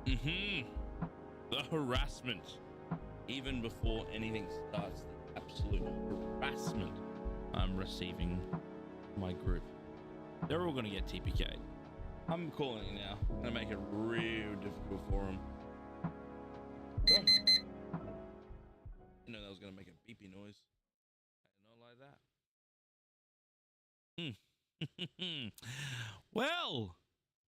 Mm-hmm. The harassment. Even before anything starts, the absolute harassment I'm receiving from my group. They're all going to get TPK'd. I'm calling it now. I'm going to make it real difficult for them. Oh. You know that was going to make a beepy noise. I did not like that. Well,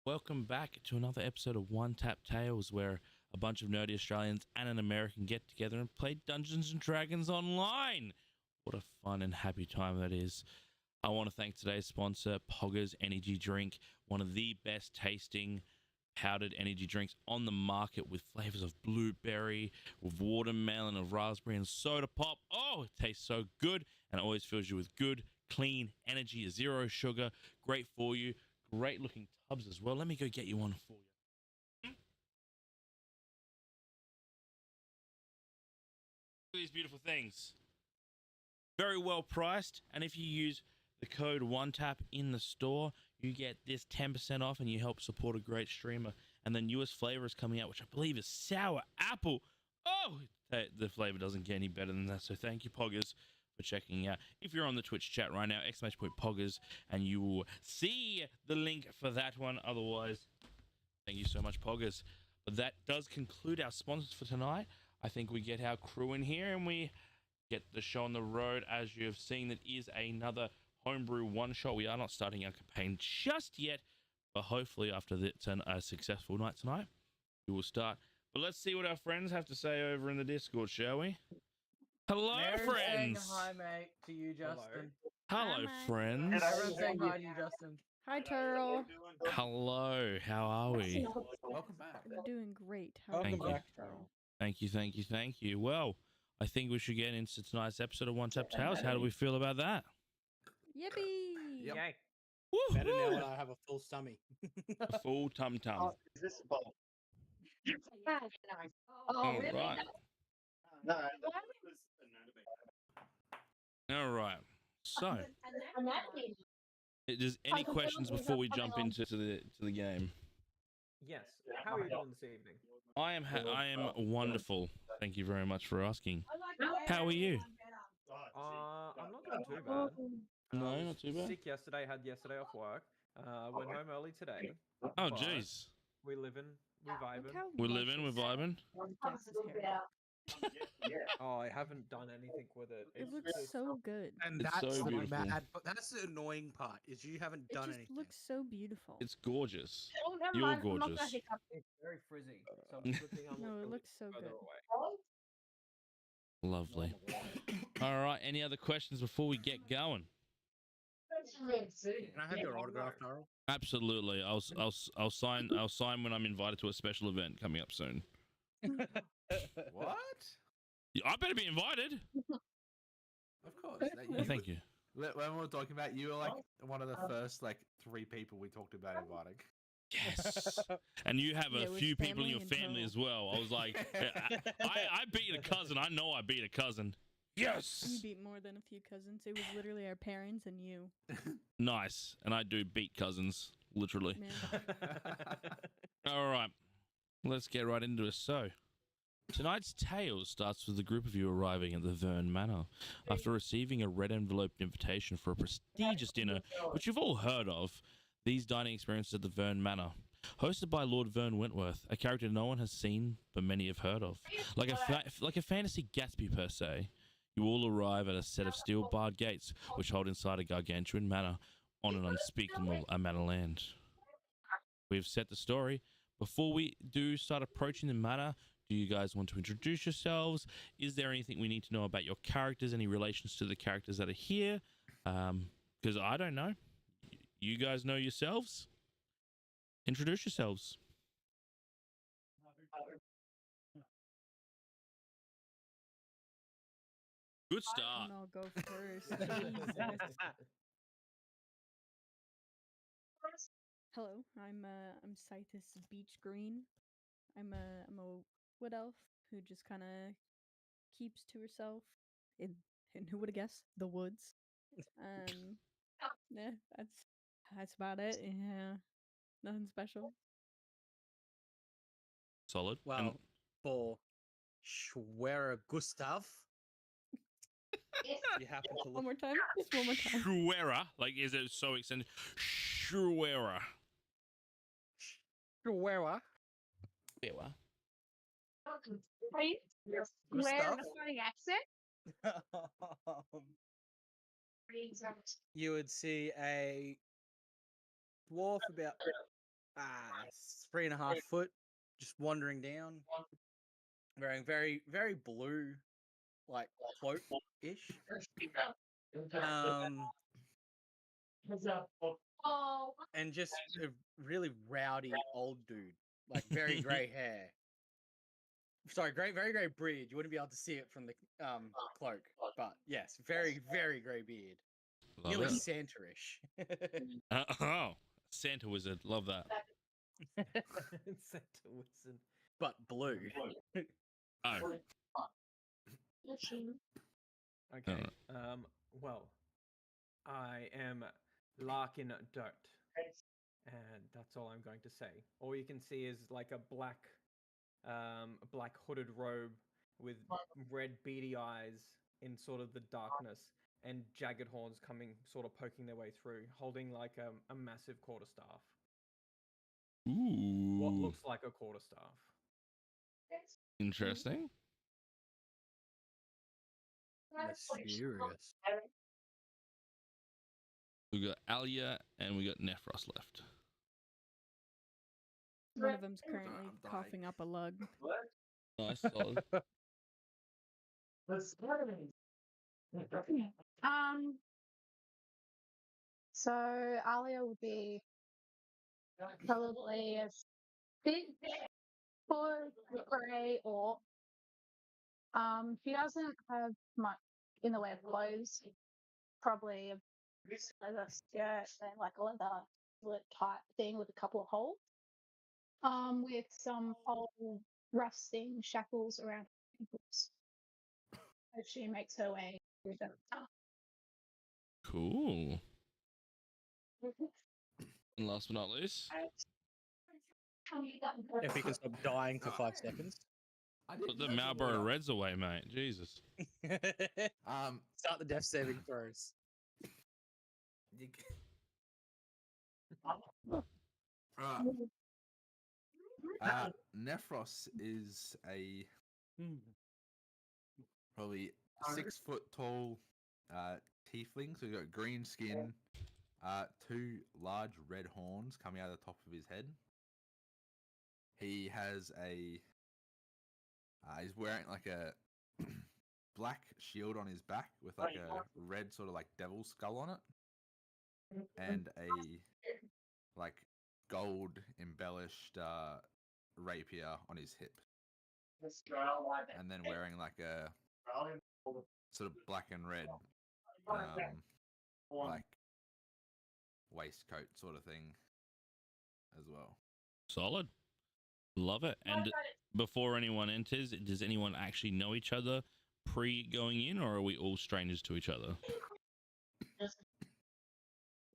welcome back to another episode of OneTapTales, where a bunch of nerdy Australians and an American get together and play Dungeons and Dragons online. What a fun and happy time that is. I want to thank today's sponsor, Poggers Energy Drink, one of the best tasting powdered energy drinks on the market, with flavors of blueberry, with watermelon, of raspberry, and soda pop. Oh, it tastes so good, and it always fills you with good, clean energy, zero sugar, great for you, great looking tubs as well. Let me go get you one for you. These beautiful things, very well priced, and if you use the code OneTap in the store, you get this 10% off, and you help support a great streamer. And the newest flavor is coming out, which I believe is sour apple. Oh, the flavor doesn't get any better than that. So thank you, Poggers, for checking out. If you're on the Twitch chat right now, !Poggers, and you will see the link for that one. Otherwise, thank you so much, Poggers. But that does conclude our sponsors for tonight. I think we get our crew in here and we get the show on the road. As you have seen, that is another homebrew one shot. We are not starting our campaign just yet, but hopefully after a successful night tonight, we will start. But let's see what our friends have to say over in the Discord, shall we? Hello, friends. Hi, mate, to you, Justin. Hello, Hi, friends. Everyone's saying hi to you, Justin. Hi, Turl. Hello, how are we? Welcome back. I'm doing great. How are Thank you, you. Turl? Thank you. Well, I think we should get into tonight's episode of OneTapTales. How do we feel about that? Yippee! Yep. Yay. Better now Woo-hoo! when I have a full stomach. A full tum-tum. Is this a bowl? All right. No. All right. So, there's any questions before we jump into the game? Yes. How are you doing this evening? I am wonderful. Thank you very much for asking. How are you? I'm not doing too bad. No, I was not too bad. Sick yesterday. Had yesterday off work. Went home early today. Oh, but jeez. We living. We Look vibing. how We're lush living, we're his vibing. Jax's hair. Oh, I haven't done anything with it. It It's looks just- so good. And It's that's so the beautiful. mad, but that's the annoying part is you haven't It done just anything. looks so beautiful. It's gorgeous. You're gorgeous. It's very frizzy. So it's a good thing I'm No, it a looks so further good. away. Lovely. All right. Any other questions before we get going? Can I have your autograph, Darrell? Absolutely. I'll sign when I'm invited to a special event coming up soon. What? I better be invited. Of course. Yeah, thank you. When we were talking about, you were like one of the first like 3 people we talked about inviting. Yes. And you have Yeah, a it was few people in family your and family Turl. as well. I was like, I beat a cousin. I know I beat a cousin. You Yes. beat more than a few cousins. It was literally our parents and you. Nice. And I do beat cousins, literally. Man. All right. Let's get right into it. So, tonight's tale starts with a group of you arriving at the Vern Manor after receiving a red enveloped invitation for a prestigious dinner, which you've all heard of. These dining experiences at the Vern Manor, hosted by Lord Vern Wentworth, a character no one has seen but many have heard of. Like a fantasy Gatsby per se, you all arrive at a set of steel barred gates which hold inside a gargantuan manor on an unspeakable manor land. We've set the story. Before we do start approaching the manor, do you guys want to introduce yourselves? Is there anything we need to know about your characters? Any relations to the characters that are here? Because I don't know. You guys know yourselves? Introduce yourselves. Good start. And I'll go first. Jesus. Hello, I'm Scythus Beach Green. I'm a wood elf who just kind of keeps to herself in who would have guessed the woods. Yeah, that's about it. Yeah, nothing special. Solid. Well, for Schwerer Gustav, you happen to One look. more time. Just one more time. Schwerer, like, is it so extended? Schwerer. Schwerer. Schwerer. Right? Where Gustav. the funny accent? You would see a dwarf about 3.5 foot, just wandering down, wearing very, very blue, like cloak ish. And just a really rowdy old dude, like very grey hair. Sorry, very grey beard. You wouldn't be able to see it from the cloak, but yes, very, very grey beard. Love Nearly it. Santa-ish. Oh, Santa wizard. Love that. Santa Wilson. But blue. Oh, Okay. Well, I am Larkin Dirt, and that's all I'm going to say. All you can see is like a black hooded robe with red beady eyes in sort of the darkness, and jagged horns coming, sort of poking their way through, holding like a massive quarterstaff. ooh, What looks like a quarterstaff. interesting. Mysterious. We got Alia and we got Nephros left. One of them's currently I'm dying. coughing up a lug. Nice, solid. So Alia would be probably a bit for grey or she doesn't have much in the way of clothes. Probably a leather skirt and like a leather type thing with a couple of holes. With some old rusting shackles around her ankles as she makes her way through the Cool. And last but not least, If he can stop dying for 5 seconds. I put didn't the know the Marlboro order. Reds away, mate. Jesus. Start the death saving throws. You Right. Nephros is a probably 6 foot tall tiefling. So he's got green skin, 2 large red horns coming out of the top of his head. He has he's wearing like a black shield on his back with like a red sort of like devil skull on it, and a like gold embellished rapier on his hip, and then wearing like a sort of black and red like waistcoat sort of thing as well. Solid. Love it. And before anyone enters, does anyone actually know each other pre going in, or are we all strangers to each other?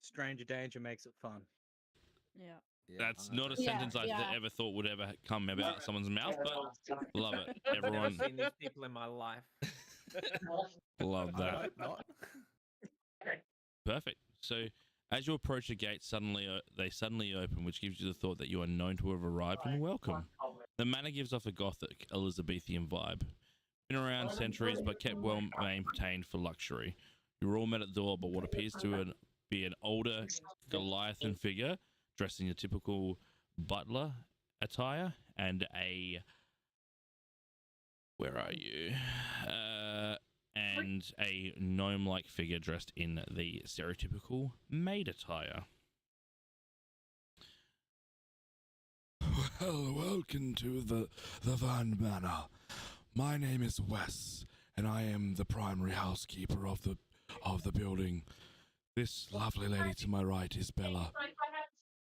Stranger danger makes it fun. Yeah. Yeah, That's I'm gonna not a say- sentence I yeah. ever thought would ever come about someone's mouth, but love it. I've never Everyone, seen these people in my life. love I that. hope not. Perfect. So, as you approach the gate, they suddenly open, which gives you the thought that you are known to have arrived and welcome. The manor gives off a gothic Elizabethan vibe. Been around centuries, but kept well maintained for luxury. You were all met at the door by what appears to be an older Goliathan figure, dressed in your typical butler attire, and where are you? And a gnome-like figure dressed in the stereotypical maid attire. Well, welcome to the Van Manor. My name is Wes, and I am the primary housekeeper of the building. This lovely lady to my right is Bella.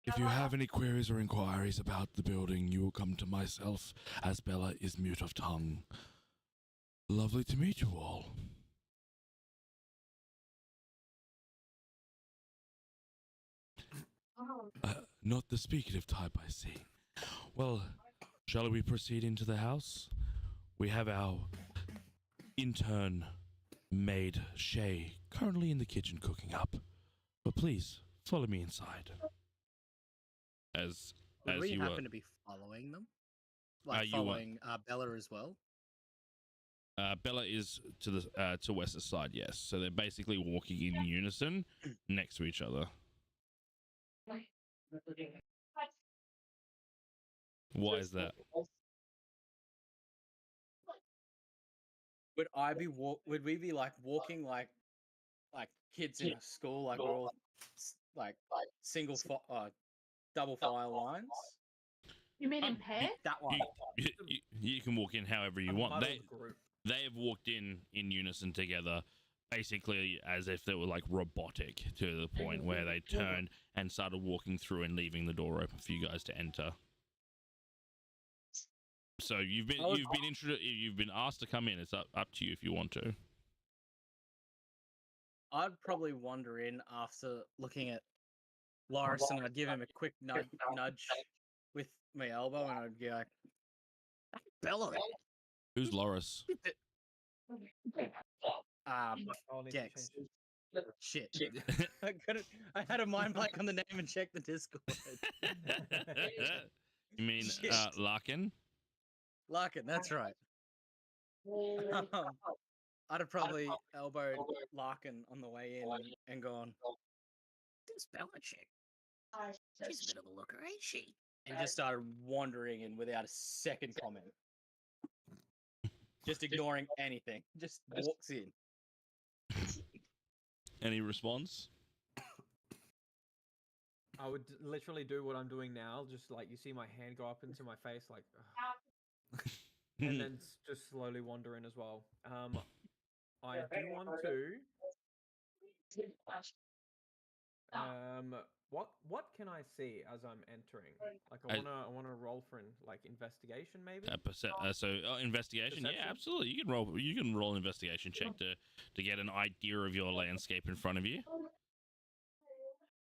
If you have any queries or inquiries about the building, you will come to myself, as Bella is mute of tongue. Lovely to meet you all. Not the speaking type, I see. Well, Shall we proceed into the house? We have our intern maid Shay currently in the kitchen cooking up. But please follow me inside. Would As we you happen to be following them? Like you are. following Bella as well? Bella is to the to Wes's side, yes. So they're basically walking in unison next to each other. Why is that? Would we be like walking like kids in a school, like we're all like double file lines? You mean in pair? That one. You can walk in however you want. They have walked in unison together, basically as if they were like robotic, to the point where they turned and started walking through and leaving the door open for you guys to enter. So you've been asked to come in. It's up to you if you want to. I'd probably wander in after looking at Loris, and I'd give him a quick nudge with my elbow, and I'd be like, Bella. Who's Loris? Gex. Shit. I had a mind blank on the name and checked the Discord. You mean Larkin? Larkin, that's right. I'd have probably elbowed Larkin on the way in and gone, this Bella chick, she's a bit of a looker, ain't she? And just started wandering in without a second comment. Just ignoring anything. Just walks in. Any response? I would literally do what I'm doing now. Just like you see my hand go up into my face, like, and then just slowly wander in as well. I do want to. What can I see as I'm entering? Like I wanna roll for investigation maybe. Investigation, Perception? yeah, absolutely. You can roll an investigation check to get an idea of your landscape in front of you.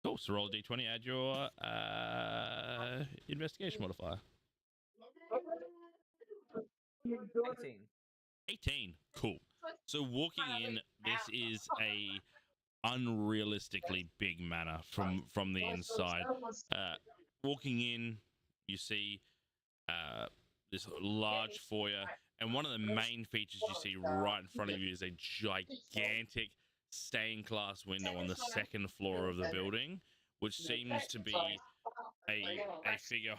Cool. So roll a d20, add your investigation modifier. 18. 18. Cool. So walking in, this is a unrealistically big manor from the inside. Walking in, you see this large foyer, and one of the main features you see right in front of you is a gigantic stained glass window on the second floor of the building, which seems to be a figure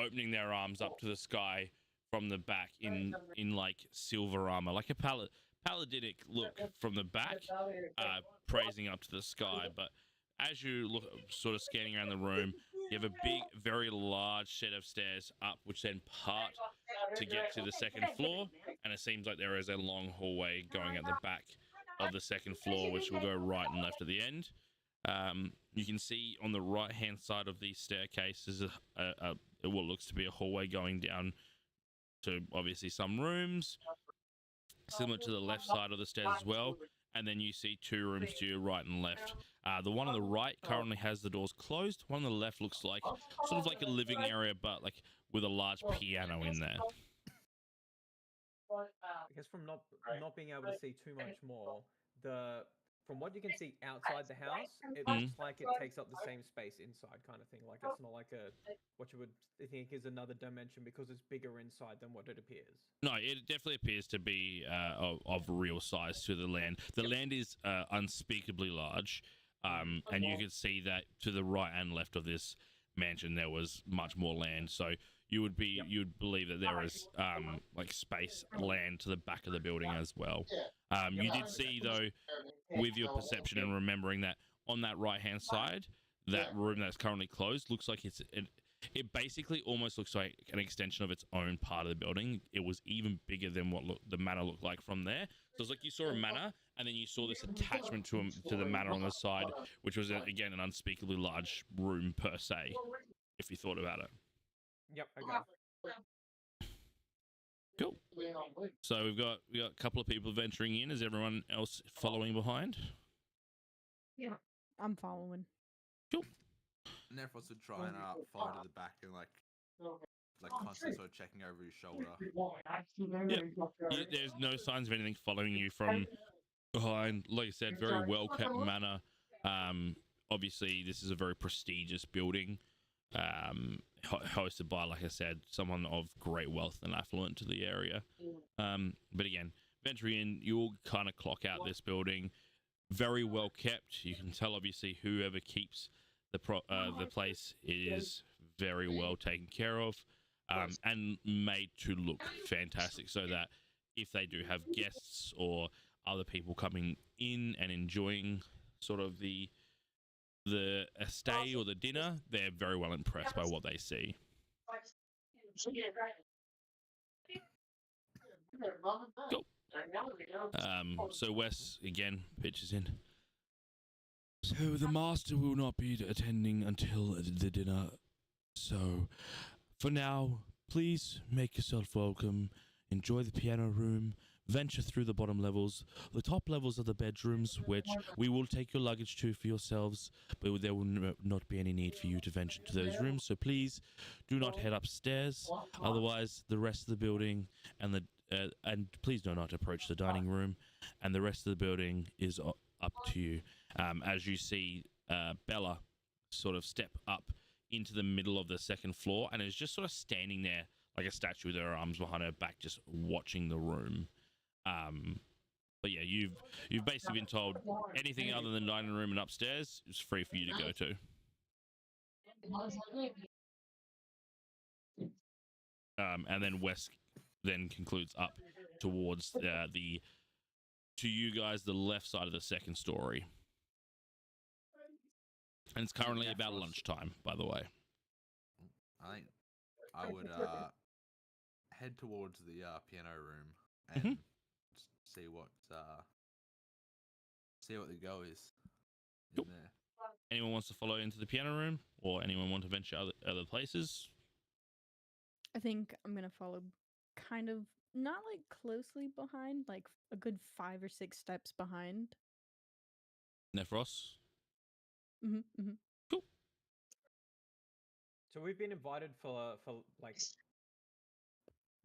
opening their arms up to the sky from the back in like silver armor, like a paladinic look from the back, praising up to the sky. But as you look, sort of scanning around the room, you have a big, very large set of stairs up, which then part to get to the second floor, and it seems like there is a long hallway going at the back of the second floor, which will go right and left at the end. You can see on the right hand side of the staircase is what looks to be a hallway going down to obviously some rooms, similar to the left side of the stairs as well. And then you see two rooms to your right and left. The one on the right currently has the doors closed. One on the left looks like sort of like a living area, but like with a large piano in there. I guess from not being able to see too much more, from what you can see outside the house, it looks like it takes up the same space inside, kind of thing. Like it's not like what you would think is another dimension, because it's bigger inside than what it appears. No, it definitely appears to be of real size to the land. The land is unspeakably large, and you can see that to the right and left of this mansion there was much more land. So you'd believe that there is like space land to the back of the building as well. You did see though, with your perception and remembering that on that right hand side, that room that's currently closed looks like it basically almost looks like an extension of its own part of the building. It was even bigger than what the manor looked like from there. So it's like you saw a manor, and then you saw this attachment to the manor on the side, which was again an unspeakably large room per se, if you thought about it. Yep, I got it. Cool. So we've got a couple of people venturing in. Is everyone else following behind? Yeah, I'm following. Cool. And therefore to try and follow to the back and like like constantly sort of checking over his shoulder. There's no signs of anything following you from behind. Like I said, very well kept manor. Obviously, this is a very prestigious building, hosted by, like I said, someone of great wealth and affluent to the area. But again, venturing in, you'll kind of clock out this building. Very well kept. You can tell, obviously, whoever keeps the place is very well taken care of, and made to look fantastic, so that if they do have guests or other people coming in and enjoying sort of the stay or the dinner, they're very well impressed by what they see. Cool. So Wes again pitches in. So the master will not be attending until the dinner. So for now, please make yourself welcome. Enjoy the piano room. Venture through the bottom levels. The top levels are the bedrooms, which we will take your luggage to for yourselves, but there will not be any need for you to venture to those rooms. So please do not head upstairs. Otherwise, the rest of the building and please do not approach the dining room, and the rest of the building is up to you. As you see Bella sort of step up into the middle of the second floor and is just sort of standing there like a statue with her arms behind her back, just watching the room. But yeah, you've basically been told anything other than dining room and upstairs is free for you to go to. And then Wes then concludes up towards to you guys the left side of the second story, and it's currently about lunchtime, by the way. I think I would head towards the piano room and see what the go is in there. Anyone wants to follow into the piano room, or anyone want to venture other places? I think I'm gonna follow, kind of not like closely behind, like a good 5 or 6 steps behind. Nephros? Cool. So we've been invited for like.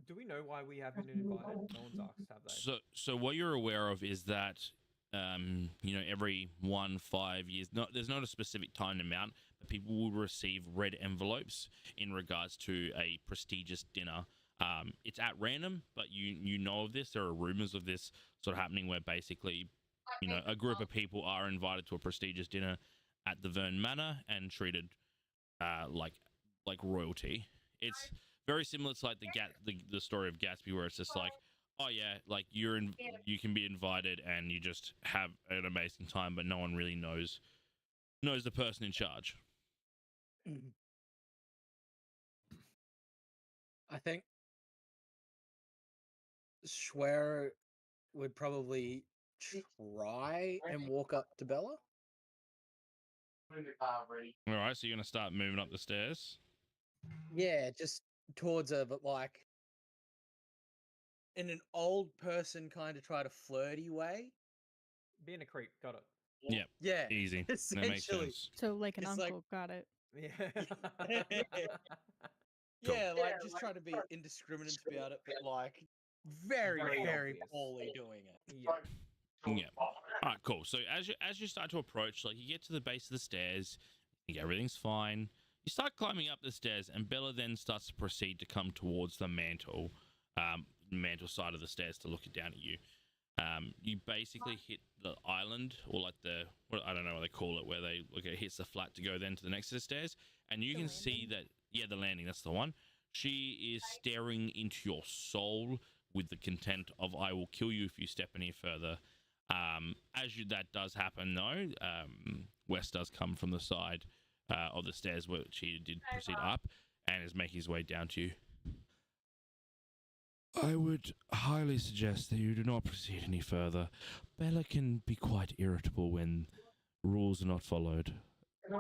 Do we know why we have been invited? No one's asked, have they? So what you're aware of is that every 5 years, there's not a specific time amount, but people will receive red envelopes in regards to a prestigious dinner. It's at random, but you know of this. There are rumors of this sort of happening where basically, a group of people are invited to a prestigious dinner at the Vern Manor and treated like royalty. It's very similar to like the story of Gatsby, where it's just like, oh yeah, like you can be invited and you just have an amazing time, but no one really knows the person in charge. I think Schwer would probably try and walk up to Bella. All right, so you're gonna start moving up the stairs. Yeah, just towards her, but like in an old person kind of try to flirty way. Being a creep, got it. Yeah. Yeah. Easy. That makes Essentially. sense. So like an It's uncle, like- got it. Yeah. Yeah, like just trying to be indiscriminate about it, but like very, Very very obvious. poorly doing it. Yeah. Yeah. All right, cool. So as you start to approach, like you get to the base of the stairs, you think everything's fine. You start climbing up the stairs, and Bella then starts to proceed to come towards the mantle side of the stairs to look down at you. You basically hit the island, or like I don't know what they call it, where it hits the flat to go then to the next set of stairs, and you can see that, the landing, that's the one. She is staring into your soul with the content of "I will kill you if you step any further." That does happen though, Wes does come from the side of the stairs, which he did proceed up, and is making his way down to you. I would highly suggest that you do not proceed any further. Bella can be quite irritable when rules are not followed.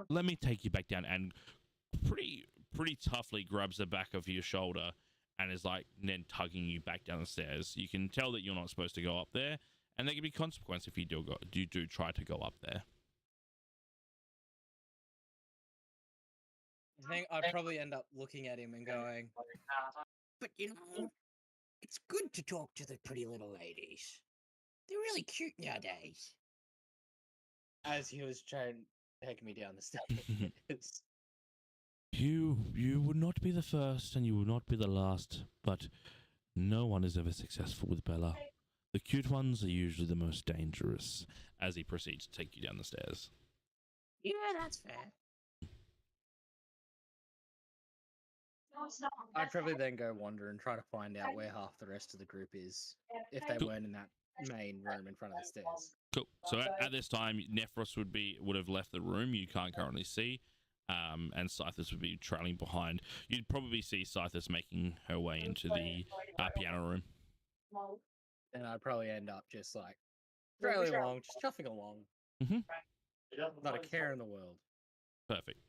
Let me take you back down, and pretty toughly grabs the back of your shoulder and is like then tugging you back down the stairs. You can tell that you're not supposed to go up there, and there can be consequence if you do try to go up there. think I'd probably end up looking at him and going, But you know, it's good to talk to the pretty little ladies. They're really cute nowadays. as he was trying to take me down the stairs. You would not be the first and you would not be the last, but no one is ever successful with Bella. The cute ones are usually the most dangerous, as he proceeds to take you down the stairs. Yeah, that's fair. I'd probably then go wander and try to find out where half the rest of the group is, if they Cool. weren't in that main room in front of the stairs. Cool. So at this time, Nephros would have left the room. You can't currently see, and Scythus would be trailing behind. You'd probably see Scythus making her way into the piano room. And I'd probably end up just like trailing along, just chuffing along. Mhm. Not a care in the world. Perfect.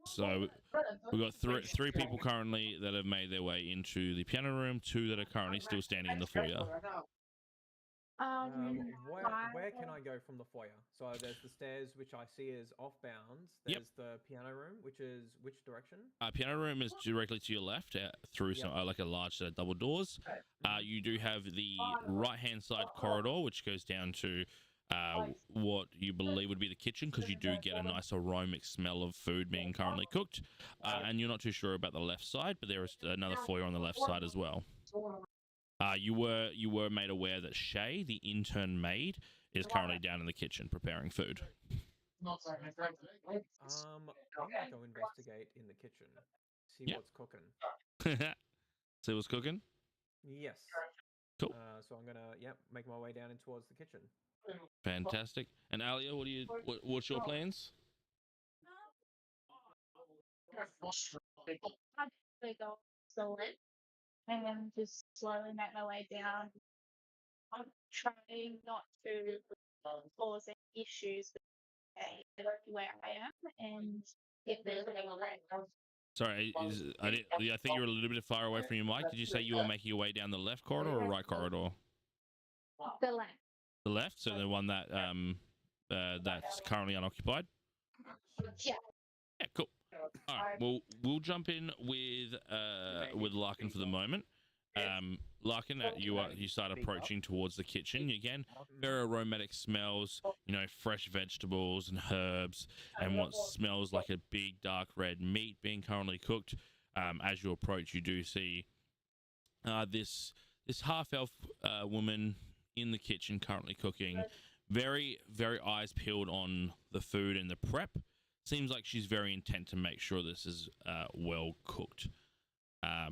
So we've got three people currently that have made their way into the piano room, 2 that are currently still standing in the foyer. Where can I go from the foyer? So there's the stairs, which I see as off bounds. There's Yep. the piano room, which is which direction? Piano room is directly to your left, through some like a large set of double doors. You do have the right-hand side corridor, which goes down to what you believe would be the kitchen, because you do get a nice aromatic smell of food being currently cooked. And you're not too sure about the left side, but there is another foyer on the left side as well. You were made aware that Shay, the intern maid, is currently down in the kitchen preparing food. I'm gonna go investigate in the kitchen, see Yep. what's cooking. See what's cooking? Yes. Cool. So I'm gonna make my way down in towards the kitchen. Fantastic. And Alia, what's your plans? I'd go solid and then just slowly make my way down. I'm trying not to cause any issues with where I am, and if there's any Sorry, I think you're a little bit far away from your mic. Did you say you were making your way down the left corridor or right corridor? the length. The left, so the one that that's currently unoccupied. Yeah. Yeah, cool. All right, well, we'll jump in with Larkin for the moment. Larkin, you start approaching towards the kitchen again. Very aromatic smells, fresh vegetables and herbs, and what smells like a big dark red meat being currently cooked. As you approach, you do see this half elf woman in the kitchen currently cooking. Very, very eyes peeled on the food and the prep. Seems like she's very intent to make sure this is well cooked. Are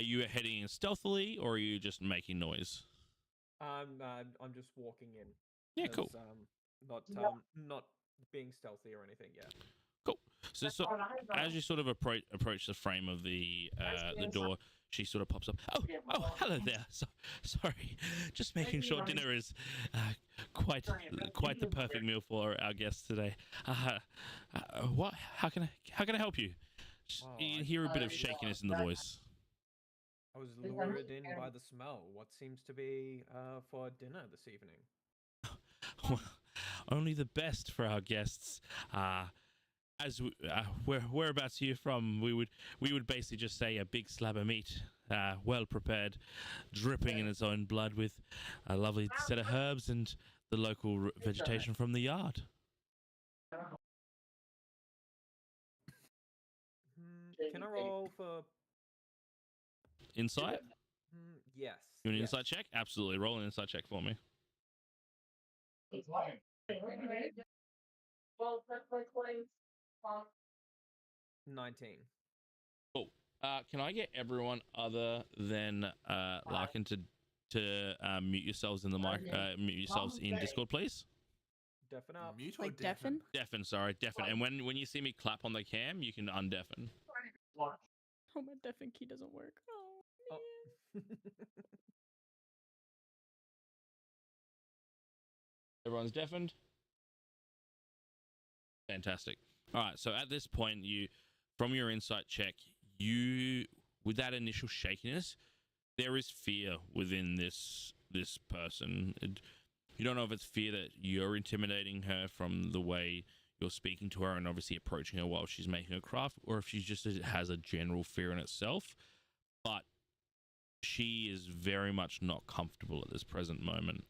you heading in stealthily, or are you just making noise? I'm just walking in. Yeah, cool. Not being stealthy or anything. Yeah. Cool. So as you sort of approach the frame of the door, she sort of pops up. Oh, hello there. Sorry, just making sure dinner is quite the perfect meal for our guests today. What? How can I help you? You can hear a bit of shakiness in the voice. I was lured in by the smell. What seems to be for dinner this evening? Well, only the best for our guests. Whereabouts are you from? We would basically just say a big slab of meat, well prepared, dripping in its own blood, with a lovely set of herbs and the local vegetation from the yard. Can I roll for Insight? Yes. You want an yes. insight check? Absolutely. Roll an insight check for me. 19. Cool. Can I get everyone other than Larkin to mute yourselves in the mic? Mute yourselves in Discord, please. Deafen up. Mute or Like deafen? Deafen, sorry, deafen. And when you see me clap on the cam, you can undeafen. Oh, my deafen key doesn't work. Oh, Oh. Everyone's deafened. Fantastic. All right. So at this point, from your insight check, with that initial shakiness, there is fear within this this person. You don't know if it's fear that you're intimidating her from the way you're speaking to her and obviously approaching her while she's making a craft, or if she just has a general fear in itself. But she is very much not comfortable at this present moment.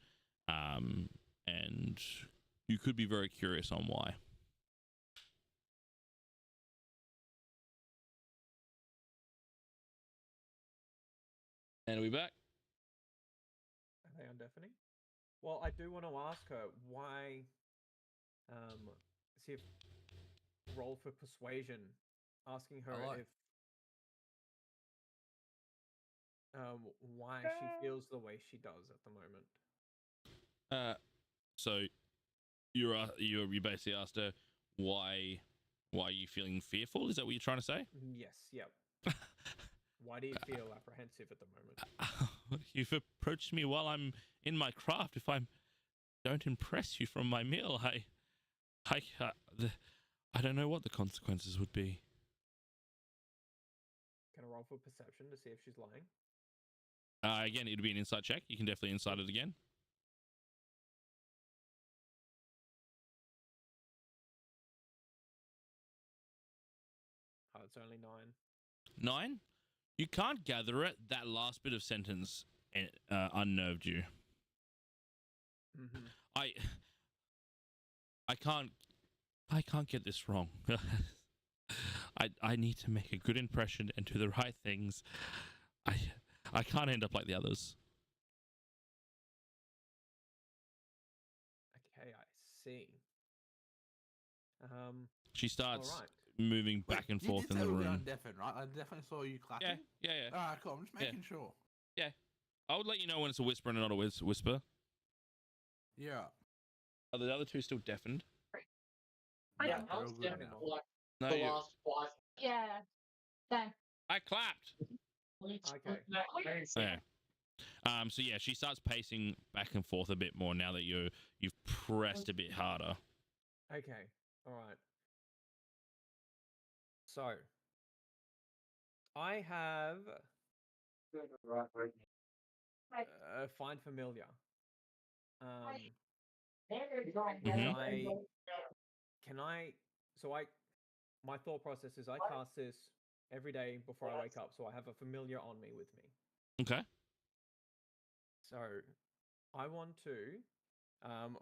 And you could be very curious on why. And are we back? Are they undeafening? Well, I do want to ask her why. See if roll for persuasion, asking her if why she feels the way she does at the moment. So you basically asked her why are you feeling fearful? Is that what you're trying to say? Yes. Yep. Why do you feel apprehensive at the moment? You've approached me while I'm in my craft. If I don't impress you from my meal, I don't know what the consequences would be. Can I roll for perception to see if she's lying? Again, it'd be an insight check. You can definitely insight it again. Oh, it's only 9. 9? You can't gather it. That last bit of sentence unnerved you. Mm-hmm. I can't get this wrong. I need to make a good impression and do the right things. I can't end up like the others. Okay, I see. She starts all right. moving back and forth in the room. Deafened, right? I definitely saw you clapping. Yeah. All right, cool. I'm just making sure. Yeah. I would let you know when it's a whisper and not a whisper. Yeah. Are the other two still deafened? Yeah, I was definitely like No, the you. last 5. Yeah. Dang. I clapped. Okay. Yeah. So yeah, she starts pacing back and forth a bit more now that you've pressed a bit harder. Okay. All right. So, I have find familiar. Mhm. My thought process is I cast this every day before I wake up, so I have a familiar on me with me. Okay. So, I want to.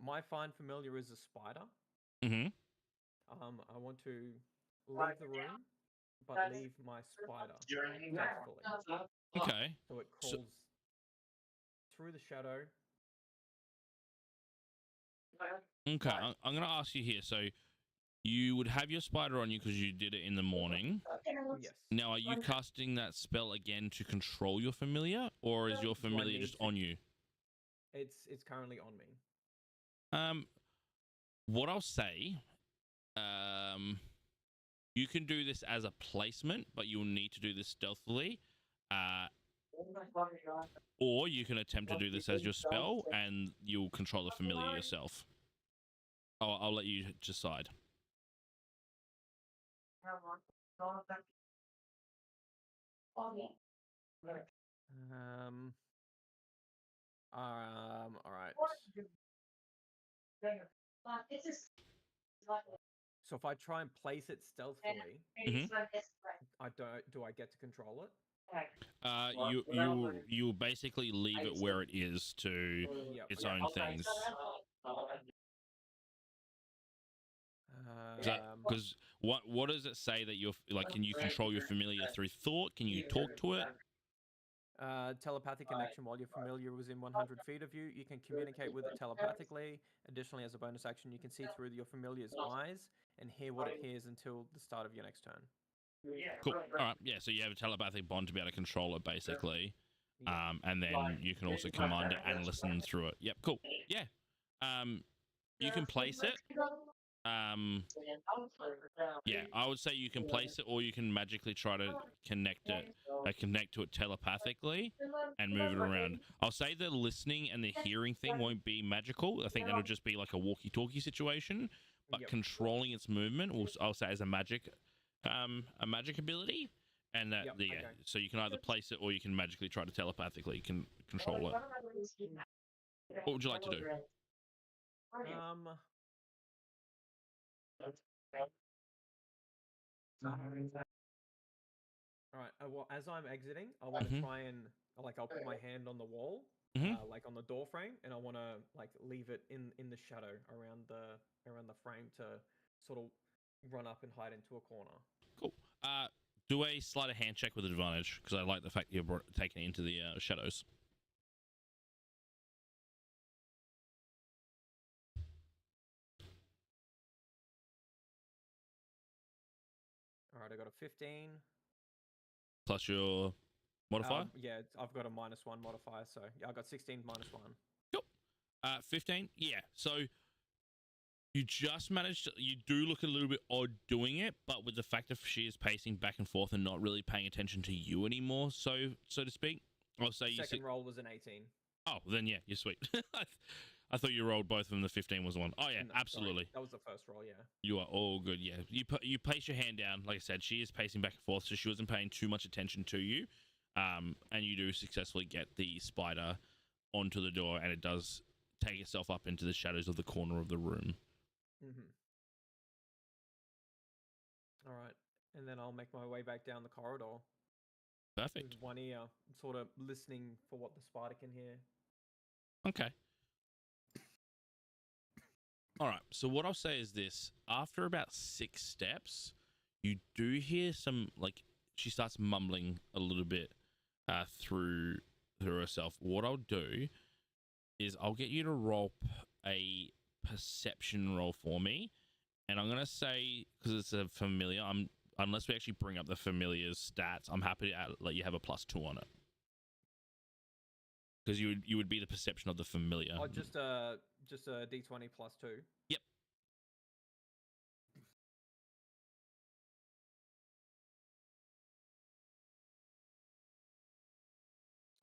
My find familiar is a spider. Mhm. I want to leave the room, but leave my spider faithfully. Okay. So it crawls through the shadow. Okay. I'm going to ask you here. So you would have your spider on you because you did it in the morning. Yes. Now, are you casting that spell again to control your familiar, or is your familiar just on you? It's currently on me. What I'll say, you can do this as a placement, but you'll need to do this stealthily. Or you can attempt to do this as your spell, and you'll control the familiar yourself. I'll let you decide. All right. So if I try and place it stealthily, do I get to control it? You basically leave it where it is to its own things. Because what does it say that you're like? Can you control your familiar through thought? Can you talk to it? Telepathic connection. While your familiar was in 100 feet of you, you can communicate with it telepathically. Additionally, as a bonus action, you can see through your familiar's eyes and hear what it hears until the start of your next turn. Cool. All right. Yeah. So you have a telepathic bond to be able to control it, basically. And then you can also command it and listen through it. Yep. Cool. Yeah. You can place it. Yeah, I would say you can place it, or you can magically try to connect to it telepathically and move it around. I'll say the listening and the hearing thing won't be magical. I think that'll just be like a walkie-talkie situation. But controlling its movement, I'll say, as a magic ability. And that, Yep, yeah, okay. so you can either place it or you can magically try to telepathically control it. What would you like to do? All right. Well, as I'm exiting, I want to try and I'll put my hand on the wall, like on the door frame, and I want to like leave it in the shadow around the frame to sort of run up and hide into a corner. Cool. Do a sleight of hand check with advantage because I like the fact you're taking it into the shadows. All right, I got a 15. Plus your modifier? Yeah, I've got a -1 modifier, so yeah, I got 16 -1. Cool. 15? Yeah. So you just managed to, you do look a little bit odd doing it, but with the fact that she is pacing back and forth and not really paying attention to you anymore, so to speak, I'll say you Second roll was an 18. Oh, then yeah, you're sweet. I thought you rolled both of them. The 15 was the one. Oh yeah, No, absolutely. Sorry. That was the first roll, yeah. You are all good. Yeah, you place your hand down. Like I said, she is pacing back and forth, so she wasn't paying too much attention to you. And you do successfully get the spider onto the door, and it does take itself up into the shadows of the corner of the room. All right, and then I'll make my way back down the corridor. Perfect. With one ear, sort of listening for what the spider can hear. Okay. All right. So what I'll say is this: after about 6 steps, you do hear some she starts mumbling a little bit through herself. What I'll do is I'll get you to roll a perception roll for me, and I'm gonna say because it's a familiar. Unless we actually bring up the familiar's stats, I'm happy to let you have a +2 on it. Because you would be the perception of the familiar. Oh, just a d20 +2. Yep.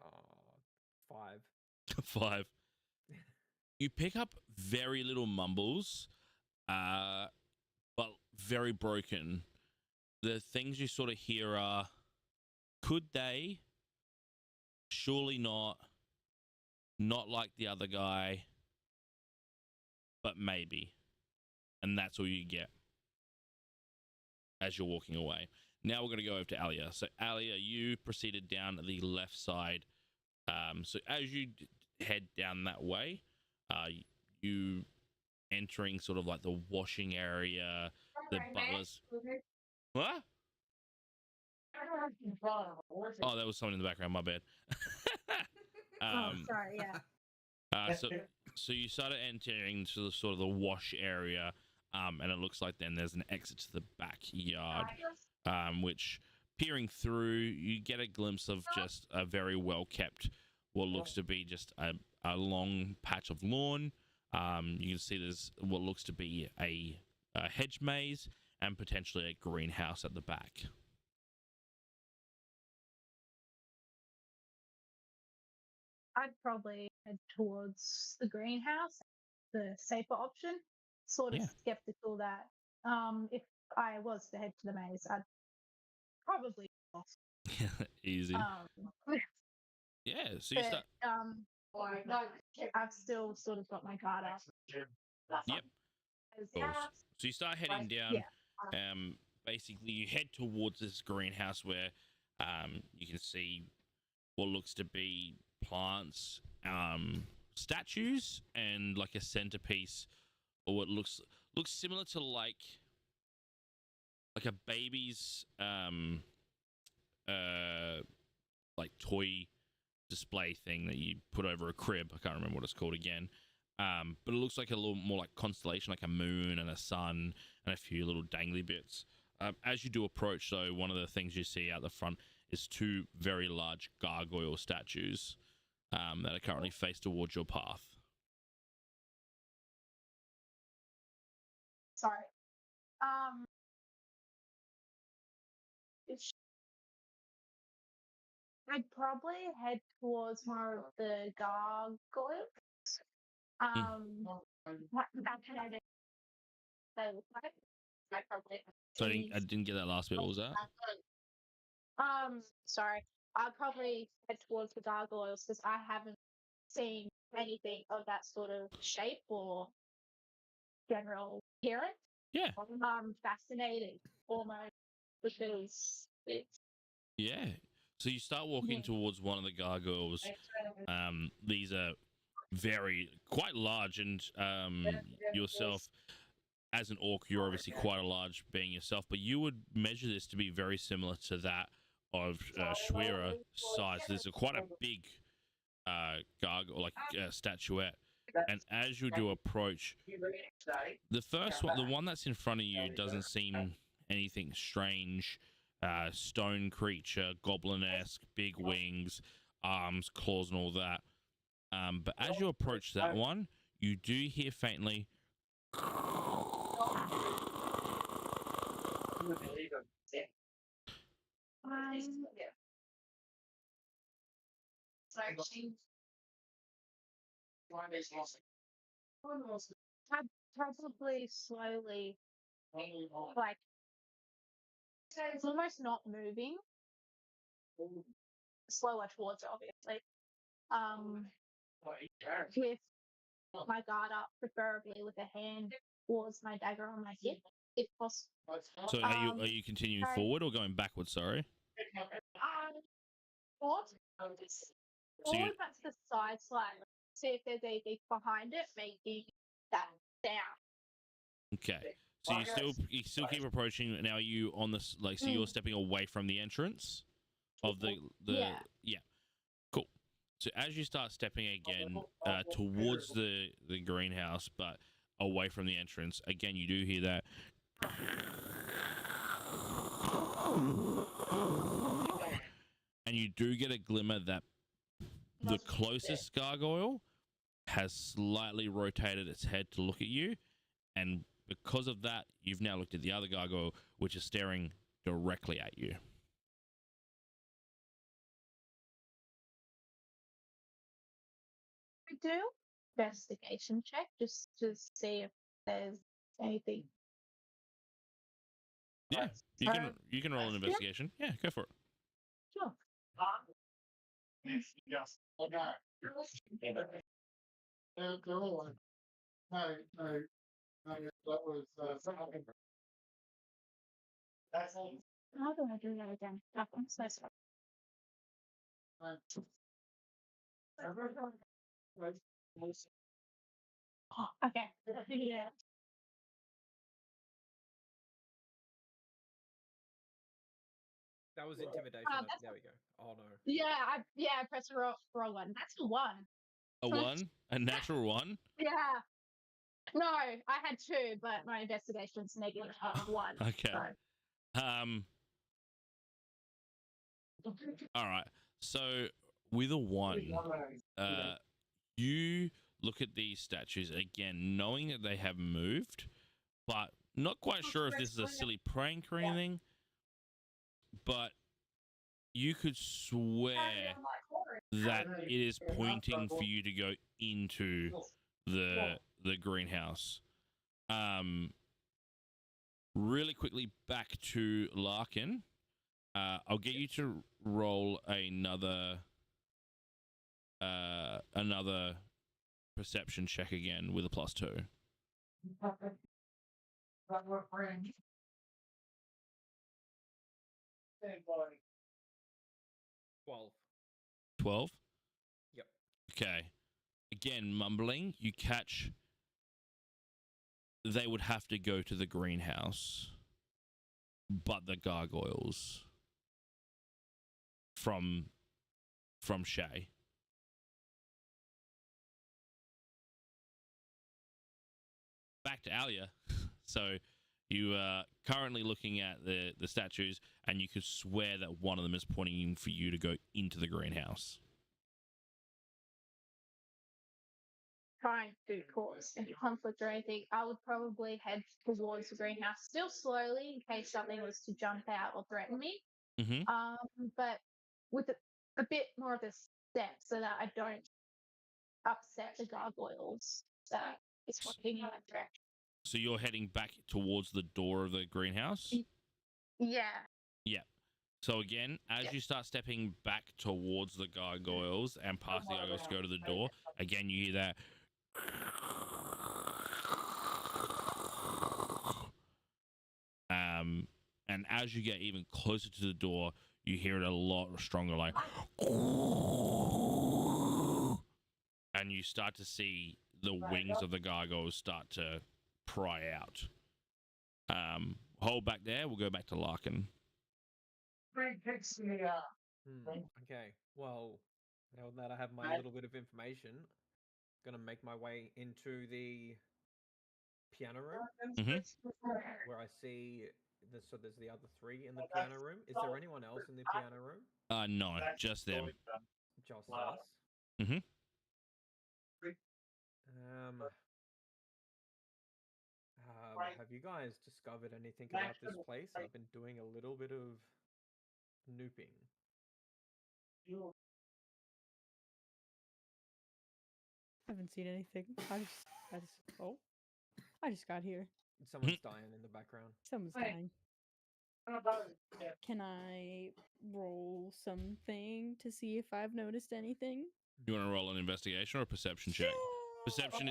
Uh, 5. 5. You pick up very little mumbles, but very broken. The things you sort of hear are, could they? Surely not. Not like the other guy, but maybe. And that's all you get as you're walking away. Now we're going to go over to Alia. So Alia, you proceeded down the left side. So as you head down that way, you entering sort of like the washing area, the butlers. What? Oh, that was someone in the background. My bad. Sorry, yeah. So you started entering to the sort of the wash area, and it looks like then there's an exit to the backyard, which peering through, you get a glimpse of just a very well kept, what looks to be just a long patch of lawn. You can see there's what looks to be a hedge maze and potentially a greenhouse at the back. I'd probably head towards the greenhouse, the safer option. Sort of skeptical that if I was to head to the maze, I'd probably lost. Easy. Yeah, so you start. I've still sort of got my guard up. Yep. So you start heading down. Yeah. Basically, you head towards this greenhouse where you can see what looks to be plants, statues, and like a centerpiece, or what looks similar to like a baby's like toy display thing that you put over a crib. I can't remember what it's called again. But it looks like a little more like constellation, like a moon and a sun and a few little dangly bits. As you do approach, though, one of the things you see out the front is 2 very large gargoyle statues that are currently faced towards your path. Sorry. I'd probably head towards more of the gargoyles. They look like. I probably. So I didn't get that last bit. What was that? Sorry. I'd probably head towards the gargoyles because I haven't seen anything of that sort of shape or general appearance. Yeah. I'm fascinated almost because it's Yeah. So you start walking towards one of the gargoyles. These are quite large, and yourself as an orc, you're obviously quite a large being yourself, but you would measure this to be very similar to that of Shwira size. There's quite a big gargoyle, like statuette. And as you do approach, the first one, the one that's in front of you, doesn't seem anything strange. Stone creature, goblin-esque, big wings, arms, claws, and all that. But as you approach that one, you do hear faintly. I'd probably slowly, like, it's almost not moving, slower towards it, obviously. With my guard up, preferably with a hand towards my dagger on my hip, if possible. So are you continuing forward or going backwards? Sorry. Forward. So Forward, but to the side slightly. See if there's anything behind it, making that sound. Okay. So you still keep approaching. Now are you on this, like, so you're stepping away from the entrance of the yeah. Cool. So as you start stepping again towards the greenhouse, but away from the entrance, again you do hear that. And you do get a glimmer that the closest gargoyle has slightly rotated its head to look at you, and because of that, you've now looked at the other gargoyle, which is staring directly at you. We do investigation check just to see if there's anything. Yeah, you can roll an investigation. Yeah, go for it. Sure. How do I do that again? Oh, I'm so sorry. Oh, okay. Yeah. That was intimidation. There we go. Oh no. Yeah, I pressed the wrong one. That's a one. A one? A natural one? Yeah. No, I had two, but my investigation's negative one. Okay. So. All right. So with a one, you look at these statues again, knowing that they have moved, but not quite sure if this is a silly prank or anything. But you could swear that it is pointing for you to go into the greenhouse. Really quickly back to Larkin. I'll get you to roll another perception check again with a +2. 12. 12? Yep. Okay. Again, mumbling, you catch they would have to go to the greenhouse, but the gargoyles from Shay. Back to Alia. So you are currently looking at the statues, and you could swear that one of them is pointing for you to go into the greenhouse. Trying to cause any conflict or anything, I would probably head towards the greenhouse, still slowly, in case something was to jump out or threaten me. But with a bit more of a step, so that I don't upset the gargoyles that is walking in that direction. So you're heading back towards the door of the greenhouse? Yeah. Yeah. So again, as you start stepping back towards the gargoyles and past the gargoyles to go to the door, again you hear that. And as you get even closer to the door, you hear it a lot stronger, like, and you start to see the wings of the gargoyles start to pry out. Hold back there. We'll go back to Larkin. Okay. Well, now that I have my little bit of information, gonna make my way into the piano room where I see this. So there's the other three in the piano room. Is there anyone else in the piano room? No, just them. Just us. Mhm. Have you guys discovered anything about this place? I've been doing a little bit of snooping. I haven't seen anything. I just got here. Someone's dying in the background. Someone's dying. Can I roll something to see if I've noticed anything? You want to roll an investigation or a perception check? Perception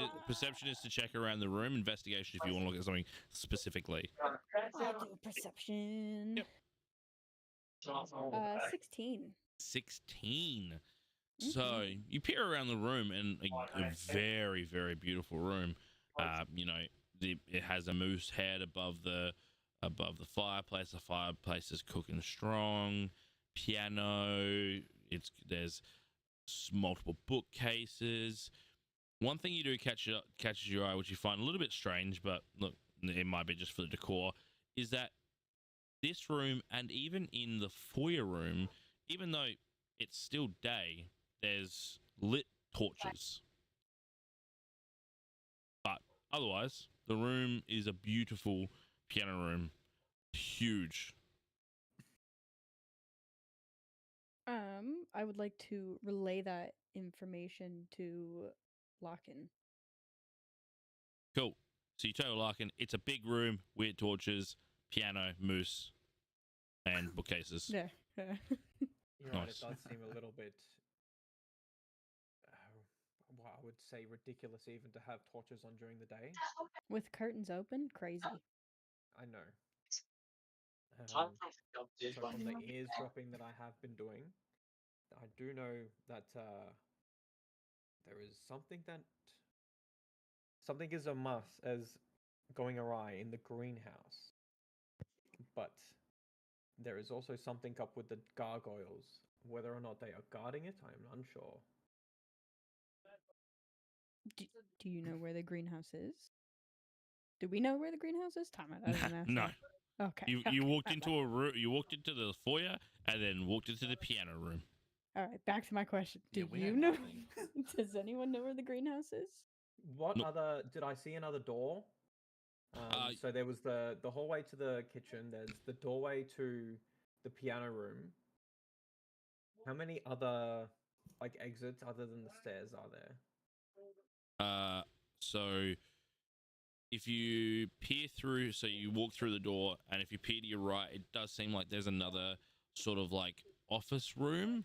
is to check around the room. Investigation if you want to look at something specifically. I'll do a perception. Yep. 16. 16. So you peer around the room, and a very, very beautiful room. You know, it has a moose head above the fireplace. The fireplace is cooking strong. Piano. There's multiple bookcases. One thing you do catches your eye, which you find a little bit strange, but look, it might be just for the decor, is that this room and even in the foyer room, even though it's still day, there's lit torches. But otherwise, the room is a beautiful piano room. Huge. I would like to relay that information to Larkin. Cool. So you tell Larkin, it's a big room, weird torches, piano, moose, and bookcases. Yeah. You're right, Nice. it does seem a little bit, well, I would say ridiculous even to have torches on during the day. With curtains open? Crazy. I know. So from the eavesdropping that I have been doing, I do know that there is something is amiss as going awry in the greenhouse. But there is also something up with the gargoyles. Whether or not they are guarding it, I am unsure. Do you know where the greenhouse is? Do we know where the greenhouse is? Time out. I didn't ask No. that. Okay. You walked my into bad. a room. You walked into the foyer and then walked into the piano room. All right, back to my question. Do Yeah, we you know know? nothing. Does anyone know where the greenhouse is? What Nope. other did I see another door? So there was the hallway to the kitchen. There's the doorway to the piano room. How many other exits other than the stairs are there? So if you peer through, so you walk through the door, and if you peer to your right, it does seem like there's another sort of like office room.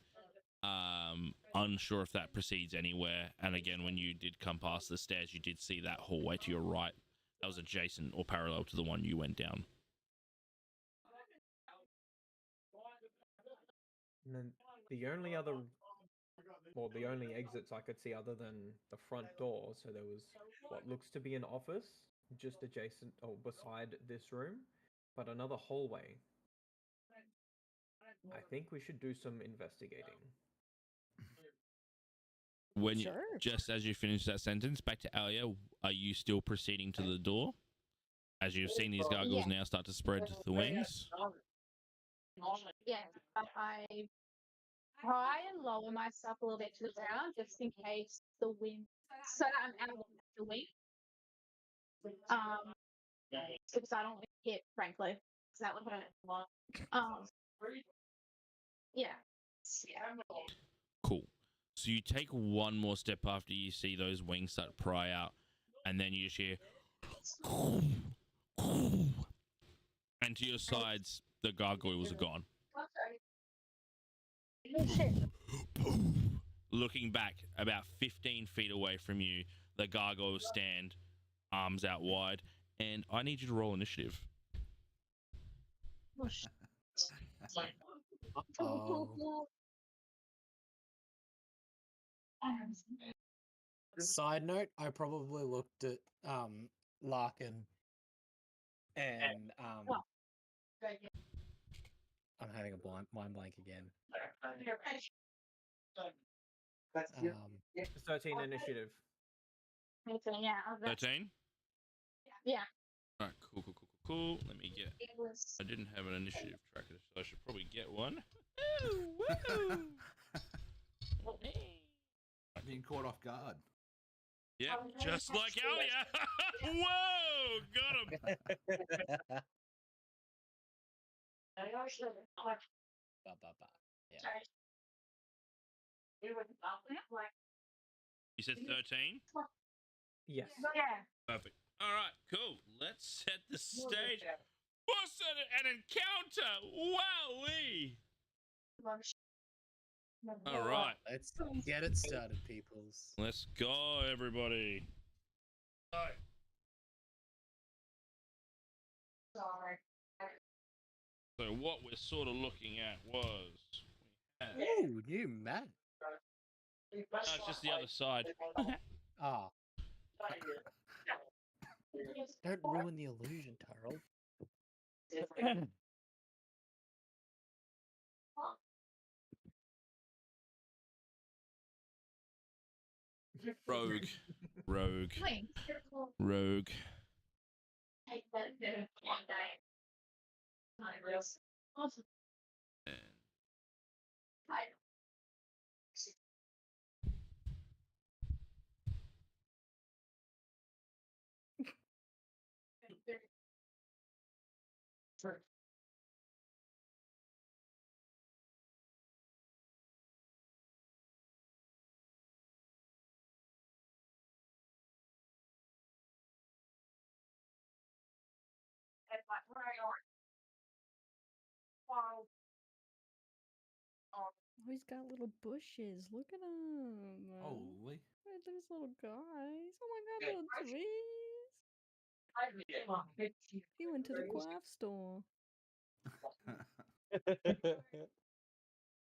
Unsure if that proceeds anywhere. And again, when you did come past the stairs, you did see that hallway to your right. That was adjacent or parallel to the one you went down. And then the only exits I could see other than the front door, so there was what looks to be an office just adjacent or beside this room, but another hallway. I think we should do some investigating. When Sure. just as you finish that sentence, back to Alia, are you still proceeding to the door? As you've seen these gargoyles now start to spread the wings? Yeah, but I try and lower myself a little bit to the ground just in case the wind, so that I'm out of the wind. Because I don't want to hit, frankly, because that would hurt a lot. Yeah. Cool. So you take one more step after you see those wings start to pry out, and then you just hear, and to your sides, the gargoyles are gone. Looking back about 15 feet away from you, the gargoyles stand, arms out wide, and I need you to roll initiative. Uh-oh. Side note, I probably looked at Larkin and I'm having a mind blank again. It's 13 initiative. 13? Yeah. All right, cool. Let me get. I didn't have an initiative tracker, so I should probably get one. Being caught off guard. Yep, just like earlier. Whoa, got him. You said 13? Yes. Perfect. All right, cool. Let's set the stage for an encounter. Wowee. All right. Let's get it started, peoples. Let's go, everybody. So what we're sort of looking at was... Ooh, new map. No, it's just the other side. Ah. Don't ruin the illusion, Turrell. Rogue. Oh, he's got little bushes. Look at him. Holy. Look at these little guys. Oh my god, little trees. He went to the craft store.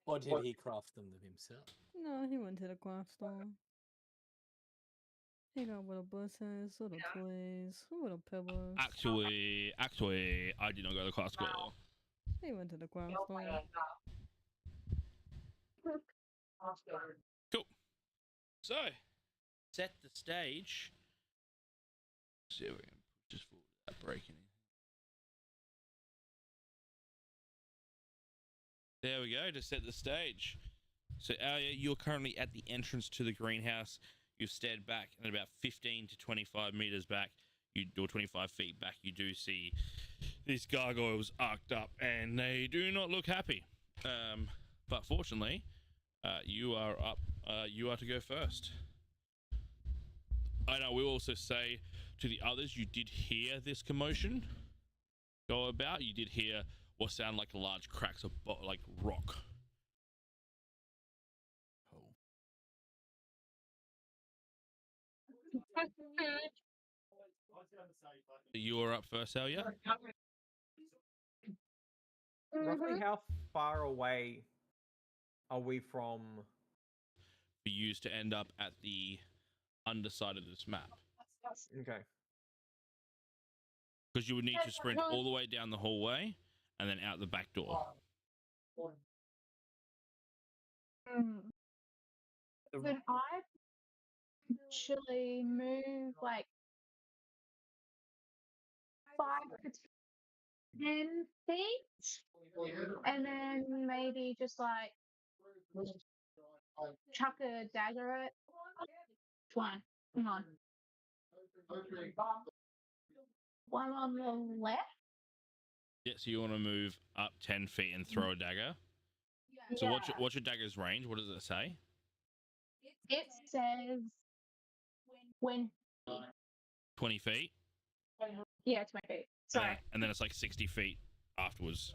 Or did he craft them himself? No, he went to the craft store. He got little bushes, little toys, little pebbles. Actually, I did not go to the class school. He went to the craft store. Cool. So, set the stage. Let's see if we can just forward that breaking in. There we go, to set the stage. So, Alia, you're currently at the entrance to the greenhouse. You've stared back, and about 15 to 25 meters back, or 25 feet back, you do see these gargoyles arced up, and they do not look happy. But fortunately, you are up. You are to go first. I will also say to the others, you did hear this commotion go about. You did hear what sound like large cracks of like rock. You are up first, Alia. Roughly how far away are we from? For you to end up at the underside of this map. Okay. Because you would need to sprint all the way down the hallway and then out the back door. Could I actually move like 5 to 10 feet, and then maybe just like chuck a dagger at one? Hang on. One on the left. Yeah, so you want to move up 10 feet and throw a dagger. So Yeah. what's your dagger's range? What does it say? It says when. 20 feet? Yeah, 20 feet. Sorry. And then it's like 60 feet afterwards.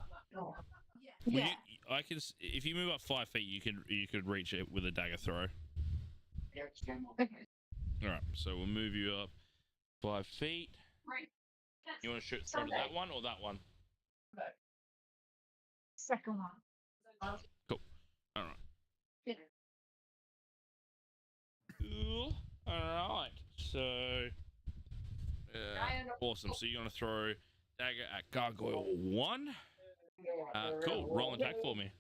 Well, Yeah. I can. If you move up 5 feet, you could reach it with a dagger throw. Okay. All right, so we'll move you up 5 feet. You want to throw to that one or that one? Second one. Cool. All right. Yeah. Cool. All right. So, awesome. So you're gonna throw dagger at Gargoyle 1. Cool. Roll an attack for me.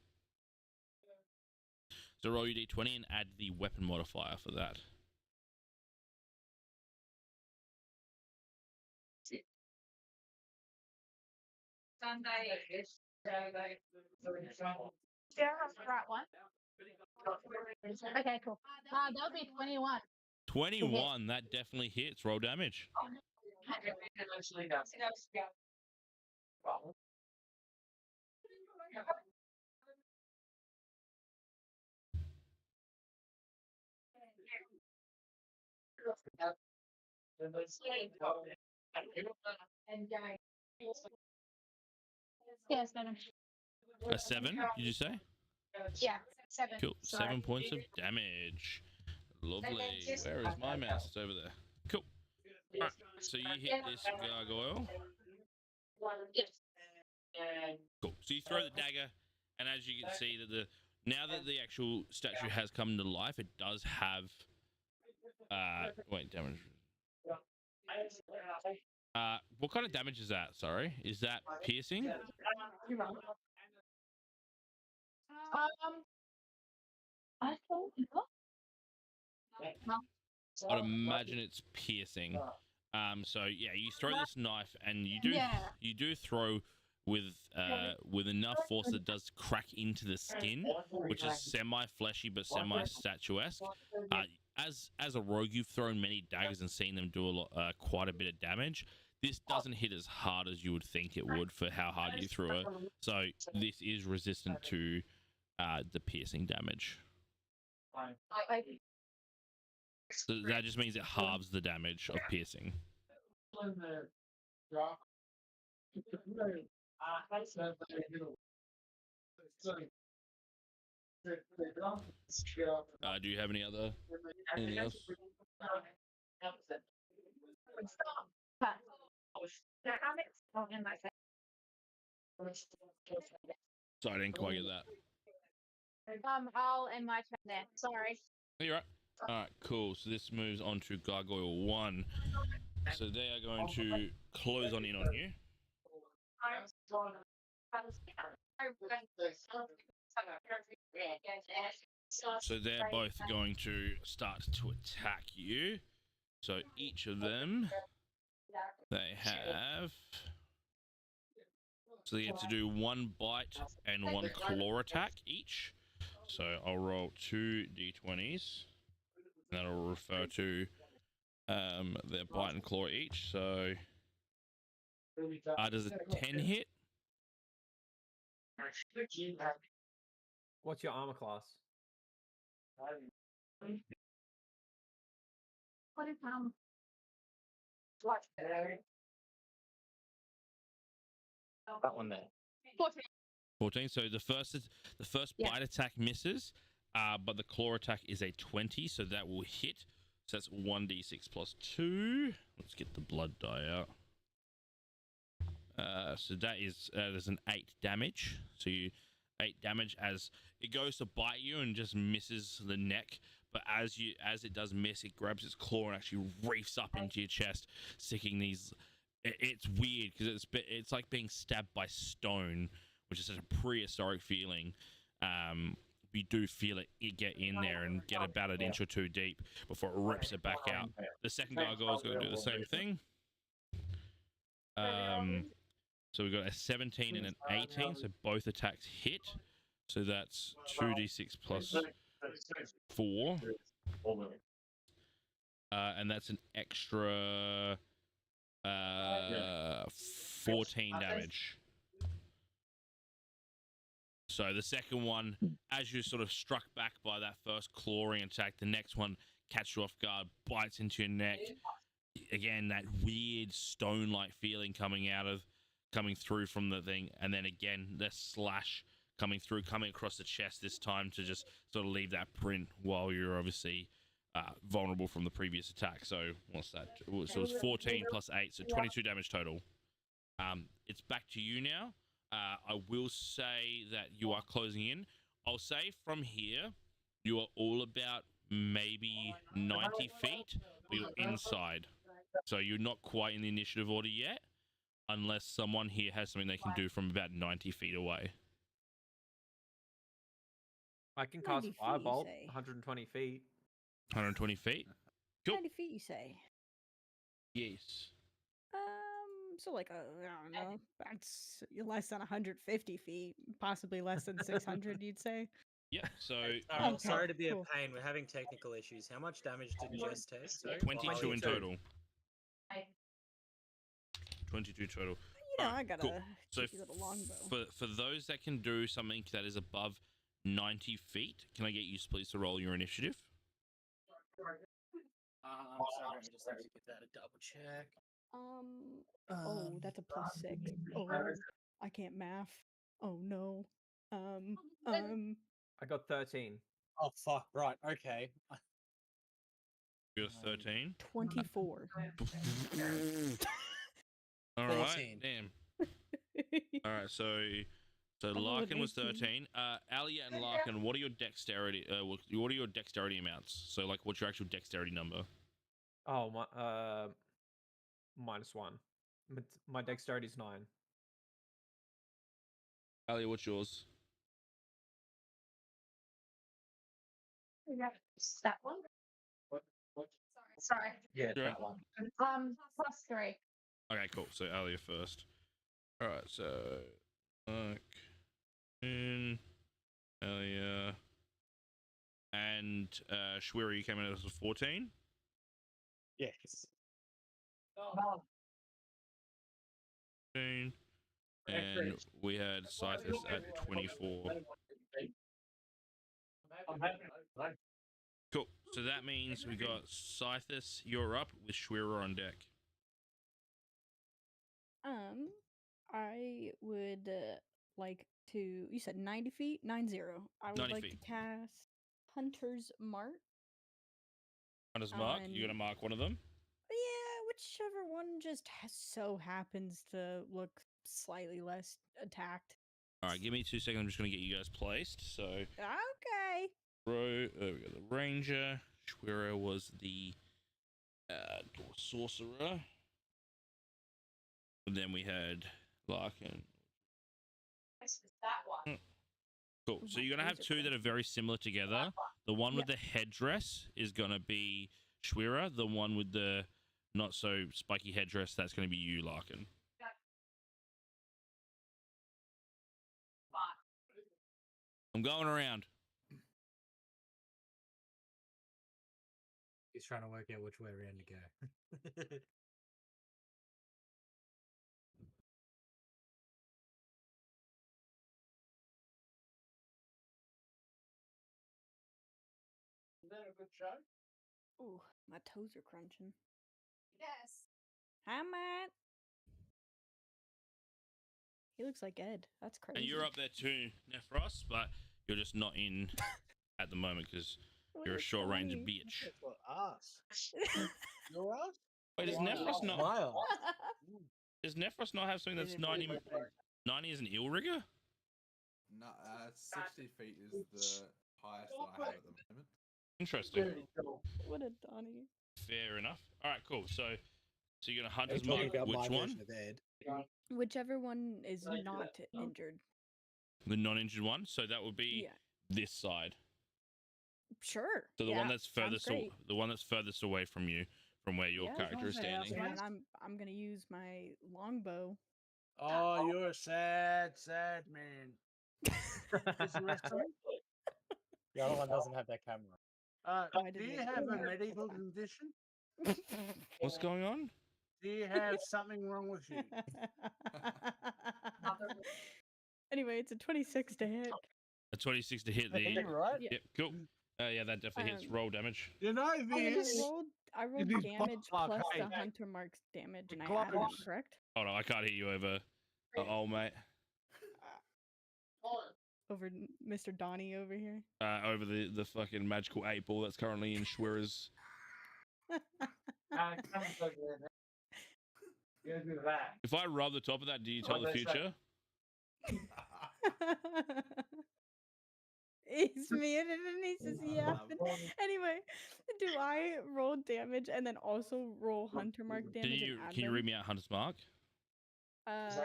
So roll your d20 and add the weapon modifier for that. Yeah, that's the right one. Okay, cool. That'll be 21. 21. That definitely hits. Roll damage. Yeah, 7. A 7, did you say? Yeah, 7. Cool. Sorry. 7 points of damage. Lovely. Where is my mouse? It's over there. Cool. All right. So you hit this gargoyle. Cool. So you throw the dagger, and as you can see, now that the actual statue has come to life, it does have damage. What kind of damage is that? Sorry, is that piercing? I thought I'd imagine it's piercing. So yeah, you throw this knife, and you do throw with enough force that does crack into the skin, which is semi-fleshy but semi-statuesque. As a rogue, you've thrown many daggers and seen them do quite a bit of damage. This doesn't hit as hard as you would think it would for how hard you threw it. So this is resistant to the piercing damage. So that just means it halves the damage of piercing. Do you have anything else? Sorry, I didn't quite get that. I'll end my turn there. Sorry. You're right. All right, cool. So this moves on to Gargoyle 1. So they are going to close in on you. So they're both going to start to attack you. So each of them, they have... So they get to do 1 bite and 1 claw attack each. So I'll roll 2 d20s. That'll refer to their bite and claw each. So does a 10 hit? What's your armor class? What is That one there. 14. 14. So the first bite attack misses, but the claw attack is a 20, so that will hit. So that's 1d6 plus 2. Let's get the blood die out. So that is an 8 damage. So 8 damage as it goes to bite you and just misses the neck. But as it does miss, it grabs its claw and actually reefs up into your chest, sticking these. It's weird because it's like being stabbed by stone, which is such a prehistoric feeling. You do feel it get in there and get about an inch or 2 deep before it rips it back out. The second gargoyle is going to do the same thing. So we've got a 17 and an 18, so both attacks hit. So that's 2d6 plus 4. And that's an extra 14 damage. So the second one, as you're sort of struck back by that first clawing attack, the next one catches you off guard, bites into your neck. Again, that weird stone-like feeling coming through from the thing, and then again the slash coming across the chest this time to just sort of leave that print while you're obviously vulnerable from the previous attack. So what's that? So it's 14 plus 8, so 22 damage total. It's back to you now. I will say that you are closing in. I'll say from here, you are all about maybe 90 feet, but you're inside. So you're not quite in the initiative order yet, unless someone here has something they can do from about 90 feet away. I can 90 cast feet, you Firebolt, say? 120 feet. 120 feet? Cool. 90 feet, you say? Yes. So like I don't know, that's less than 150 feet, possibly less than 600, you'd say. Yep, so Tarl, Okay, sorry to be cool. a pain. We're having technical issues. How much damage did Jess take? Sorry? 22 in 22. total. 22 total. You know, Alright, I gotta cool. So keep it a longbow. for those that can do something that is above 90 feet, can I get you please to roll your initiative? Sorry, I just have to get that a double check. Oh, that's a +6. Oh, I can't math. Oh no. I got 13. Oh fuck! Right. Okay. You're 13. 24. All right. 14. Damn. All right. So rolled Larkin was 18. 13. Alia and Larkin, what are your dexterity? What are your dexterity amounts? So like, what's your actual dexterity number? Oh, -1. My dexterity is 9. Alia, what's yours? That one. Sorry. Yeah, Sure. that one. +3. Okay, cool. So Alia first. All right. So Larkin, Alia, and Shwiri, you came in as a 14. Yes. 14. And we had Scythus at 24. Cool. So that means we got Scythus, you're up with Shwira on deck. I would like to. You said 90 feet, 90. I would 90 like feet. to cast Hunter's Mark. Hunter's Mark, On- you're going to mark one of them? Yeah, whichever one just so happens to look slightly less attacked. All right, give me 2 seconds. I'm just going to get you guys placed. So, Okay. we got the Ranger. Shwira was the Sorcerer. And then we had Larkin. Cool. So you're going to have two that are very similar together. The one with the headdress is going to be Shwira. The one with the not so spiky headdress, that's going to be you, Larkin. I'm going around. He's trying to work out which way around to go. Is that a good show? Ooh, my toes are crunching. Yes. Hi, Matt. He looks like Ed. That's crazy. And you're up there too, Nephros, but you're just not in at the moment because you're a short range bitch. For us. Your ass? Wait, does Nephros not? My ass. Does Nephros not have something that's 90? 90 is an eel rigger? No, 60 feet is the highest that I have at the moment. Interesting. What a Donnie. Fair enough. All right, cool. So you're gonna hunt Are you his mark. talking about Which my one? version of Ed? Whichever one is not injured. The non-injured one. So that would be Yeah. this side. Sure. So the yeah, one that's sounds furthest, great. the one that's furthest away from you, from where your Yeah, character is standing. And I'm gonna use my longbow. Oh, you're a sad, sad man. Is the rest of it? The other one doesn't have that camera. Why Do did you they have do a that? medical condition? What's going on? Do you have something wrong with you? Anyway, it's a 26 to hit. A 26 to hit the. You're right. Yeah. Yep, cool. Yeah, that definitely hits. Roll damage. You know I this. rolled did damage fuck, plus hey. the Hunter Mark's damage, and I Close. added it, correct? Hold on, I can't hear you over. Oh, mate. Mr. Donnie over here. Over the fucking magical 8-ball that's currently in Schwirr's. If I rub the top of that, do you tell the future? He's muted and he's just yapping. Anyway, do I roll damage and then also roll Hunter Mark damage? Can you read me out Hunter's Mark? I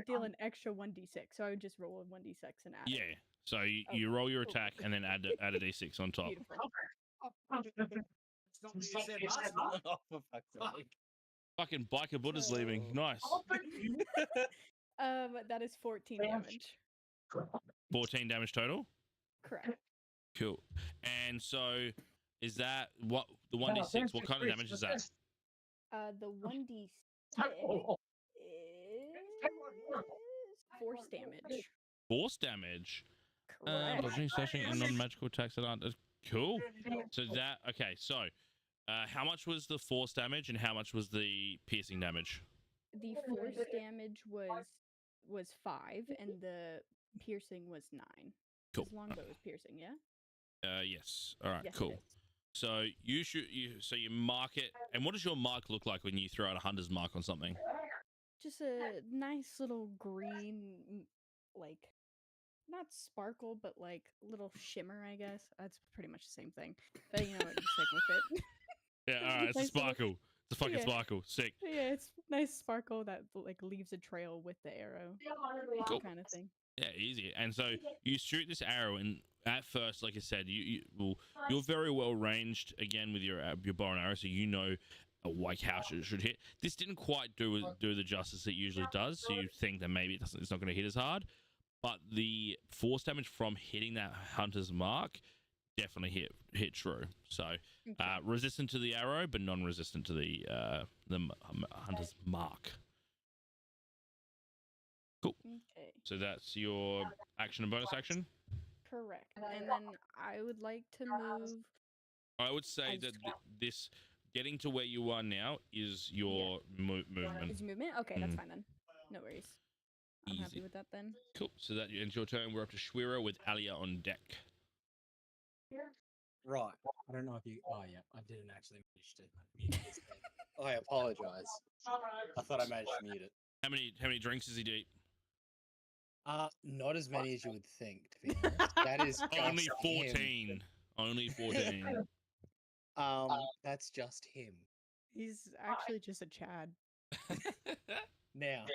deal an extra 1d6, so I would just roll a 1d6 and add. Yeah. So you roll your attack and then add a d6 on top. Beautiful. Oh, for fuck's sake. Fucking biker Buddha's leaving. Nice. That is 14 damage. 14 damage total. Correct. Cool. And so is that what the 1d6? What kind of damage is that? The 1d6 is force damage. Force damage. Correct. Bludgeoning, slashing, and non-magical attacks that aren't cool. So that okay. So, how much was the force damage and how much was the piercing damage? The force damage was 5, and the piercing was 9. Cool. As long as it was piercing, yeah. Yes. All right. Yes, it cool. is. So you mark it, and what does your mark look like when you throw out a hunter's mark on something? Just a nice little green, like, not sparkle, but like little shimmer, I guess. That's pretty much the same thing. But you know what, just stick with it. Yeah, all right. It's a Nice little- sparkle. It's a fucking sparkle. Sick. Yeah, it's nice sparkle that like leaves a trail with the arrow. Cool. Kind of thing. Yeah, easy. And so you shoot this arrow, and at first, like I said, you're very well ranged again with your bow and arrow, so you know like how it should hit. This didn't quite do the justice it usually does, so you think that maybe it's not going to hit as hard. But the force damage from hitting that hunter's mark definitely hit true. So resistant to the arrow, but non-resistant to the hunter's mark. Cool. Okay. So that's your action and bonus action? Correct. And then I would like to move. I would say that this getting to where you are now is your movement. Is movement? Okay, that's fine then. No worries. I'm happy with that then. Cool. So that ends your turn. We're up to Schwira with Alia on deck. Right. I don't know if you. Oh yeah, I didn't actually manage to mute this thing. I apologize. I thought I managed to mute it. How many drinks does he eat? Not as many as you would think, to be honest. That is Only just 14. him. Only 14. That's just him. He's actually just a Chad. Now,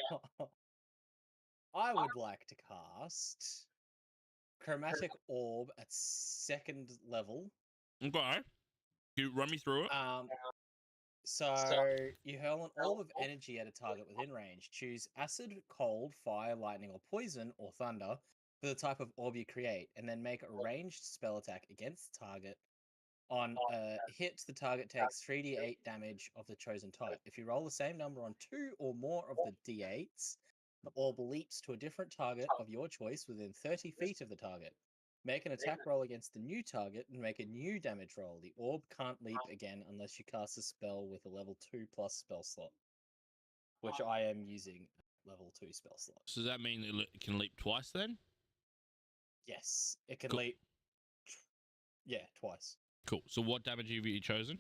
I would like to cast Chromatic Orb at 2nd level. Okay. Can you run me through it? So you hurl an orb of energy at a target within range. Choose acid, cold, fire, lightning, or poison, or thunder for the type of orb you create, and then make a ranged spell attack against the target. On a hit, the target takes 3d8 damage of the chosen type. If you roll the same number on 2 or more of the d8s, the orb leaps to a different target of your choice within 30 feet of the target. Make an attack roll against the new target and make a new damage roll. The orb can't leap again unless you cast a spell with a level 2 plus spell slot, which I am using level 2 spell slot. So does that mean it can leap twice then? Yes, it can Cool. leap. Yeah, twice. Cool. So what damage have you chosen?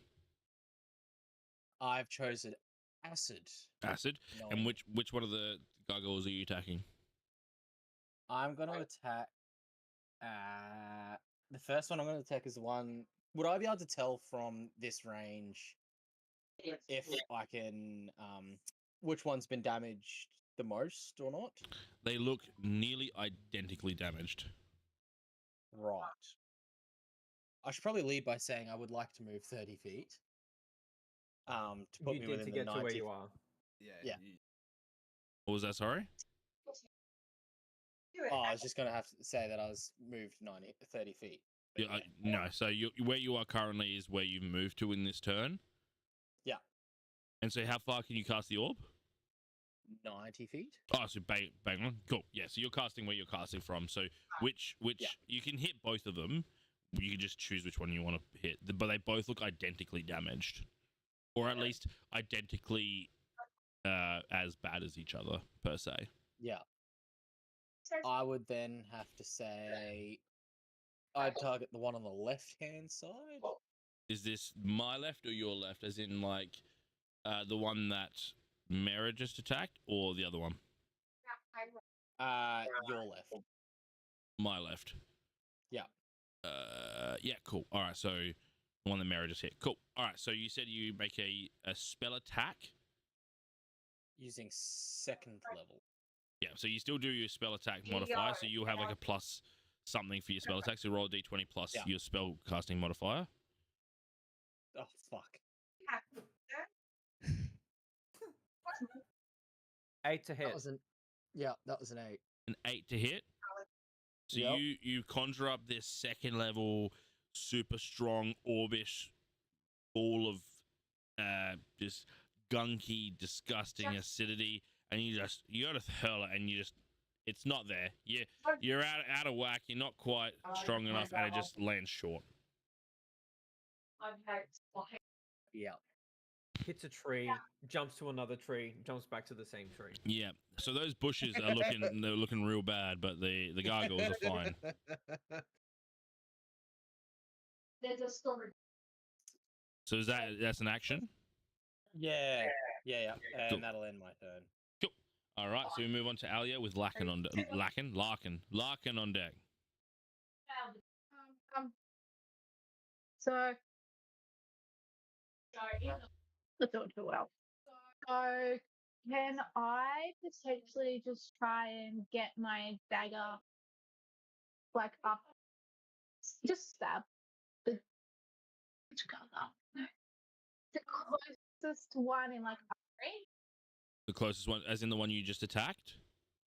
I've chosen acid. Acid. No. And which one of the gargoyles are you attacking? I'm going to attack. The first one I'm going to attack is the one. Would I be able to tell from this range if I can, which one's been damaged the most or not? They look nearly identically damaged. Right. I should probably lead by saying I would like to move 30 feet. To put You me did within to the get 90. to where you are. Yeah. What was that, sorry? Oh, I was just going to have to say that I was moved 30 feet. Yeah, no, so where you are currently is where you've moved to in this turn? Yeah. And so how far can you cast the orb? 90 feet. Oh, so bang on. Cool. Yeah, so you're casting where you're casting from. So which you can hit both of them. You can just choose which one you want to hit. But they both look identically damaged. Or at least identically as bad as each other per se. Yeah. I would then have to say I'd target the one on the left-hand side. Is this my left or your left? As in, like, the one that Mara just attacked, or the other one? Your left. My left. Yeah. Yeah, cool. All right, so the one that Mara just hit. Cool. All right, so you said you make a spell attack. Using second level. Yeah, so you still do your spell attack modifier, so you'll have like a plus something for your spell attack. So roll a d20 plus your spell casting modifier. Oh, fuck. 8 to hit. That was an 8. An 8 to hit. So Yep. you conjure up this second level, super strong orbish ball of just gunky, disgusting acidity, and you gotta hurl it, and it's not there. You're out of whack. You're not quite strong enough, and it just lands short. Yeah. Hits a tree, jumps to another tree, jumps back to the same tree. Yeah. So those bushes are looking real bad, but the gargoyles are fine. There's a story. So that's an action? Yeah. And Cool. that'll end my turn. Cool. All right, so we move on to Alia with Larkin on deck. Larkin on deck. So not doing too well. So can I potentially just try and get my dagger like up, just stab the closest one in like a range? The closest one, as in the one you just attacked?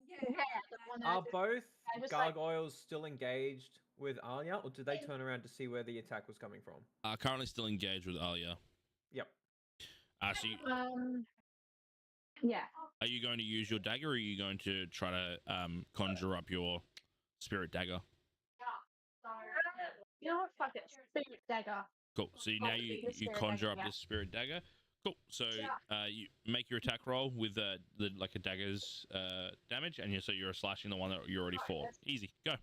Yeah, the one that Are both I just, like- gargoyles still engaged with Alia, or did they turn around to see where the attack was coming from? Currently still engaged with Alia. Yep. So yeah. are you going to use your dagger, or are you going to try to conjure up your spirit dagger? You know what? Fuck it. Spirit dagger. Cool. So now you conjure up this spirit dagger. Cool. So you make your attack roll with the like a dagger's damage, and so you're slashing the one that you're already for. Easy. Go.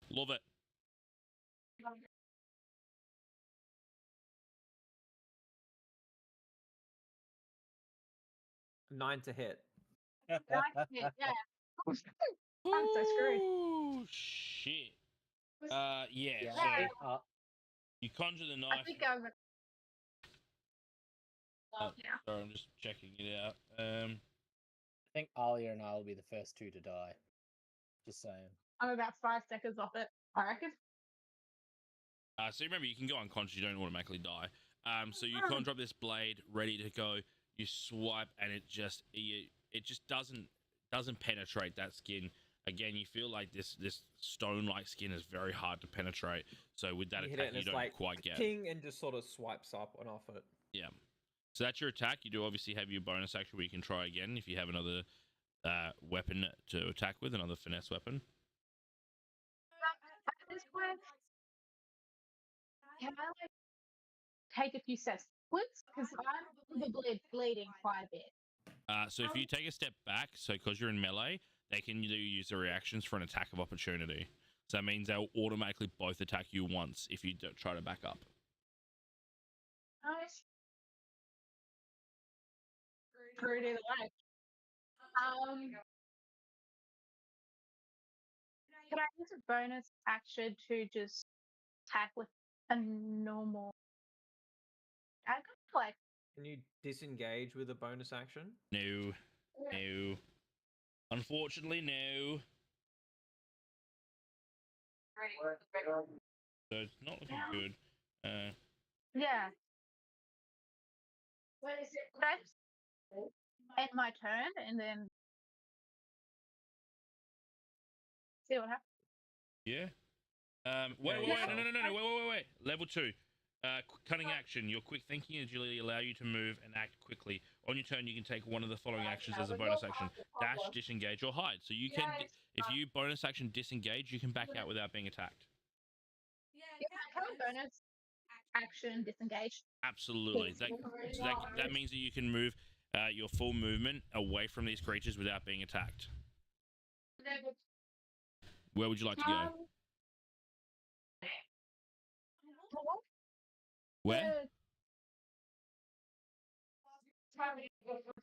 Love it. Nine to hit. Yeah. I'm so screwed. Oh shit. Yeah. So you conjure the knife. I think I'm. Sorry, I'm just checking it out. I think Alia and I will be the first two to die. Just saying. I'm about 5 seconds off it, I reckon. So remember, you can go unconscious. You don't automatically die. So you conjure up this blade, ready to go. You swipe, and it just doesn't penetrate that skin. Again, you feel like this stone-like skin is very hard to penetrate. So with that You hit attack, it and you it's don't like quite get. King and just sort of swipes up and off it. Yeah. So that's your attack. You do obviously have your bonus action where you can try again if you have another weapon to attack with, another finesse weapon. At this point, can I like take a few steps backwards? Because I'm probably bleeding quite a bit. So if you take a step back, so because you're in melee, they can use the reactions for an attack of opportunity. So that means they'll automatically both attack you once if you try to back up. Nice. Screwed either way. Can I use a bonus action to just attack with a normal? I could like. Can you disengage with a bonus action? No. Unfortunately, no. So it's not looking good. Yeah. What is it? Could I just end my turn and then see what happens? Yeah. Wait. Level 2. Cunning action. Your quick thinking agility allow you to move and act quickly. On your turn, you can take one of the following actions as a bonus action: dash, disengage, or hide. So you can, if you bonus action disengage, you can back out without being attacked. Yeah, can I bonus action disengage? Absolutely. That means that you can move your full movement away from these creatures without being attacked. Where would you like to go? Where?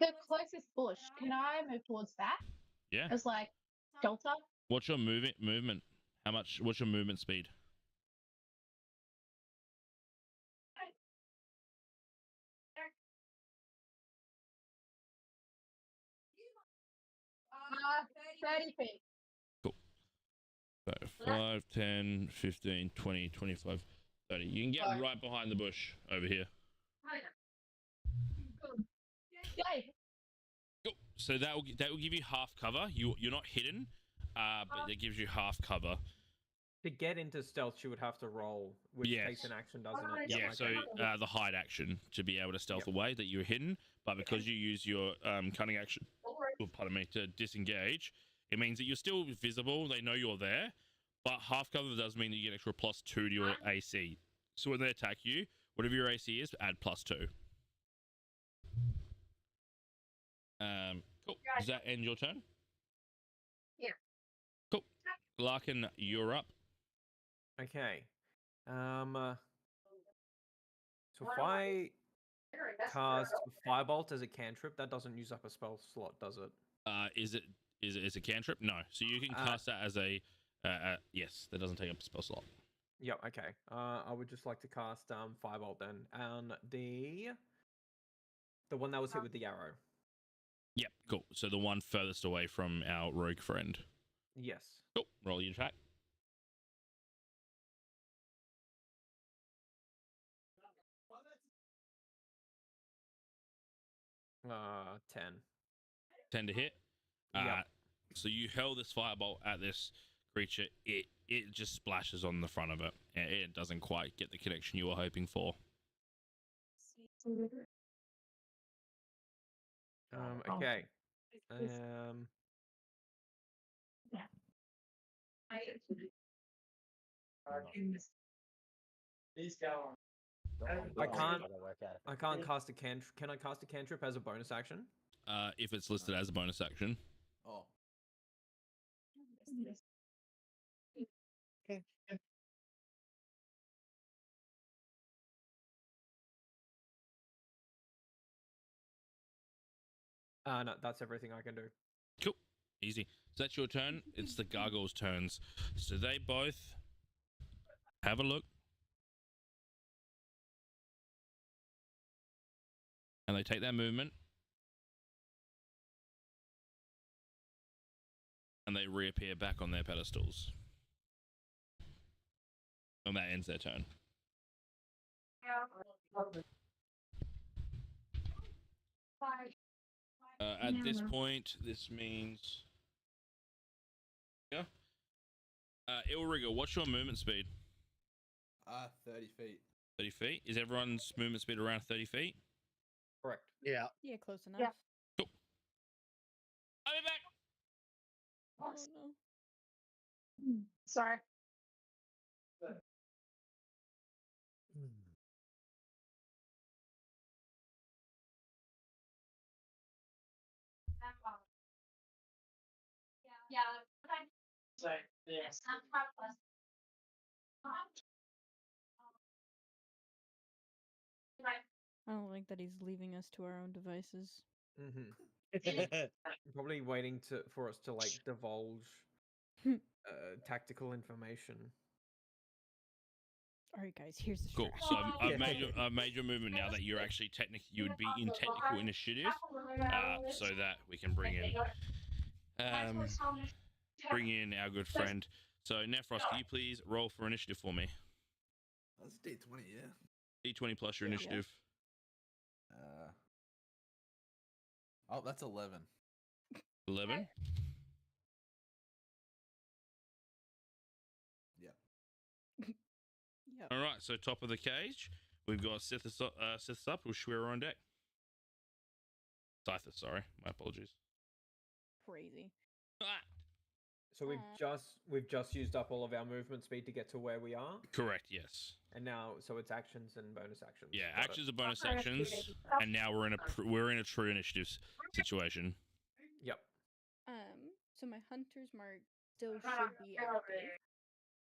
The closest bush. Can I move towards that? Yeah. As like shelter? What's your movement? How much? What's your movement speed? Uh, 30 feet. Cool. So 5, 10, 15, 20, 25, 30. You can get right behind the bush over here. Yay. Cool. So that will give you half cover. You're not hidden, but it gives you half cover. To get into stealth, she would have to roll, which takes an action, doesn't it? Yeah. So the hide action to be able to stealth away that you're hidden, but because you use your cunning action, pardon me, to disengage, it means that you're still visible. They know you're there, but half cover does mean that you get extra +2 to your AC. So when they attack you, whatever your AC is, add +2. Cool. Does that end your turn? Yeah. Cool. Larkin, you're up. Okay. So if I cast Firebolt as a cantrip, that doesn't use up a spell slot, does it? Is it a cantrip? No. So you can cast that as a yes. That doesn't take up a spell slot. Yep. Okay. I would just like to cast Firebolt then, and the one that was hit with the arrow. Yep. Cool. So the one furthest away from our rogue friend. Yes. Cool. Roll your attack. Uh, 10. 10 to hit. Yep. So you hurl this firebolt at this creature. It just splashes on the front of it. It doesn't quite get the connection you were hoping for. Okay. I can't cast a cantrip. Can I cast a cantrip as a bonus action? If it's listed as a bonus action. Oh. Okay. No, that's everything I can do. Cool. Easy. So that's your turn. It's the gargoyles' turns. So they both have a look. And they take their movement. And they reappear back on their pedestals. And that ends their turn. At this point, this means... Yeah. Ilriga, what's your movement speed? 30 feet. 30 feet? Is everyone's movement speed around 30 feet? Correct. Yeah. Yeah, close enough. Yeah. Cool. I'll be back. Oh no. Sorry. I don't like that he's leaving us to our own devices. Probably waiting for us to like divulge tactical information. All right, guys. Here's the Cool. strategy. So I've made your movement now that you're actually you would be in technical initiative, so that we can bring in our good friend. So Nephros, can you please roll for initiative for me? That's D20, yeah. D20 plus your initiative. Oh, that's 11. 11. Yeah. Yep. All right. So top of the cage, we've got Sithis up with Shwira on deck. Scythus, sorry. My apologies. Crazy. Ah. So we've just used up all of our movement speed to get to where we are, Correct. Yes. and now so it's actions and bonus actions. Yeah, Got it. actions are bonus actions, and now we're in a true initiative situation. Yep. So my hunter's mark still should be active.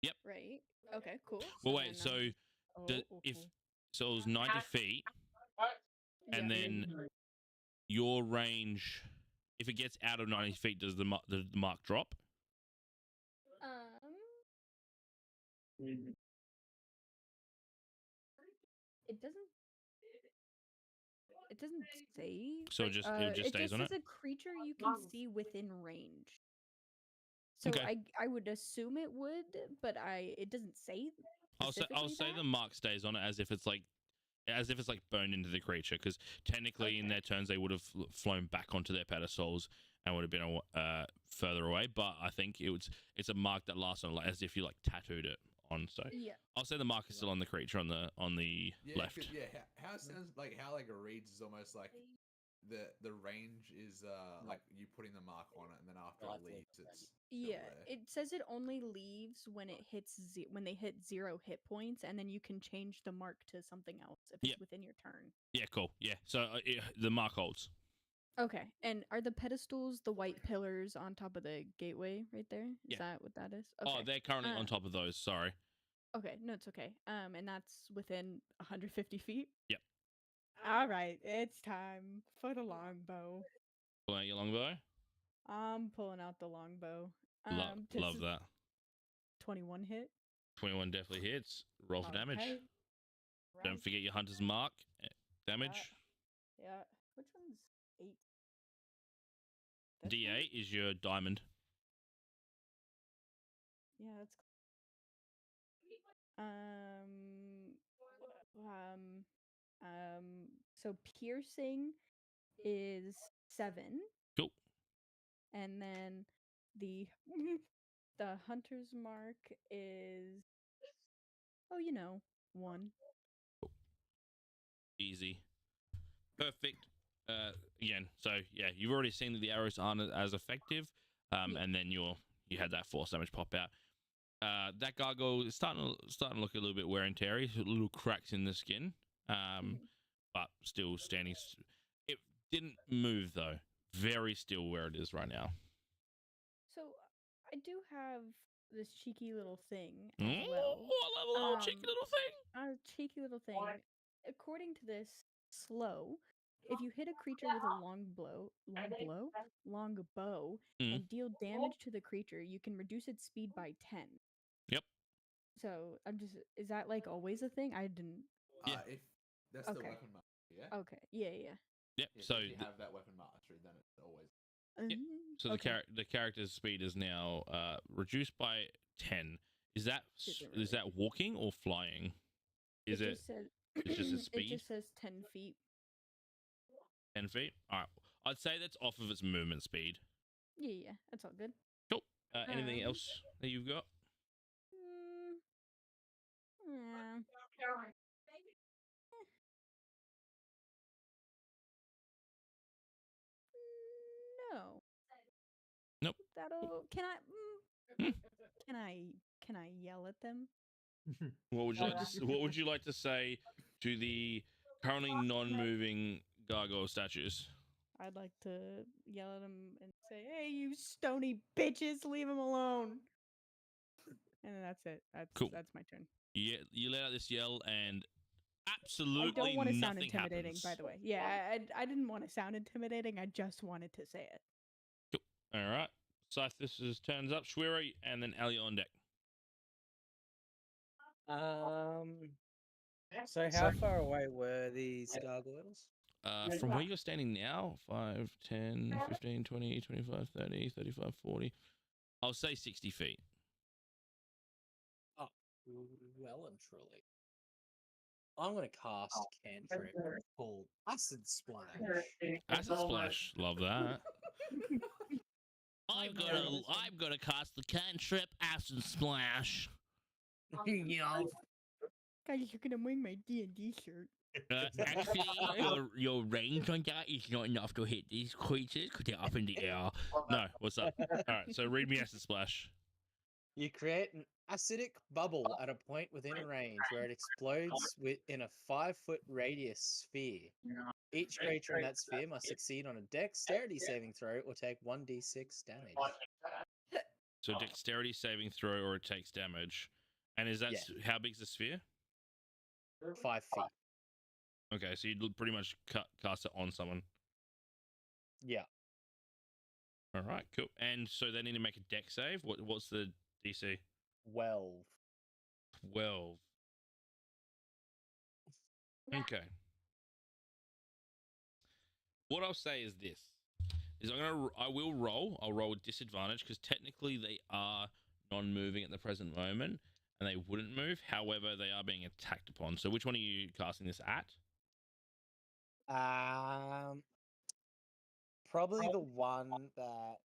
Yep. Right. Okay. Cool. Well, then wait. So I'm- if so, it was 90 feet, and Yeah. then your range, if it gets out of 90 feet, does the mark drop? It doesn't say. So it just stays on says it? a creature you can see within range. So Okay. I would assume it would, but it doesn't say. I'll say that. the mark stays on it as if it's like burned into the creature, because technically in their turns they would have flown back onto their pedestals and would have been further away. But I think it's a mark that lasts on, like, as if you like tattooed it on. So Yeah. I'll say the mark is still on the creature on the left. Yeah, how it sounds like how like it reads is almost like the range is like you putting the mark on it, and then after it leaves, it's still Yeah, there. it says it only leaves when it hits when they hit 0 hit points, and then you can change the mark to something else if it's within your turn. Yeah, cool. Yeah, so the mark holds. Okay, and are the pedestals the white pillars on top of the gateway right there? Is that what that is? Okay. Oh, they're currently on top of those. Sorry. Okay, no, it's okay. And that's within 150 feet. Yep. All right, it's time for the longbow. Pull out your longbow. I'm pulling out the longbow. Love that. 21 hit. 21 definitely hits. Roll for damage. Okay. Don't forget your hunter's mark. Damage. Yeah. Which one's 8? D8 is your diamond. Yeah, that's. So piercing is 7. Cool. And then the the hunter's mark is 1. Easy. Perfect. Again, so yeah, you've already seen that the arrows aren't as effective, and then you had that force damage pop out. That gargoyle is starting to look a little bit wear and teary, little cracks in the skin, but still standing. It didn't move though. Very still where it is right now. So I do have this cheeky little thing I love a little cheeky little thing. A cheeky little thing. According to this, slow. If you hit a creature with a long bow, and deal damage to the creature, you can reduce its speed by 10. Yep. So is that like always a thing? I didn't. Yeah. If that's the weapon mastery, yeah. Okay. Yeah. Yep. Yeah, so if you have that weapon mastery, then it's always. Yep. So the character's speed is now reduced by 10. Is that walking or flying? It's just his speed? It just says 10 feet. 10 feet? All right. I'd say that's off of its movement speed. Yeah. That's all good. Cool. Anything else that you've got? No. Nope. Can I yell at them? What would you like to say to the currently non-moving gargoyle statues? I'd like to yell at them and say, "Hey, you stony bitches, leave him alone." And then that's it. Cool. That's my turn. Yeah, you let out this yell and absolutely I don't want to sound nothing intimidating, happens. by the way. Yeah, I didn't want to sound intimidating. I just wanted to say it. Cool. All right. Scythus turns up, Shwiri, and then Elliot on deck. So how far away were these gargoyles? From where you're standing now, 5, 10, 15, 20, 25, 30, 35, 40. I'll say 60 feet. Oh, well and truly. I'm going to cast a cantrip called Acid Splash. Acid Splash. Love that. I'm gonna cast the cantrip Acid Splash. Yeah. Guys, you're gonna wear my D&D shirt. Actually, your range on that is not enough to hit these creatures because they're up in the air. No, what's up? All right, so read me Acid Splash. You create an acidic bubble at a point within range where it explodes within a 5-foot radius sphere. Each creature in that sphere must succeed on a dexterity saving throw or take 1d6 damage. So dexterity saving throw or it takes damage. And is that how big's the sphere? 5 feet. Okay, so you'd pretty much cast it on someone. Yeah. All right, cool. And so they need to make a dex save. What's the DC? 12. 12. Okay. What I'll say is this: I will roll. I'll roll with disadvantage because technically they are non-moving at the present moment and they wouldn't move. However, they are being attacked upon. So which one are you casting this at? Probably the one that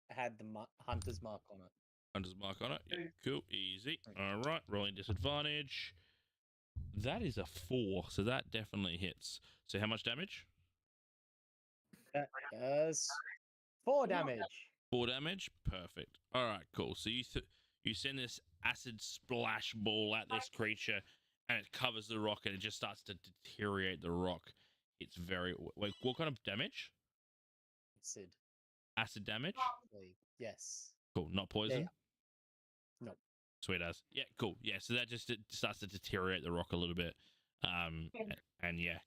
had the hunter's mark on it. Hunter's mark on it. Yeah, cool, easy. All right, rolling disadvantage. That is a 4, so that definitely hits. So how much damage? That does 4 damage. 4 damage, perfect. All right, cool. So you send this acid splash ball at this creature, and it covers the rock, and it just starts to deteriorate the rock. It's very wait. What kind of damage? Acid. Acid damage. Yes. Cool. Not poison. Yeah. Nope. Sweet as. Yeah. Cool. Yeah. So that just starts to deteriorate the rock a little bit. And yeah,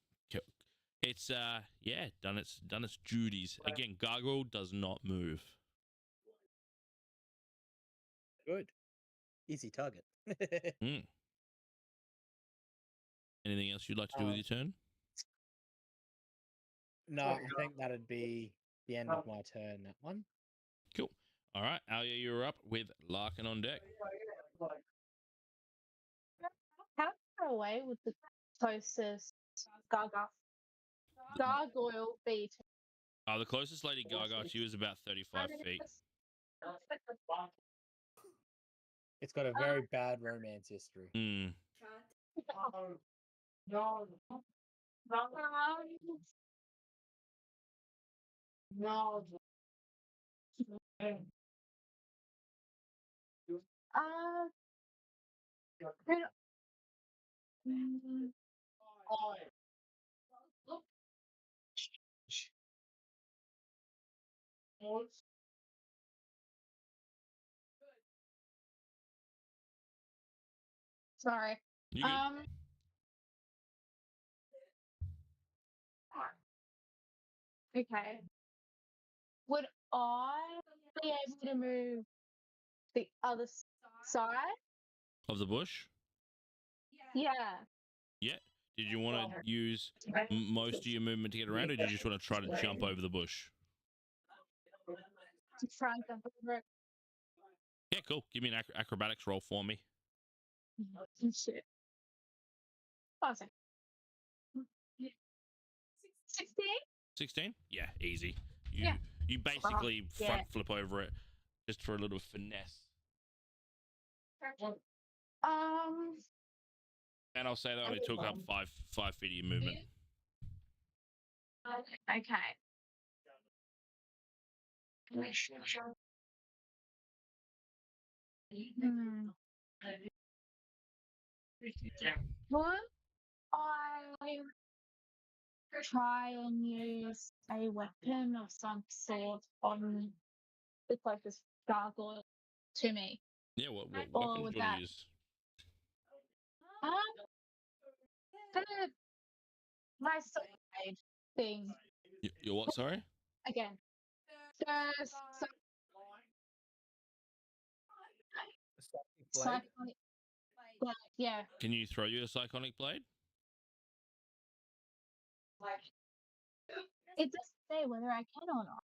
it's done its duties. Again, gargoyle does not move. Good. Easy target. Anything else you'd like to do with your turn? No, I think that'd be the end of my turn, that one. Cool. All right, Alia, you're up with Larkin on deck. How far away would the closest gargoyle be to? The closest Lady Gaga to you is about 35 feet. It's got a very bad romance history. No. Sorry. You good? Okay. Would I be able to move the other side? Of the bush? Yeah. Yeah. Did you want to use most of your movement to get around, or did you just want to try to jump over the bush? To try and jump over it. Yeah, cool. Give me an acrobatics roll for me. Shit. Awesome. 16? 16? Yeah, easy. You basically front flip over it just for a little finesse. And I'll say that only took up 5 feet of your movement. Okay. Would I try and use a weapon of some sort on the closest gargoyle to me? Yeah, what weapon do you want to use? My sword thing. Your what, sorry? Again. Psychic blade. Yeah. Can you throw your Psychonic Blade? It doesn't say whether I can or not.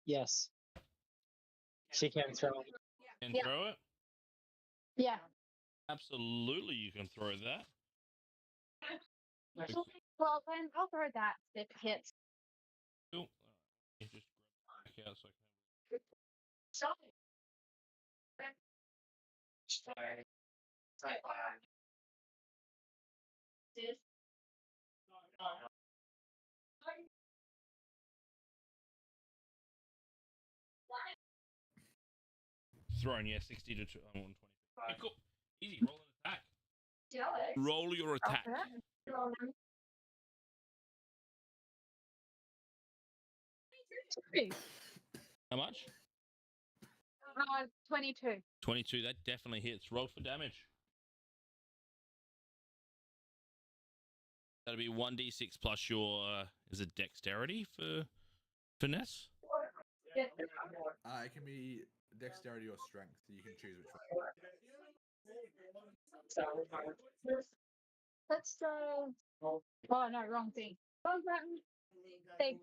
Yes. She can throw it. Can throw it? Yeah. Absolutely, you can throw that. Well, then I'll throw that if it hits. Cool. You just grab it back out so I can Thrown, yeah, 60 to 120. Okay, cool. Easy. Roll an attack. Roll your attack. How much? 22. 22. That definitely hits. Roll for damage. That'll be 1d6 plus your, is it dexterity for finesse? It can be dexterity or strength. You can choose which one. Let's go. Oh no, wrong thing. Wrong button. Thing.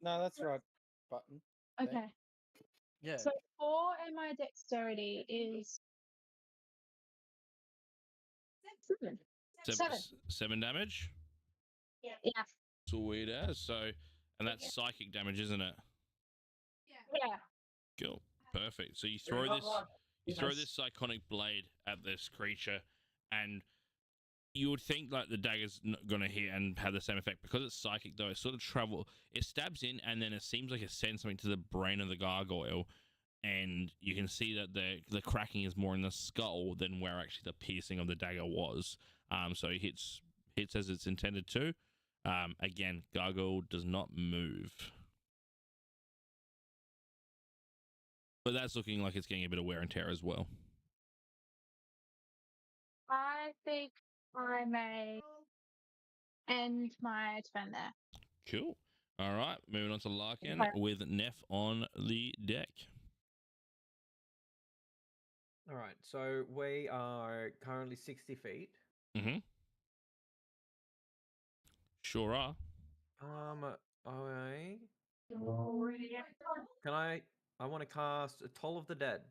No, that's right. Button. Okay. Yeah. So 4 and my dexterity is 7. 7 damage. Yeah. Sweet as. So, and that's psychic damage, isn't it? Yeah. Cool. Perfect. So you throw this psychonic blade at this creature, and you would think like the dagger's not gonna hit and have the same effect because it's psychic. Though it sort of it stabs in, and then it seems like it sends something to the brain of the gargoyle, and you can see that the cracking is more in the skull than where actually the piercing of the dagger was. So it hits as it's intended to. Again, gargoyle does not move. But that's looking like it's getting a bit of wear and tear as well. I think I may end my turn there. Cool. All right, moving on to Larkin Okay. with Neff on the deck. All right, so we are currently 60 feet. Mm-hmm. Sure are. Okay. I want to cast a Toll of the Dead.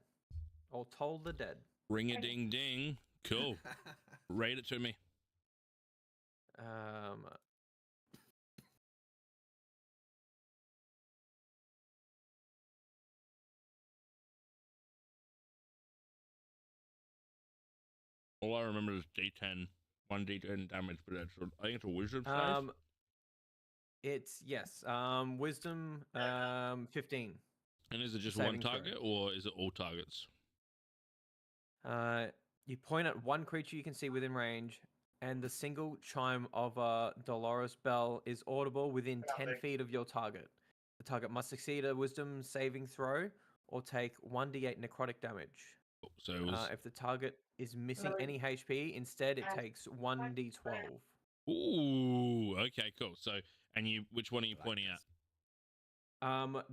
Or Toll the Dead. Ring a ding ding. Cool. Rate it to me. All I remember is D10, 1d10 damage, but I think it's a wisdom save. It's yes. Wisdom 15. And is it just saving one target, or is it all targets? You point at one creature you can see within range, and the single chime of a Dolores bell is audible within 10 feet of your target. The target must succeed a wisdom saving throw or take 1d8 necrotic damage. So it was... if the target is missing any HP, instead it takes 1d12. Ooh, okay, cool. So, and which one are you pointing at?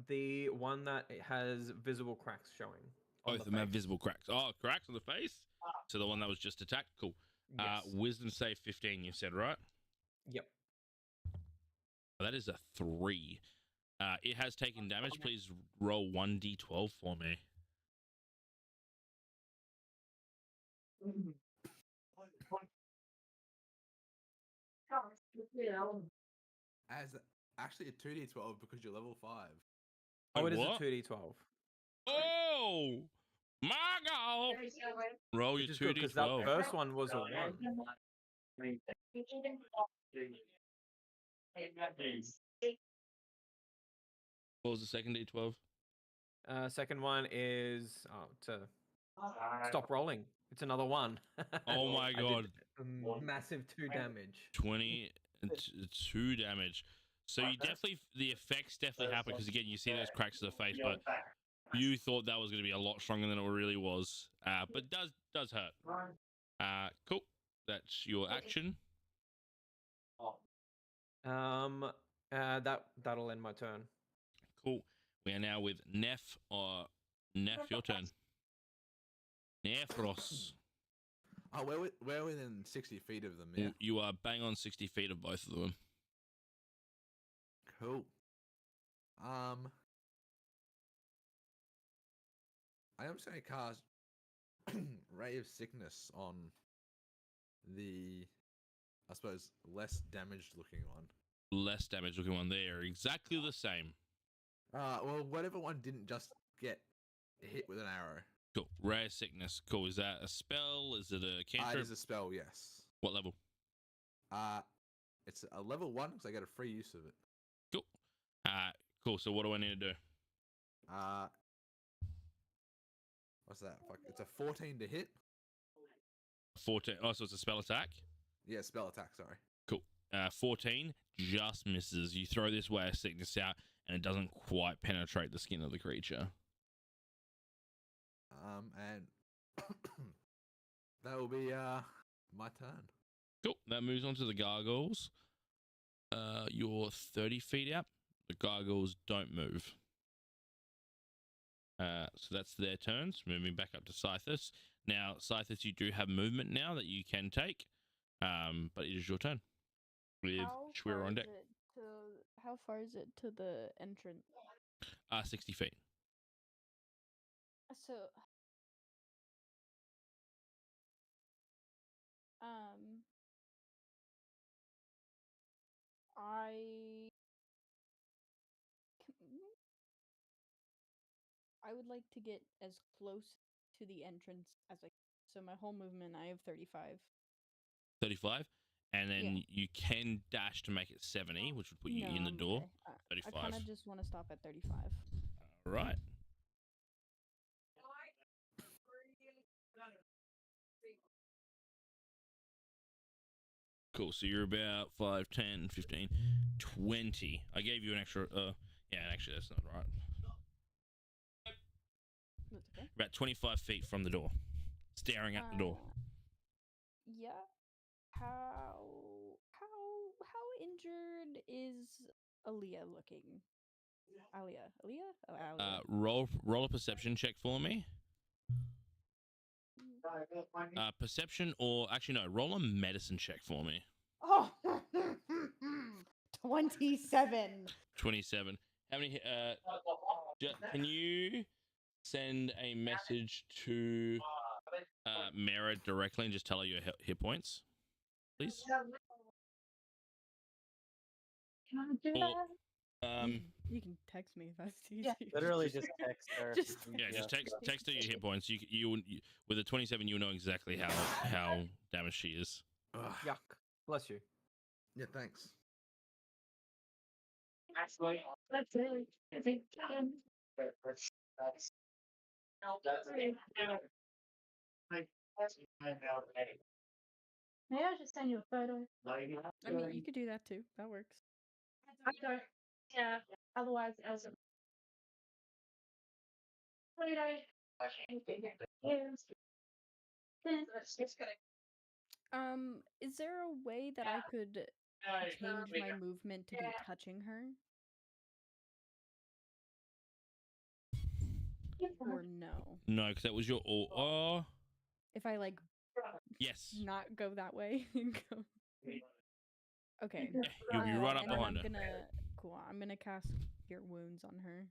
The one that it has visible cracks showing. Both of them have visible cracks. Oh, cracks on the face? So the one that was just attacked? Cool. Yes. Wisdom save 15, you said, right? Yep. That is a 3. It has taken damage. Please roll 1d12 for me. As actually a 2d12 because you're level 5. Oh, it is what? a 2d12. Oh! My God! Roll your 2d12. Because that first one was a 1. What was the second d12? Second one is to stop rolling. It's another 1. Oh my God. Massive 2 damage. 22 damage. So you definitely, the effects definitely happen because again, you see those cracks to the face, but you thought that was going to be a lot stronger than it really was. But does hurt. Cool. That's your action. That'll end my turn. Cool. We are now with Neff. Neff, your turn. Nephros. Oh, we're within 60 feet of them, yeah? You are bang on 60 feet of both of them. Cool. I am just going to cast Ray of Sickness on the, I suppose, less damaged looking one. Less damage looking one. They are exactly the same. Well, whatever one didn't just get hit with an arrow. Cool. Rare sickness. Cool. Is that a spell? Is it a It cantrip? is a spell, yes. What level? It's a level 1 because I get a free use of it. Cool. Cool. So what do I need to do? What's that? Fuck, it's a 14 to hit. 14. Oh, so it's a spell attack. Yeah, spell attack. Sorry. Cool. 14 just misses. You throw this Rare sickness out, and it doesn't quite penetrate the skin of the creature. And that will be my turn. Cool. That moves on to the gargoyles. You're 30 feet out. The gargoyles don't move. So that's their turns. Moving back up to Scythus. Now, Scythus, you do have movement now that you can take, but it is your turn. With Schwerer on deck. How far is it to the entrance? 60 feet. So, I would like to get as close to the entrance as I can. So my whole movement, I have 35. 35. And then Yeah. you can dash to make it 70, which would put you No, in the I'm door. okay. 35. I kind of just want to stop at 35. All right. Cool. So you're about 5, 10, 15, 20. I gave you an extra. Yeah, actually, that's not right. That's okay. About 25 feet from the door, staring at the door. Yeah. How injured is Aaliyah looking? Aaliyah? Oh, Aaliyah. Roll a perception check for me. Perception, or actually no, roll a medicine check for me. Oh, 27. 27. How many? Can you send a message to Mara directly and just tell her your hit points, please? Can I do that? You can text me if that's easy. Yeah. Literally just text her. Just Yeah, just text her your hit points. You with a 27, you know exactly how damaged she is. Ugh. Yuck. Bless you. Yeah, thanks. Actually, that's really busy. Maybe I'll just send you a photo. I mean, you could do that too. That works. I don't. Yeah. Otherwise, I was. Is there a way that I could change my movement to be touching her? Or no? No, because that was your all. If I like Yes. not go that way and go. Okay. You'll be right up and then behind I'm her. gonna I'm gonna cast Cure Wounds on her.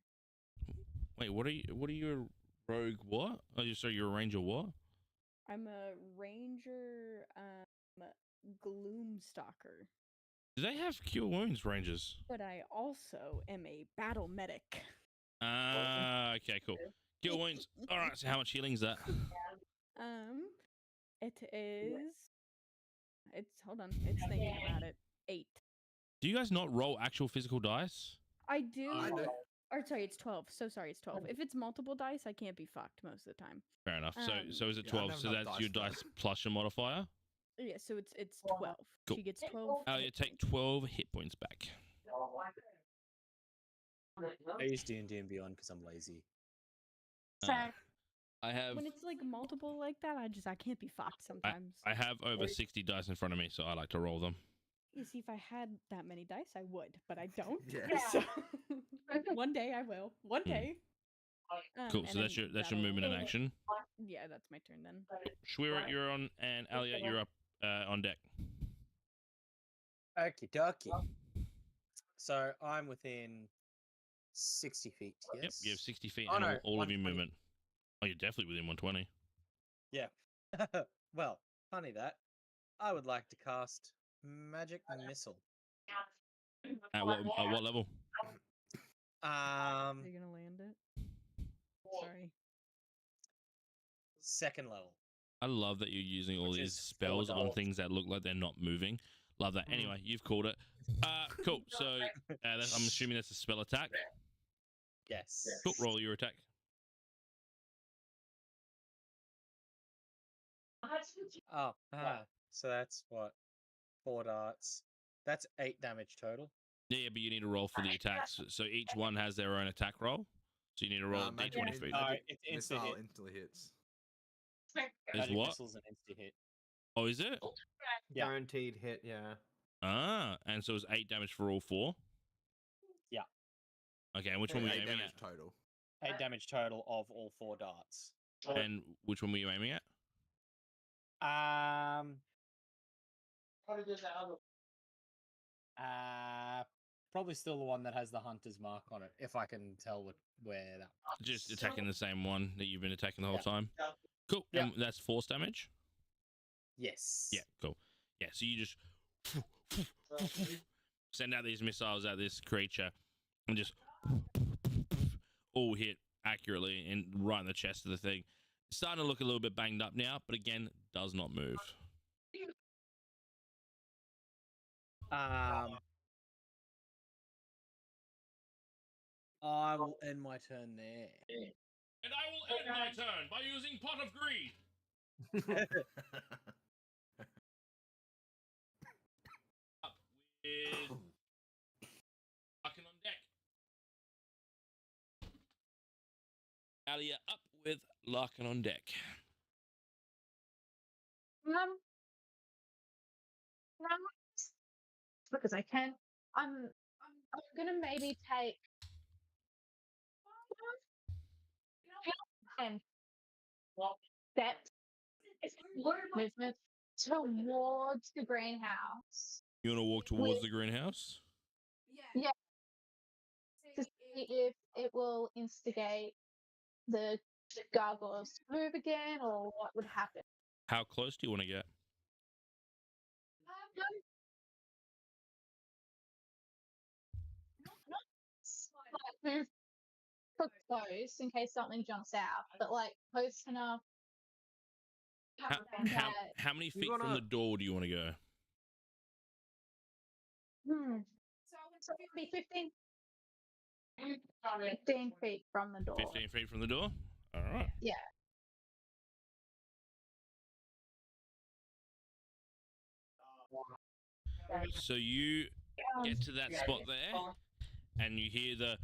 Wait, what are you a rogue what? Oh, you're a ranger what? I'm a ranger Gloomstalker. Do they have cure wounds, rangers? But I also am a battle medic. Okay, cool. Cure wounds. All right. So how much healing is that? Hold on. It's thinking about it. 8. Do you guys not roll actual physical dice? I do. I do. Or sorry, it's 12. So sorry, it's 12. If it's multiple dice, I can't be fucked most of the time. Fair enough. So is it Yeah, I 12? never So have that's your dice, though. dice plus your modifier. Yeah, so it's 12. Cool. She gets 12. You take 12 hit points back. I use D&D and Beyond because I'm lazy. So, I have When it's like multiple like that, I can't be fucked sometimes. I have over 60 dice in front of me, so I like to roll them. You see, if I had that many dice, I would, but I don't. Yeah. So one day I will. One day. Cool. And So that's then your that'll- movement in action. Yeah, that's my turn then. Schwerer, you're on, and Elliot, you're up on deck. Okie dokie. So I'm within 60 feet, yes? Yep, you have 60 feet Oh, and no, all of your 120. movement. Oh, you're definitely within 120. Yeah. Well, funny that. I would like to cast Magic Missile. At what level? Are you gonna land it? Sorry. Second level. I love that you're using all Which these is spells on $4. things that look like they're not moving. Love that. Anyway, you've called it. Cool. So I'm assuming that's a spell attack. Yes. Cool. Roll your attack. Oh, so that's what? 4 darts. That's 8 damage total. Yeah, but you need to roll for the attacks. So each one has their own attack roll. So you need to roll a magic d20 for each. It's instant missile hit. instantly hits. Is Magic what? missile's an insta hit. Oh, is it? Yeah. Guaranteed hit, yeah. And so it's 8 damage for all 4? Yeah. Okay, and which one were you 8 aiming damage at? total. 8 damage total of all 4 darts. And which one were you aiming at? Probably still the one that has the hunter's mark on it, if I can tell where that. Just attacking the same one that you've been attacking the whole time? Cool. Yeah. And that's force damage? Yes. Yeah, cool. Yeah, so you just send out these missiles at this creature and just all hit accurately and right in the chest of the thing. It's starting to look a little bit banged up now, but again, does not move. I will end my turn there. And I will end my turn by using Pot of Greed. Up with Larkin on deck. Alia up with Larkin on deck. Because I can. I'm gonna maybe take 10 steps movement towards the greenhouse. You want to walk towards the greenhouse? Yeah. To see if it will instigate the gargoyles to move again, or what would happen. How close do you want to get? Like move close in case something jumps out, but like close enough. How many feet from the door do you want to go? So it'd be 15 feet from the door. 15 feet from the door? All right. Yeah. So you get to that spot there, and you hear the...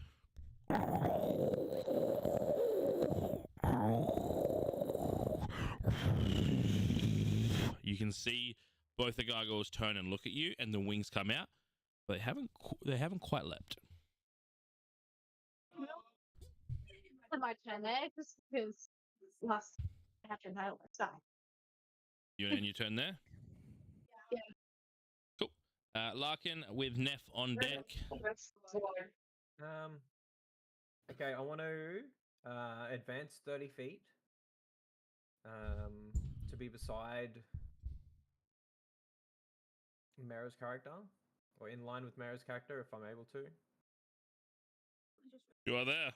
You can see both the gargoyles turn and look at you, and the wings come out, but they haven't quite leapt. My turn there, just because last I have to know what's up. You and your turn there? Yeah. Cool. Larkin with Neff on deck. Okay, I want to advance 30 feet to be beside Mara's character, or in line with Mara's character if I'm able to. You are there.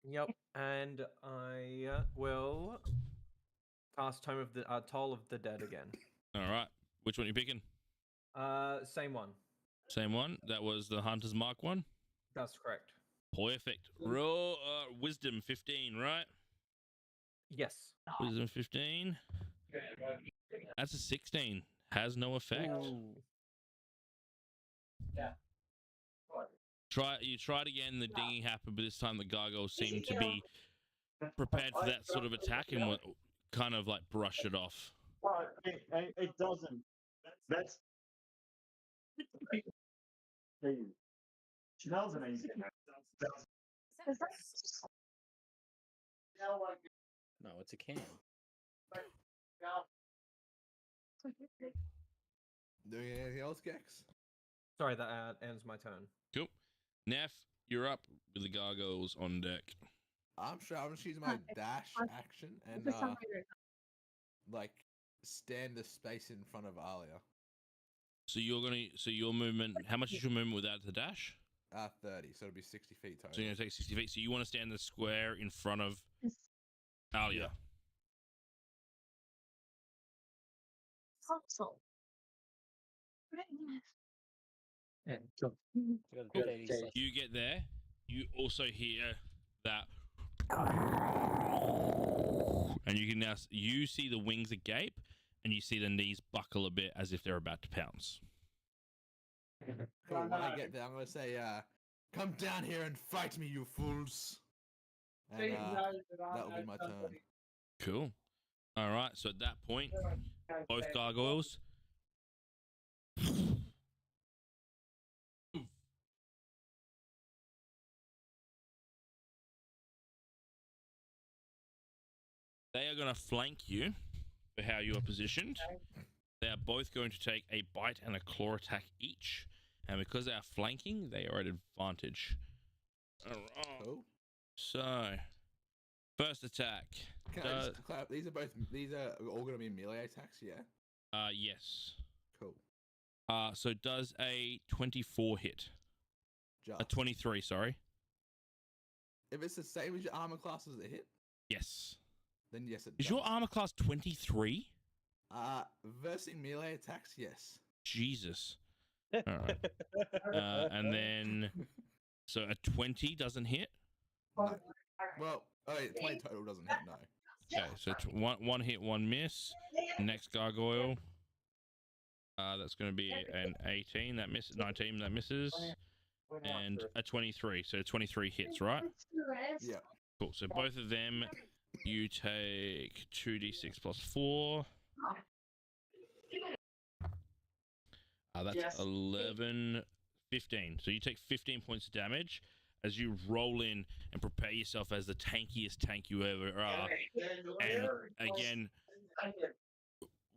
Yep, and I will cast Toll of the Dead again. All right. Which one are you picking? Same one. Same one. That was the Hunter's Mark one? That's correct. Perfect. Roll Wisdom 15, right? Yes. Wisdom 15. That's a 16. Has no effect. Yeah. You tried again, the dinging happened, but this time the gargoyles seemed to be prepared for that sort of attack and kind of like brushed it off. It doesn't. That's. Smells amazing. No, it's a can. Doing anything else, Gex? Sorry, that ends my turn. Cool. Neff, you're up with the gargoyles on deck. I'm sure I'm just using my dash action and like stand the space in front of Alia. So your movement, how much is your movement without the dash? 30, so it'll be 60 feet total. So you're gonna take 60 feet. So you want to stand in the square in front of Alia. Yeah. Console. Yeah, Cool. got a 30 You get there. You also hear that, and you can now you see the wings agape, and you see the knees buckle a bit as if they're about to pounce. Cool. When I get there, I'm gonna say, "Come down here and fight me, you fools!" And that'll be my turn. Cool. All right. So at that point, both gargoyles. They are going to flank you for how you are positioned. They are both going to take a bite and a claw attack each. And because they are flanking, they are at advantage. All right. Cool. So, first attack. Can I just clarify? These are all gonna be melee attacks, yeah? Yes. Cool. So does a 24 hit? Just. A 23, sorry. If it's the same as your armor class as a hit, Yes. then yes, it Is does. your armor class 23? Versing melee attacks, yes. Jesus. All right. And then, so a 20 doesn't hit? No. Well, 20 total doesn't hit, no. Okay, so one hit, one miss. Next gargoyle. That's going to be an 18, that misses, 19, that misses, and a 23. So 23 hits, right? Yeah. Cool. So both of them, you take 2d6 plus 4. That's 11, 15. So you take 15 points of damage as you roll in and prepare yourself as the tankiest tank you ever are. And again,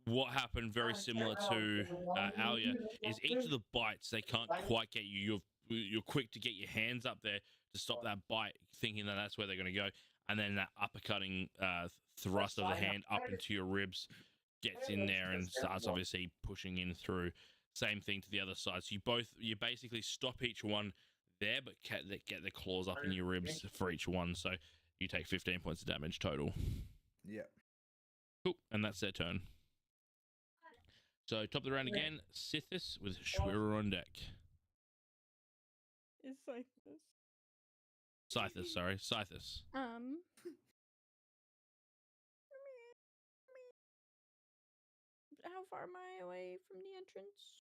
what happened very similar to Alia is each of the bites, they can't quite get you. You're quick to get your hands up there to stop that bite, thinking that that's where they're going to go. And then that uppercutting thrust of the hand up into your ribs gets in there and starts obviously pushing in through. Same thing to the other side. So you basically stop each one there, but get the claws up in your ribs for each one. So you take 15 points of damage total. Yeah. Cool. And that's their turn. So top of the round again, Sithis with Shwira on deck. Is like this. Scythus, sorry. Scythus. How far am I away from the entrance?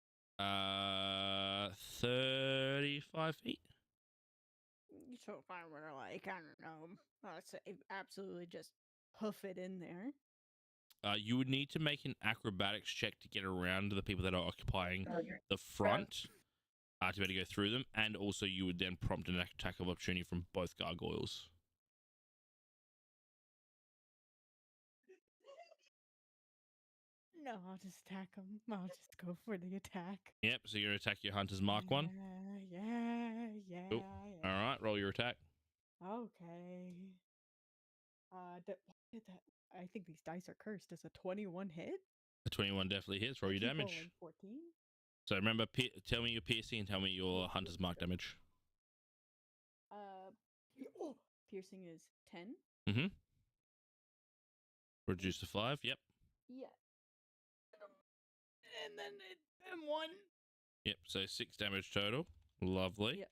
35 feet. So if I were to, like, I don't know, let's say absolutely just hoof it in there. You would need to make an acrobatics check to get around the people that are occupying the front to be able to go through them, and also you would then prompt an attack of opportunity from both gargoyles. No, I'll just attack them. I'll just go for the attack. Yep, so you're going to attack your Hunter's Mark one. Yeah. Cool. All right, roll your attack. Okay. I think these dice are cursed. Does a 21 hit? The 21 definitely hits. Roll your Keep damage. rolling. 14. So remember, tell me your piercing and tell me your Hunter's Mark damage. Piercing is 10. Mm-hmm. Reduce to 5. Yep. Yeah. And then and 1. Yep. So 6 damage total. Lovely. Yep.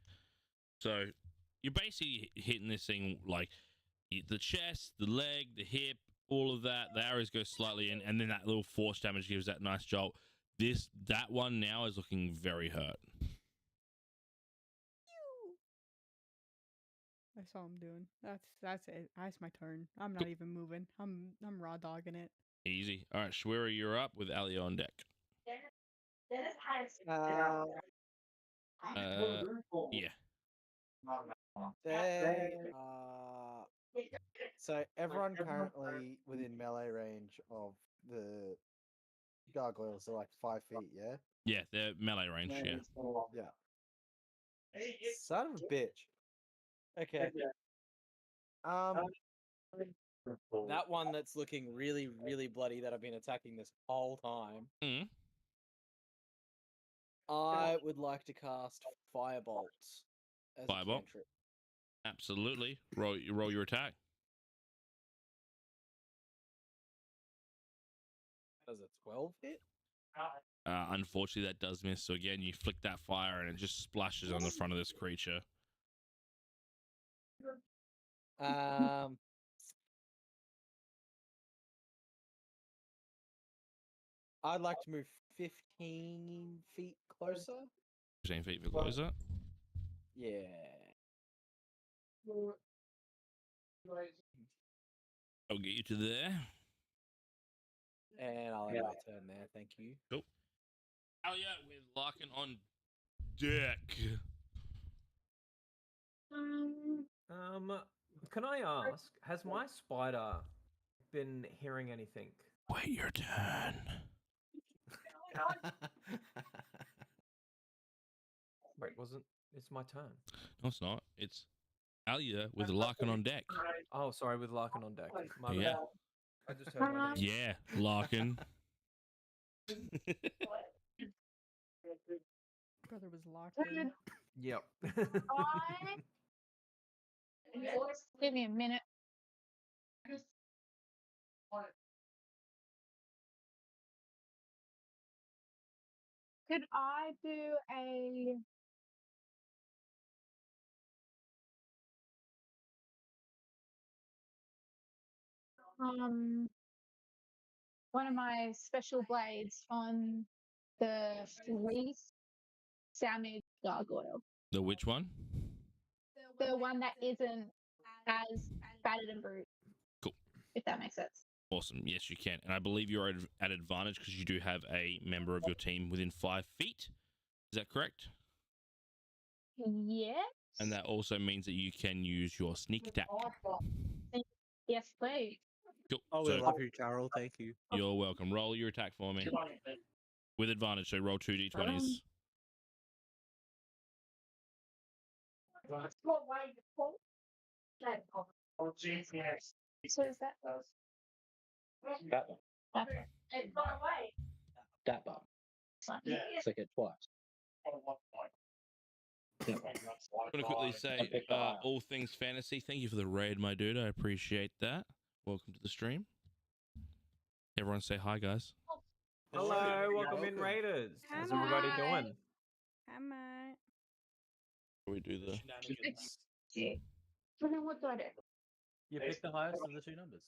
So you're basically hitting this thing like the chest, the leg, the hip, all of that. The arrows go slightly in, and then that little force damage gives that nice jolt. That one now is looking very hurt. That's all I'm doing. That's it. That's my turn. I'm not even moving. I'm raw dogging it. Easy. All right, Shwira, you're up with Alia on deck. Yeah. So everyone currently within melee range of the gargoyles are like 5 feet, yeah? Yeah, they're melee range, yeah. Yeah. Son of a bitch. Okay. That one that's looking really, really bloody that I've been attacking this whole time. Mm. I would like to cast Firebolt as a Fireball. cantrip. Absolutely. Roll your attack. Does a 12 hit? Unfortunately, that does miss. So again, you flick that fire and it just splashes on the front of this creature. I'd like to move 15 feet closer. 15 feet closer. Yeah. I'll get you to there. And I'll end my turn there. Thank you. Cool. Oh yeah, we're locking on deck. Can I ask, has my spider been hearing anything? Wait your turn. Wait, it's my turn. No, it's not. It's Alia with Larkin on deck. Oh, sorry, with Larkin on deck. My Yeah. bad. I just heard my name. Yeah, Larkin. Brother was locked in. Yep. Give me a minute. Could I do a one of my special blades on the least sounding gargoyle? The which one? The one that isn't as battered and brute. Cool. If that makes sense. Awesome. Yes, you can. And I believe you're at advantage because you do have a member of your team within 5 feet. Is that correct? Yes. And that also means that you can use your sneak attack. Yes, please. Cool. Oh, So we love you, Carol. Thank you. you're welcome. Roll your attack for me. With advantage, so roll 2 d20s. So is that? That one. It's gone away. That button. Click it twice. I'm going to quickly say, all things fantasy, thank you for the raid, my dude. I appreciate that. Welcome to the stream. Everyone say hi, guys. Hello, welcome in, Raiders. How's everybody doing? Hi, mate. We do the... What do I do? You picked the highest of the two numbers.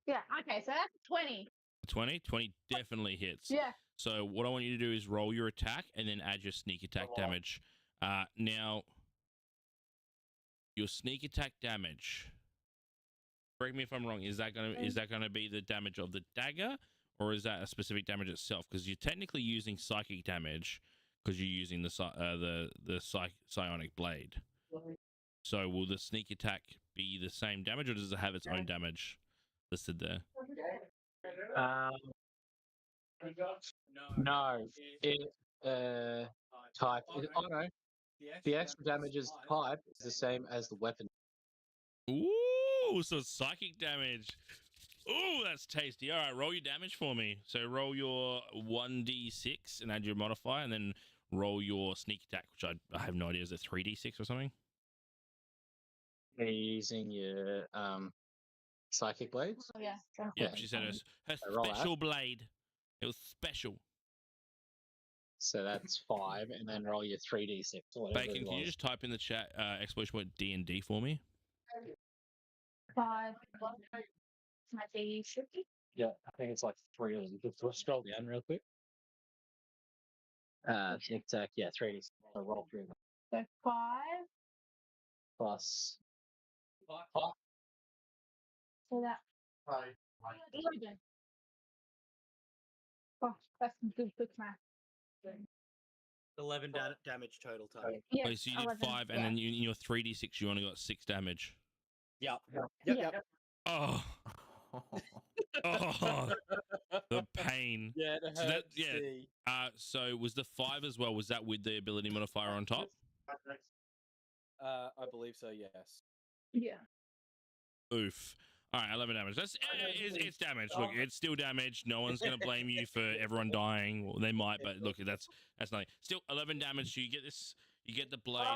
Yeah, okay, so that's 20. 20? 20 definitely hits. Yeah. So what I want you to do is roll your attack and then add your sneak attack damage. Now, your sneak attack damage. Correct me if I'm wrong. Is that gonna be the damage of the dagger, or is that a specific damage itself? Because you're technically using psychic damage because you're using the psionic blade. So will the sneak attack be the same damage, or does it have its own damage listed there? No, type. Oh no, the extra damage is type is the same as the weapon. Ooh, so psychic damage. Ooh, that's tasty. All right, roll your damage for me. So roll your 1d6 and add your modifier, and then roll your sneak attack, which I have no idea. Is it 3d6 or something? Are you using your psychic blades? Oh, yeah. Yep, she said her roll that. special blade. It was special. So that's 5, and then roll your 3d6. Bacon, can you just type in the chat exclamation point D&D for me? 5. My D. Yeah, I think it's like 3 of them. Just scroll down real quick. Sneak attack, yeah, 3d6. So roll 3 of them. So 5. Plus 5. So that. 11. Oh, that's some good quick math. 11 damage total target. Yeah, Wait, so you did 11, 5, and then in your 3d6, you only got 6 damage. Yep. Oh. Oh, the pain. Yeah, So that, yeah. So was the 5 as well? Was that with the ability modifier on top? I believe so. Yes. Yeah. Oof. All right, 11 damage. That's it's damage. Look, it's still damage. No one's gonna blame you for everyone dying. Well, they might, but look, that's nothing. Still 11 damage. So you get this. You get the blade.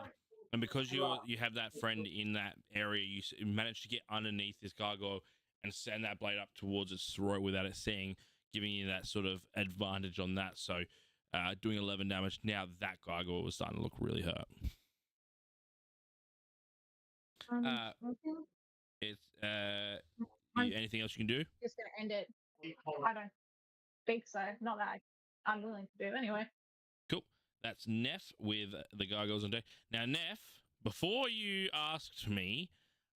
And because you have that friend in that area, you manage to get underneath this gargoyle and send that blade up towards its throat without it seeing, giving you that sort of advantage on that. So doing 11 damage. Now that gargoyle was starting to look really hurt. It's anything else you can do? Just gonna end it. I don't think so. Not that I'm willing to do anyway. Cool. That's Neff with the gargoyles on deck. Now, Neff, before you asked me,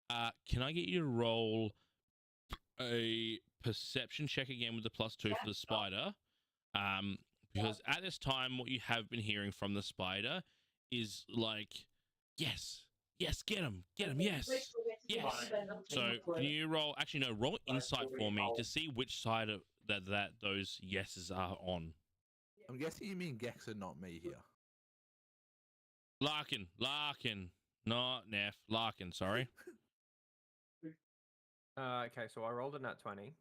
can I get you to roll a perception check again with the +2 for the spider? Because at this time, what you have been hearing from the spider is like, yes, get him, yes. So can you roll? Actually, no. Roll insight for me to see which side of that those yeses are on. I'm guessing you mean Gex and not me here. Larkin, not Neff. Larkin, sorry. Okay, so I rolled a nat 20.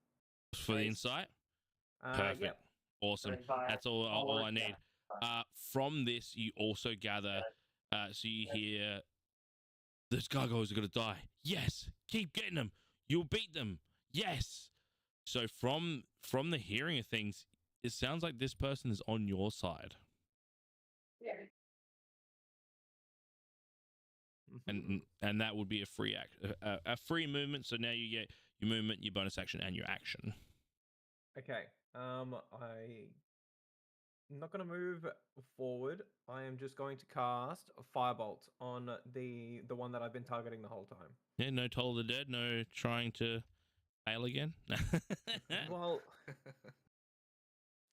For the insight? Perfect. Yep. Awesome. That's all I need. From this, you also gather, so you hear, those gargoyles are going to die. Yes, keep getting them. You'll beat them. Yes. So from the hearing of things, it sounds like this person is on your side. And that would be a free a free movement. So now you get your movement, your bonus action, and your action. Okay. I'm not going to move forward. I am just going to cast a firebolt on the one that I've been targeting the whole time. Yeah, no Toll of the Dead, no trying to fail again. Well,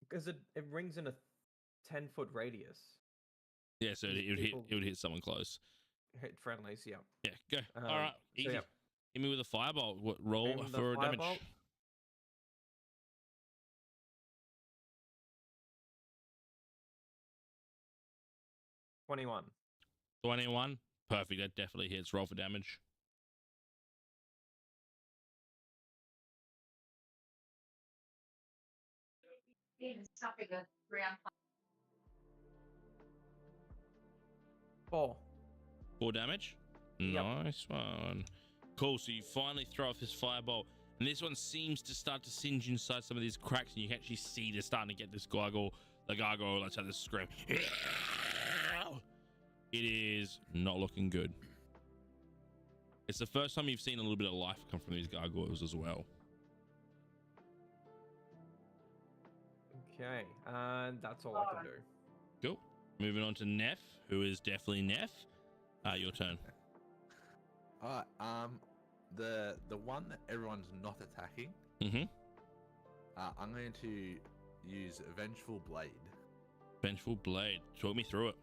because it rings in a 10-foot radius. Yeah, so it would hit someone close. Hit friendlies, yeah. Yeah, go. All right, easy. So, yeah. Hit me with a firebolt. Roll Aim the for damage. firebolt. $21. 21. Perfect. That definitely hits. Roll for damage. Four. 4 damage. Yep. Nice one. Cool. So you finally throw off this firebolt, and this one seems to start to singe inside some of these cracks, and you can actually see they're starting to get this gargoyle. The gargoyle lets out this scream. It is not looking good. It's the first time you've seen a little bit of life come from these gargoyles as well. Okay, and that's all I can do. Cool. Moving on to Neff, who is definitely Neff. Your turn. All right. The one that everyone's not attacking. Mm-hmm. I'm going to use Vengeful Blade. Vengeful Blade. Talk me through it.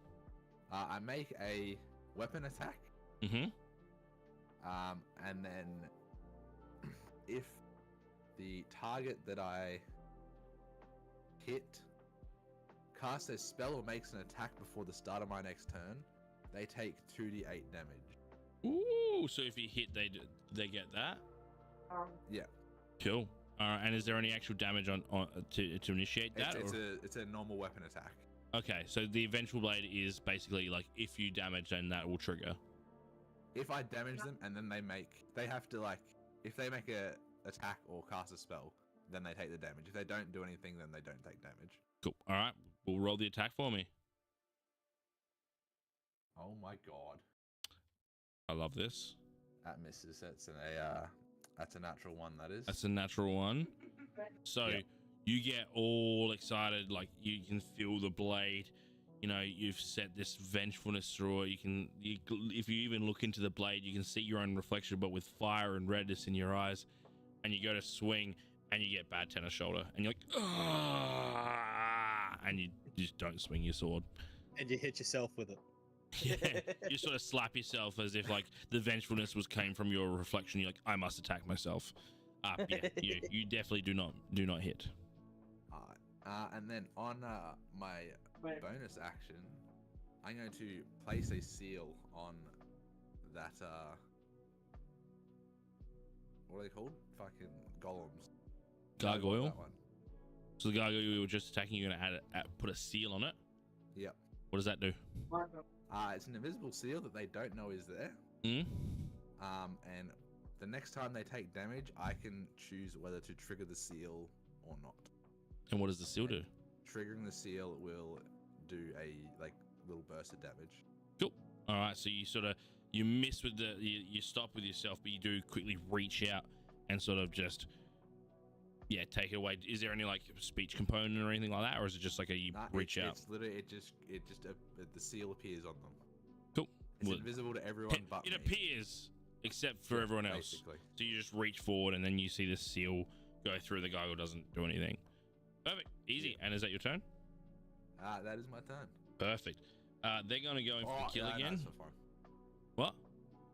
I make a weapon attack. Mm-hmm. And then if the target that I hit casts a spell or makes an attack before the start of my next turn, they take 2d8 damage. Ooh, so if you hit, they get that? Yeah. Cool. All right, and is there any actual damage on to initiate that? It's a normal weapon attack. Okay, so the Vengeful Blade is basically like if you damage, then that will trigger. If I damage them and then they have to if they make a attack or cast a spell, then they take the damage. If they don't do anything, then they don't take damage. Cool. All right, we'll roll the attack for me. Oh my god. I love this. That misses. That's a natural one, that is. That's a natural one. So you get all excited, like you can feel the blade. You know, you've set this vengefulness through it. If you even look into the blade, you can see your own reflection, but with fire and redness in your eyes. And you go to swing, and you get bad tennis shoulder, and you're like, ah, and you just don't swing your sword. And you hit yourself with it. Yeah, you sort of slap yourself as if like the vengefulness came from your reflection. You're like, I must attack myself. Yeah, you definitely do not hit. And then on my bonus action, I'm going to place a seal on that. What are they called? Fucking golems. Gargoyle. That one. So the gargoyle you were just attacking, you're gonna put a seal on it. Yep. What does that do? It's an invisible seal that they don't know is there. Mm? And the next time they take damage, I can choose whether to trigger the seal or not. And what does the seal do? Triggering the seal will do a little burst of damage. Cool. All right, so you miss with you stop with yourself, but you do quickly reach out and sort of just take it away. Is there any like speech component or anything like that, or is it just like reach out? It's literally the seal appears on them. Cool. It's invisible to everyone but it me. appears except for everyone else. Basically. So you just reach forward and then you see the seal go through. The gargoyle doesn't do anything. Perfect. Easy. And is that your turn? That is my turn. Perfect. They're going to go in for the kill again. No, fine. What?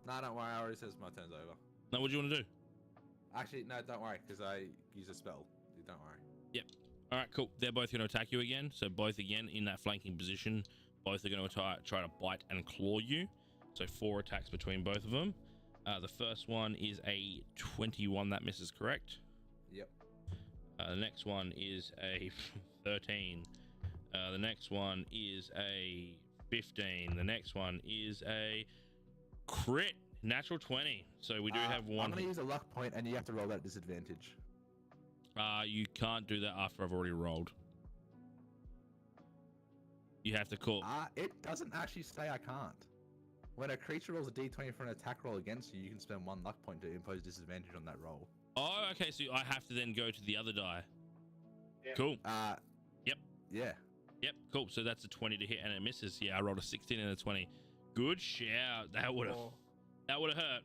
No, don't worry. I already says my turn's over. No, what do you want to do? Actually, no, don't worry, because I use a spell. Don't worry. Yep. All right, cool. They're both going to attack you again. So both again in that flanking position. Both are going to try to bite and claw you. So 4 attacks between both of them. The first one is a 21. That misses, correct? Yep. The next one is a 13. The next one is a 15. The next one is a crit. Natural 20. So we do have one. I'm going to use a luck point, and you have to roll that disadvantage. You can't do that after I've already rolled. You have to call. It doesn't actually say I can't. When a creature rolls a d20 for an attack roll against you, you can spend 1 luck point to impose disadvantage on that roll. Oh, okay. So I have to then go to the other die. Yeah. Cool. Yep. Yeah. Yep. Cool. So that's a 20 to hit, and it misses. Yeah, I rolled a 16 and a 20. Good shout. That would have. That would have hurt.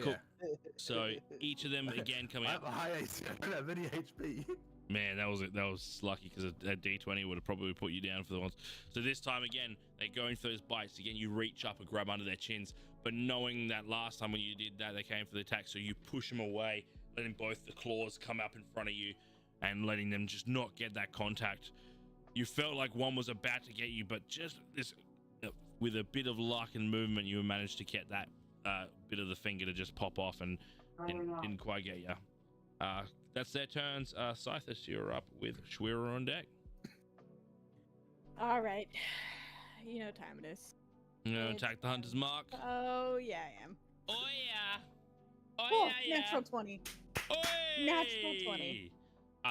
Cool. Yeah. So each of them again coming up. I have a high AC. I don't have any HP. Man, that was lucky because a D20 would have probably put you down for the ones. So this time again, they're going for those bites. Again, you reach up and grab under their chins, but knowing that last time when you did that, they came for the attack. So you push them away, letting both the claws come up in front of you and letting them just not get that contact. You felt like one was about to get you, but just this, with a bit of luck and movement, you managed to get that bit of the finger to just pop off and didn't quite get you. That's their turns. Scythus, you're up with Schwerer on deck. All right. You know what time it is. You know, attack the hunter's mark. Oh, yeah, I am. Oh, yeah. Oh, Oh, yeah, natural 20. Oi! Natural 20.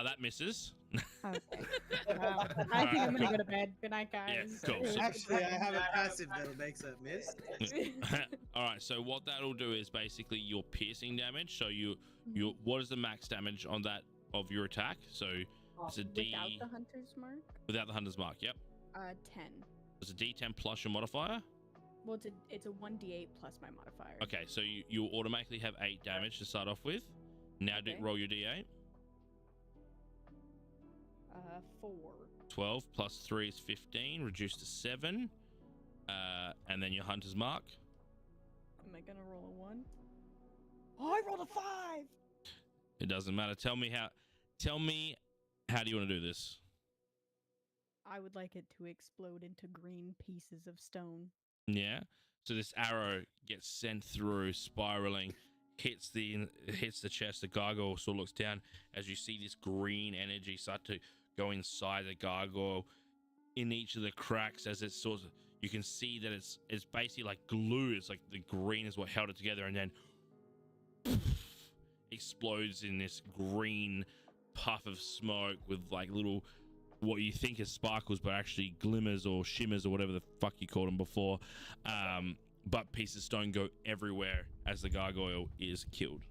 That misses. Okay. I think I'm going to go to bed. Good night, guys. Yeah, cool. So, Actually, I have a passive that makes that miss. all right, so what that'll do is basically your piercing damage. So you what is the max damage on that of your attack? So it's a D Without the hunter's mark? Without the hunter's mark, yep. 10. It's a D10 plus your modifier? Well, it's a 1d8 plus my modifier. Okay, so you automatically have 8 damage to start off with. Now roll your D8. 4. 12 plus 3 is 15, reduced to 7. And then your hunter's mark. Am I gonna roll a 1? Oh, I rolled a 5! It doesn't matter. Tell me how do you want to do this? I would like it to explode into green pieces of stone. Yeah. So this arrow gets sent through, spiraling, hits the chest. The gargoyle sort of looks down as you see this green energy start to go inside the gargoyle. In each of the cracks, as it's sort of, you can see that it's basically like glue. It's like the green is what held it together, and then explodes in this green puff of smoke with like little, what you think is sparkles, but actually glimmers or shimmers or whatever the fuck you called them before. But pieces of stone go everywhere as the gargoyle is killed.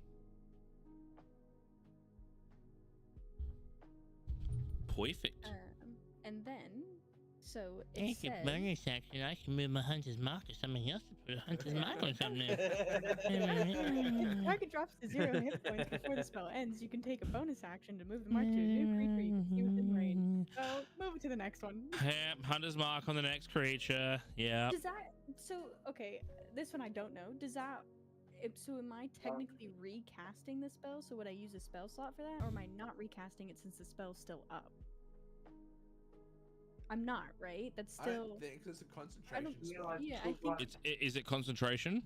Perfect. And then, so it Thank you, says... bonus action. I can move my hunter's mark or something else to put a hunter's mark on something. If the target drops to 0 hit points before the spell ends, you can take a bonus action to move the mark to a new creature you can see within range. So, move to the next one. Yep, hunter's mark on the next creature. Yeah. Does that... So, okay, this one I don't know. Does that... So am I technically recasting the spell? So would I use a spell slot for that? Or am I not recasting it since the spell's still up? I'm not, right? That's still... I don't think it's a concentration spell. Yeah, I think... Is it concentration?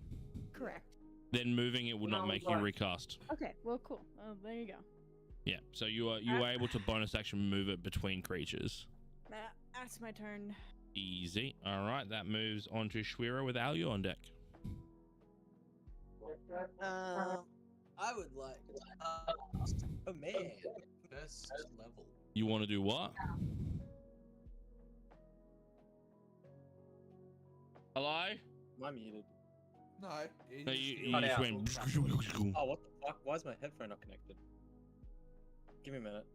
Correct. Then moving it will not make you recast. Okay, well, cool. Oh, there you go. Yeah, so you are able to bonus action move it between creatures. That's my turn. Easy. All right, that moves on to Shwira with Alio on deck. I would like command first level. You want to do what? Hello? Am I muted? No, No, you cut just out. went. Oh, what the fuck? Why is my headphone not connected? Give me a minute.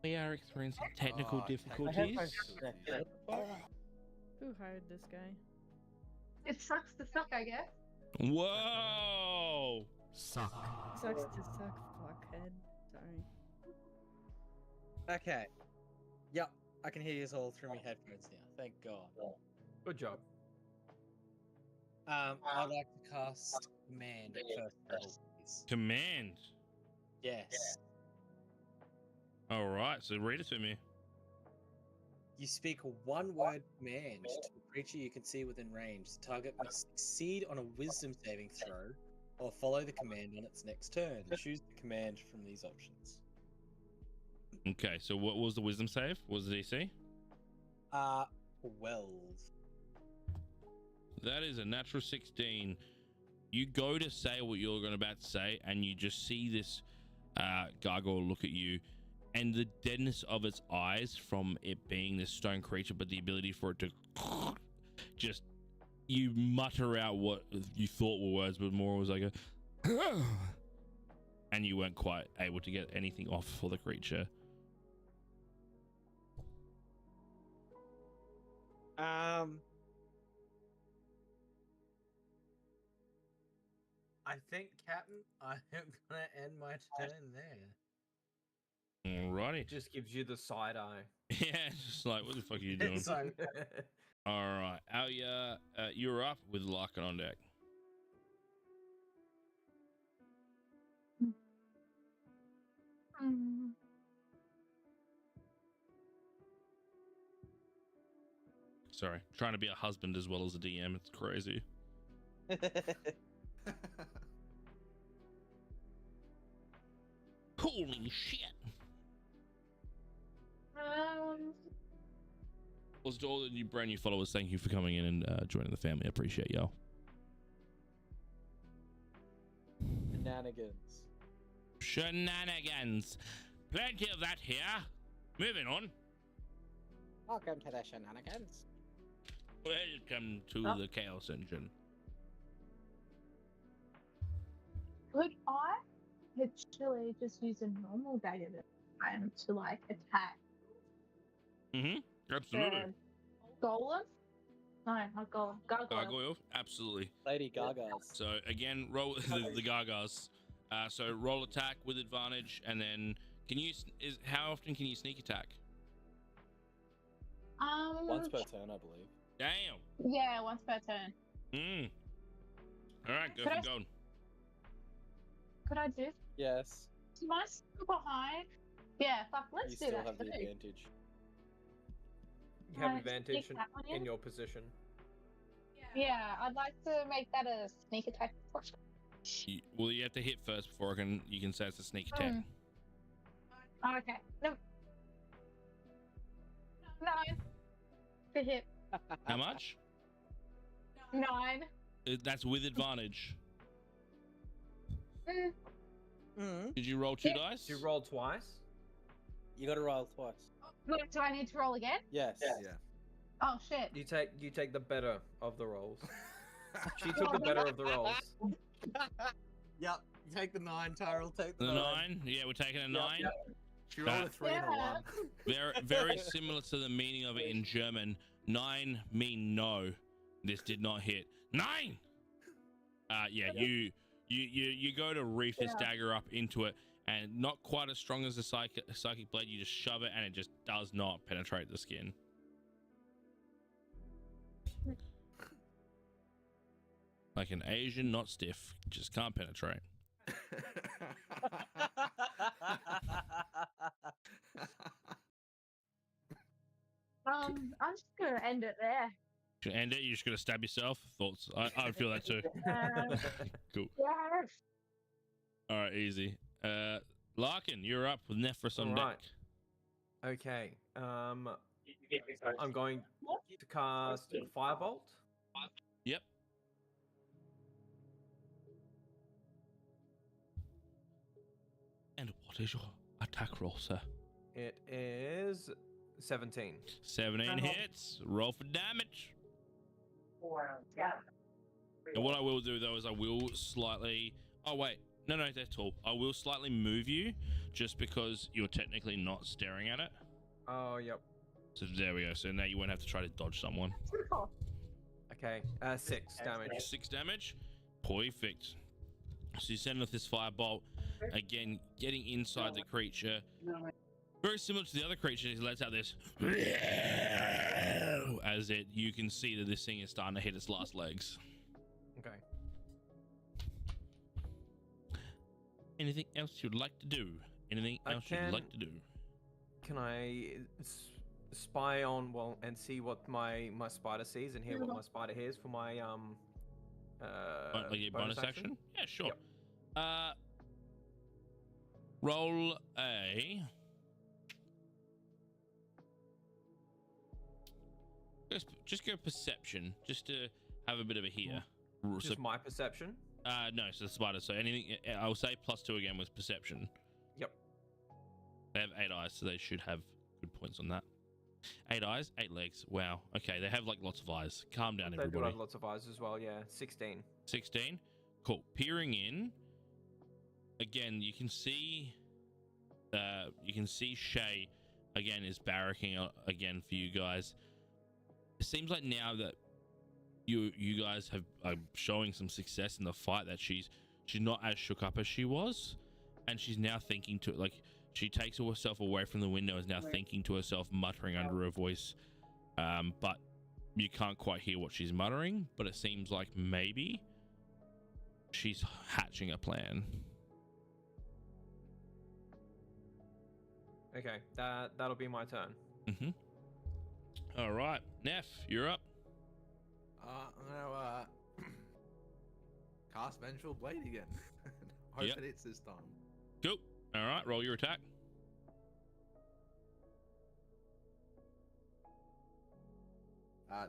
We are experiencing technical Oh, difficulties. Who hired this guy? It sucks to suck, I guess. Whoa! Suck. Sucks to suck, fuckhead. Sorry. Okay. Yep, I can hear you all through my headphones now. Thank God. Good job. I'd like to cast command at first level, please. Command. Yes. All right, so read it to me. You speak a one-word command to a creature you can see within range. The target must succeed on a wisdom saving throw or follow the command on its next turn. Choose the command from these options. Okay, so what was the wisdom save? What was the DC? 12. That is a natural 16. You go to say what you're going about to say, and you just see this gargoyle look at you, and the deadness of its eyes from it being this stone creature, but the ability for it to just, you mutter out what you thought were words, but more was like a and you weren't quite able to get anything off for the creature. I think, Captain, I am gonna end my turn there. Alrighty. Just gives you the side eye. Yeah, just like, what the fuck are you doing? So, All right, Alia, you're up with Larkin on deck. Sorry, trying to be a husband as well as a DM. It's crazy. Holy shit! Well, to all the new brand new followers, thank you for coming in and joining the family. I appreciate y'all. Shenanigans. Shenanigans. Plenty of that here. Moving on. Welcome to the shenanigans. Welcome to the Chaos Engine. Could I actually just use a normal dagger to like attack Absolutely. the golem? No, not golem. Gargoyle. Gargoyle? Absolutely. Lady Gaga's. So again, roll the Gargars. So roll attack with advantage, and then how often can you sneak attack? Once per turn, I believe. Damn. Yeah, once per turn. All right, go Could for I- gold. Could I do? Yes. Am I still behind? Yeah, fuck, let's You do still that. have the too. advantage. You have Can I advantage sneak that one in your position. Yeah, I'd like to make that a sneak attack. Well, you have to hit first before you can say it's a sneak attack. Oh, okay. No. 9 to hit. How much? 9. That's with advantage. Mm. Did you roll 2 Yeah. dice? You roll twice. You got to roll twice. Look, do I need to roll again? Yes. Yeah. Oh shit. You take the better of the rolls. She took the better of the rolls. Yep. Take the 9, Tyrell. Take the The 9. 9? Yeah, we're taking a 9. Yep. She rolled a 3 and a 1. Very similar to the meaning of it in German. 9 mean no. This did not hit. 9. Yeah, you go to reef this dagger up into it, and not quite as strong as the psychic blade. You just shove it, and it just does not penetrate the skin. Like an Asian, not stiff, just can't penetrate. I'm just gonna end it there. To end it, you're just gonna stab yourself. Thoughts? I would feel that too. Cool. Yes. All right, easy. Larkin, you're up with Nephris on All deck. right. Okay. I'm going to cast Firebolt. Yep. And what is your attack roll, sir? It is 17. 17 hits. Roll for damage. And what I will do though is I will slightly. Oh wait, no, that's all. I will slightly move you, just because you're technically not staring at it. Oh, yep. So there we go. So now you won't have to try to dodge someone. Okay, 6 damage. 6 damage. Perfect. So you send off this firebolt, again getting inside the creature. Very similar to the other creature, he lets out this as you can see that this thing is starting to hit its last legs. Okay. Anything else you'd like to do? Anything else you'd like to do? Can I spy on and see what my spider sees and hear what my spider hears for my like your bonus action? Yeah, sure. Yep. Roll a. Just go perception, just to have a bit of a hear. Just my perception? No, so the spider. So anything, I'll say +2 again was perception. Yep. They have 8 eyes, so they should have good points on that. 8 eyes, 8 legs. Wow. Okay, they have like lots of eyes. Calm down, everybody. They do have lots of eyes as well. Yeah, 16. 16. Cool. Peering in. Again, you can see. Shay again is barracking again for you guys. It seems like now that you guys are showing some success in the fight, that she's not as shook up as she was, and she's now thinking to like she takes herself away from the window, is now thinking to herself, muttering under her voice, but you can't quite hear what she's muttering, but it seems like maybe she's hatching a plan. Okay, that'll be my turn. Mm-hmm. All right, Neff, you're up. I'm gonna cast Vengeful Blade again. Hope it hits this time. Cool. All right, roll your attack.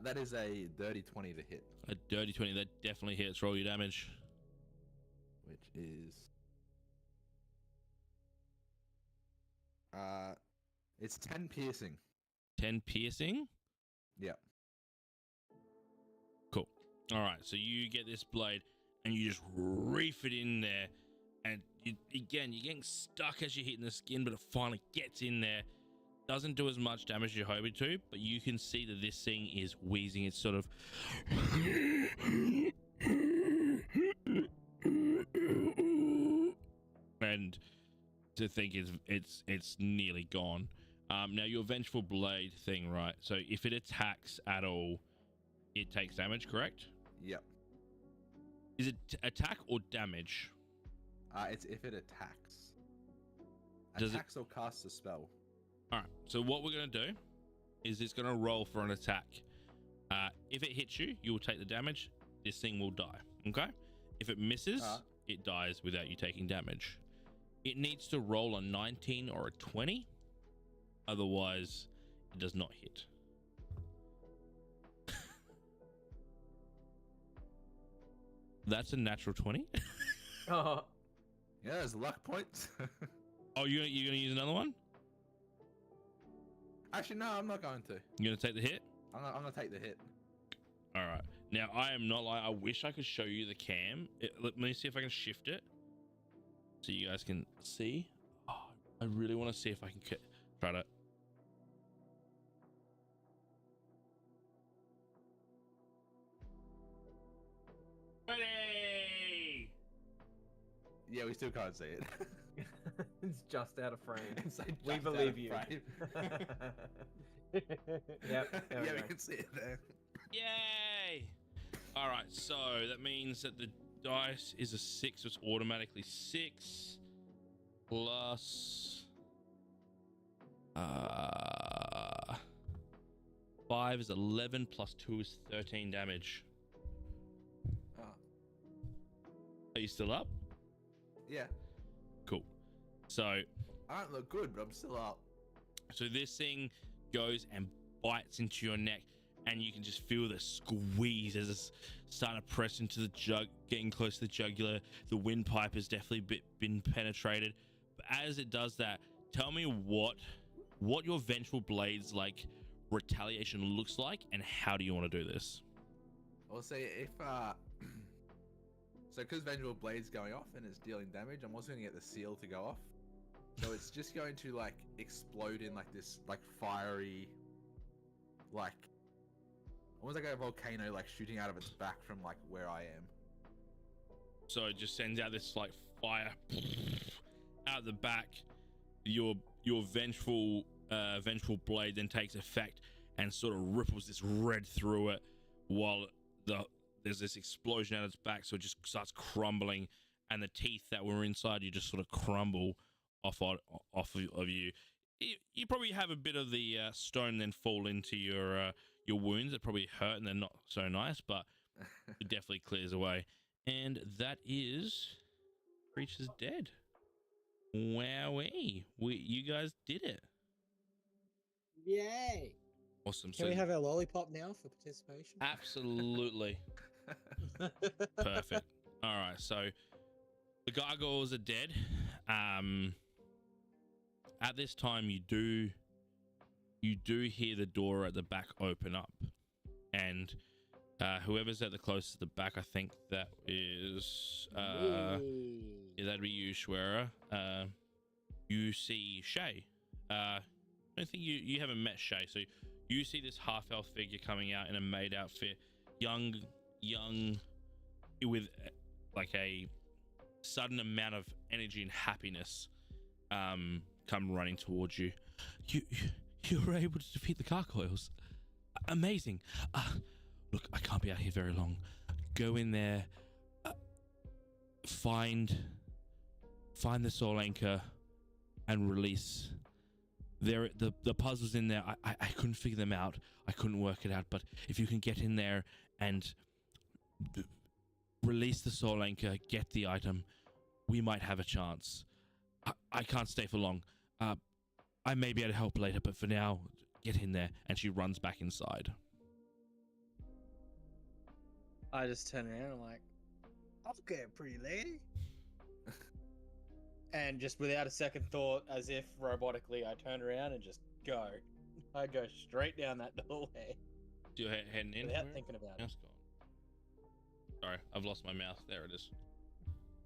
That is a dirty 20 to hit. A dirty 20, that definitely hits. Roll your damage. Which is... it's 10 piercing. 10 piercing? Yep. Cool. All right, so you get this blade and you just reef it in there, and you're getting stuck as you're hitting the skin, but it finally gets in there. Doesn't do as much damage as you're hoping to, but you can see that this thing is wheezing. It's sort of and to think it's nearly gone. Now your Vengeful Blade thing, right? So if it attacks at all, it takes damage, correct? Yep. Is it attack or damage? It's if it attacks. Does attacks or casts a spell. All right. So what we're gonna do is it's gonna roll for an attack. If it hits you, you will take the damage. This thing will die. Okay. If it misses, it dies without you taking damage. It needs to roll a 19 or a 20. Otherwise, it does not hit. That's a natural 20. Oh. Yeah, there's luck points. Oh, you're gonna use another one? Actually, no, I'm not going to. You're gonna take the hit? I'm gonna take the hit. All right. Now, I am not like, I wish I could show you the cam. Let me see if I can shift it so you guys can see. Oh, I really want to see if I can try to. Ready! Yeah, we still can't see it. It's just out of frame. Like we just believe out of you. frame. Yep. Yeah, we can see it there. Yay! All right, so that means that the dice is a 6, so it's automatically 6 plus 5 is 11 plus 2 is 13 damage. Are you still up? Yeah. Cool. So I don't look good, but I'm still up. So this thing goes and bites into your neck, and you can just feel the squeeze as it's starting to press into the jug, getting close to the jugular. The windpipe has definitely been penetrated. But as it does that, tell me what your vengeful blades like retaliation looks like, and how do you want to do this? I'll say if so because Vengeful Blade's going off and it's dealing damage, I'm also gonna get the seal to go off. So it's just going to like explode in like this like fiery, like almost like a volcano like shooting out of its back from like where I am. So it just sends out this like fire out the back. Your vengeful blade then takes effect and sort of ripples this red through it, while there's this explosion out its back, so it just starts crumbling, and the teeth that were inside you just sort of crumble off of you. You probably have a bit of the stone then fall into your wounds. It probably hurt and they're not so nice, but it definitely clears away. And that is creature's dead. Wowee. You guys did it. Yay! Awesome. Can we have our lollipop now for participation? Absolutely. Perfect. All right, so the gargoyles are dead. At this time, you do hear the door at the back open up, and whoever's at the closest to the back, I think that is yeah, that'd be you, Schwerer. You see Shay. I don't think you haven't met Shay, so you see this half-elf figure coming out in a maid outfit, young, with like a sudden amount of energy and happiness, come running towards you. You were able to defeat the gargoyles. Amazing. Look, I can't be out here very long. Go in there, find the soul anchor, and release. The puzzles in there, I couldn't figure them out. I couldn't work it out. But if you can get in there and release the soul anchor, get the item, we might have a chance. I can't stay for long. I may be able to help later, but for now, get in there. And she runs back inside. I just turn around and I'm like, okay, pretty lady. And just without a second thought, as if robotically, I turn around and just go. I go straight down that doorway. So you're heading in? Without thinking about it. Sorry, I've lost my mouse. There it is.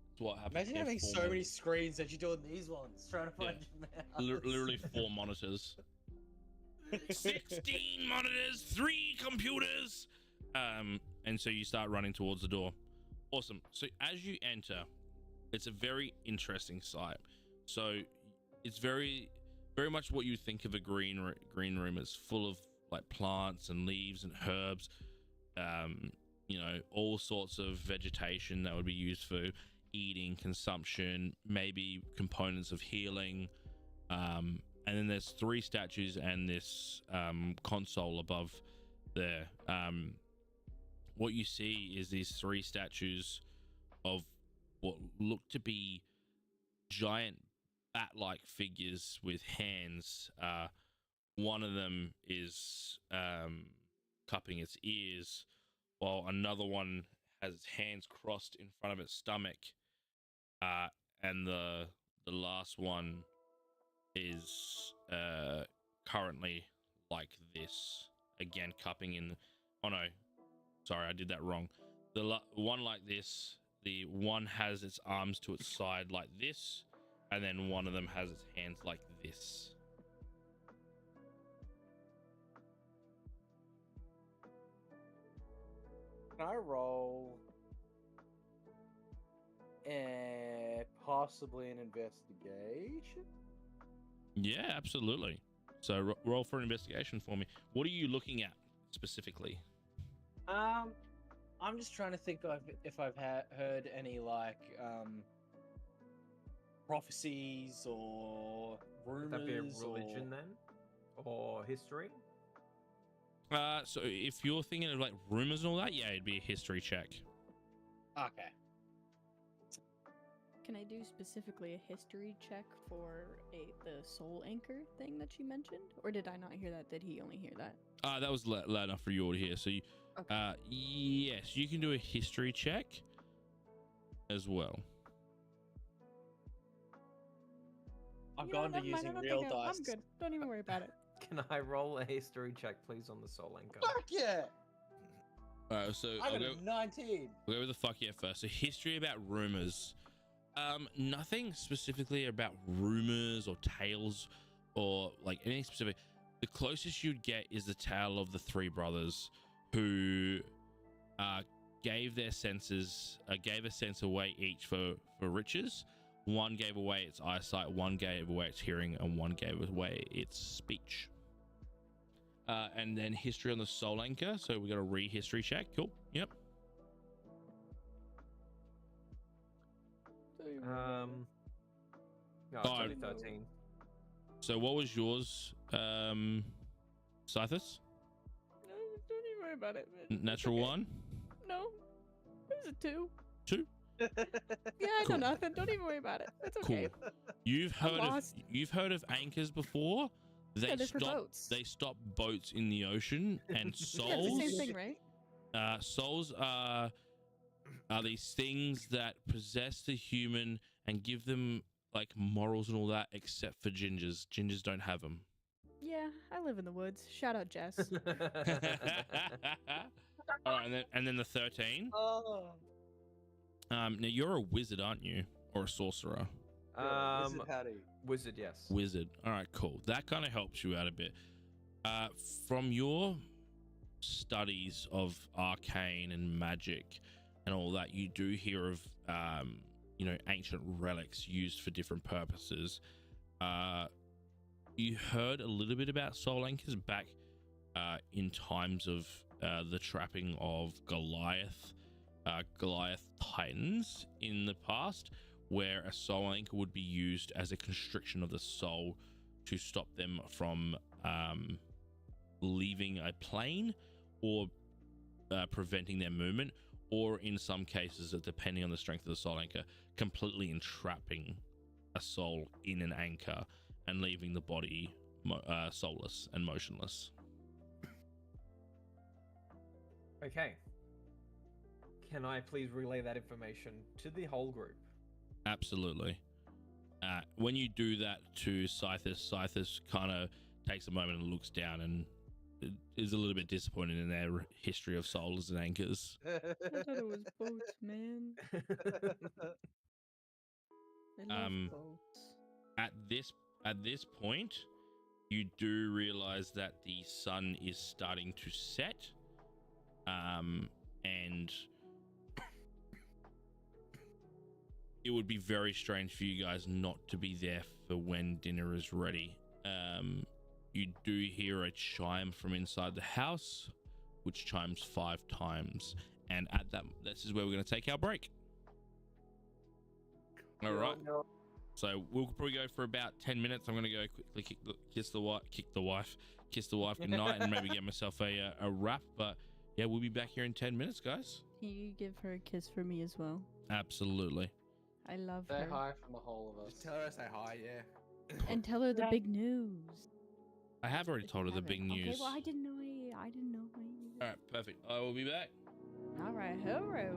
That's what happens. Imagine having so many screens that you do on these ones, trying to find your mouse. Literally 4 monitors. 16 monitors, 3 computers. And so you start running towards the door. Awesome. So as you enter, it's a very interesting sight. So it's very much what you think of a green room. It's full of like plants and leaves and herbs, you know, all sorts of vegetation that would be used for eating, consumption, maybe components of healing. And then there's 3 statues and this console above there. What you see is these 3 statues of what look to be giant bat-like figures with hands. One of them is cupping its ears, while another one has its hands crossed in front of its stomach, and the last one is currently like this, again cupping in. Oh no, sorry, I did that wrong. The one like this, the one has its arms to its side like this, and then one of them has its hands like this. Can I roll possibly an investigation? Yeah, absolutely. So roll for an investigation for me. What are you looking at specifically? I'm just trying to think of if I've heard any like prophecies or rumors. Would that be a religion then, or history? So if you're thinking of like rumors and all that, yeah, it'd be a history check. Okay. Can I do specifically a history check for the soul anchor thing that you mentioned, or did I not hear that? Did he only hear that? That was loud enough for you all to hear. So, yes, you can do a history check as well. I've You know, gone to never mind, I using don't real think dice. I'm good. Don't even worry about it. Can I roll a history check, please, on the soul anchor? Fuck yeah! All right, so I I'll got go, a 19. we'll go with the fuck yeah first. So, history about rumors. Nothing specifically about rumors or tales or like anything specific. The closest you'd get is the tale of the three brothers who gave a sense away each for riches. One gave away its eyesight, one gave away its hearing, and one gave away its speech. And then history on the soul anchor. So we got a re-history check. Cool. Yep. No, it's only 13. So what was yours, Scythus? No, don't even worry about it. Man. Natural one? No, it was a 2. 2? Yeah, I Cool. know nothing. Don't even worry about it. It's okay. Cool. You've lost. heard of anchors before? Yeah, they're for boats. They stop boats in the ocean, and Yeah, souls. it's the same thing, right? Souls are these things that possess the human and give them like morals and all that, except for gingers. Gingers don't have them. Yeah, I live in the woods. Shout out, Jess. All right, and then the 13. Oh. Now you're a wizard, aren't you, or a sorcerer? Wizard Hattie. Wizard, yes. Wizard. All right, cool. That kind of helps you out a bit. From your studies of arcane and magic and all that, you do hear of ancient relics used for different purposes. You heard a little bit about soul anchors back in times of the trapping of Goliath titans in the past, where a soul anchor would be used as a constriction of the soul to stop them from leaving a plane or preventing their movement, or in some cases, depending on the strength of the soul anchor, completely entrapping a soul in an anchor and leaving the body soulless and motionless. Okay. Can I please relay that information to the whole group? Absolutely. When you do that to Scythus kind of takes a moment and looks down and is a little bit disappointed in their history of souls and anchors. I thought it was boats, man. I love boats. At this point, you do realize that the sun is starting to set, and it would be very strange for you guys not to be there for when dinner is ready. You do hear a chime from inside the house, which chimes 5 times, and at that, this is where we're going to take our break. All right. So we'll probably go for about 10 minutes. I'm going to go quickly kiss the wife goodnight, and maybe get myself a wrap. But yeah, we'll be back here in 10 minutes, guys. Can you give her a kiss for me as well? Absolutely. I love Say her. hi from the whole of us. Just tell her I say hi, yeah. And tell her the big news. I have already told her the big news. Okay, well, I didn't know. All right, perfect. I will be back. All right, hurrah.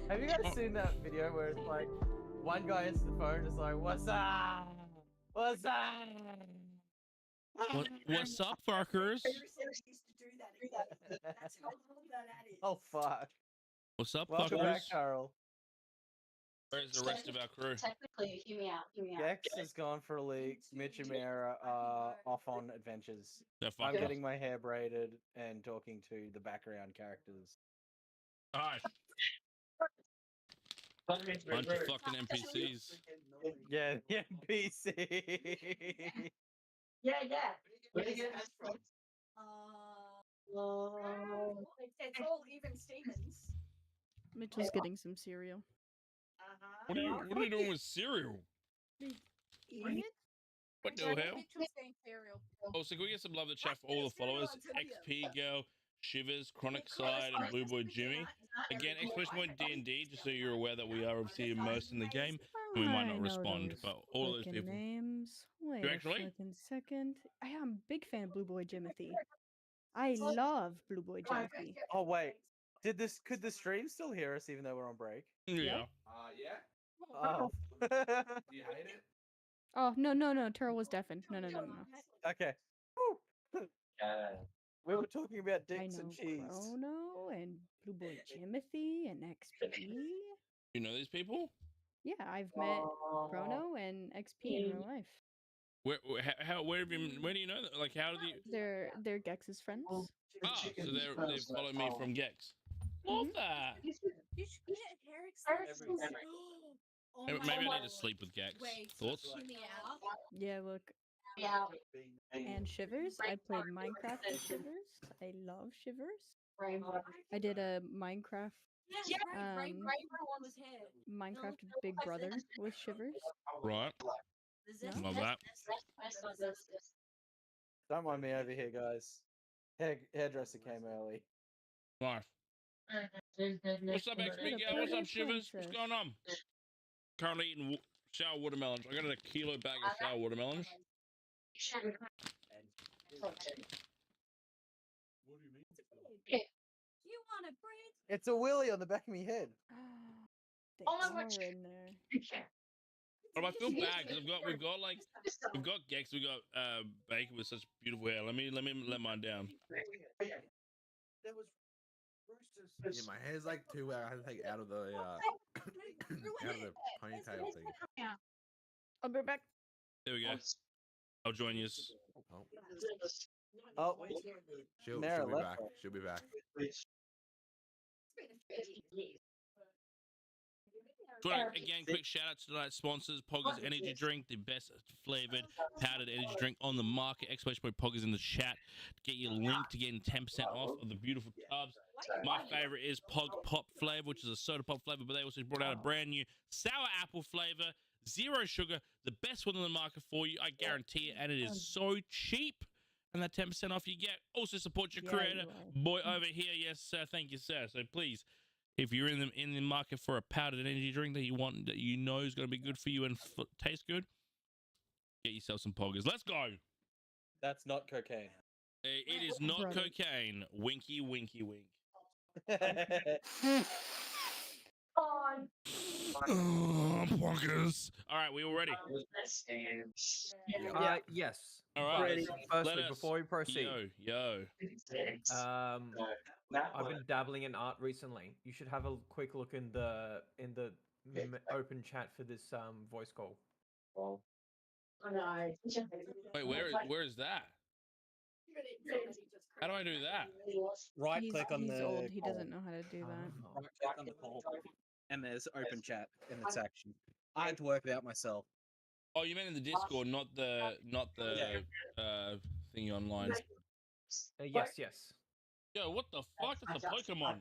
Have you guys Oh. seen that video where it's like one guy answers the phone and is like, "What's up? What's up?" What's up, fuckers? Oh fuck! What's up, Welcome fuckers? back, Carol. Where's the rest of our crew? Technically, hear me out. Gex has gone for a leak. Mitch and Mara are off on adventures. They're I'm fuckers. getting my hair braided and talking to the background characters. Nice. Bunch of fucking NPCs. Yeah, the NPC. Yeah. Where did you get that from? It's all even Stevens. Mitchell's getting some cereal. What are you doing with cereal? Eating it? What the hell? Mitchell's getting cereal. Oh, so can we get some love in the chat for all the followers? XP Girl, Shivers, Chronic Side, and Blue Boy Jimmy. Again, exclamation point D&D, just so you're aware that we are obviously immersed in the game, and we might I not know respond, those but all of those frickin' people. names. Wait You a actually? fucking second. I am a big fan of Blue Boy Jimothy. I love Blue Boy Jimothy. Oh wait, could the stream still hear us even though we're on break? Yeah. Yeah. Oh. Do you hate it? Oh no, Turl was deafened. No. Okay. Woo. We were talking about I dicks know and cheese. Chrono and Blue Boy Jimothy and XP. You know these people? Yeah, I've met Chrono and XP in real life. Where do you know that? Like, how do you? They're Gex's friends. Ah, so they follow me from Gex. Love that. You should get hair extensions. Oh Maybe my I God. need to sleep with Gex. Wait, Thoughts? hear me out. Yeah, look. And Shivers. I played Minecraft with Shivers. I love Shivers. I did a Minecraft Was hair. Minecraft Big Brother with Shivers. Right. Yeah. Love that. Don't mind me over here, guys. Hairdresser came early. Nice. What's up, XP Girl? What's up, Shivers? What's going on? Currently eating sour watermelons. I got a kilo bag of sour watermelons. You want to breathe? It's a willy on the back of my head. They are in there. But I feel bad because we've got Gex, we've got Baker with such beautiful hair. Let me mine down. Yeah, my hair's like too where I had to take out of the out of the ponytail thing. I'll be back. There we go. I'll join you. Oh, She'll be Mara left back. her. She'll be back. So again, quick shout out to tonight's sponsors, Poggers Energy Drink, the best flavored powdered energy drink on the market. Exclamation point Poggers in the chat. Get your link to getting 10% off of the beautiful tubs. My favorite is Pog Pop flavor, which is a soda pop flavor, but they also brought out a brand new sour apple flavor, 0 sugar, the best one on the market for you, I guarantee it, and it is so cheap. And that 10% off you get. Also support your creator, boy over here. Yes, sir. Thank you, sir. So please, if you're in the market for a powdered energy drink that you want, that you know is going to be good for you and taste good, get yourself some Poggers. Let's go. That's not cocaine. It is not cocaine. Winky, winky, wink. Poggers. All right, we all ready? Yes. All right. Firstly, before we proceed, Yo. I've been dabbling in art recently. You should have a quick look in the open chat for this voice call. Wait, where is that? How do I do that? Right He's click on he's the old. He call. doesn't know how to do that. Right click on the call. And there's open chat in the section. I had to work it out myself. Oh, you meant in the Discord, not the thingy online. Yes. Yo, what the fuck? It's a Pokemon.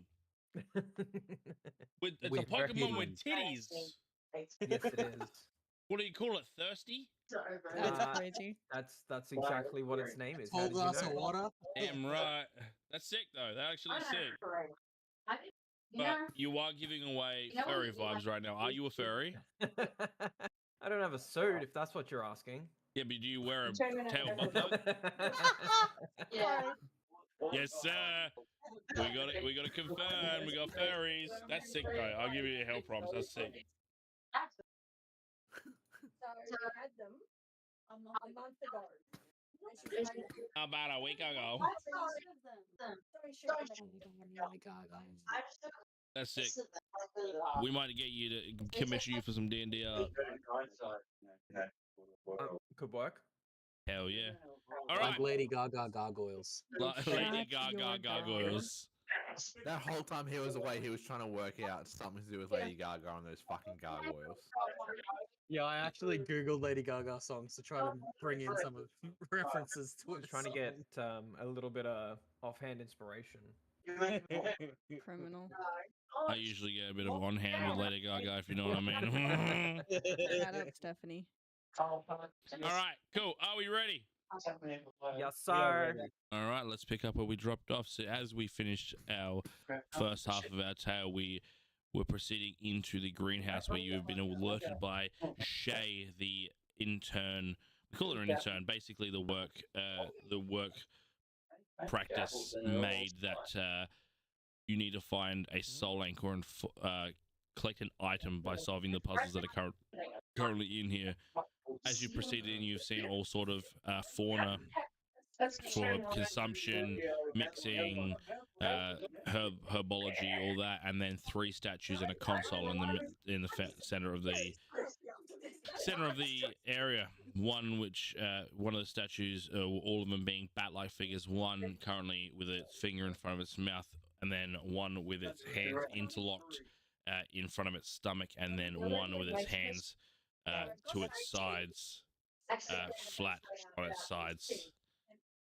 It's a With Pokemon with titties. titties. Yes, it is. What do you call it? Thirsty? That's crazy. That's exactly what its name is. How Whole did you glass of know? water. Damn right. That's sick though. That actually is sick. But you are giving away furry vibes right now. Are you a furry? I don't have a suit, if that's what you're asking. Yeah, but do you wear a tail button? Yes, sir. We got it. We got to confirm. We got furries. That's sick, though. I'll give you a hell promise. That's sick. So we had them a month ago. And she's pregnant. About a week ago. That's sick. We might get you to commission you for some D&D art. Could work. Hell yeah. All Like right. Lady Gaga gargoyles. Lady Shut your Gaga gargoyles. That whole time he was away, he was trying to work out something to do with Lady Gaga and those fucking gargoyles. Yeah, I actually googled Lady Gaga songs to try to bring in some of references to it. Trying to get a little bit of offhand inspiration. Criminal. I usually get a bit of on hand with Lady Gaga, if you know what I mean. Shout out Stephanie. All right, cool. Are we ready? Yes, sir. All right, let's pick up where we dropped off. So as we finished our first half of our tale, we were proceeding into the greenhouse where you have been alerted by Shay, the intern. We call her an intern. Basically, the work practice made that you need to find a soul anchor and collect an item by solving the puzzles that are currently in here. As you proceeded in, you've seen all sort of fauna for consumption, mixing, herbology, all that, and then 3 statues and a console in the center of the area. One which one of the statues, all of them being bat-like figures. One currently with its finger in front of its mouth, and then one with its hands interlocked in front of its stomach, and then one with its hands to its sides, flat on its sides.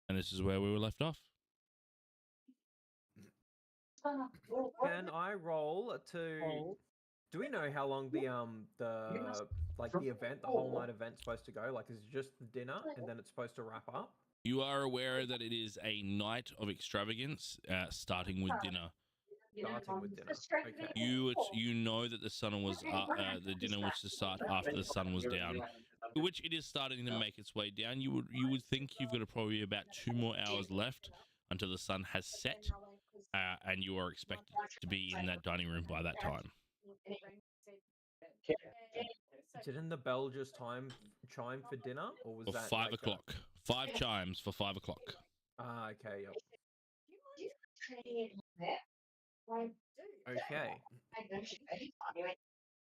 And this is where we were left off. Can I roll to? Do we know how long the event, the whole night event's supposed to go? Like, is it just the dinner and then it's supposed to wrap up? You are aware that it is a night of extravagance, starting with dinner. Starting with dinner. Okay. You know that the sun was the dinner was to start after the sun was down, which it is starting to make its way down. You would think you've got probably about 2 more hours left until the sun has set, and you are expected to be in that dining room by that time. Didn't the bell just chime for dinner, or was For that 5 like o'clock? 5 chimes for 5 o'clock. Ah, okay. Yep. Okay.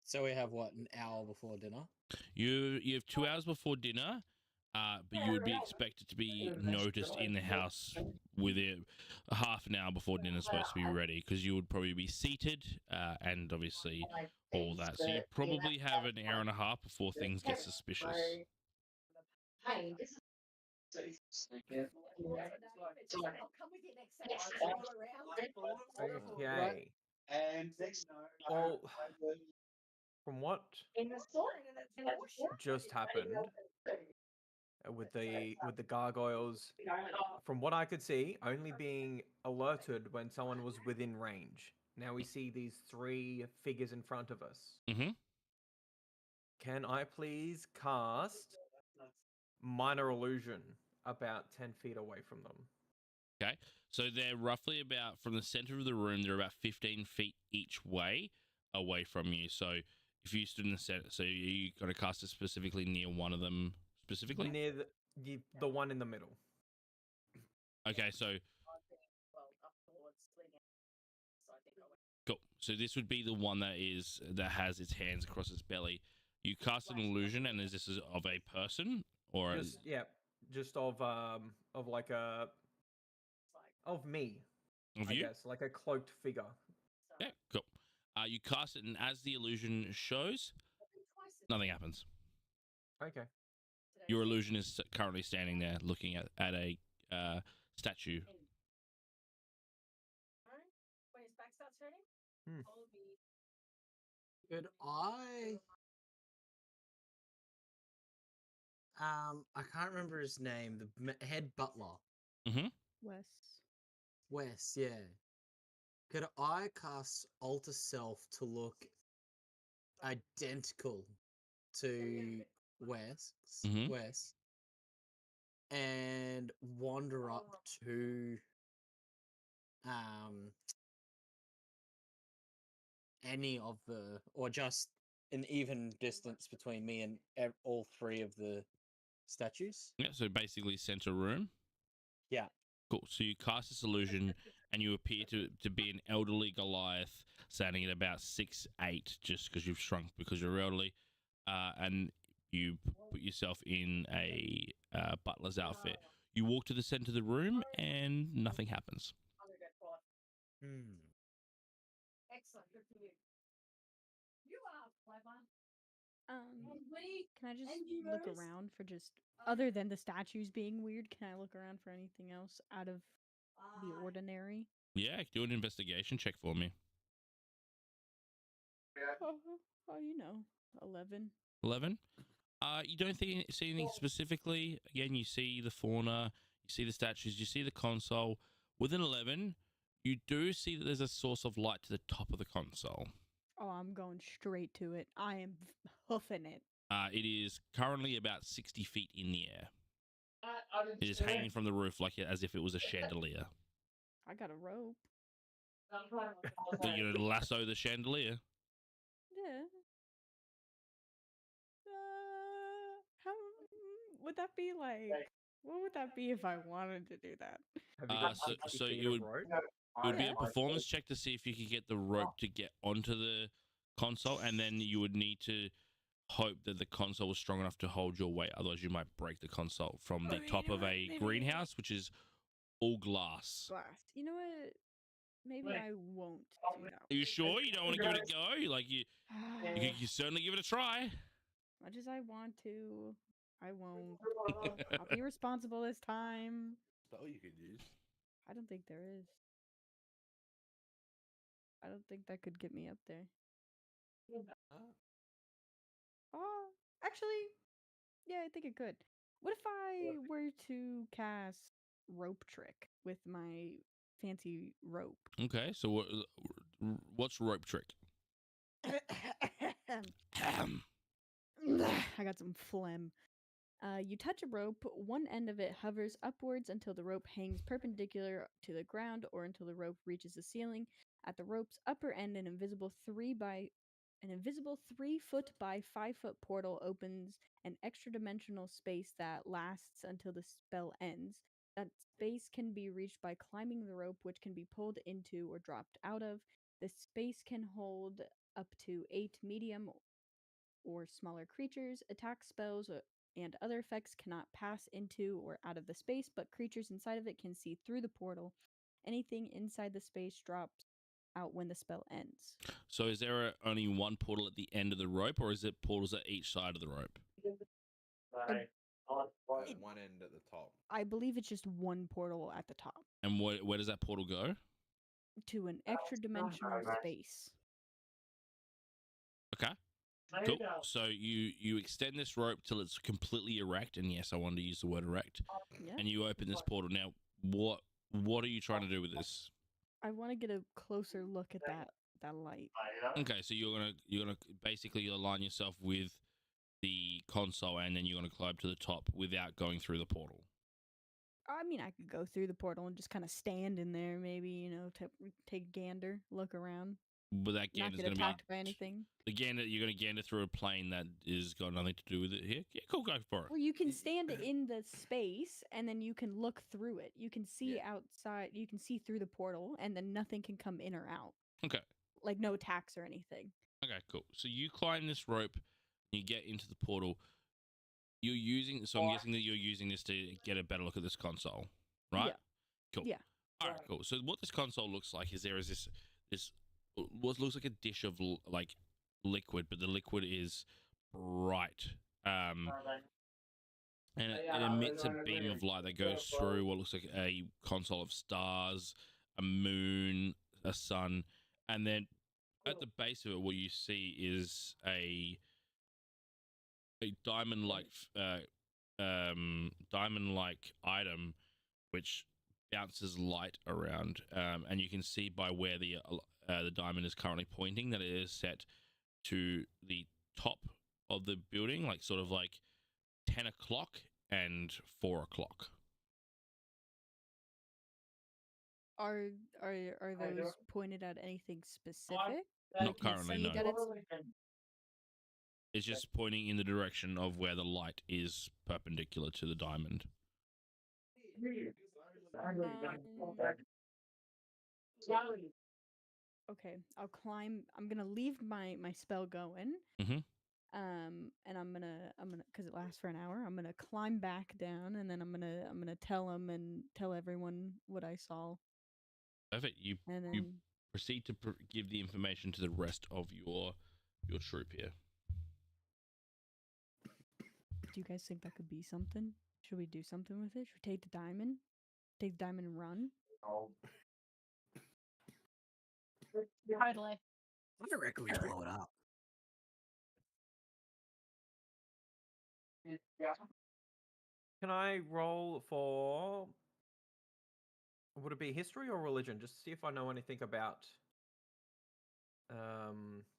So we have what, an hour before dinner? You have 2 hours before dinner, but you would be expected to be noticed in the house within half an hour before dinner's supposed to be ready, because you would probably be seated and obviously all that. So you probably have an hour and a half before things get suspicious. Okay. Well, from what just happened with the gargoyles, from what I could see, only being alerted when someone was within range. Now we see these 3 figures in front of us. Mm-hmm. Can I please cast Minor Illusion about 10 feet away from them? Okay, so they're roughly about, from the center of the room, they're about 15 feet each way away from you. So if you stood in the center, so you got to cast it specifically near one of them specifically? Near the one in the middle. Okay, so cool. So this would be the one that has its hands across its belly. You cast an illusion, and is this of a person or just of like a of me. of I you? guess like a cloaked figure. Yeah, cool. You cast it, and as the illusion shows, nothing happens. Okay. Your illusion is currently standing there, looking at a statue. When his back starts hurting, Could I can't remember his name. The head butler. Mm-hmm. Wes, yeah. Could I cast Alter Self to look identical to Wes, Mm-hmm. and wander up to any of the, or just an even distance between me and all three of the statues? Yeah, so basically center room. Yeah. Cool. So you cast this illusion and you appear to be an elderly Goliath standing at about 6'8", just because you've shrunk because you're elderly. And you put yourself in a butler's outfit. You walk to the center of the room and nothing happens. Hmm. Excellent. Good for you. You are clever. Can I just look around for just other than the statues being weird? Can I look around for anything else out of the ordinary? Yeah, do an investigation check for me. Oh, you know, 11. 11. You don't see anything specifically. Again, you see the fauna, you see the statues, you see the console. Within 11, you do see that there's a source of light to the top of the console. Oh, I'm going straight to it. I am hoofing it. It is currently about 60 feet in the air. It is hanging from the roof like as if it was a chandelier. I got a rope. So you're gonna lasso the chandelier. Yeah. How would that be like? What would that be if I wanted to do that? So it would be a performance check to see if you could get the rope to get onto the console, and then you would need to hope that the console was strong enough to hold your weight. Otherwise, you might break the console from the top of a greenhouse, which is all glass. You know what? Maybe I won't do that. Are you sure you don't want to give it a go? Like you can certainly give it a try. Much as I want to, I won't. I'll be responsible this time. Spell you could use. I don't think there is. I don't think that could get me up there. Oh, actually, yeah, I think it could. What if I were to cast rope trick with my fancy rope? Okay, so what's rope trick? I got some phlegm. You touch a rope, one end of it hovers upwards until the rope hangs perpendicular to the ground or until the rope reaches the ceiling. At the rope's upper end, an invisible 3 foot by 5 foot portal opens an extra dimensional space that lasts until the spell ends. That space can be reached by climbing the rope, which can be pulled into or dropped out of. The space can hold up to 8 medium or smaller creatures. Attack spells and other effects cannot pass into or out of the space, but creatures inside of it can see through the portal. Anything inside the space drops out when the spell ends. So is there only one portal at the end of the rope, or is it portals at each side of the rope? One end at the top. I believe it's just one portal at the top. And where does that portal go? To an extra dimensional space. Okay. Cool. So you extend this rope till it's completely erect, and yes, I wanted to use the word erect. Yeah. And you open this portal. Now, what are you trying to do with this? I want to get a closer look at that light. Okay, so you're gonna basically align yourself with the console, and then you're gonna climb to the top without going through the portal. I mean, I could go through the portal and just kind of stand in there, maybe, take a gander, look around. But that not gander's get going to attacked by anything. The gander, you're going to gander through a plane that is got nothing to do with it here. Yeah, cool, go for it. Well, you can stand in the space, and then you can look through it. You can see outside. You can see through the portal, and then nothing can come in or out. Okay. Like no attacks or anything. Okay, cool. So you climb this rope, and you get into the portal. So I'm guessing that you're using this to get a better look at this console, right? Yeah. Cool. Yeah. All right, cool. So what this console looks like is this what looks like a dish of like liquid, but the liquid is bright, and it emits a beam of light that goes through what looks like a console of stars, a moon, a sun, and then at the base of it, what you see is a diamond-like item which bounces light around, and you can see by where the diamond is currently pointing that it is set to the top of the building, like sort of like 10 o'clock and 4 o'clock. Are are those pointed at anything specific? Not Can it currently, see no. that it's It's just pointing in the direction of where the light is perpendicular to the diamond. okay? I'll climb. I'm gonna leave my spell going. Mhm. And I'm gonna because it lasts for an hour. I'm gonna climb back down, and then I'm gonna tell them and tell everyone what I saw. Perfect. You And you then proceed to give the information to the rest of your troop here. do you guys think that could be something? Should we do something with it? Should we take the diamond? Take the diamond and run? Totally. I reckon we blow it up. Can I roll for? Would it be history or religion? Just to see if I know anything about,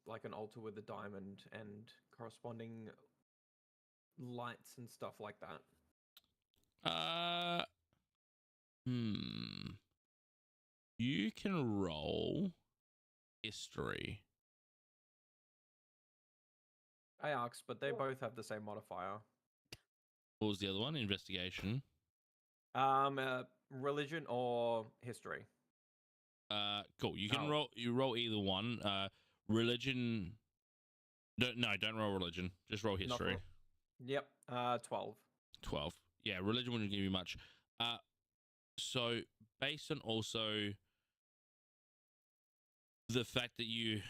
like an altar with a diamond and corresponding lights and stuff like that. You can roll history. I asked, but they both have the same modifier. What was the other one? Investigation. Religion or history. Cool. You can roll. You roll either one. Religion. Don't roll religion. Just roll history. Yep. 12. 12. Yeah, religion wouldn't give you much. So based on also the fact that you,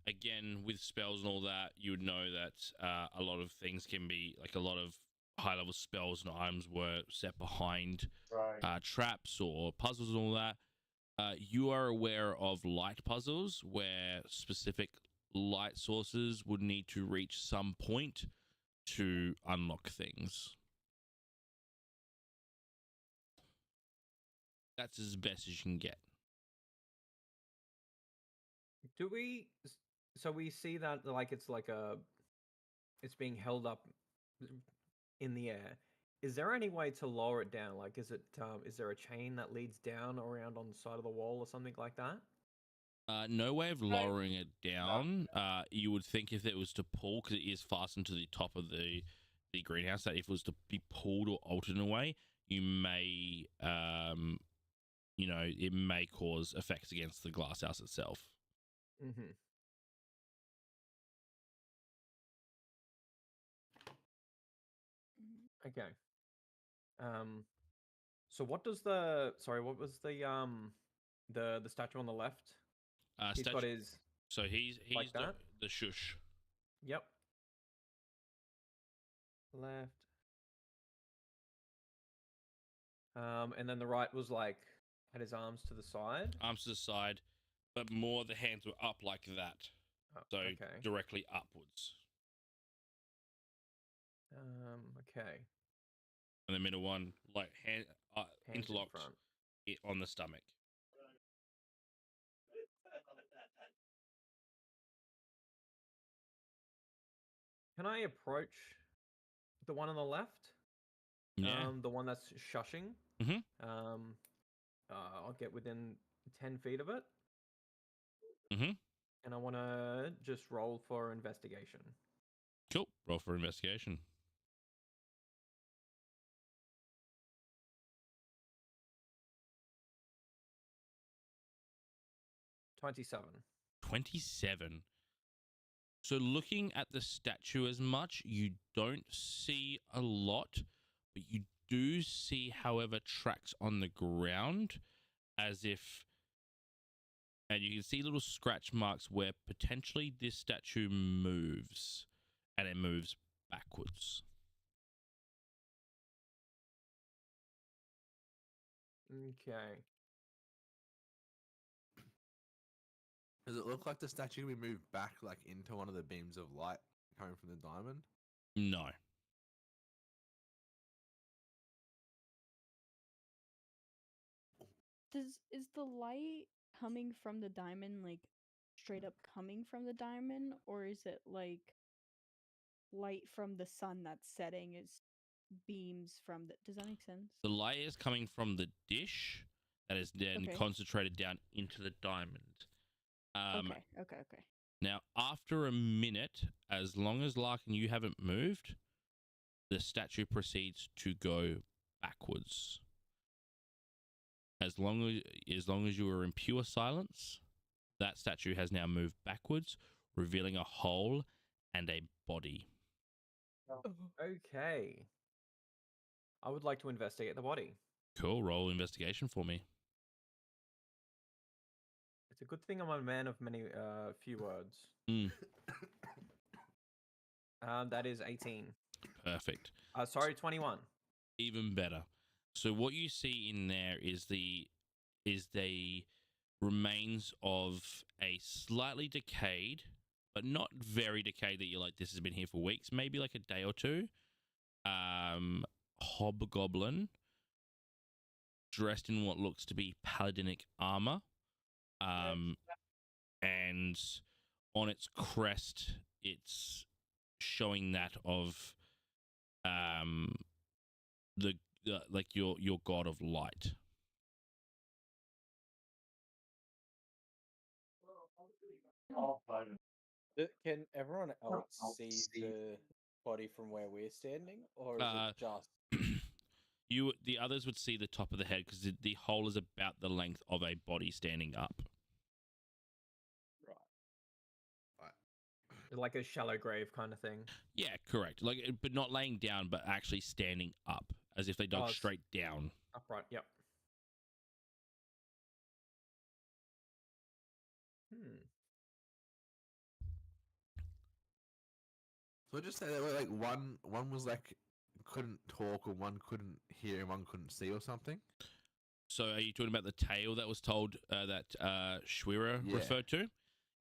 again, with spells and all that, you would know that a lot of things can be, like a lot of high-level spells and items were set behind traps or puzzles and all that. You are aware of light puzzles where specific light sources would need to reach some point to unlock things. That's as best as you can get. Do we? So we see that like it's it's being held up in the air. Is there any way to lower it down? Like, is there a chain that leads down around on the side of the wall or something like that? No way of lowering it down. You would think if it was to pull, because it is fastened to the top of the greenhouse, that if it was to be pulled or altered in a way, you may, it may cause effects against the glass house itself. Mm-hmm. Okay. So what does what was the statue on the left? He's got his. So he's like that? the shush. Yep. Left. And then the right was like had his arms to the side. Arms to the side, but more the hands were up like that. Oh, So okay. directly upwards. Okay. And the middle one, like Hands interlocked in front. on the stomach. Can I approach the one on the left? Yeah. The one that's shushing. Mhm. I'll get within 10 feet of it. Mhm. And I want to just roll for investigation. Cool. Roll for investigation. $27. 27. So looking at the statue as much, you don't see a lot, but you do see, however, tracks on the ground as if, and you can see little scratch marks where potentially this statue moves, and it moves backwards. Okay. Does it look like the statue we moved back like into one of the beams of light coming from the diamond? No. Is the light coming from the diamond like straight up coming from the diamond, or is it like light from the sun that's setting is beams from the? Does that make sense? The light is coming from the dish that is then Okay. concentrated down into the diamond. Okay. Now, after a minute, as long as Larkin you haven't moved, the statue proceeds to go backwards. As long as you are in pure silence, that statue has now moved backwards, revealing a hole and a body. Okay. I would like to investigate the body. Cool. Roll investigation for me. It's a good thing I'm a man of many few words. Mm, That is 18. perfect. Sorry, 21. Even better. So what you see in there is the remains of a slightly decayed, but not very decayed that you're like, this has been here for weeks, maybe like a day or two. Hobgoblin dressed in what looks to be paladinic armor. And on its crest, it's showing that of the like your god of light. Can everyone else see the body from where we're standing, or is it just The others would see the top of the head because the hole is about the length of a body standing up. Like a shallow grave kind of thing. Yeah, correct. Like, but not laying down, but actually standing up, as if they dug straight down. Upright. Yep. So I just say that like one was like couldn't talk, or one couldn't hear, and one couldn't see, or something. So are you talking about the tale that was told that Shwira referred to?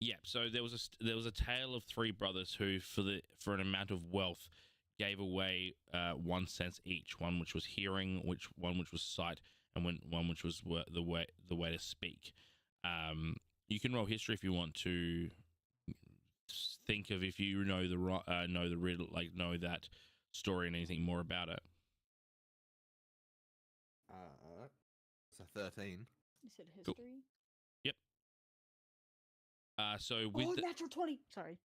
Yeah. So there was a tale of three brothers who, for an amount of wealth, gave away one sense each. One which was hearing, one which was sight, and one which was the way to speak. You can roll history if you want to think of if you know the riddle, like know that story and anything more about it. It's a 13. You said history? Cool. Yep. So with natural 20. Sorry.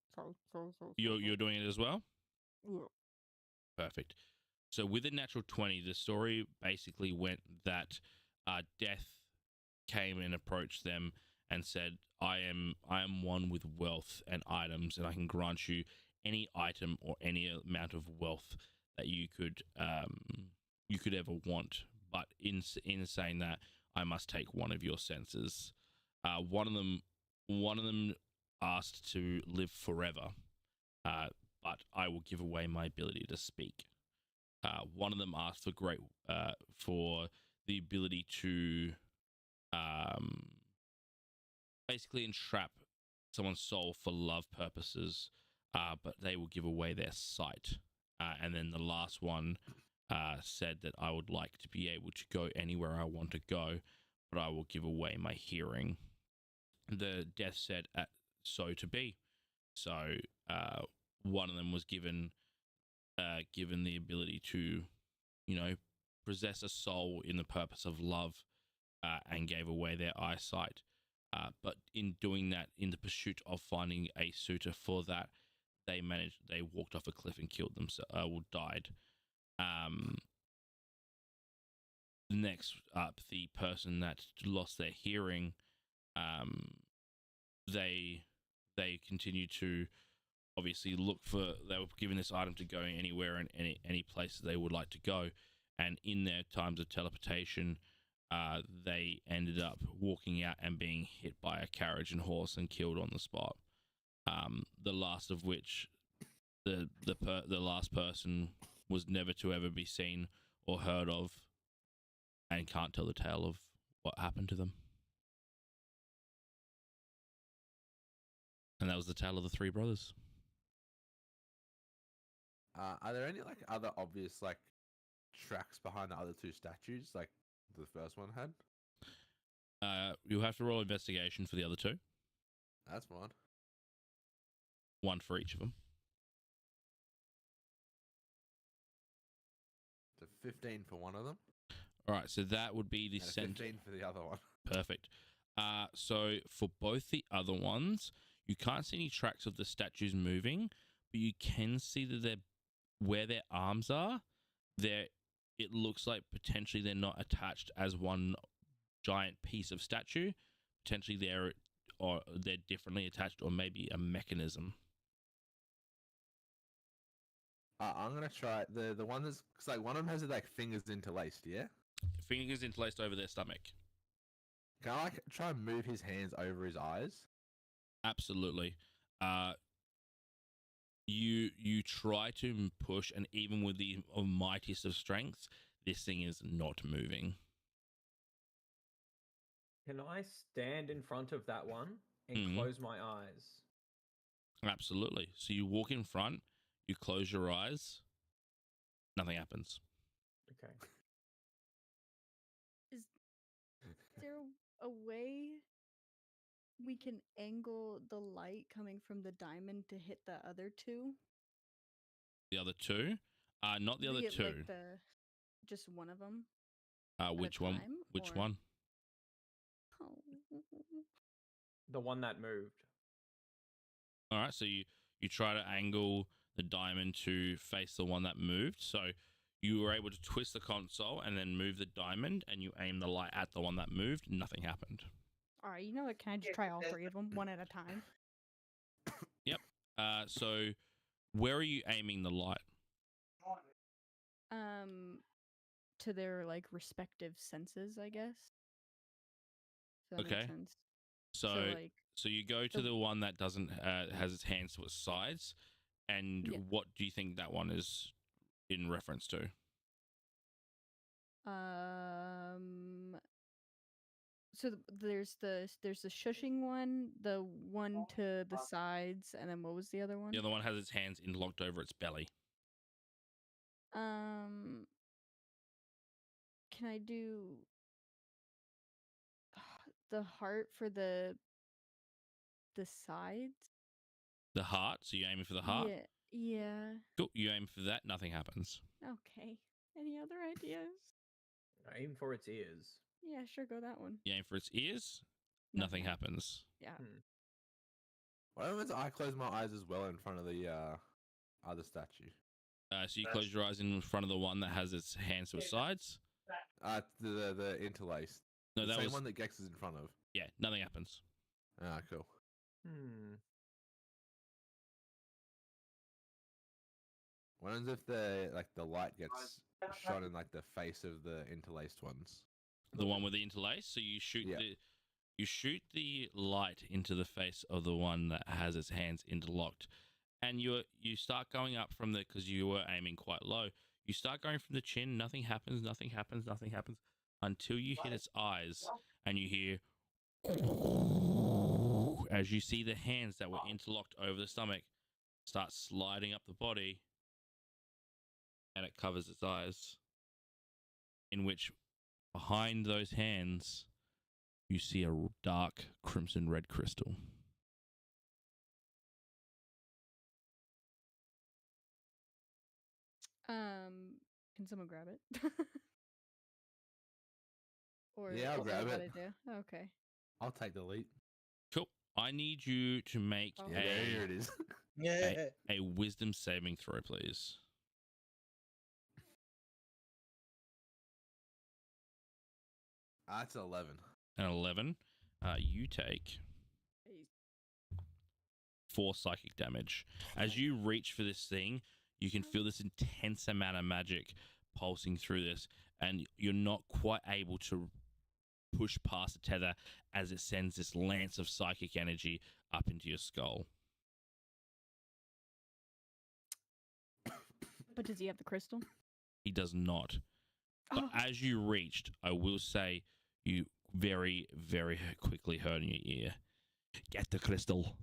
You're doing it as well? Yeah. Perfect. So with a natural 20, the story basically went that death came and approached them and said, I am one with wealth and items, and I can grant you any item or any amount of wealth that you could ever want. But in saying that, I must take one of your senses. One of them asked to live forever, but I will give away my ability to speak. One of them asked for the ability to basically entrap someone's soul for love purposes, but they will give away their sight. And then the last one said that I would like to be able to go anywhere I want to go, but I will give away my hearing. The death said, so to be. So one of them was given the ability to, possess a soul in the purpose of love, and gave away their eyesight. But in doing that, in the pursuit of finding a suitor for that, they walked off a cliff and killed themselves, died. Next up, the person that lost their hearing, they continued to obviously they were given this item to go anywhere and any place that they would like to go. And in their times of teleportation, they ended up walking out and being hit by a carriage and horse and killed on the spot. The last of which, the last person was never to ever be seen or heard of, and can't tell the tale of what happened to them. And that was the tale of the three brothers. Are there any like other obvious like tracks behind the other two statues, like the first one had? You'll have to roll investigation for the other two. That's one. One for each of them. So 15 for one of them. All right, so that would be the And a center. 15 for the other one. Perfect. So for both the other ones, you can't see any tracks of the statues moving, but you can see that they're where their arms are. It looks like potentially they're not attached as one giant piece of statue. Potentially they're differently attached, or maybe a mechanism. I'm gonna try the one that's cause like one of them has like fingers interlaced. Yeah. Fingers interlaced over their stomach. Can I like try and move his hands over his eyes? Absolutely. You try to push, and even with the mightiest of strengths, this thing is not moving. Can I stand in front of that one and close my eyes? Absolutely. So you walk in front, you close your eyes, nothing happens. Okay. Is there a way we can angle the light coming from the diamond to hit the other two? The other two? Not the other two. Like just one of them? Which one? Which one? Oh. The one that moved. All right, so you try to angle the diamond to face the one that moved. So you were able to twist the console and then move the diamond, and you aim the light at the one that moved. Nothing happened. All right, you know what? Can I just try all three of them one at a time? Yep. So where are you aiming the light? To their like respective senses, I guess. Does that Okay. make sense? So you go to the one that doesn't has its hands to its sides, and Yeah. what do you think that one is in reference to? So there's the shushing one, the one to the sides, and then what was the other one? The other one has its hands interlocked over its belly. Can I do the heart for the sides? The heart. So you're aiming for the heart. Yeah. Cool. You aim for that. Nothing happens. Okay. Any other ideas? Aim for its ears. Yeah, sure. Go that one. You aim for its ears. Nothing happens. Yeah. What happens? I close my eyes as well in front of the other statue. So you close your eyes in front of the one that has its hands to its sides. The interlaced. No, the that same was one that Gex is in front of. Yeah, nothing happens. Ah, cool. What happens if the light gets shot in like the face of the interlaced ones? The one with the interlace. So you shoot the light into the face of the one that has its hands interlocked, and you start going up from because you were aiming quite low. You start going from the chin. Nothing happens. Nothing happens. Nothing happens until you hit its eyes, and you hear as you see the hands that were interlocked over the stomach start sliding up the body, and it covers its eyes, in which behind those hands you see a dark crimson red crystal. Can someone grab it? Or Yeah, I'll is that grab what it. I do? Okay. I'll take the lead. Cool. I need you to make There it is. a wisdom saving throw, please. That's 11. An 11. You take 4 psychic damage. As you reach for this thing, you can feel this intense amount of magic pulsing through this, and you're not quite able to push past the tether as it sends this lance of psychic energy up into your skull. But does he have the crystal? He does not. But as you reached, I will say you very, very quickly heard in your ear, "Get the crystal."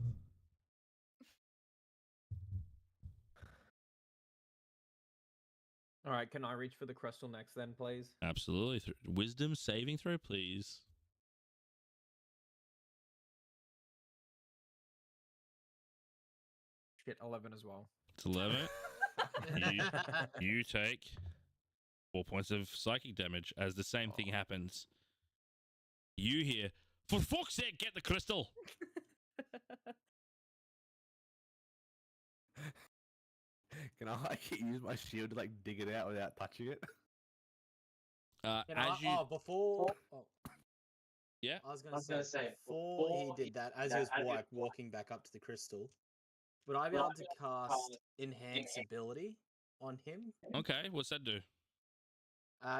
All right, can I reach for the crystal next then, please? Absolutely. Wisdom saving throw, please. Shit, 11 as well. It's 11. you take 4 points of psychic damage as the same thing happens. You hear, for fuck's sake, get the crystal. Can I like use my shield to like dig it out without touching it? Before. Oh, yeah, I was gonna say before he did that, as he was like walking back up to the crystal, would I be able to cast Enhance Ability on him? Okay, what's that do?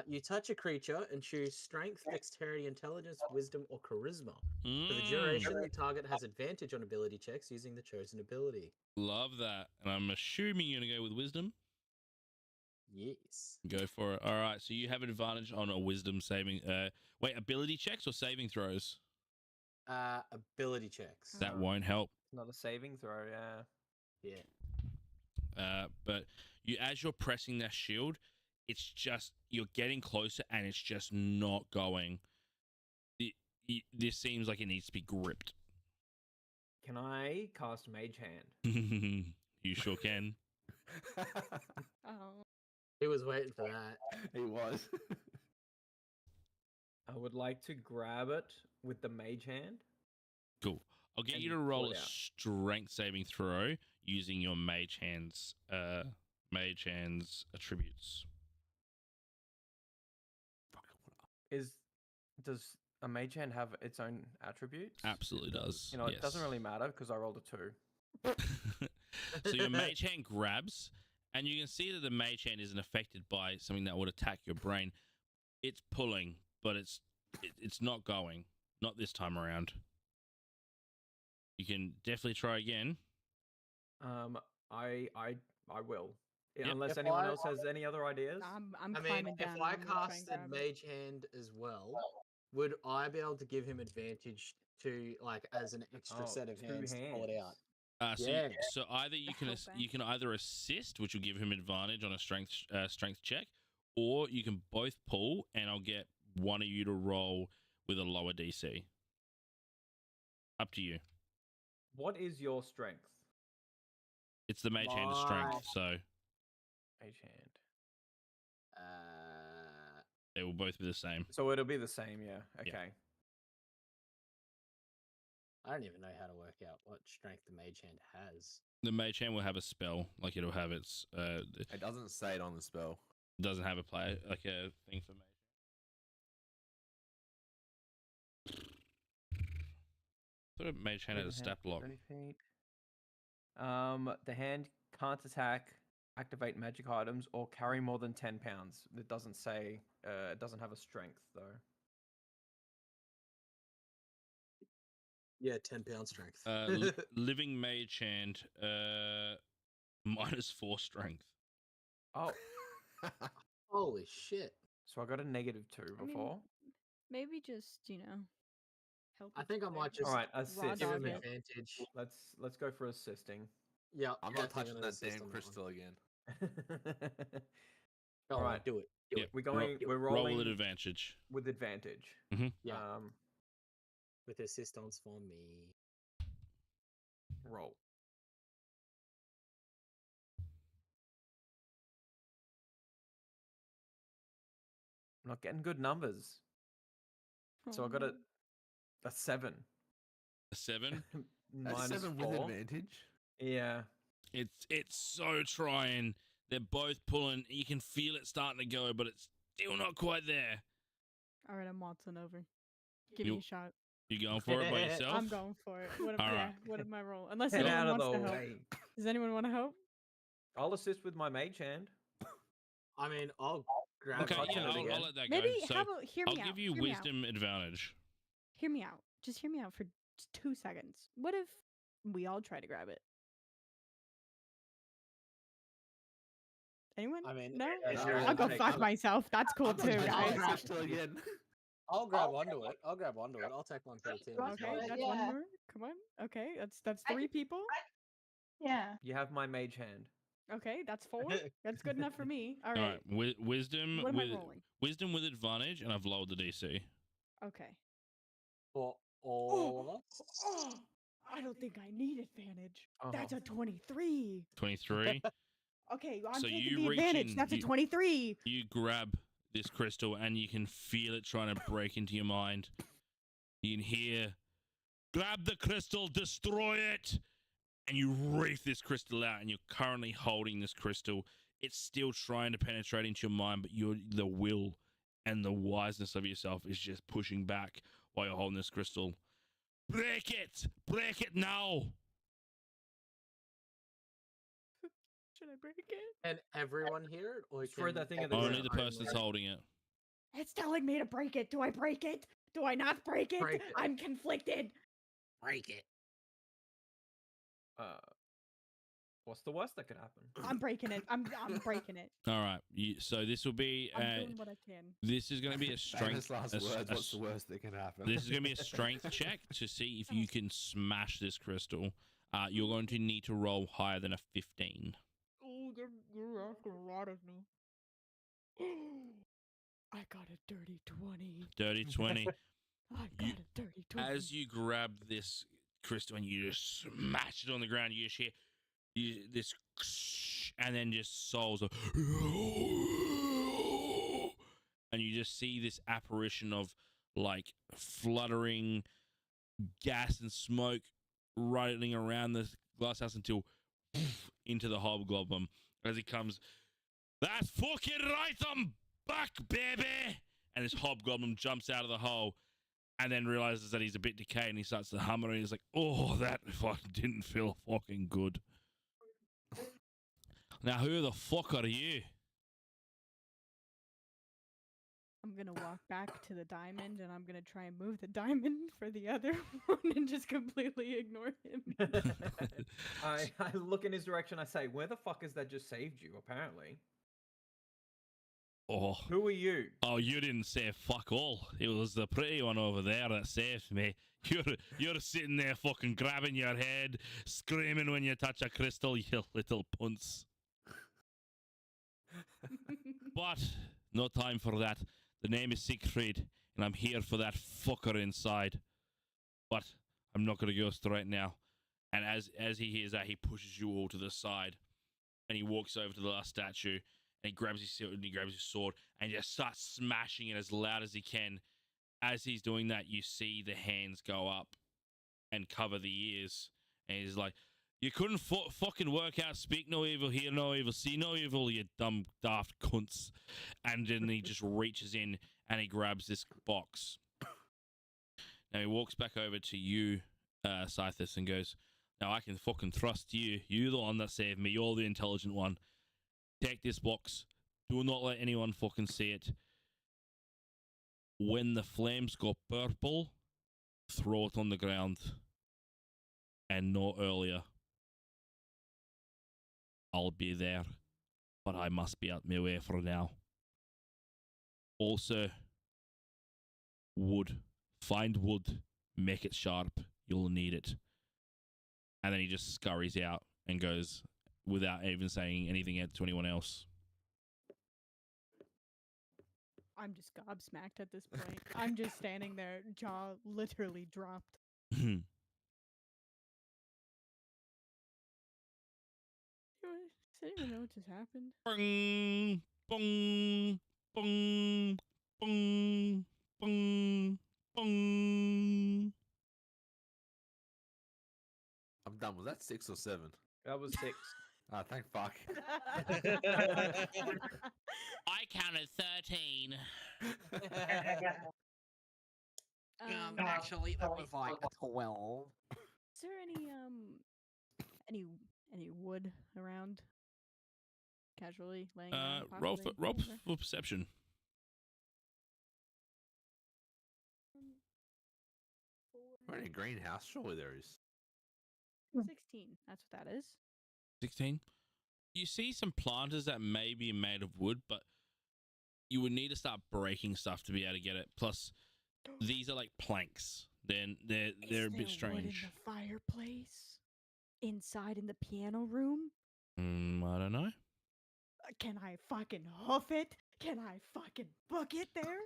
You touch a creature and choose Strength, Dexterity, Intelligence, Wisdom, or Charisma. For the duration, the target has advantage on ability checks using the chosen ability. Love that. And I'm assuming you're gonna go with wisdom. Yes. Go for it. All right. So you have advantage on a wisdom saving. Wait, ability checks or saving throws? Ability checks. That won't help. Not a saving throw, yeah. Yeah. But you, as you're pressing that shield, it's just you're getting closer, and it's just not going. This seems like it needs to be gripped. Can I cast Mage Hand? You sure can. Oh. He was waiting for that. He was. I would like to grab it with the Mage Hand. Cool. I'll get And you to roll pull a it out. strength saving throw using your mage hands attributes. Does a Mage Hand have its own attributes? Absolutely does. You know, yes. it doesn't really matter because I rolled a 2. So your mage hand grabs, and you can see that the mage hand isn't affected by something that would attack your brain. It's pulling, but it's not going. Not this time around. You can definitely try again. I will. Yep. Unless If anyone I- else has any other ideas. I'm I mean, climbing if down. I I'm gonna try and casted grab it. Mage Hand as well, would I be able to give him advantage to, like, as an extra set of 2 hands to pull it out? So either you can Help you can either assist, which will give him advantage on a strength check, or you can both pull, and I'll get one of you to roll with a lower DC. Up to you. What is your strength? It's the mage hand strength, so Mage Hand. they will both be the same. So it'll be the same, yeah. Okay. Yeah. I don't even know how to work out what strength the Mage Hand has. The mage hand will have a spell, like it'll have its. It doesn't say it on the spell. Doesn't have a play like a thing for mage. Thought a mage hand had a stat block. 30 feet. The hand can't attack, activate magic items, or carry more than 10 pounds. It doesn't say. It doesn't have a strength though. Yeah, 10-pound strength. Living mage hand, -4 strength. Oh, Holy shit. so I got a -2 I mean, before. Maybe just, help. I with think I the might just All right, raw assist. give him dog it. advantage. Let's go for assisting. Yeah, I'm not definitely touching gonna that assist damn on that one. crystal again. Go All on, right. do it. Yep. We're going. We're Roll rolling with advantage. with advantage. Yeah. Um, With assistance for me. roll. I'm not getting good numbers. So I got a 7. A 7. That's Minus 7 with 4. advantage. Yeah. It's so trying. They're both pulling. You can feel it starting to go, but it's still not quite there. All right, I'm waltzing over. Give me You- a shot. You going for it by yourself? I'm going for it. What am, All yeah, right. what am I roll? Unless Get anyone out of wants the to help. way. Does anyone want to help? I'll assist with my mage hand. I mean, I'll grab Okay, touching yeah, it again. I'll let that Maybe go. So how about hear I'll me out. give you hear me out. wisdom advantage. Hear me out. Just hear me out for just 2 seconds. What if we all try to grab it? Anyone? I mean, no. yeah, sure, I'll go take- fuck myself. That's cool too, guys. again. I'll grab onto it. I'll grab onto it. I'll take one for the team. as Okay, well. that's one more. Come on. Okay, that's 3 people. Yeah. You have my mage hand. Okay, that's 4. That's good enough for me. All All right. right, wisdom What am I with rolling? wisdom with advantage, and I've lowered the DC. Okay. For all of us. Oh, I don't think I need advantage. Oh. That's a 23. 23. Okay, I'm So taking you the reach advantage. in, That's a you- 23. You grab this crystal and you can feel it trying to break into your mind. You can hear, grab the crystal, destroy it. And you reef this crystal out, and you're currently holding this crystal. It's still trying to penetrate into your mind, but the will and the wiseness of yourself is just pushing back while you're holding this crystal. Break it! Break it now! Should I break it? Can everyone hear it, or Destroy can that thing at the Only ground. the person that's holding it. It's telling me to break it. Do I break it? Do I not break it? Break it. I'm conflicted. Break it. What's the worst that could happen? I'm breaking it. I'm breaking it. All right. So this will be. I'm doing what I can. This is going to be a strength. Famous last words. What's the worst that can happen? This is going to be a strength check to see if you can smash this crystal. You're going to need to roll higher than a 15. Oh, you're asking a lot of me. I got a dirty 20. Dirty 20. I got a dirty 20. As you grab this crystal and you just smash it on the ground, you just hear this, and then just souls, and you just see this apparition of like fluttering gas and smoke running around the glass house until into the hobgoblin as he comes. That's fucking right, I'm back, baby! And this hobgoblin jumps out of the hole and then realizes that he's a bit decayed and he starts to hammer and he's like, oh, that fucking didn't feel fucking good. Now, who the fuck are you? I'm going to walk back to the diamond and I'm going to try and move the diamond for the other one and just completely ignore him. I look in his direction. I say, where the fuck is that just saved you, apparently? Oh. Who are you? Oh, you didn't say fuck all. It was the pretty one over there that saved me. You're sitting there fucking grabbing your head, screaming when you touch a crystal, you little punce. But no time for that. The name is Siegfried, and I'm here for that fucker inside. But I'm not going to go straight now. And as he hears that, he pushes you all to the side, and he walks over to the last statue, and he grabs his sword, and he just starts smashing it as loud as he can. As he's doing that, you see the hands go up and cover the ears, and he's like, you couldn't fucking work out, speak no evil, hear no evil, see no evil, you dumb, daft cunts. And then he just reaches in and he grabs this box. Now he walks back over to you, Scythus, and goes, now I can fucking trust you. You're the one that saved me. You're the intelligent one. Take this box. Do not let anyone fucking see it. When the flames go purple, throw it on the ground. And no earlier. I'll be there, but I must be out my way for now. Also, wood. Find wood, make it sharp. You'll need it. And then he just scurries out and goes without even saying anything to anyone else. I'm just gobsmacked at this point. I'm just standing there, jaw literally dropped. Does anyone know what just happened? Bong, bong, bong, bong, bong, bong. I'm done. Was that 6 or 7? That was 6. Ah, thank fuck. I counted 13. Actually, that was like 12. Is there any wood around? Casually laying around? Roll possibly? for perception. We're in a greenhouse. Surely there is. 16. That's what that is. 16. You see some planters that may be made of wood, but you would need to start breaking stuff to be able to get it. Plus, these are like planks. They're a bit strange. Wood in the fireplace? Inside in the piano room? I don't know. Can I fucking hoof it? Can I fucking book it there?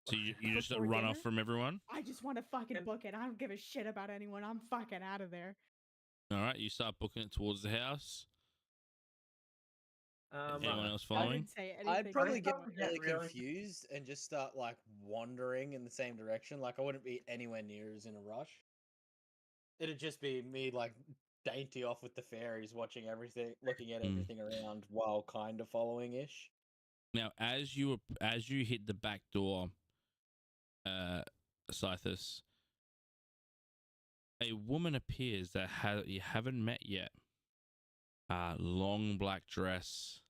So you just Before run off dinner? from everyone? I just want to fucking book it. I don't give a shit about anyone. I'm fucking out of there. All right, you start booking it towards the house. Anyone else I following? didn't say anything. I'd probably get probably really get really confused and just start like wandering in the same direction. Like I wouldn't be anywhere near as in a rush. It'd just be me like dainty off with the fairies, watching everything, looking at everything around while kind of following ish. Now, as you hit the back door, Scythus, a woman appears that you haven't met yet. Long black dress,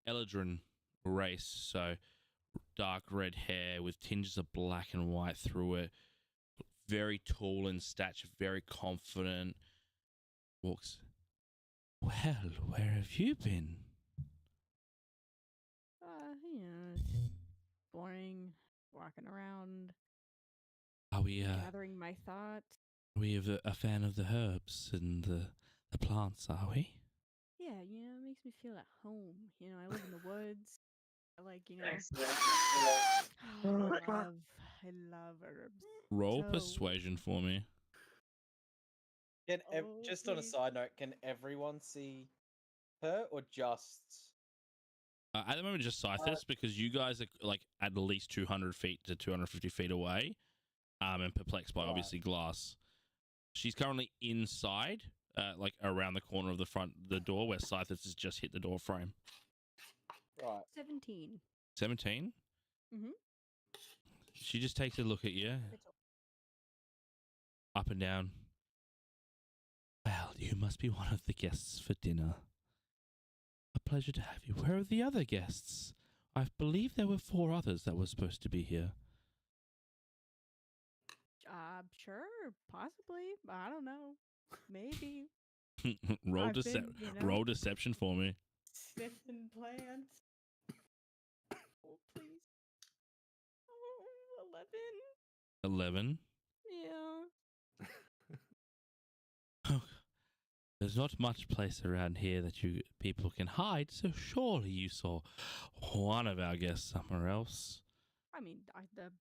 Eladrin race, so dark red hair with tinges of black and white through it. Very tall in stature, very confident. Walks. Well, where have you been? It's boring. Walking around, Are we gathering my thoughts. a fan of the herbs and the plants? Are we? Yeah, it makes me feel at home. I live in the woods. I like, I love herbs. Roll So- persuasion for me. Can Oh, just on a please. side note, can everyone see her or just? At the moment, just Scythus, because you guys are like at least 200 feet to 250 feet away, and perplexed by obviously glass. She's currently inside, like around the corner of the door where Scythus has just hit the door frame. Right. 17. 17. Mhm. She just takes a look at you, up and down. Well, you must be one of the guests for dinner. A pleasure to have you. Where are the other guests? I believe there were 4 others that were supposed to be here. Sure, possibly. I don't know. Maybe. roll, I've been, roll deception for me. Sniffing plants. Oh, please. Oh, 11. 11. Yeah. There's not much place around here that you people can hide, so surely you saw one of our guests somewhere else. I mean,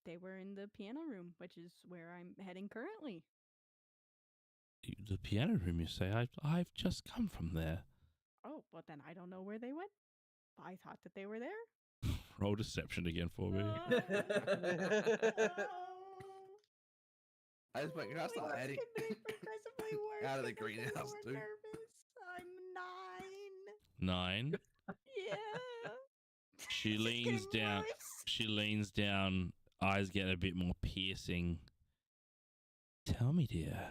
they were in the piano room, which is where I'm heading currently. The piano room, you say? I've just come from there. Oh, well then I don't know where they went. I thought that they were there. Roll deception again for me. I just went, can I start heading Progressively worse. out of the I'm getting greenhouse, more dude? nervous. I'm 9. Yeah. She This is leans getting down. worse. She leans down. Eyes get a bit more piercing. Tell me, dear,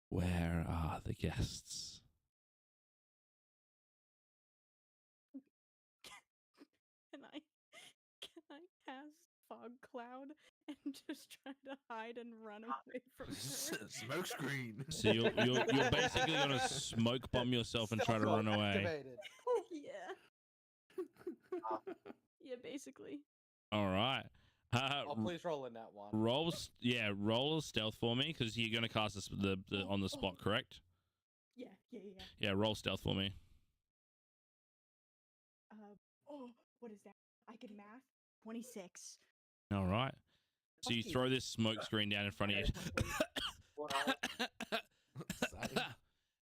where are the guests? Can I cast fog cloud and just try to hide and run away from her? Smoke screen. So you're basically gonna smoke bomb yourself and try to run away. Activated. Yeah. Yeah, basically. All right. Oh, please roll in that one. Roll a stealth for me because you're gonna cast this the on the spot, correct? Yeah. Yeah, roll stealth for me. What is that? I can math. 26. All right. So you throw this smoke screen down in front of you.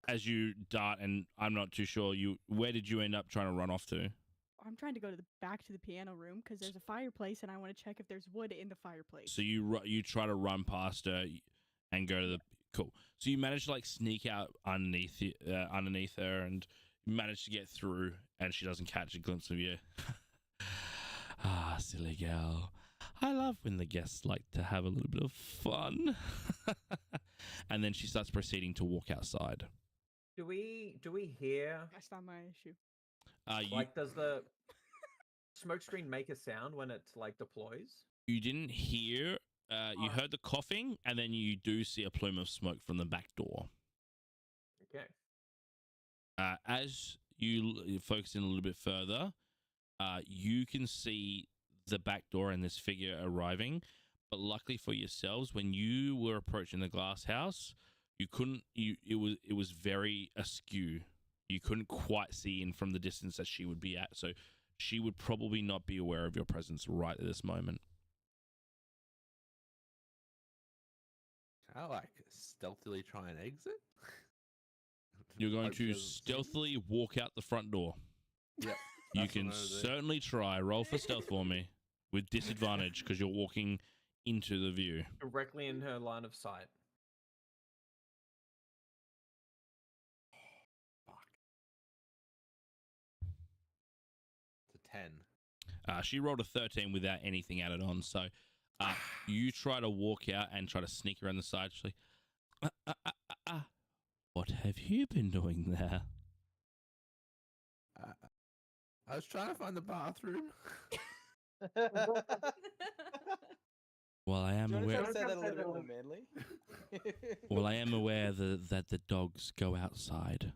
As you dart, and I'm not too sure. Where did you end up trying to run off to? I'm trying to go back to the piano room because there's a fireplace and I want to check if there's wood in the fireplace. So you try to run past her and go to the cool. So you manage to like sneak out underneath her and you manage to get through, and she doesn't catch a glimpse of you. Ah, silly girl. I love when the guests like to have a little bit of fun. And then she starts proceeding to walk outside. Do we hear? That's not my issue. Does the smoke screen make a sound when it like deploys? You didn't hear. You heard the coughing, and then you do see a plume of smoke from the back door. Okay. As you focus in a little bit further, you can see the back door and this figure arriving. But luckily for yourselves, when you were approaching the glass house, you couldn't. It was very askew. You couldn't quite see in from the distance that she would be at. So she would probably not be aware of your presence right at this moment. Can I like stealthily try and exit? You're going Hope she to doesn't see me? stealthily walk out the front door. Yep. You that's what can I'm gonna do. certainly try. Roll for stealth for me with disadvantage because you're walking into the view. Directly in her line of sight. It's a 10. She rolled a 13 without anything added on. So you try to walk out and try to sneak around the side. She's like, what have you been doing there? I was trying to find the bathroom. Well, I am Do you want to aware. try to say that a little bit more manly? Well, I am aware that the dogs go outside.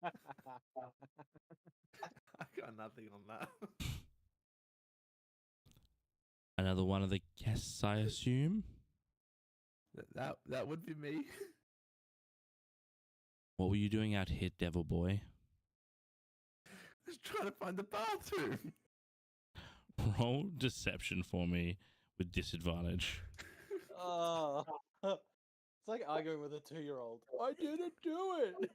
I got nothing on that. Another one of the guests, I assume. That would be me. What were you doing out here, devil boy? Just trying to find the bathroom. Roll deception for me with disadvantage. Oh, it's like arguing with a 2-year-old. I didn't do it.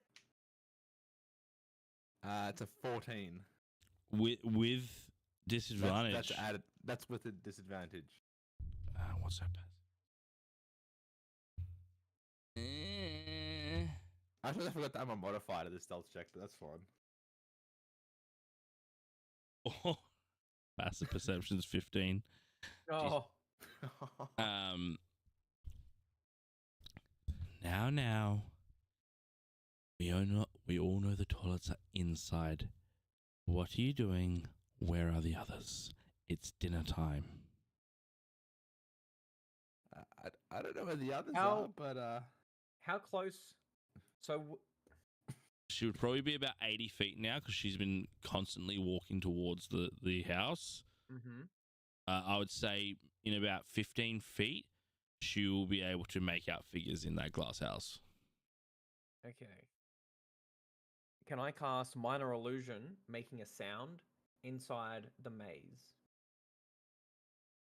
It's a 14. With disadvantage. That's added. That's with a disadvantage. What's that? Actually, I forgot to add my modifier to this stealth check, but that's fine. Oh, passive perception's 15. Oh. Now. We all know the toilets are inside. What are you doing? Where are the others? It's dinner time. I don't know where the others are, but how close? So she would probably be about 80 feet now because she's been constantly walking towards the house. Mm-hmm. I would say in about 15 feet, she will be able to make out figures in that glass house. Okay. Can I cast Minor Illusion, making a sound inside the maze?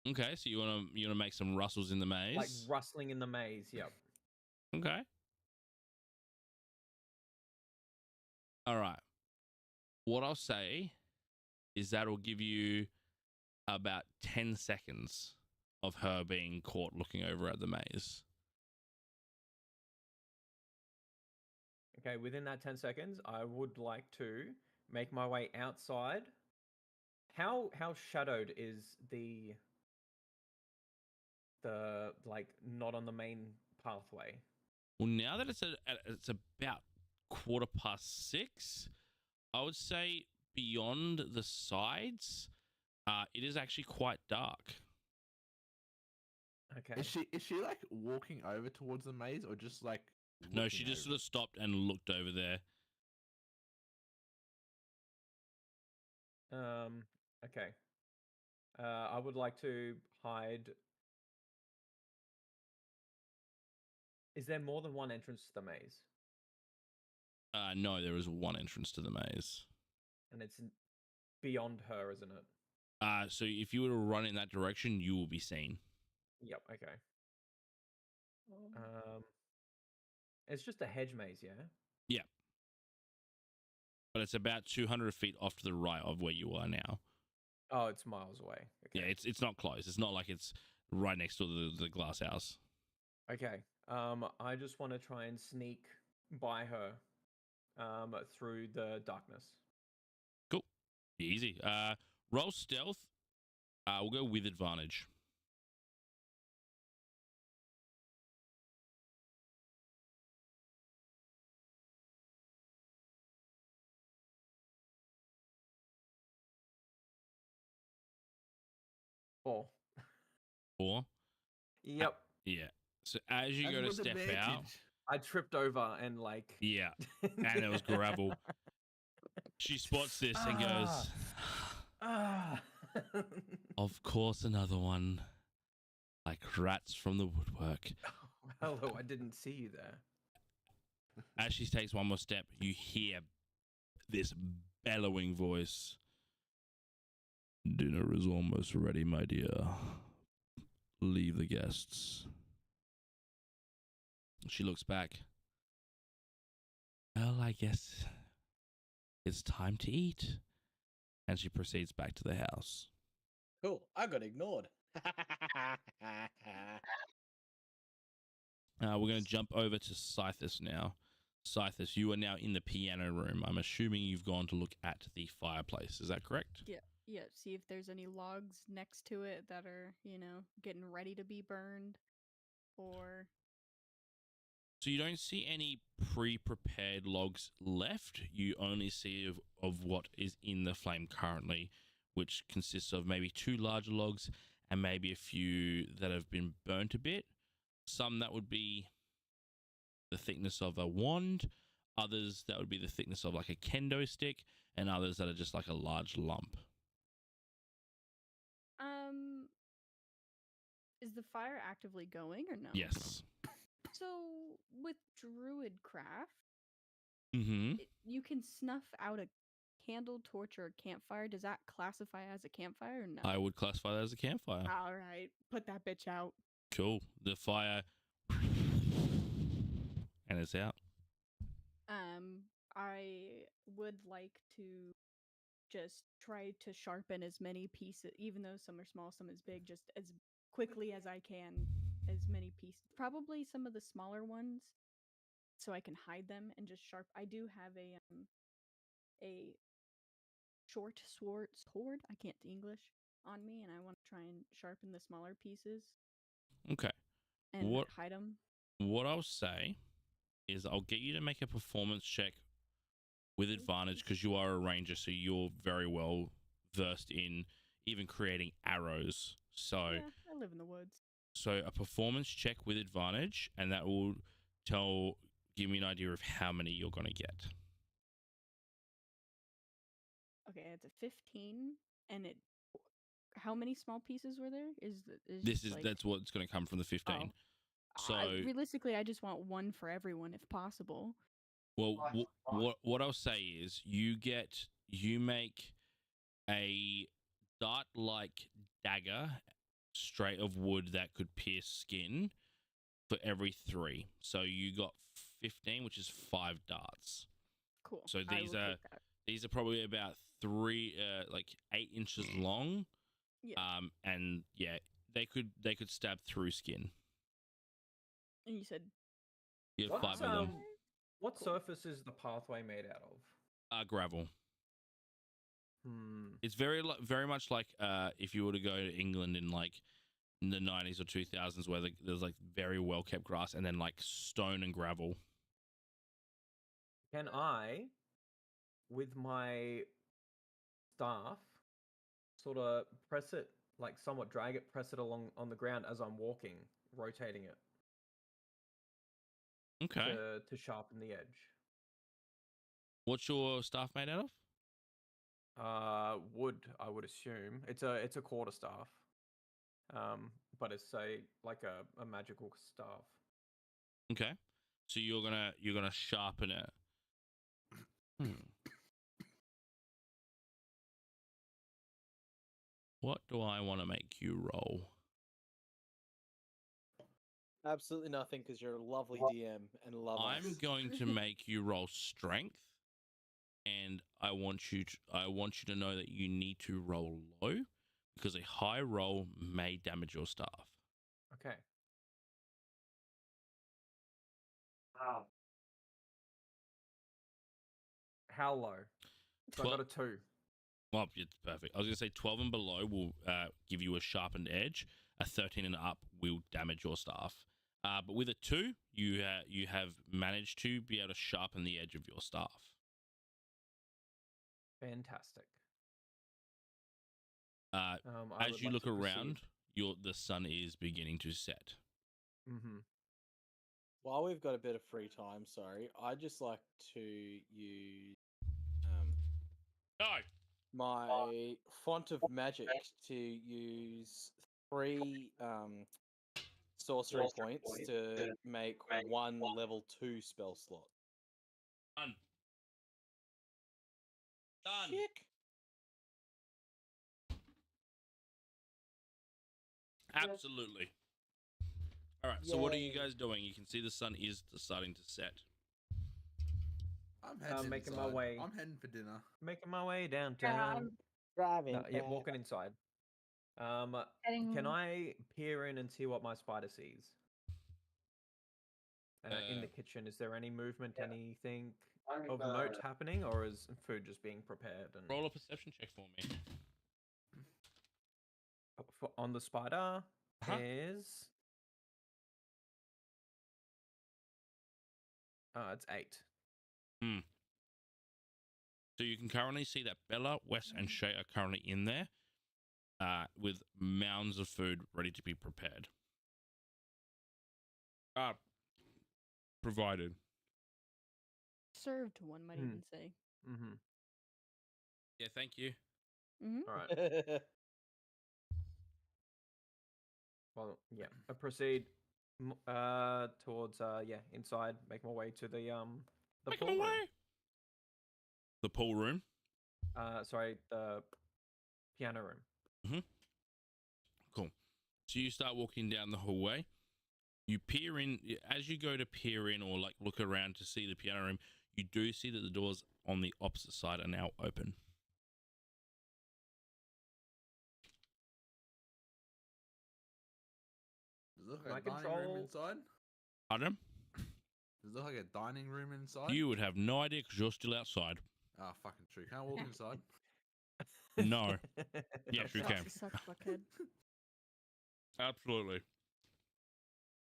Okay, so you wanna make some rustles in the maze? Like rustling in the maze, yep. Okay. All right. What I'll say is that'll give you about 10 seconds of her being caught looking over at the maze. Okay, within that 10 seconds, I would like to make my way outside. How shadowed is the like not on the main pathway? Well, now that it's about 6:15, I would say beyond the sides, it is actually quite dark. Okay. Is she like walking over towards the maze or just like? No, she just sort of stopped and looked over there. Okay. I would like to hide. Is there more than one entrance to the maze? No, there is one entrance to the maze. And it's beyond her, isn't it? So if you were to run in that direction, you will be seen. Yep, okay. It's just a hedge maze, yeah? Yeah. But it's about 200 feet off to the right of where you are now. Oh, it's miles away. Okay. Yeah, it's not close. It's not like it's right next to the glass house. Okay. I just want to try and sneak by her through the darkness. Cool. Easy. Roll stealth. We'll go with advantage. Four. 4? Yep. Yeah. So as you go to step out, I tripped over and like. yeah, and it was gravel. She spots this and goes, of course, another one. Like rats from the woodwork. Hello, I didn't see you there. As she takes one more step, you hear this bellowing voice. Dinner is almost ready, my dear. Leave the guests. She looks back. Well, I guess it's time to eat. And she proceeds back to the house. Cool. I got ignored. We're going to jump over to Scythus now. Scythus, you are now in the piano room. I'm assuming you've gone to look at the fireplace. Is that correct? Yeah, yeah. See if there's any logs next to it that are, getting ready to be burned, or So you don't see any pre-prepared logs left. You only see of what is in the flame currently, which consists of maybe 2 larger logs and maybe a few that have been burnt a bit. Some that would be the thickness of a wand, others that would be the thickness of like a kendo stick, and others that are just like a large lump. is the fire actively going or no? Yes. So with Druidcraft, Mm-hmm. you can snuff out a candle, torch, or a campfire. Does that classify as a campfire or no? I would classify that as a campfire. All right, put that bitch out. Cool. The fire, and it's out. I would like to just try to sharpen as many pieces, even though some are small, some is big, just as quickly as I can, as many pieces. Probably some of the smaller ones, so I can hide them and just sharp. I do have a short sword. I can't English on me, and I want to try and sharpen the smaller pieces. Okay. And hide them. What I'll say is I'll get you to make a performance check with advantage because you are a ranger, so you're very well versed in even creating arrows. So yeah, I live in the woods. So a performance check with advantage, and that will give me an idea of how many you're going to get. Okay, it's a 15, and how many small pieces were there? That's what's going to come from the 15. Oh. So realistically, I just want one for everyone if possible. Well, what I'll say is you make a dart-like dagger straight of wood that could pierce skin for every 3. So you got 15, which is 5 darts. Cool. So these are probably about 8 inches long. Yeah. And yeah, they could stab through skin. And you said you have 5 of them. What surface is the pathway made out of? Gravel. Hmm. It's very much like if you were to go to England in in the 90s or 2000s where there's very well kept grass and then stone and gravel. Can I, with my staff, sort of press it, somewhat drag it, press it along on the ground as I'm walking, rotating it? Okay. To sharpen the edge. What's your staff made out of? Wood, I would assume. It's a quarter staff. But it's a magical staff. Okay. So you're gonna sharpen it. What do I want to make you roll? Absolutely nothing, because you're a lovely DM and love us. I'm going to make you roll strength, and I want you to know that you need to roll low because a high roll may damage your staff. Okay. Wow. How low? So I got a 2. Well, it's perfect. I was going to say 12 and below will give you a sharpened edge. A 13 and up will damage your staff. But with a 2, you have managed to be able to sharpen the edge of your staff. Fantastic. As you look around, the sun is beginning to set. Mm-hmm. While we've got a bit of free time, I'd just like to use my font of magic to use 3 sorcery points to make 1 level 2 spell slot. Done. Chick. Absolutely. All right. So what are you guys doing? You can see the sun is starting to set. I'm heading making my inside. way. I'm heading for dinner. Making my way downtown. Driving. No, yeah, walking inside. Can I peer in and see what my spider sees? In the kitchen, is there any movement, anything of note happening, or is food just being prepared? And Roll a perception check for me. on the spider Uh-huh. is it's 8. So you can currently see that Bella, Wes, and Shay are currently in there with mounds of food ready to be prepared. Provided. Served, one might even say. Mm-hmm. Yeah, thank you. Mm-hmm. All right. Well, yeah. I proceed towards inside, make my way to the pool room. The pool room? Sorry, the piano room. Mm-hmm. Cool. So you start walking down the hallway. You peer in. As you go to peer in or like look around to see the piano room, you do see that the doors on the opposite side are now open. Does it look like a dining room inside? Pardon? Does it look like a dining room inside? You would have no idea because you're still outside. Oh, fucking true. Can't walk inside. No. Yes, you can. Suck, fuckhead. Absolutely.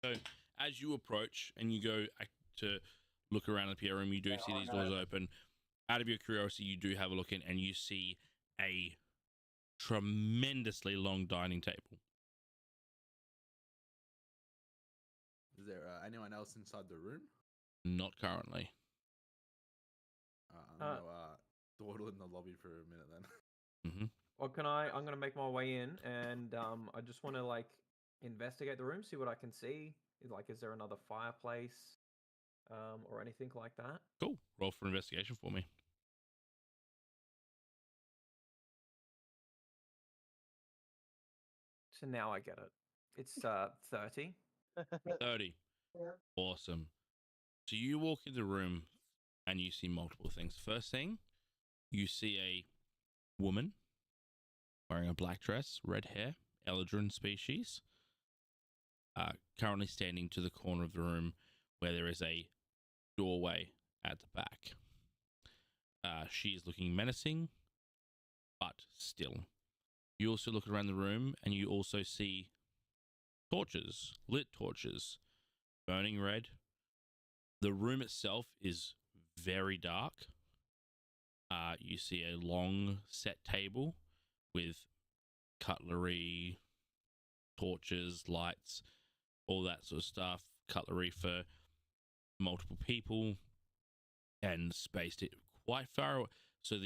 So, as you approach and you go to look around the piano room, you do see these doors open. Out of your curiosity, you do have a look in and you see a tremendously long dining table. Is there anyone else inside the room? Not currently. I'm gonna dawdle in the lobby for a minute then. Mm-hmm. Well, I'm gonna make my way in, and I just want to like investigate the room, see what I can see. Like, is there another fireplace, or anything like that? Cool. Roll for investigation for me. So now I get it. It's 30. 30. Awesome. So you walk in the room and you see multiple things. First thing, you see a woman wearing a black dress, red hair, Eldrin species, currently standing to the corner of the room where there is a doorway at the back. She is looking menacing, but still. You also look around the room and you also see torches, lit torches, burning red. The room itself is very dark. You see a long set table with cutlery, torches, lights, all that sort of stuff, cutlery for multiple people, and spaced it quite far away. So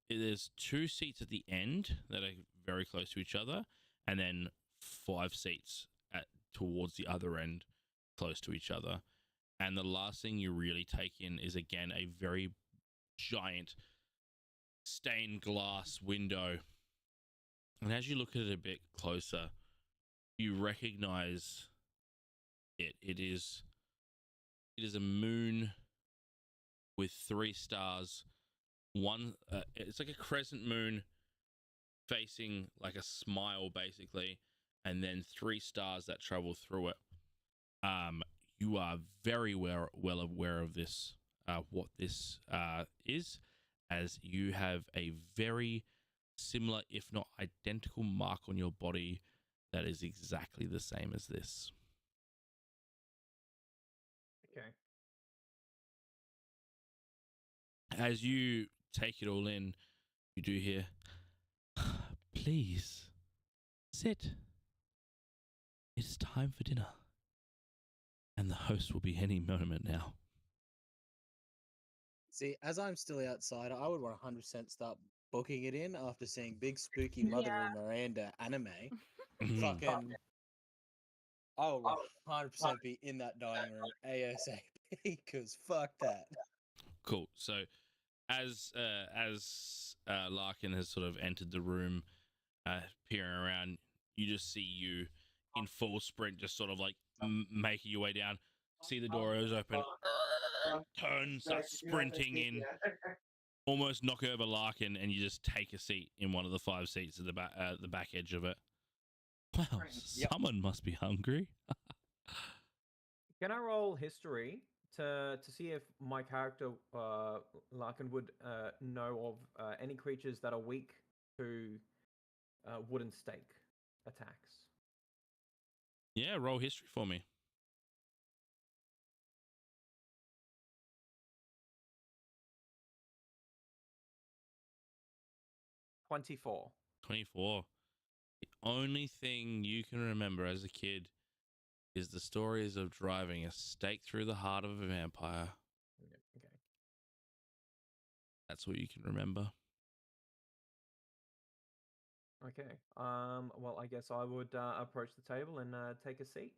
there's 2 seats at the end that are very close to each other, and then 5 seats towards the other end close to each other. And the last thing you really take in is, again, a very giant stained glass window. And as you look at it a bit closer, you recognize it. It is a moon with 3 stars. One, it's like a crescent moon facing like a smile, basically, and then 3 stars that travel through it. You are very well aware of this, what this is, as you have a very similar, if not identical, mark on your body that is exactly the same as this. Okay. As you take it all in, you do hear, "Please, sit. It's time for dinner. And the host will be any moment now." See, as I'm still outside, I would 100% start booking it in after seeing Big Spooky Mother and Miranda anime. Fucking, I would 100% be in that dining room ASAP because fuck that. Cool. So, as Larkin has sort of entered the room, peering around, you just see you in full sprint, just sort of like making your way down. See the door is open, turn, start sprinting in, almost knock over Larkin, and you just take a seat in one of the 5 seats at the back edge of it. Well, someone must be hungry. Can I roll history to see if my character Larkin would know of any creatures that are weak to wooden stake attacks? Yeah, roll history for me. $24. 24. The only thing you can remember as a kid is the stories of driving a stake through the heart of a vampire. Okay. That's what you can remember. Okay. Well, I guess I would approach the table and take a seat.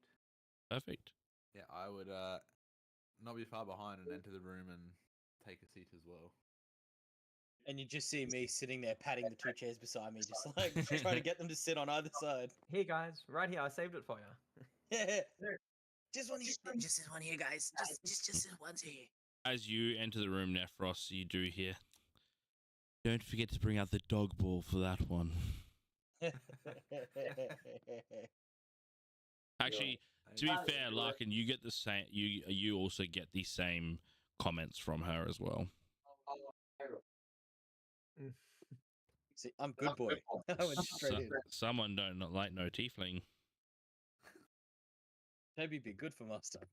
Perfect. Yeah, I would not be far behind and enter the room and take a seat as well. And you just see me sitting there patting the 2 chairs beside me, just like trying to get them to sit on either side. Here, guys, right here. I saved it for you. Yeah. Just one here. Just this one here, guys. Just this one's here. As you enter the room, Nephros, you do hear, don't forget to bring out the dog ball for that one. Actually, to be fair, Larkin, you get the same. You also get the same comments from her as well. See, I'm good boy. I went straight in. Someone don't not like no tiefling. Toby be good for master.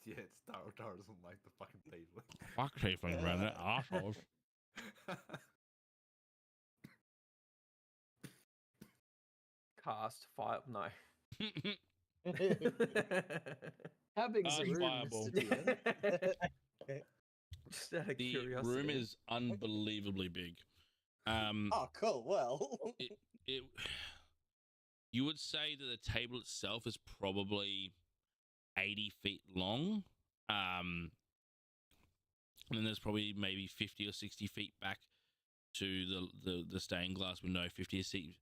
Yeah, Star doesn't like the fucking tiefling. Fuck tiefling, man. They're assholes. Cast fire. No. How big is the room, Fireball. Mr. DM? Just out of The curiosity. room is unbelievably big. Oh, cool. Well, you would say that the table itself is probably 80 feet long. And then there's probably maybe 50 or 60 feet back to the stained glass window, 50 or 60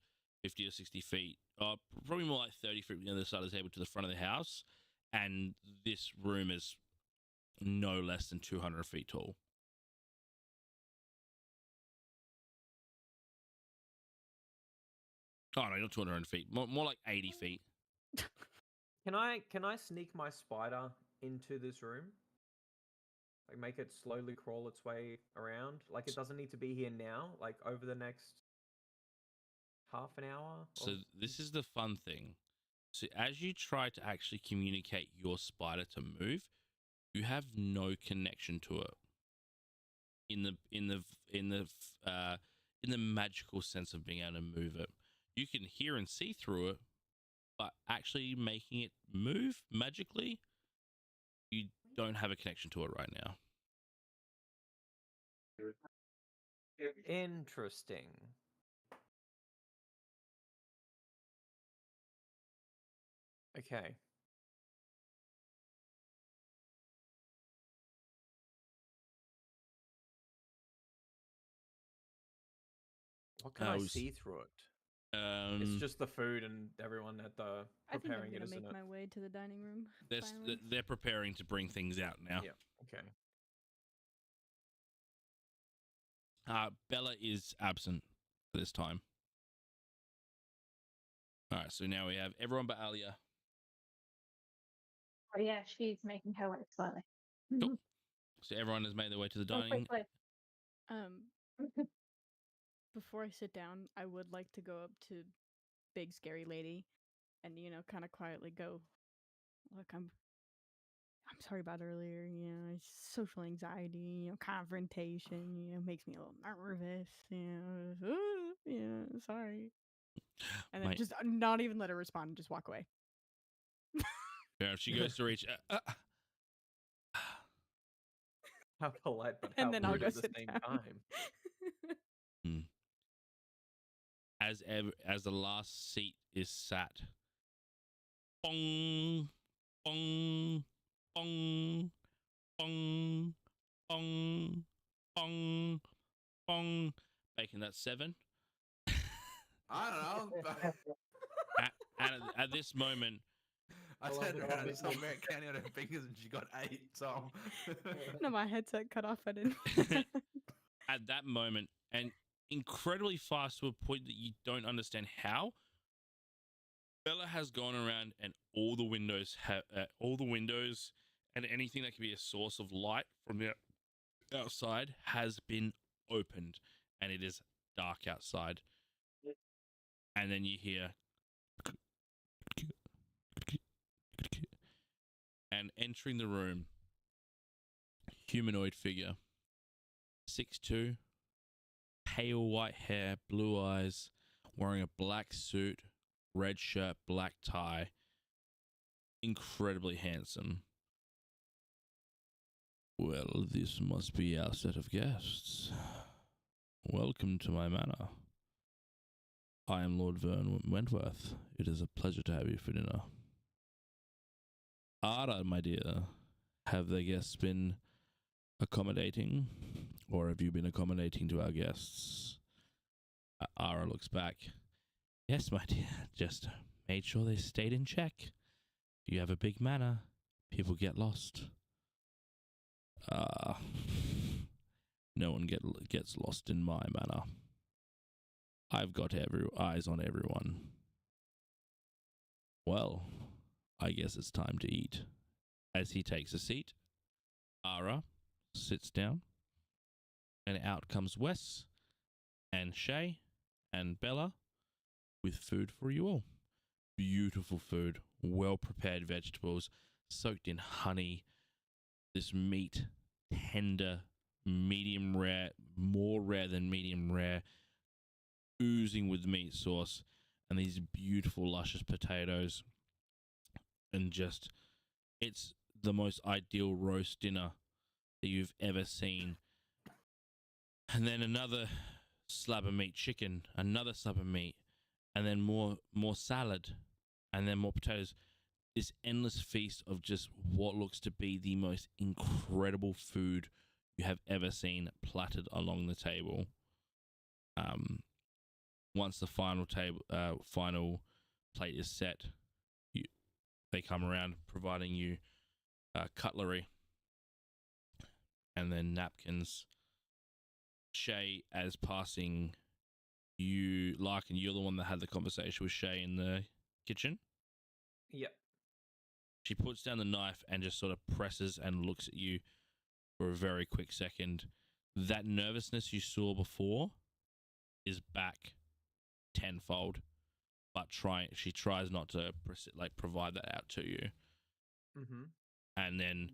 feet. Probably more like 30 feet on the other side of the table to the front of the house. And this room is no less than 200 feet tall. Oh, no, not 200 feet. More like 80 feet. Can I sneak my spider into this room? Like make it slowly crawl its way around? Like it doesn't need to be here now, like over the next half an hour? So this is the fun thing. So as you try to actually communicate your spider to move, you have no connection to it. In the magical sense of being able to move it. You can hear and see through it, but actually making it move magically, you don't have a connection to it right now. Interesting. Okay. What can I see through it? It's just the food and everyone at the I think I'm preparing it, gonna isn't make it? my way to the dining room. finally. They're preparing to bring things out now. Yeah. Okay. Bella is absent at this time. All right, so now we have everyone but Alia. Oh yeah, she's making her way slowly. Cool. So everyone has made their way to the Oh, dining. quick. Before I sit down, I would like to go up to big scary lady and kind of quietly go, look, I'm sorry about earlier, it's social anxiety, confrontation, makes me a little nervous, sorry. And then just not even let her respond and just walk away. Yeah, she goes to reach. How polite, but And how then I'll rude go at the sit same down. time. As the last seat is sat, bong, bong, bong, bong, bong, bong, bong, making that 7. I don't know. At this moment, I love turned the around and saw commitment. Mary counting on her fingers and she got 8. So No, my headset cut off. I didn't. At that moment, and incredibly fast to a point that you don't understand how, Bella has gone around and all the windows and anything that can be a source of light from the outside has been opened, and it is dark outside. And then you hear, and entering the room, humanoid figure, 6'2", pale white hair, blue eyes, wearing a black suit, red shirt, black tie, incredibly handsome. Well, this must be our set of guests. Welcome to my manor. I am Lord Vern Wentworth. It is a pleasure to have you for dinner. Ara, my dear, have the guests been accommodating, or have you been accommodating to our guests? Ara looks back. Yes, my dear, just made sure they stayed in check. If you have a big manor, people get lost. No one gets lost in my manor. I've got eyes on everyone. Well, I guess it's time to eat. As he takes a seat, Ara sits down, and out comes Wes and Shay and Bella with food for you all. Beautiful food, well-prepared vegetables, soaked in honey. This meat, tender, medium rare, more rare than medium rare, oozing with meat sauce, and these beautiful, luscious potatoes. And just, it's the most ideal roast dinner that you've ever seen. And then another slab of meat, chicken, another slab of meat, and then more salad, and then more potatoes. This endless feast of just what looks to be the most incredible food you have ever seen plattered along the table. Once the final plate is set, they come around providing you cutlery and then napkins. Shay, as passing you, Larkin, you're the one that had the conversation with Shay in the kitchen. Yep. She puts down the knife and just sort of presses and looks at you for a very quick second. That nervousness you saw before is back tenfold, but she tries not to provide that out to you. Mm-hmm. And then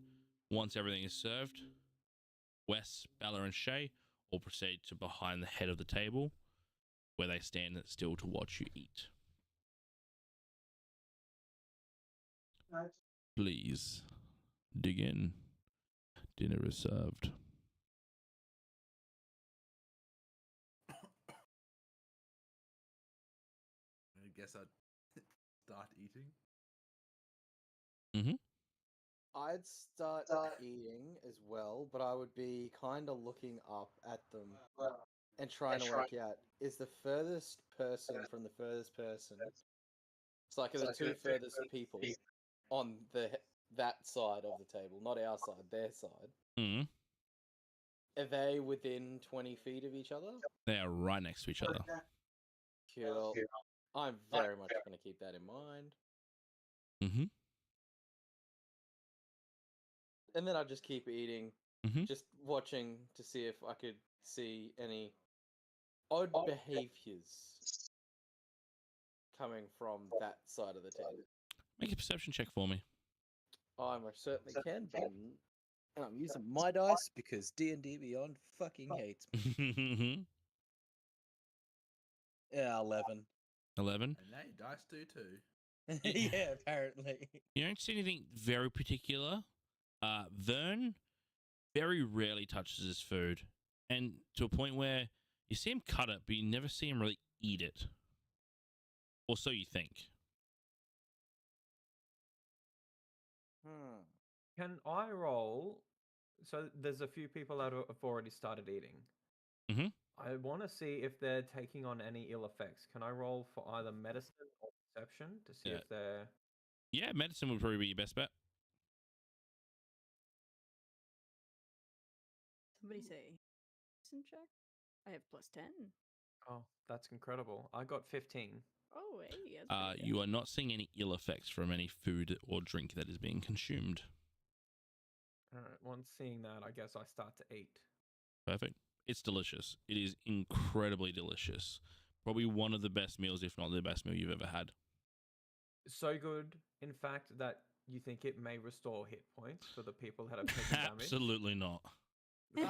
once everything is served, Wes, Bella, and Shay all proceed to behind the head of the table, where they stand still to watch you eat. Please, dig in. Dinner is served. I guess I'd start eating. Mm-hmm. I'd start eating as well, but I would be kind of looking up at them and trying to work out, is the furthest person from the furthest person, it's like the two furthest people on that side of the table, not our side, their side. Mm. Are they within 20 feet of each other? They are right next to each other. Cool. I'm very much going to keep that in mind. Mm-hmm. And then I'll just keep eating, Mm-hmm. just watching to see if I could see any odd behaviors coming from that side of the table. Make a perception check for me. I most certainly can, but I'm using my dice because D&D Beyond fucking hates me. Yeah, 11. 11. And they dice do too. Yeah, apparently. You don't see anything very particular. Vern very rarely touches his food, and to a point where you see him cut it, but you never see him really eat it. Or so you think. Can I roll? So there's a few people that have already started eating. Mm-hmm. I want to see if they're taking on any ill effects. Can I roll for either medicine or perception to see if they're... Yeah, medicine would probably be your best bet. Somebody say medicine check. I have +10. Oh, that's incredible. I got 15. Oh, hey, that's pretty good. You are not seeing any ill effects from any food or drink that is being consumed. All right. Once seeing that, I guess I start to eat. Perfect. It's delicious. It is incredibly delicious. Probably one of the best meals, if not the best meal you've ever had. So good, in fact, that you think it may restore hit points for the people that have taken damage. Absolutely not. Oh, I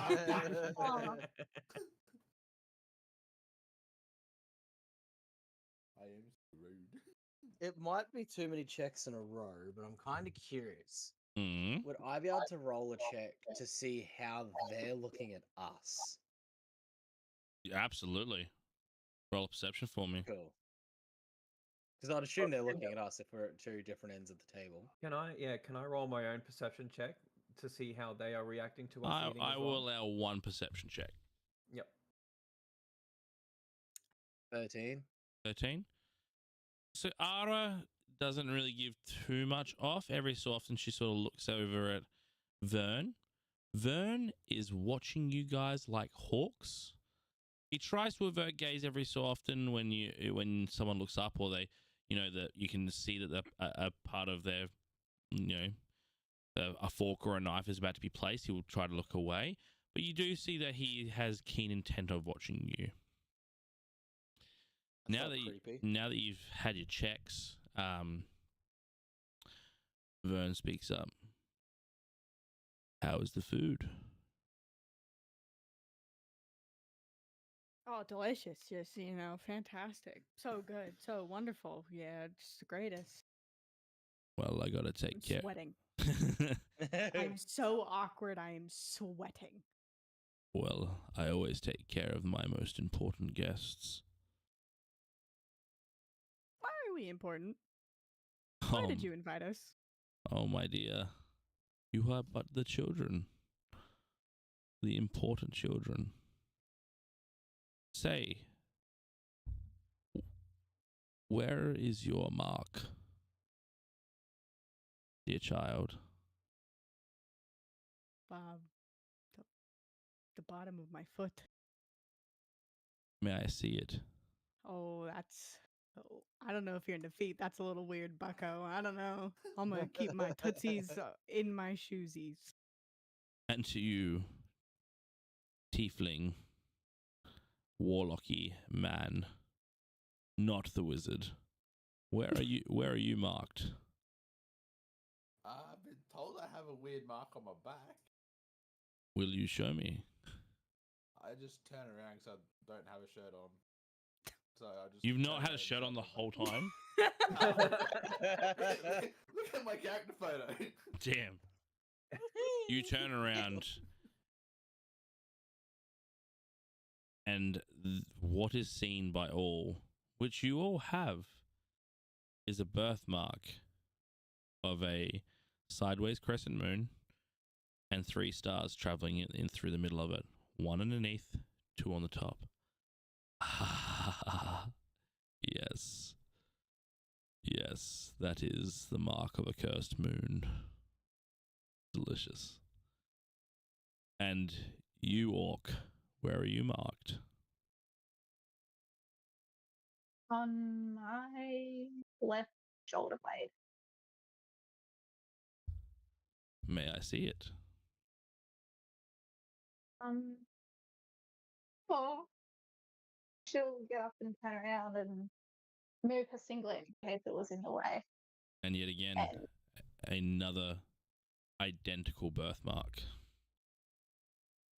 am screwed. It might be too many checks in a row, but I'm kind of curious. Mm. Would I be able to roll a check to see how they're looking at us? Yeah, absolutely. Roll a perception for me. Cool. Because I'd assume they're looking at us if we're at two different ends of the table. Can I roll my own perception check to see how they are reacting to us eating I as will well? allow one perception check. Yep. 13. 13. So Ara doesn't really give too much off. Every so often she sort of looks over at Vern. Vern is watching you guys like hawks. He tries to avert gaze every so often when someone looks up or they, that you can see that a part of their, a fork or a knife is about to be placed. He will try to look away, but you do see that he has keen intent of watching you. Now that you've had your checks, Vern speaks up. How is the food? Oh, delicious. Just, fantastic. So good. So wonderful. Yeah, just the greatest. Well, I gotta take care. Sweating. I'm so awkward. I am sweating. Well, I always take care of my most important guests. Why are we important? Why did you invite us? Oh, my dear. You are but the children. The important children. Say, where is your mark, dear child? The bottom of my foot. May I see it? Oh, I don't know if you're into feet. That's a little weird, bucko. I don't know. I'm going to keep my tootsies in my shoesies. And to you, tiefling, warlocky man, not the wizard. Where are you marked? I've been told I have a weird mark on my back. Will you show me? I just turn around because I don't have a shirt on. So I just. You've not had a shirt on the whole time? Look at my character photo. Damn. You turn around and what is seen by all, which you all have, is a birthmark of a sideways crescent moon and 3 stars traveling in through the middle of it. 1 underneath, 2 on the top. Yes. Yes, that is the mark of a cursed moon. Delicious. And you, orc, where are you marked? on my left shoulder blade. May I see it? Oh, she'll get up and turn around and move her singlet in case it was in the way. And yet again, another identical birthmark.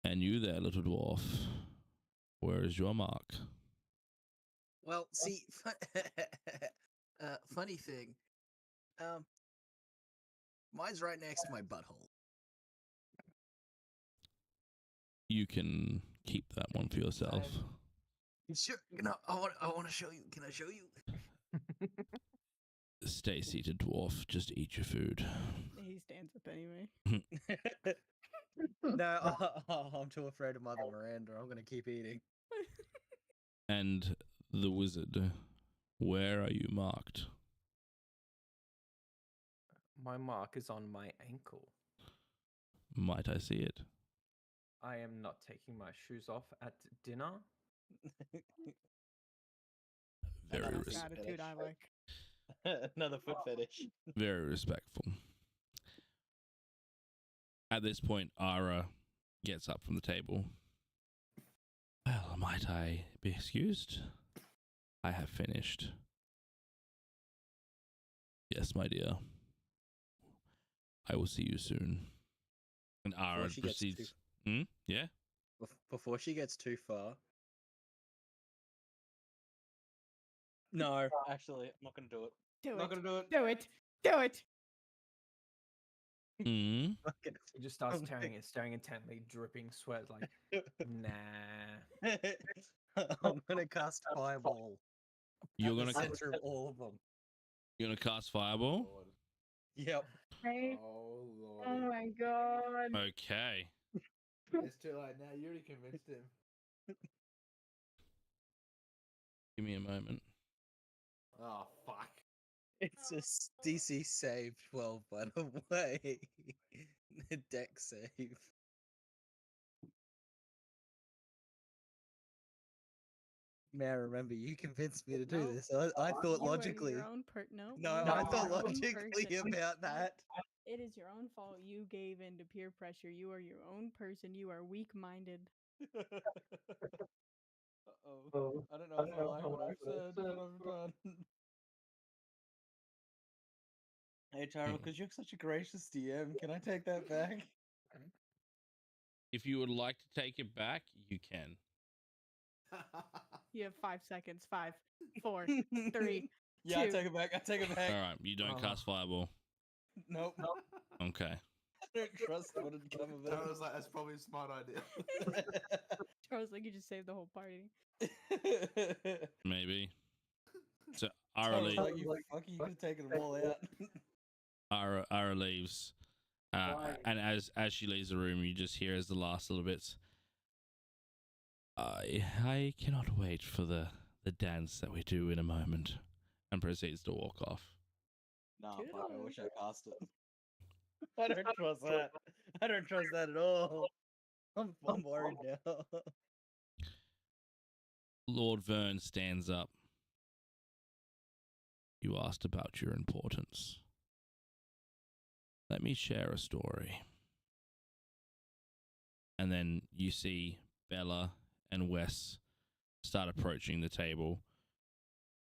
And you there, little dwarf, where is your mark? Well, see, funny thing, mine's right next to my butthole. You can keep that one for yourself. Sure, I want to show you. Can I show you? Stay seated, dwarf. Just eat your food. He stands up anyway. No, I'm too afraid of Mother Miranda. I'm going to keep eating. And the wizard, where are you marked? My mark is on my ankle. Might I see it? I am not taking my shoes off at dinner. Very, That's res- the attitude I like. Another foot fetish. very respectful. At this point, Ara gets up from the table. Well, might I be excused? I have finished. Yes, my dear. I will see you soon. And Ara she gets too- proceeds. Yeah? Before she gets too far. No, actually, I'm not gonna do it. Do Not it. gonna do it. Do it. Do it. Mm. Fucking- He just starts staring intently, dripping sweat, like, nah. I'm gonna cast Fireball. You're at the gonna center of all of them. you're gonna cast Fireball? Lord. Yep. Right? Oh Oh lord. my god. Okay. It's too late now. You already convinced him. Give me a moment. Oh fuck. It's a DC save 12, by the way. A deck save. Man, remember, you convinced me to do No. this. I thought You are logically. your own No, you I are thought your own logically person. about that. It is your own fault. You gave in to peer pressure. You are your own person. You are weak-minded. Uh-oh. I don't know if I like what I've said, but I've done. Hey, Tyrell, because you're such a gracious DM, can I take that back? If you would like to take it back, you can. You have 5 seconds. 5, 4, 3, Yeah, I 2. take it back. I take it back. All right, you don't cast Fireball. Nope. Okay. I don't trust what would come of I was like, that's probably a smart idea. Charles, like you just saved the whole party. it. Maybe. So Tyrell's like, you fucker, you could have taken them all out. Ara leaves. And as she leaves the room, you just hear as the last little bits. I cannot wait for the dance that we do in a moment, and proceeds to walk off. Nah, fuck, I wish I cast it. I don't trust that. I don't trust that at all. I'm worried now. Lord Vern stands up. You asked about your importance. Let me share a story. And then you see Bella and Wes start approaching the table.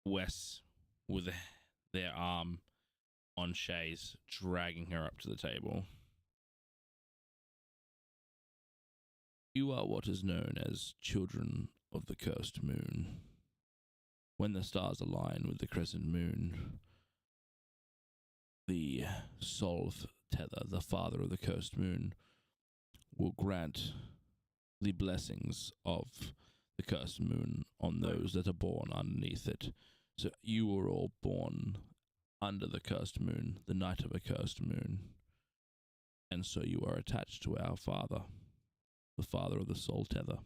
Wes with their arm on Shay's, dragging her up to the table. You are what is known as children of the cursed moon. When the stars align with the crescent moon, the soul tether, the father of the cursed moon, will grant the blessings of the cursed moon on those that are born underneath it. So you were all born under the cursed moon, the night of a cursed moon. And so you are attached to our father, the father of the soul tether.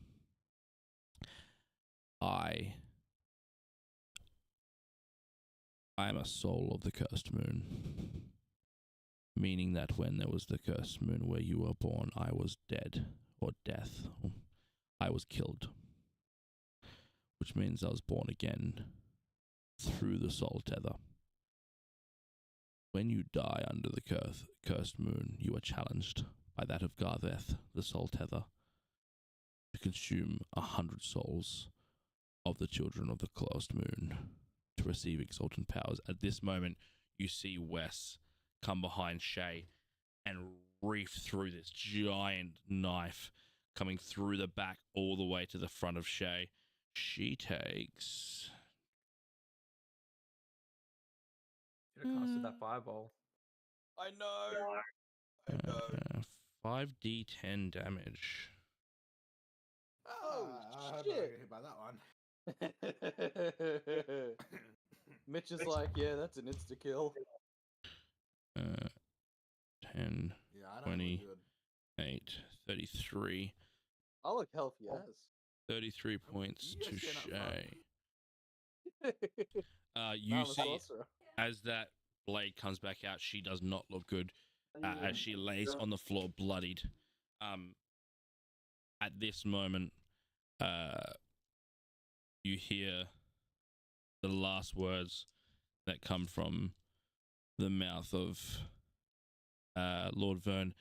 I am a soul of the cursed moon, meaning that when there was the cursed moon where you were born, I was dead, or death. I was killed, which means I was born again through the soul tether. When you die under the cursed moon, you are challenged by that of Gartheth, the soul tether, to consume 100 souls of the children of the cursed moon to receive exalted powers. At this moment, you see Wes come behind Shay and reef through this giant knife, coming through the back all the way to the front of Shay. She takes... Should have casted that fireball. I know. 5d10 damage. Oh, I hope I don't shit. get hit by that one. Mitch is like, yeah, that's an insta kill. 10, Yeah, I don't 20, look good. 8, 33. I look healthy as. 33 points You to guys getting up front? Shay. You Nah, I'm a see, sorcerer. as that blade comes back out. She does not look good as she lays on the floor bloodied. At this moment, you hear the last words that come from the mouth of Lord Vern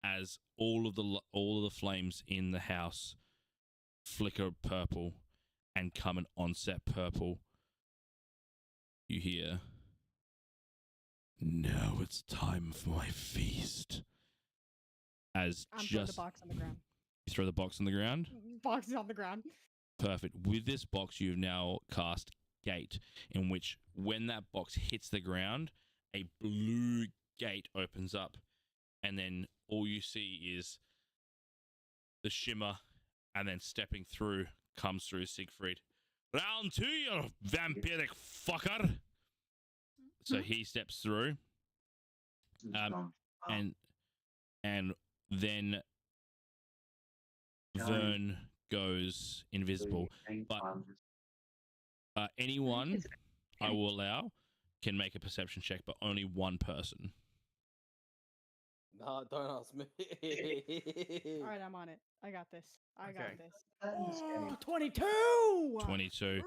as all of the flames in the house flicker purple and come an onset purple. You hear, "Now it's time for my feast." As I'm throwing the box on the ground. You throw the box on the ground? Box is on the ground. Perfect. With this box, you've now cast Gate, in which when that box hits the ground, a blue gate opens up, and then all you see is the shimmer, and then stepping through comes through Siegfried. "Round 2, you vampiric fucker." So he steps through, and then Vern goes invisible. But anyone I will allow can make a perception check, but only one person. Nah, don't ask me. All right, I'm on it. I got this. I got Okay. this. Oh, 22! 22.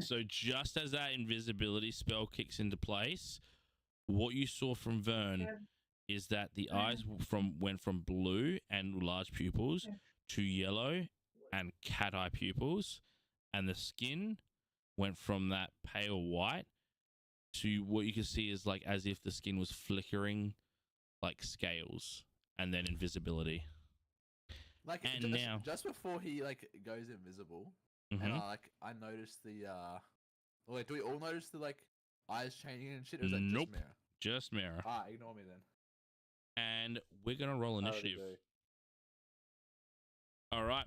So just as that invisibility spell kicks into place, what you saw from Vern is that the eyes went from blue and large pupils to yellow and cat eye pupils, and the skin went from that pale white to what you can see is like as if the skin was flickering like scales, and then invisibility. Like, and now just before he like goes invisible, and I noticed the wait, do we all notice the like eyes changing and shit? Or is that Nope. just Mira? Just Mira. Ignore me then. And we're gonna roll initiative. All right,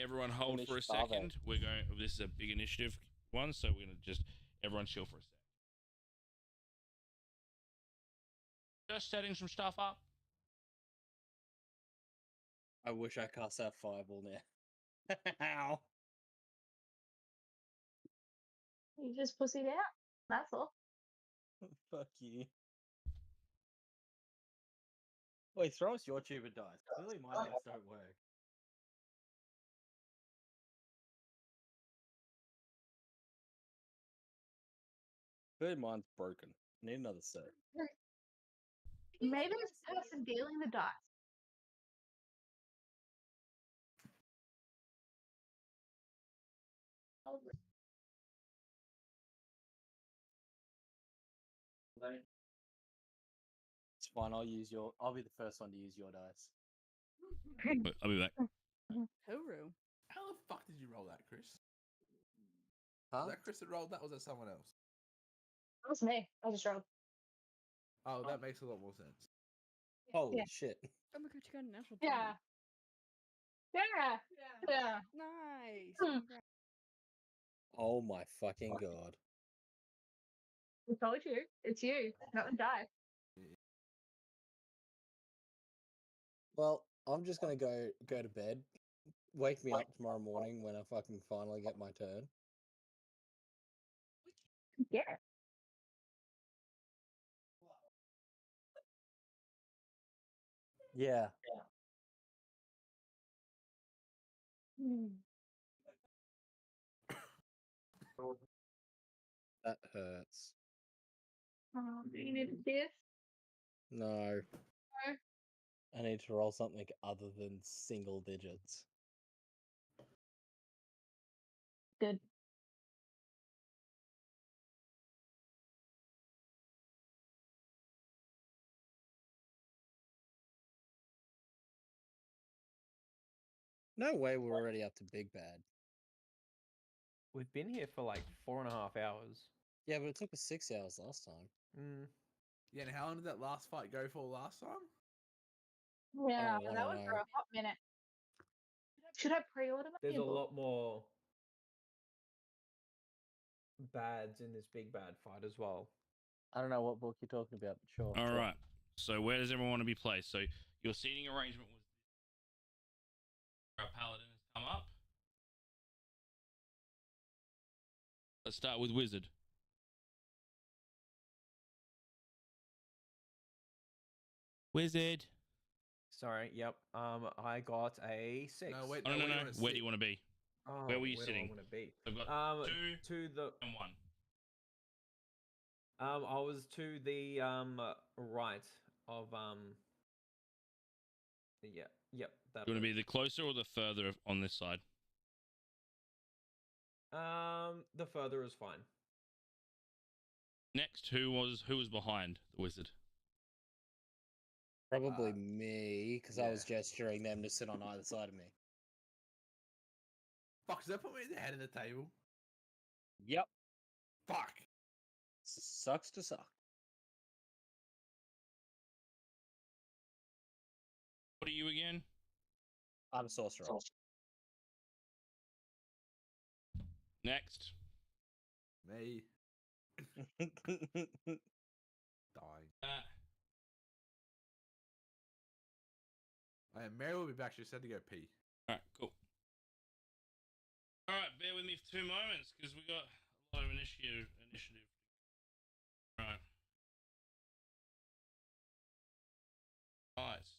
everyone, hold for a second. We're going. This is a big initiative one, so we're gonna just everyone chill for a sec. Just setting some stuff up. I wish I cast that fireball now. Ow. You just pussied out. That's all. Fuck you. Wait, throw us your tube of dice. Clearly my dice don't work. Good, mine's broken. Need another set. Maybe it's the person dealing the dice. Oh, It's fine. I'll be the first one to use your dice. Wait, I'll be back. Hooroo. How the fuck did you roll that, Chris? Huh? Was that Chris that rolled that? Or was that someone else? that was me. I just rolled. Oh, that makes a lot more sense. Holy Yeah. shit. Oh my god, you got a natural 20. Yeah. Yeah. Yeah. Nice. Hmm. Congrats. Oh my fucking god. I told you. It's you, not the die. Well, I'm just gonna go to bed. Wake me up tomorrow morning when I fucking finally get my turn. Yeah. Yeah. Hmm. That hurts. Do you need a kiss? No. No. I need to roll something other than single digits. Good. No way we're already up to Big Bad. We've been here for like 4.5 hours. Yeah, but it took us 6 hours last time. Yeah, and how long did that last fight go for last time? Yeah, Oh, that was for a hot minute. Should I pre-order my There's a ebook? lot more bads in this big bad fight as well. I don't know what book you're talking about, but sure. All right. So where does everyone want to be placed? So your seating arrangement was our paladin has come up. Let's start with wizard. Wizard. Sorry. Yep. I got a 6. No, wait. Oh, no, where no, do you no. wanna Where do sit? you want to be? Oh, Where were you where sitting? do I want to be? I've got 2 to the and 1. I was to the right of yeah, yep, that Do you want to way. be the closer or the further on this side? The further is fine. Next, who was behind the wizard? Probably me, because I yeah. was gesturing them to sit on either side of me. Fuck, does that put me at the head of the table? Yep. Fuck. Sucks to suck. What are you again? I'm a sorcerer. Next. Me. Dying. Mary will be back. She said to go pee. Alright, cool. Alright, bear with me for 2 moments because we got a lot of initiative. Alright. Nice.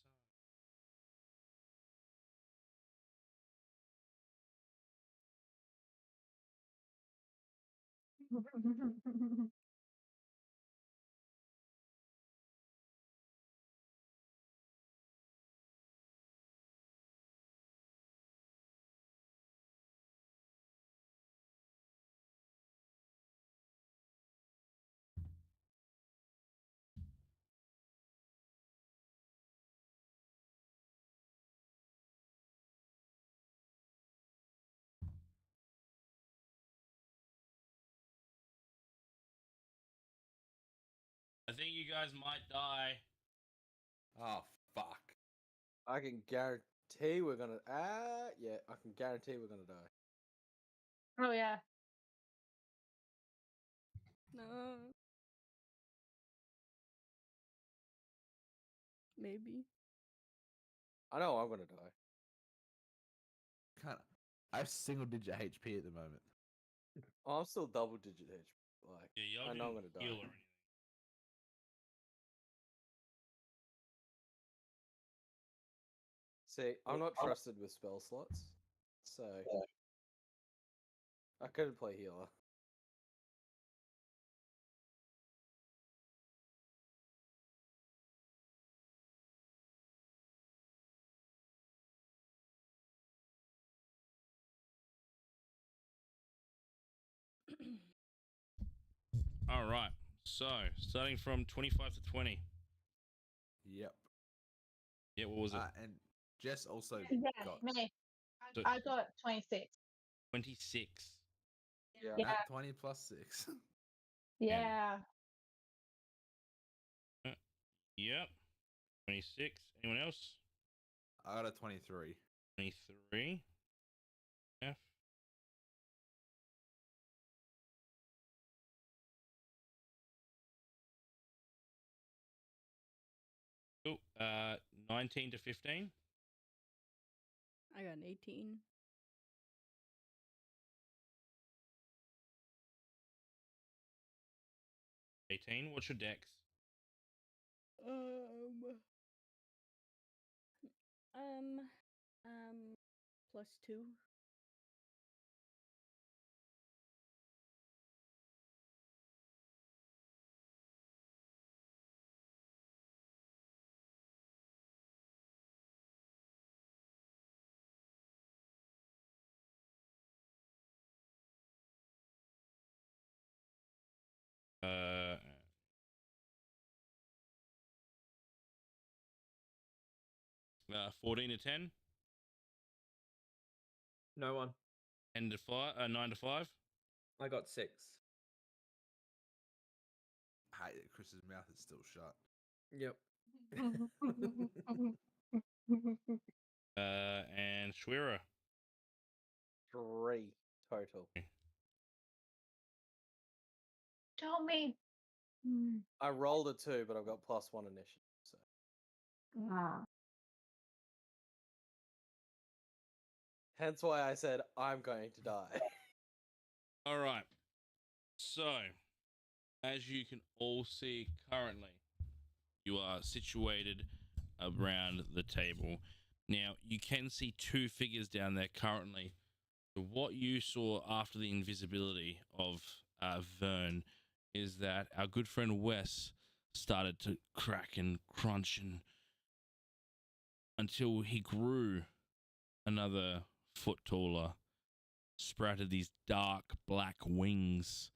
I think you guys might die. Oh, fuck. I can guarantee we're gonna. Yeah, I can guarantee we're gonna die. Oh yeah. No. Maybe. I know I'm gonna die. Kind of. I have single-digit HP at the moment. Oh, I'm still double-digit HP. Like, Yeah, y'all I know I'm didn't gonna heal die. or anything. See, I'm not trusted with spell slots, so I couldn't play healer. All right. So, starting from 25 to 20. Yep. Yeah, what was it? And Jess also Yeah, got me. So- I got 26. 26. Yeah. Yeah. 20 plus 6. Yeah. Yep. 26. Anyone else? I got a 23. 23. F. Cool. 19 to 15. I got an 18. 18. What's your dex? +2. Uh, 14 to 10. No one. 10 to 5. 9 to 5. I got 6. Hey, Chris's mouth is still shut. Yep. And Shwira. 3 total. Tell me. I rolled a 2, but I've got +1 initiative. So Ah. hence why I said I'm going to die. All right. So, as you can all see currently, you are situated around the table. Now, you can see two figures down there currently. So what you saw after the invisibility of Vern is that our good friend Wes started to crack and crunch until he grew another foot taller, sprouted these dark black wings.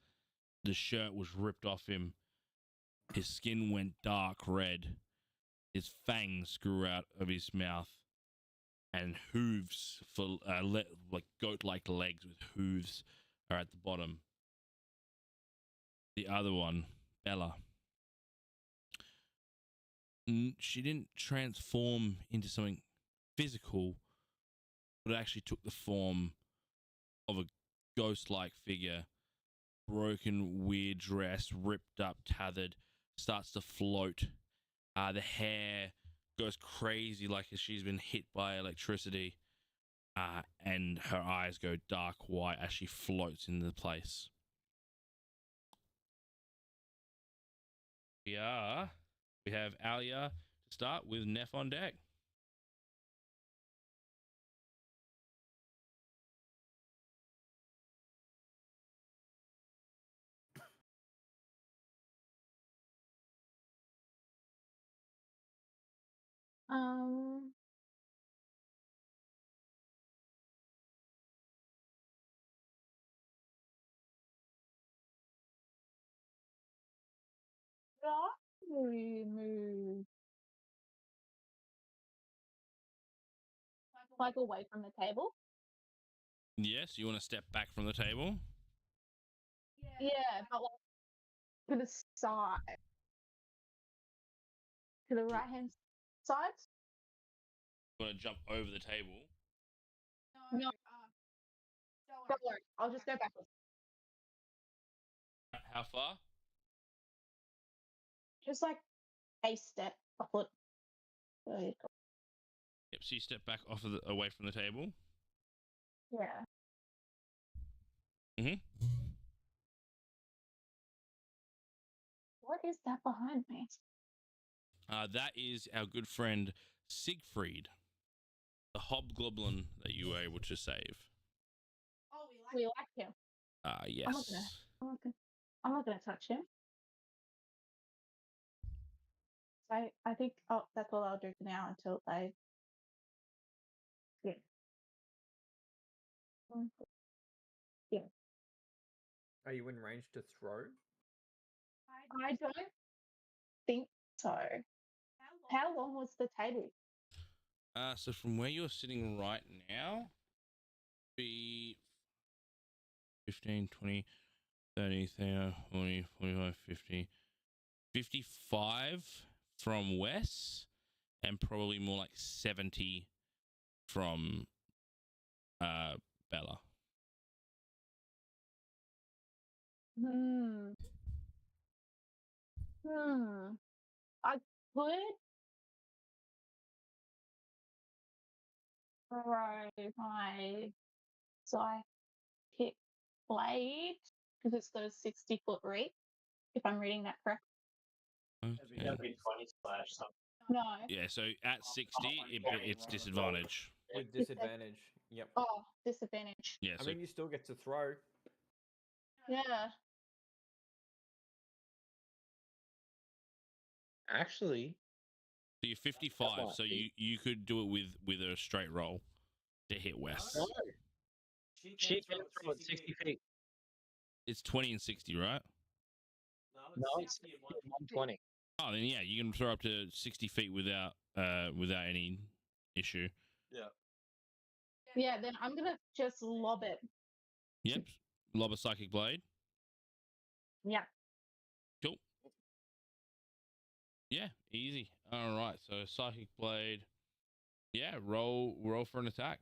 The shirt was ripped off him. His skin went dark red. His fangs grew out of his mouth, and hooves for like goat-like legs with hooves are at the bottom. The other one, Bella, she didn't transform into something physical, but it actually took the form of a ghost-like figure. Broken, weird dress, ripped up, tethered, starts to float. The hair goes crazy like she's been hit by electricity. And her eyes go dark white as she floats into the place. We have Alia to start with Neff on deck. Um, we move like away from the table. Yes, you want to step back from the table? Yeah, but like to the side, to the right hand side. You want to jump over the table? No, don't worry. I'll just go backwards. How far? Just like a step, a foot. There you go. Yep. So you step back away from the table. Yeah. Mhm. What is that behind me? That is our good friend Siegfried, the hobgoblin that you were able to save. Oh, we like him. Yes. I'm not gonna touch him. I think that's all I'll do for now until I. Yeah. Yeah. Are you in range to throw? I don't think so. How long was the table? So from where you're sitting right now, be 15, 20, 30, 40, 45, 50, 55 from Wes, and probably more like 70 from Bella. I could throw my psychic blade because it's got a 60-foot reach, if I'm reading that correct. Okay. That'd be 20 slash something. No. Yeah, so at 60, it's disadvantage. With disadvantage. Yep. Oh, disadvantage. Yeah, I so mean, you still get to throw. Yeah. Actually, so you're 55, so you could do it with a straight roll to hit Wes. no. She can throw it 60 feet. It's 20 and 60, right? No, it's 60 and 120. Oh, then yeah, you can throw up to 60 feet without any issue. Yeah. Yeah, then I'm gonna just lob it. Yep. Lob a psychic blade. Yeah. Cool. Yeah, easy. All right, so psychic blade. Yeah, roll for an attack.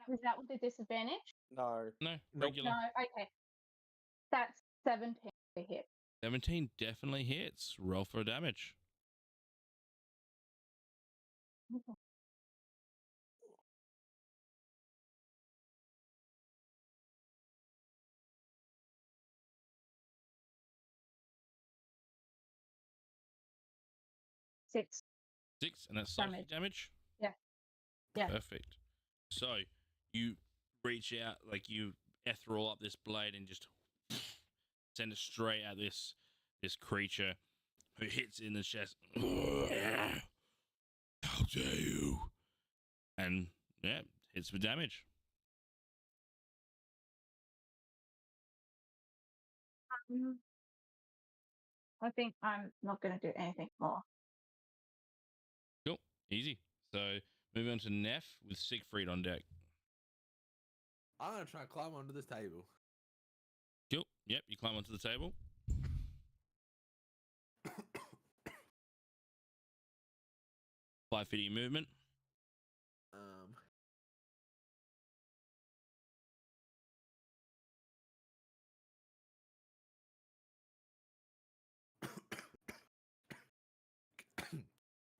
Is that with the disadvantage? No. No, regular. No, okay. That's 17 to hit. 17 definitely hits. Roll for damage. 6 6, and that's psychic damage. damage? Yeah. Yeah. Perfect. So you reach out, like you ethereal up this blade and just send it straight at this creature, who hits in the chest. How dare you? And yeah, hits with damage. I think I'm not going to do anything more. Cool. Easy. So moving on to Neff with Siegfried on deck. I'm gonna try and climb onto this table. Cool. Yep, you climb onto the table. Five feet of your movement.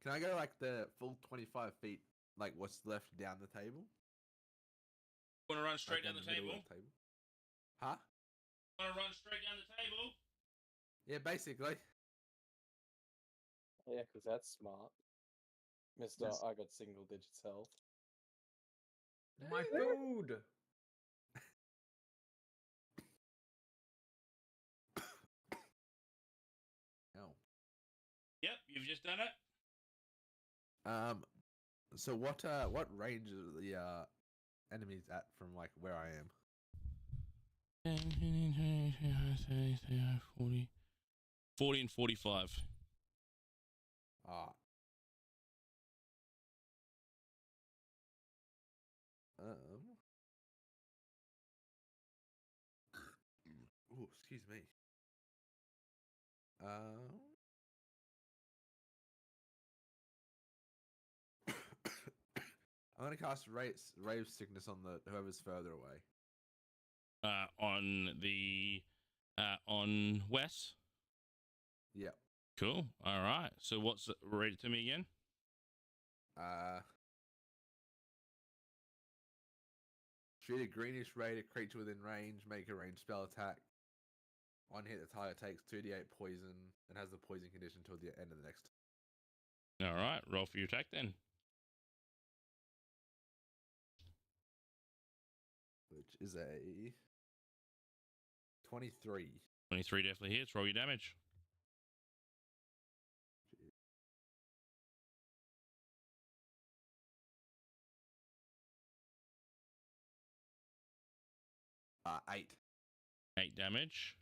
Can I go like the full 25 feet, like what's left down the table? Want to run straight Like down the middle table? of the table? Huh? Want to run straight down the table? Yeah, basically. Yeah, because that's smart. Mister, I got single digits health. My food. Oh. Yep, you've just done it. So what range are the enemies at from like where I am? 40 and 45. Ah. Oh, excuse me. I'm gonna cast ray of sickness on the whoever's further away. On Wes. Yep. Cool. All right. So what's read it to me again? Shoot a greenish ray at creature within range. Make a ranged spell attack. One hit, the target takes 2d8 poison and has the poison condition till the end of the next. All right. Roll for your attack then. Which is a 23. 23 definitely hits. Roll your damage. Eight. 8 damage.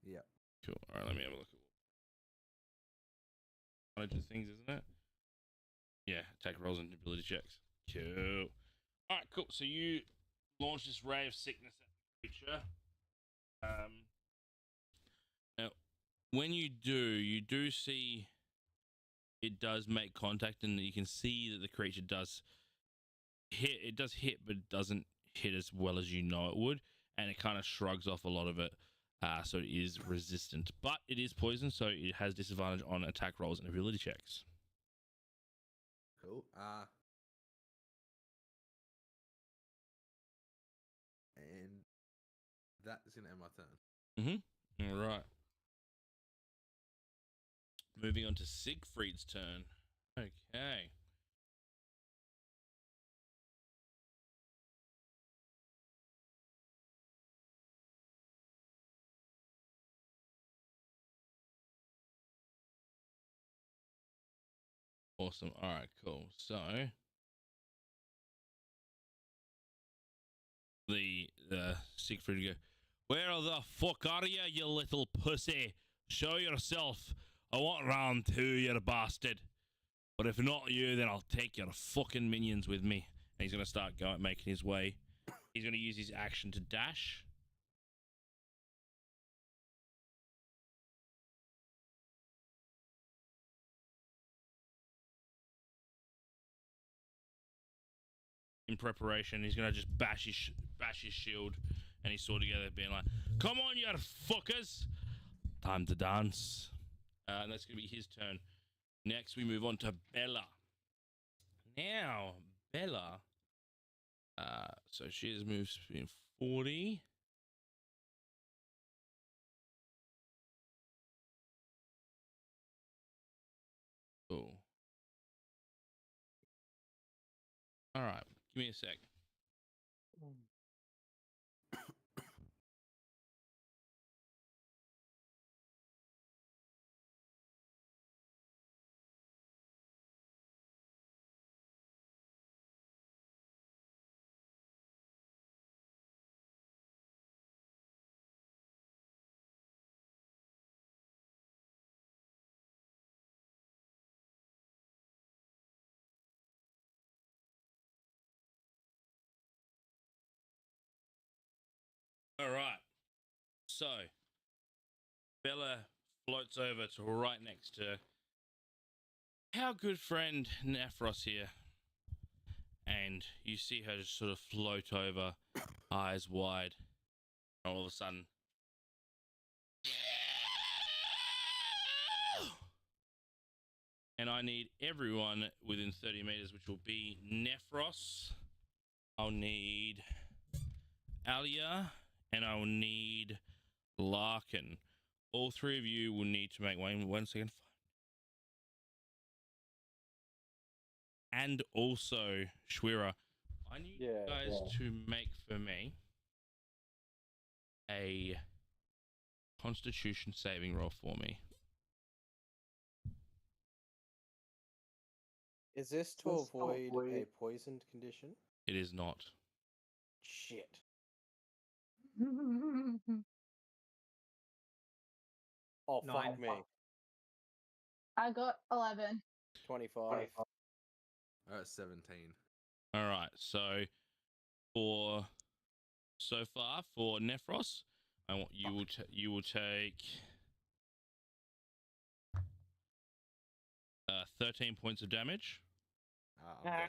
Yep. Cool. All right. Let me have a look at one of the things, isn't it? Yeah. Attack rolls and ability checks. Cool. All right. Cool. So you launch this ray of sickness at the creature. Now, when you do see it does make contact, and you can see that the creature does hit. It does hit, but it doesn't hit as well as you know it would, and it kind of shrugs off a lot of it. So it is resistant, but it is poison, so it has disadvantage on attack rolls and ability checks. Cool. And that is gonna end my turn. All right. Moving on to Siegfried's turn. Okay. Awesome. All right, cool. So the Siegfried go, where the fuck are you, you little pussy? Show yourself. I want round 2, you bastard. But if not you, then I'll take your fucking minions with me. And he's gonna start making his way. He's gonna use his action to dash. In preparation, he's gonna just bash his shield and his sword together, being like, "Come on, you fuckers! Time to dance." And that's gonna be his turn. Next, we move on to Bella. Now, Bella. So she has moved between 40. Oh, Give me a sec. All right. So Bella floats over to right next to our good friend Nephros here. And you see her just sort of float over, eyes wide. All of a sudden, and I need everyone within 30 meters, which will be Nephros. I'll need Alia, and I'll need Larkin. All three of you will need to make one second. And also Shwira, I need you guys to make for me a Constitution saving roll for me. Is this to avoid a poisoned condition? It is not. Shit. Oh, fuck 9. me. I got 11. 25. 17. All right. So far for Nephros, I want you will take 13 points of damage. I'm down.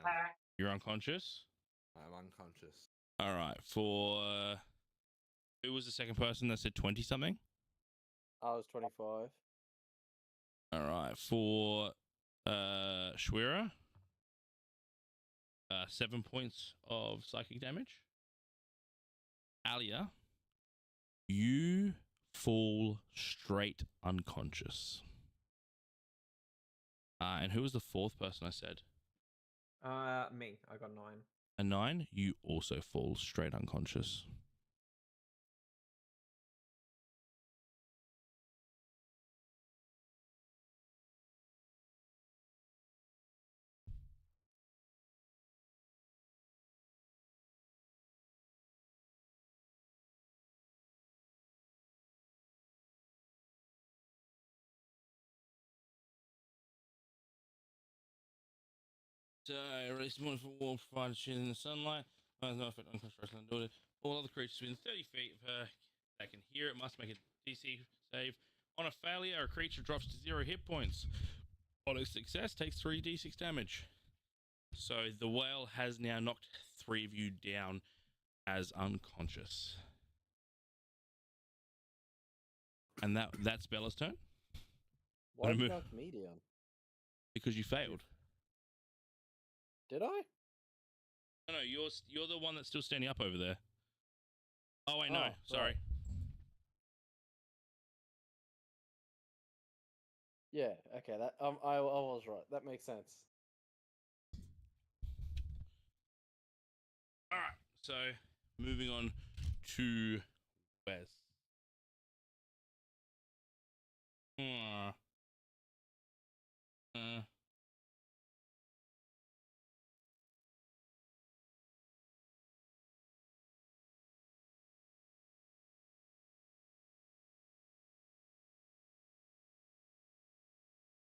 You're unconscious. I'm unconscious. All right. For who was the second person that said 20 something? I was 25. All right. For Shwira, 7 points of psychic damage. Alia, you fall straight unconscious. And who was the fourth person I said? Me. I got 9. A 9, you also fall straight unconscious. Release wonderful warmth provided in the sunlight. Has no effect on construction and daughter. All other creatures within 30 feet of her that can hear it must make a DC save. On a failure, a creature drops to 0 hit points. On a success, takes 3d6 damage. So the whale has now knocked 3 of you down as unconscious. And that's Bella's turn. Why did you knock me down? Because you failed. Did I? No, you're the one that's still standing up over there. Oh wait, no, Oh, sorry. right. Yeah, okay, that I was right. That makes sense. All right, so moving on to Wes.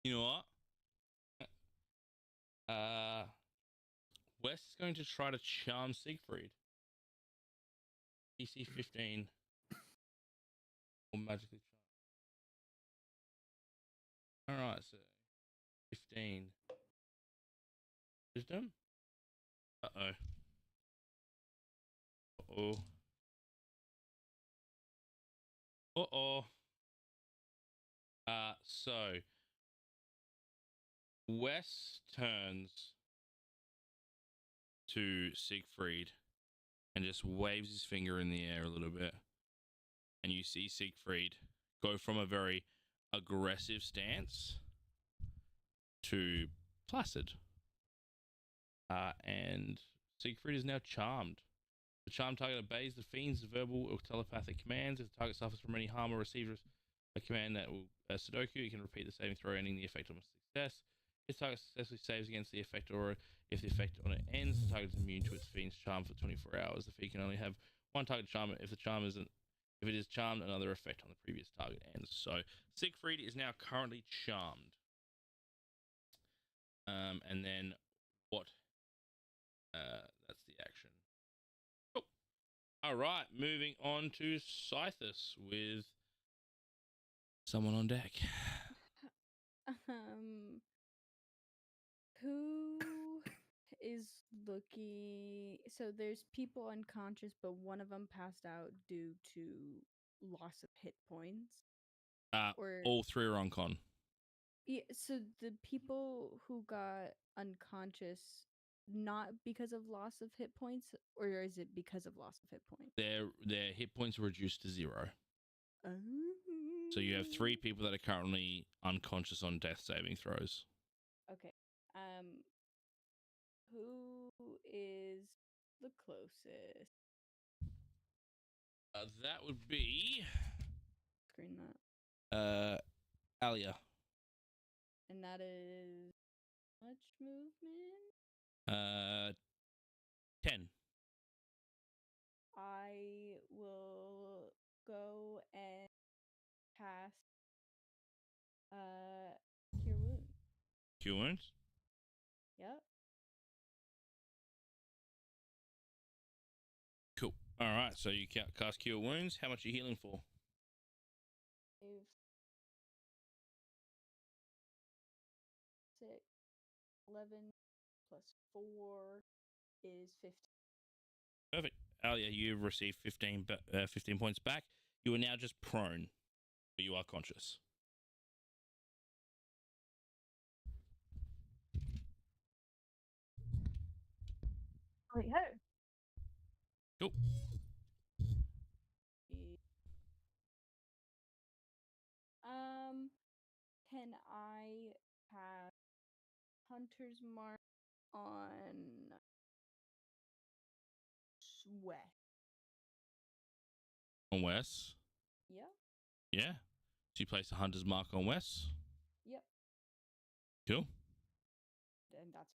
You know what? Wes is going to try to charm Siegfried. DC 15 or magically charm. All right, so 15. Wisdom. Uh-oh. So Wes turns to Siegfried and just waves his finger in the air a little bit. And you see Siegfried go from a very aggressive stance to placid. And Siegfried is now charmed. The charmed target obeys the fiend's verbal or telepathic commands. If the target suffers from any harm or receives a command that will Sudoku, you can repeat the saving throw, ending the effect on a success. If the target successfully saves against the effect, or if the effect on it ends, the target is immune to its fiend's charm for 24 hours. The fiend can only have one target charm. If the charm isn't, if it is charmed, another effect on the previous target ends. So Siegfried is now currently charmed. And then what? That's the action. Cool. All right, moving on to Scythus with someone on deck. Who is looking? So there's people unconscious, but one of them passed out due to loss of hit points. Or All three are on con. yeah, so the people who got unconscious, not because of loss of hit points, or is it because of loss of hit points? Their hit points are reduced to 0. So you have 3 people that are currently unconscious on death saving throws. Okay. Who is the closest? That would be Screen that. Alia. And that is much movement? 10. I will go and cast Cure Wounds. Cure wounds. Yep. Cool. All right, so you cast Cure Wounds. How much are you healing for? 6, 11 plus 4 is 15. Perfect. Alia, you've received 15 points back. You are now just prone, but you are conscious. Righto. Cool. Can I have Hunter's Mark on Wes? On Wes? Yep. Yeah. So you place a hunter's mark on Wes? Yep. Cool. And that's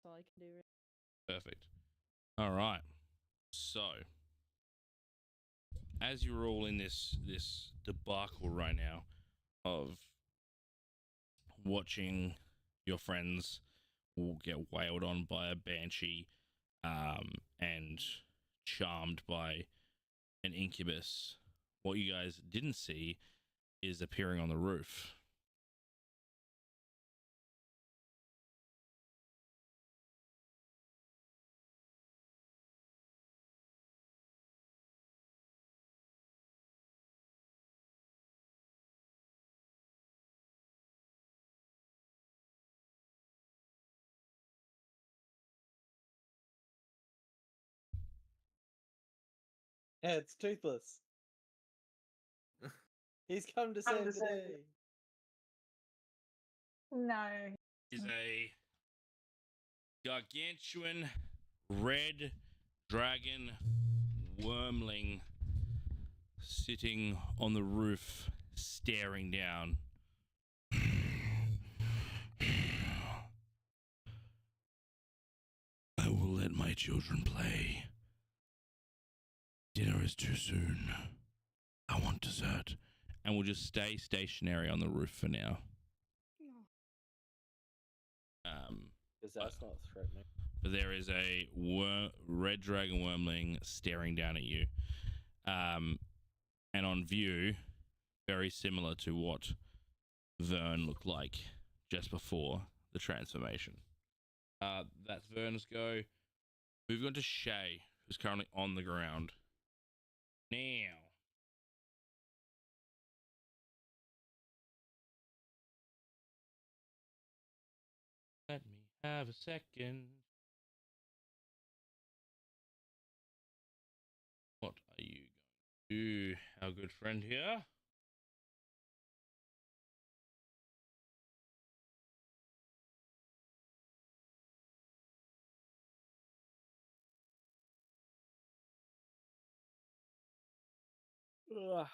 all I can do. Perfect. All right. So, as you're all in this debacle right now of watching your friends all get wailed on by a banshee, and charmed by an incubus, what you guys didn't see is appearing on the roof. Yeah, it's Toothless. He's come to save the day. No. Is a gargantuan red dragon wormling sitting on the roof, staring down. I will let my children play. Dinner is too soon. I want dessert. And we'll just stay stationary on the roof for now. Because that's not threatening. But there is a red dragon wormling staring down at you. And on view, very similar to what Vern looked like just before the transformation. That's Vern's go. Moving on to Shay, who's currently on the ground. Now. Let me have a second. What are you going to do, our good friend here? Ugh.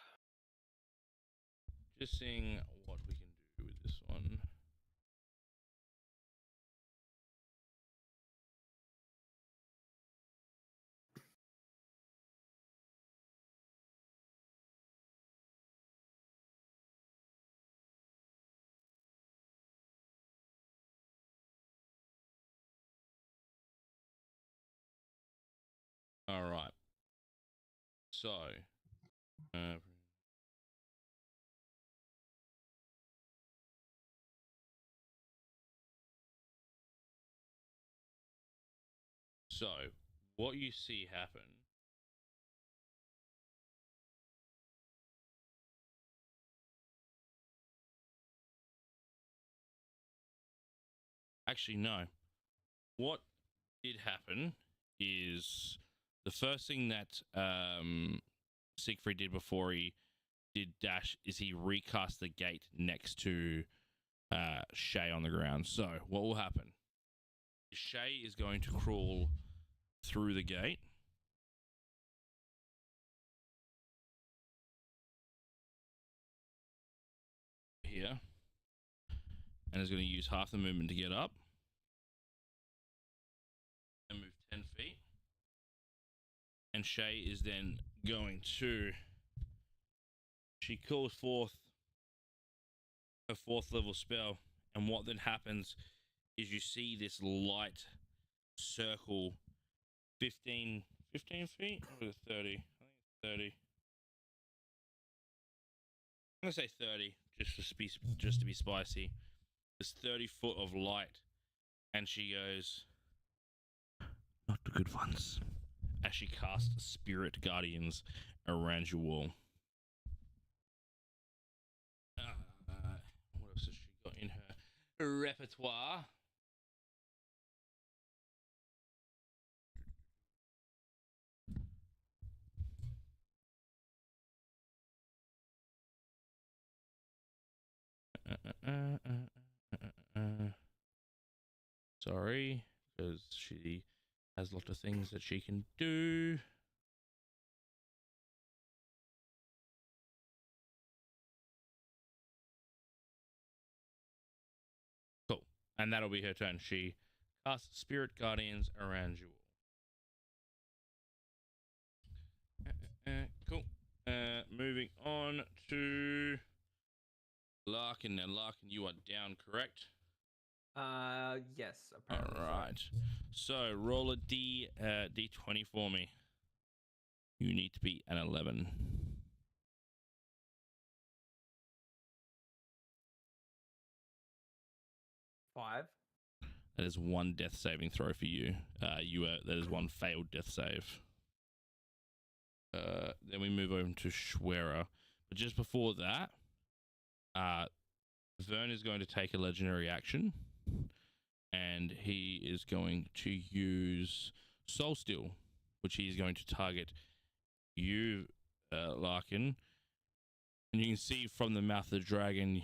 Just seeing what we can do with this one. All right. So, so what you see happen. Actually, no. What did happen is the first thing that Siegfried did before he did dash is he recast the gate next to Shay on the ground. So what will happen? Shay is going to crawl through the gate. Here. And is going to use half the movement to get up. And move 10 feet. And Shay is then going to... She calls forth a 4th level spell. And what then happens is you see this light circle 15 feet? Or is it 30? I think it's 30. I'm going to say 30 just to be spicy. There's 30 foot of light. And she goes, not the good ones. As she casts Spirit Guardians around your wall. What else has she got in her repertoire? Sorry, because she has a lot of things that she can do. Cool. And that'll be her turn. She casts Spirit Guardians around you all. Cool. Moving on to Larkin. Now, Larkin, you are down, correct? Yes, apparently. All right. So roll a d20 for me. You need to be an 11. Five. That is one death saving throw for you. That is one failed death save. Then we move over to Schwerer. But just before that, Vern is going to take a legendary action. And he is going to use Soul Steel, which he is going to target you, Larkin. And you can see from the mouth of the dragon,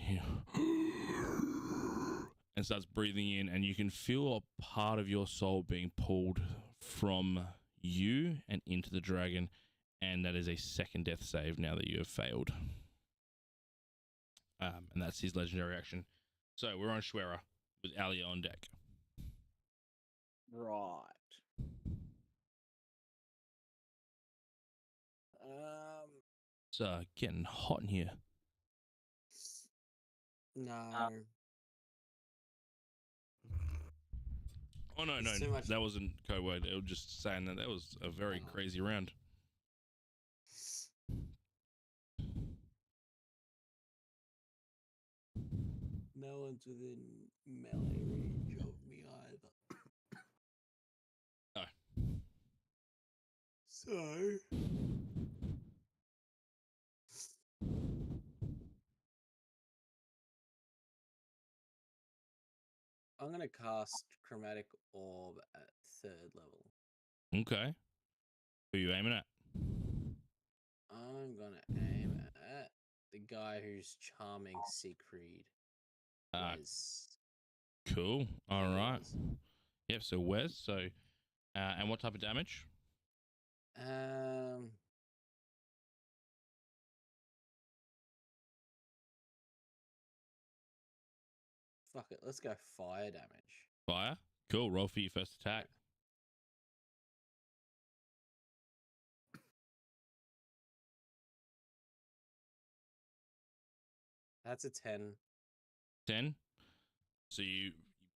and starts breathing in, and you can feel a part of your soul being pulled from you and into the dragon. And that is a second death save now that you have failed. And that's his legendary action. So we're on Schwerer with Alia on deck. Right. It's getting hot in here. No. Oh, no, There's no. too much- That wasn't code word. They were just saying that was a very crazy round. No one's within melee range of me either. No. So. I'm going to cast Chromatic Orb at 3rd level. Okay. Who are you aiming at? I'm going to aim at the guy who's charming Siegfried. Wes. Cool. All right. Wes. Yep, so Wes. So, and what type of damage? Fuck it. Let's go fire damage. Fire. Cool. Roll for your first attack. That's a 10. 10. So you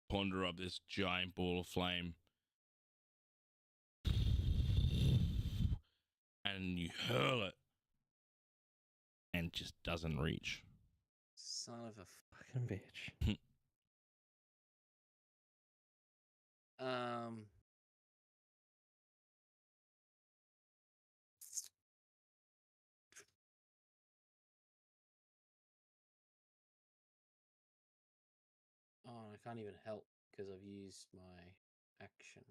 ponder up this giant ball of flame. And you hurl it. And just doesn't reach. Son of a fucking bitch. Oh, I can't even help because I've used my action.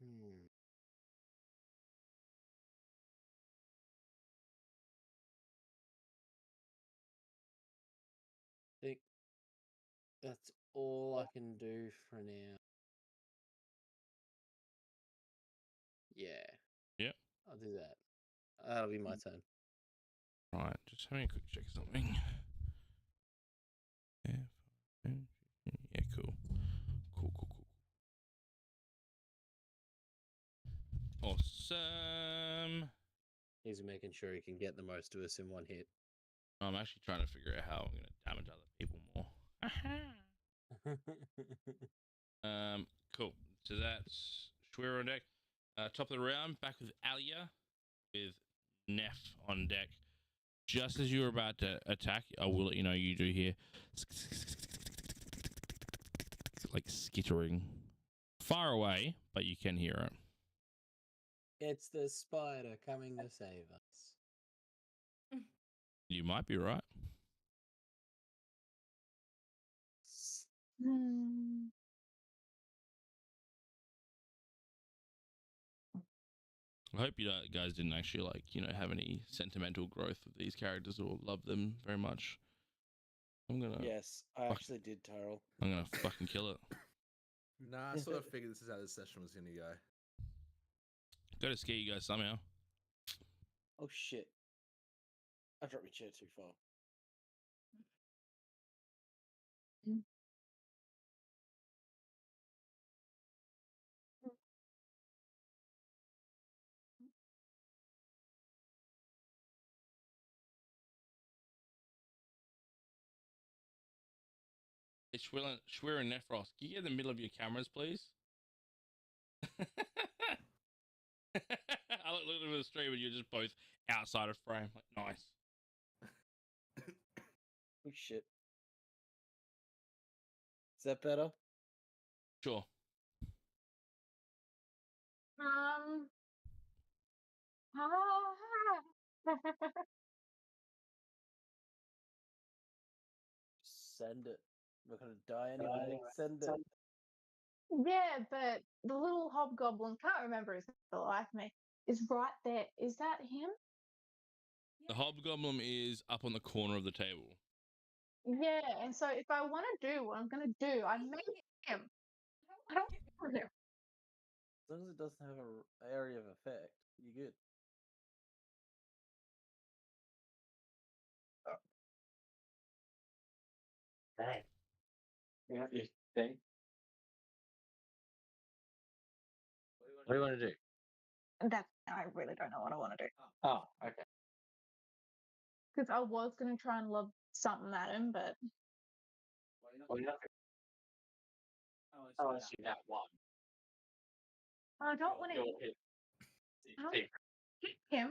I think that's all I can do for now. Yeah. Yep. I'll do that. That'll be my turn. Right, just having a quick check of something. Yeah, cool. Cool. Awesome. He's making sure he can get the most of us in one hit. I'm actually trying to figure out how I'm going to damage other people more. Cool. So that's Schwer on deck. Top of the round, back with Alia, with Neff on deck. Just as you were about to attack, I will let you know you do hear like skittering. Far away, but you can hear it. It's the spider coming to save us. You might be right. I hope you guys didn't actually have any sentimental growth with these characters or love them very much. Yes, I actually did, Tyrell. I'm gonna fucking kill it. Nah, I sort of figured this is how this session was gonna go. Gotta scare you guys somehow. Oh shit. I dropped my chair too far. It's Schwer and Nephros. Can you get in the middle of your cameras, please? I looked at the stream and you're just both outside of frame. Like, nice. Oh shit. Is that better? Sure. Send it. We're gonna die anyway. Send it. Yeah, but the little hobgoblin, can't remember his name for the life of me, is right there. Is that him? The hobgoblin is up on the corner of the table. Yeah, and so if I want to do what I'm going to do, I make him. I don't want him. As long as it doesn't have an area of effect, you're good. Right. Yeah, you think? What do you want to do? I really don't know what I want to do. Oh, okay. Because I was going to try and lob something at him, but Well, nothing. Oh, I see that one. I don't want to Go hit. hit him.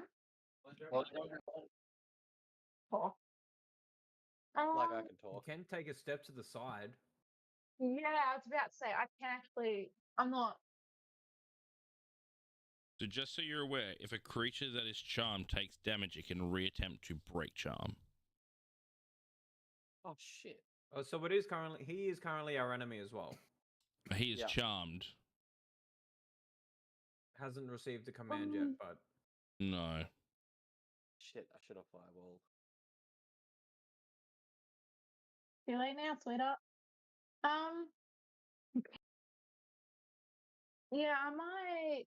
Well, Oh. Like I can talk. You can take a step to the side. Yeah, I was about to say, I can actually, I'm not. So just so you're aware, if a creature that is charmed takes damage, it can reattempt to break charm. Oh shit. Oh, so he is currently our enemy as well. He is charmed. Hasn't received the command yet, but No. Shit, I should have fireballed. Too late now, sweetheart. Yeah, I might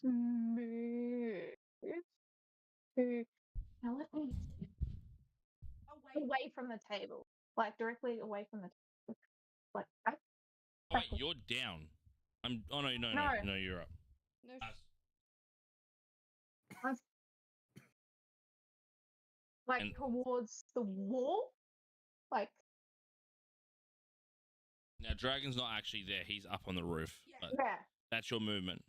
move to. Now let me. away from the table, like directly away from the table, like Oh, wait, backwards. you're down. Oh no, No. you're up. No, I'm like And- towards the wall, like Now, Dragon's not actually there. He's up on the roof. But yeah, that's your movement.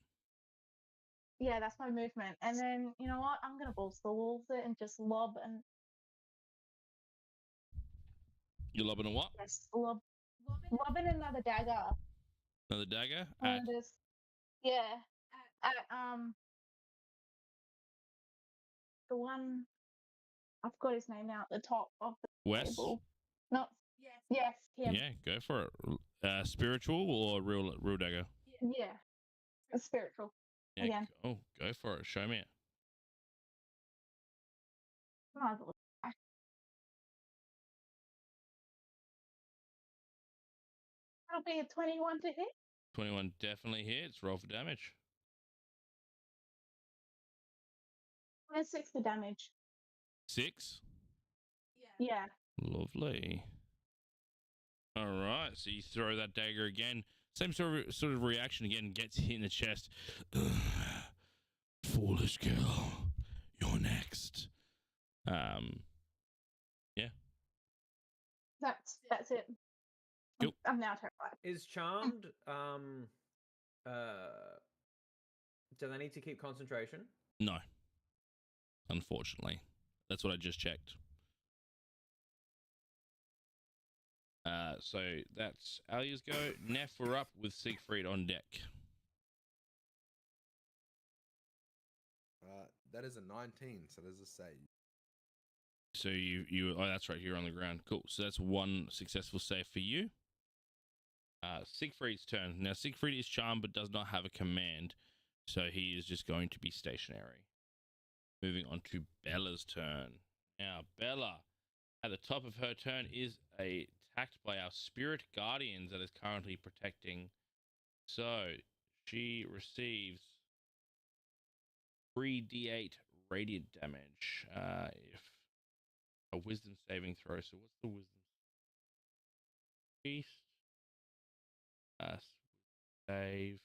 yeah. That's my movement. And then you know what? I'm gonna balls to the walls it and just lob and You're lobbing a what? yes, lobbing another dagger. Another dagger? And just yeah, at the one I forgot his name now at the top of the Wes? table. Not yes, him. Yeah, go for it. Spiritual or real dagger? Yeah, a spiritual. Yeah, Again. go for it. Show me it. Might as well try. That'll be a 21 to hit. 21 definitely hits. Roll for damage. And 6 for damage. 6? Yeah. Lovely. All right, so you throw that dagger again. Same sort of reaction again. Gets hit in the chest. Foolish girl, you're next. Yeah. That's it. Cool. I'm now terrified. Is charmed? Do they need to keep concentration? No. Unfortunately, that's what I just checked. So that's Alia's go. Neff, we're up with Siegfried on deck. That is a 19, so there's a save. So you oh, that's right, you're on the ground. Cool. So that's one successful save for you. Siegfried's turn. Now Siegfried is charmed but does not have a command, so he is just going to be stationary. Moving on to Bella's turn. Now Bella, at the top of her turn, is attacked by our spirit guardians that is currently protecting. So she receives 3d8 radiant damage. If a wisdom saving throw. So what's the wisdom? Beast. Save.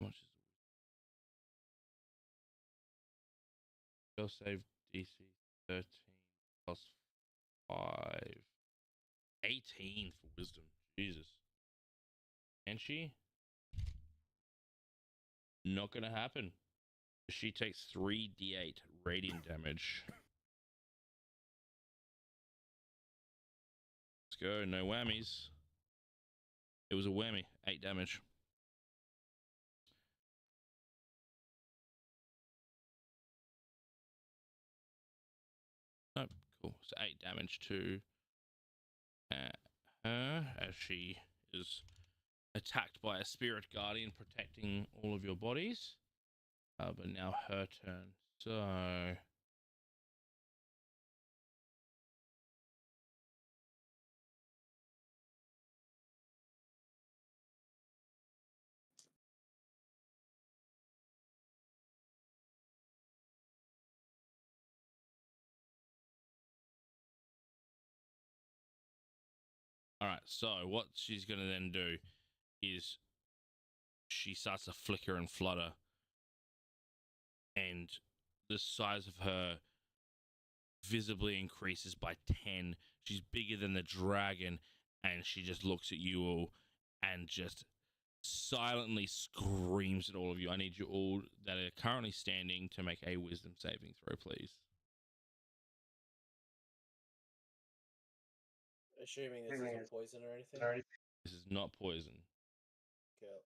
How much is it? Spell save DC 13 plus 5. 18 for wisdom. Jesus. And she? Not gonna happen. She takes 3d8 radiant damage. Let's go. No whammies. It was a whammy. 8 damage. Oh, cool. So 8 damage to her as she is attacked by a spirit guardian protecting all of your bodies. But now her turn. So all right, so what she's going to then do is she starts to flicker and flutter, and the size of her visibly increases by 10. She's bigger than the dragon, and she just looks at you all and just silently screams at all of you. I need you all that are currently standing to make a wisdom saving throw, please. Assuming this isn't poison or anything. This is not poison. Cool.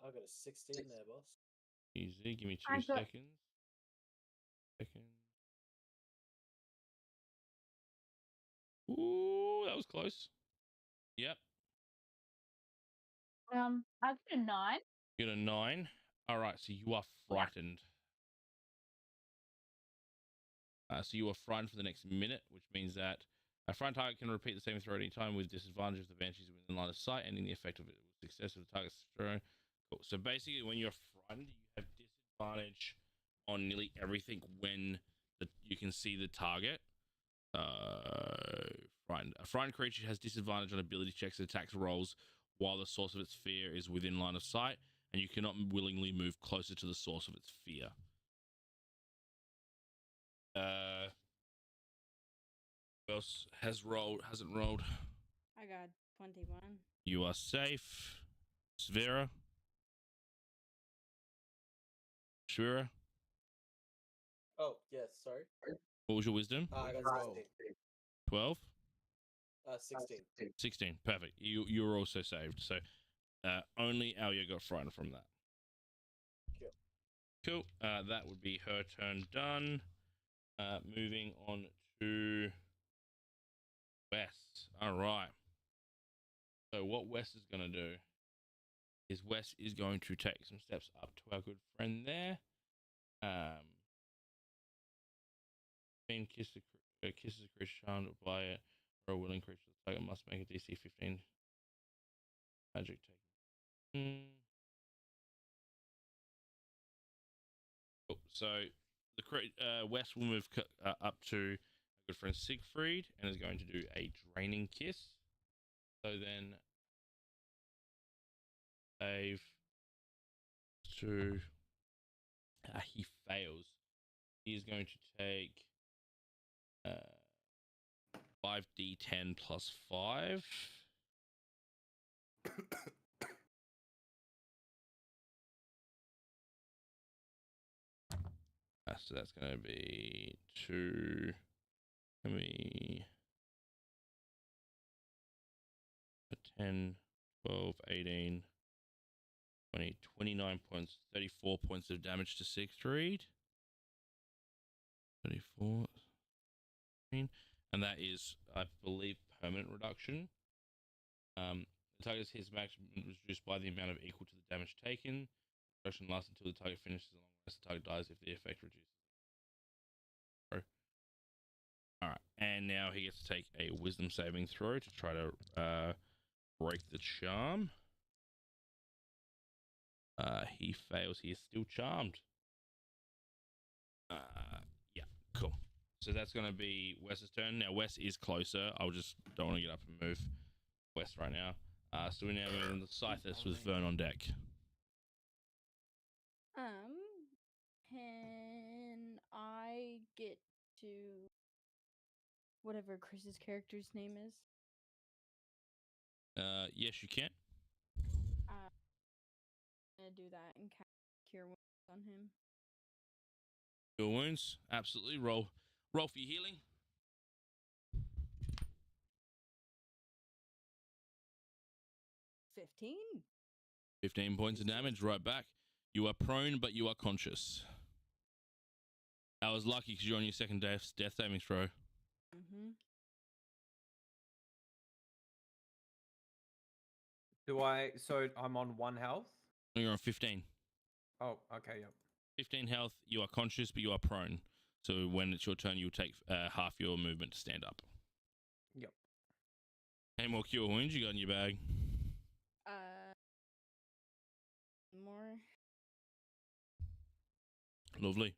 I got a 16 there, boss. Easy. Give me 2 I got- seconds. Ooh, that was close. Yep. I got a 9. You got a 9. All right, so you are frightened. So you are frightened for the next minute, which means that a frightened target can repeat the same throw at any time with disadvantage if the banshee is within line of sight, ending the effect of it with success of the target's throw. Cool. So basically, when you're frightened, you have disadvantage disadvantage on nearly everything when you can see the target. A frightened creature has disadvantage on ability checks and attacks rolls while the source of its fear is within line of sight, and you cannot willingly move closer to the source of its fear. Who else hasn't rolled? I got 21. You are safe. Svera. Shira. Oh, yes, sorry. What was your wisdom? I got 16. 12? 16. 16. Perfect. You were also saved. So only Alia got frightened from that. Cool. That would be her turn done. Moving on to Wes. All right. So what Wes is going to do is Wes is going to take some steps up to our good friend there. Being kisses a creature charmed by it, or a willing creature. The target must make a DC 15 magic taking. Cool. So the Wes will move up to our good friend Siegfried and is going to do a draining kiss. So then save to he fails. He is going to take 5d10 plus 5. So that's going to be 2. Let me 10, 12, 18, 20, 29 points, 34 points of damage to Siegfried. 34. And that is, I believe, permanent reduction. The target's hit max was reduced by the amount of equal to the damage taken. Reduction lasts until the target finishes, unless the target dies if the effect reduces. Alright, and now he gets to take a wisdom saving throw to try to break the charm. He fails. He is still charmed. Yeah, cool. So that's going to be Wes's turn. Now, Wes is closer. I'll just don't want to get up and move Wes right now. So we're now moving to Scythus with Vern on deck. Can I get to whatever Chris's character's name is? Yes, you can. I'm gonna do that and cast Cure Wounds on him. Cure Wounds, absolutely. Roll for your healing. 15 points of damage, right back. You are prone, but you are conscious. That was lucky because you're on your second death saving throw. So I'm on 1 health? You're on 15. Oh, okay, yep. 15 health, you are conscious, but you are prone. So when it's your turn, you'll take half your movement to stand up. Yep. Any more cure wounds you got in your bag? More. Lovely.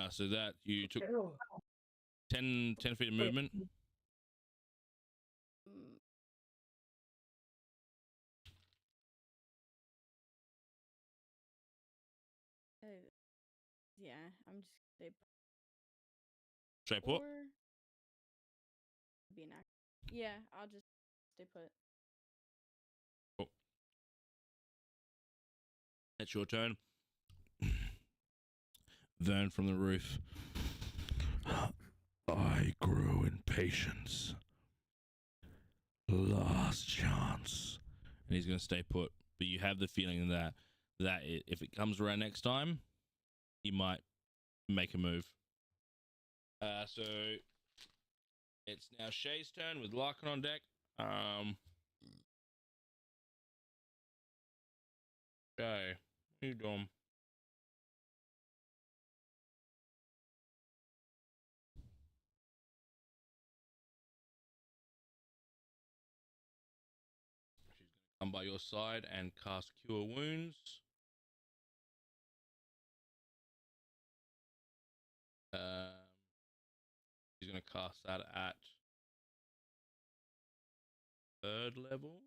So that you took 10 feet of movement. Yeah, I'm just gonna stay put. Be an act. Yeah, I'll just stay put. Cool. That's your turn. Vern from the roof. I grew in patience. Last chance. And he's going to stay put. But you have the feeling that if it comes around next time, he might make a move. So it's now Shay's turn with Larkin on deck. Shay, what are you doing? She's going to come by your side and cast Cure Wounds. going to cast that at 3rd level.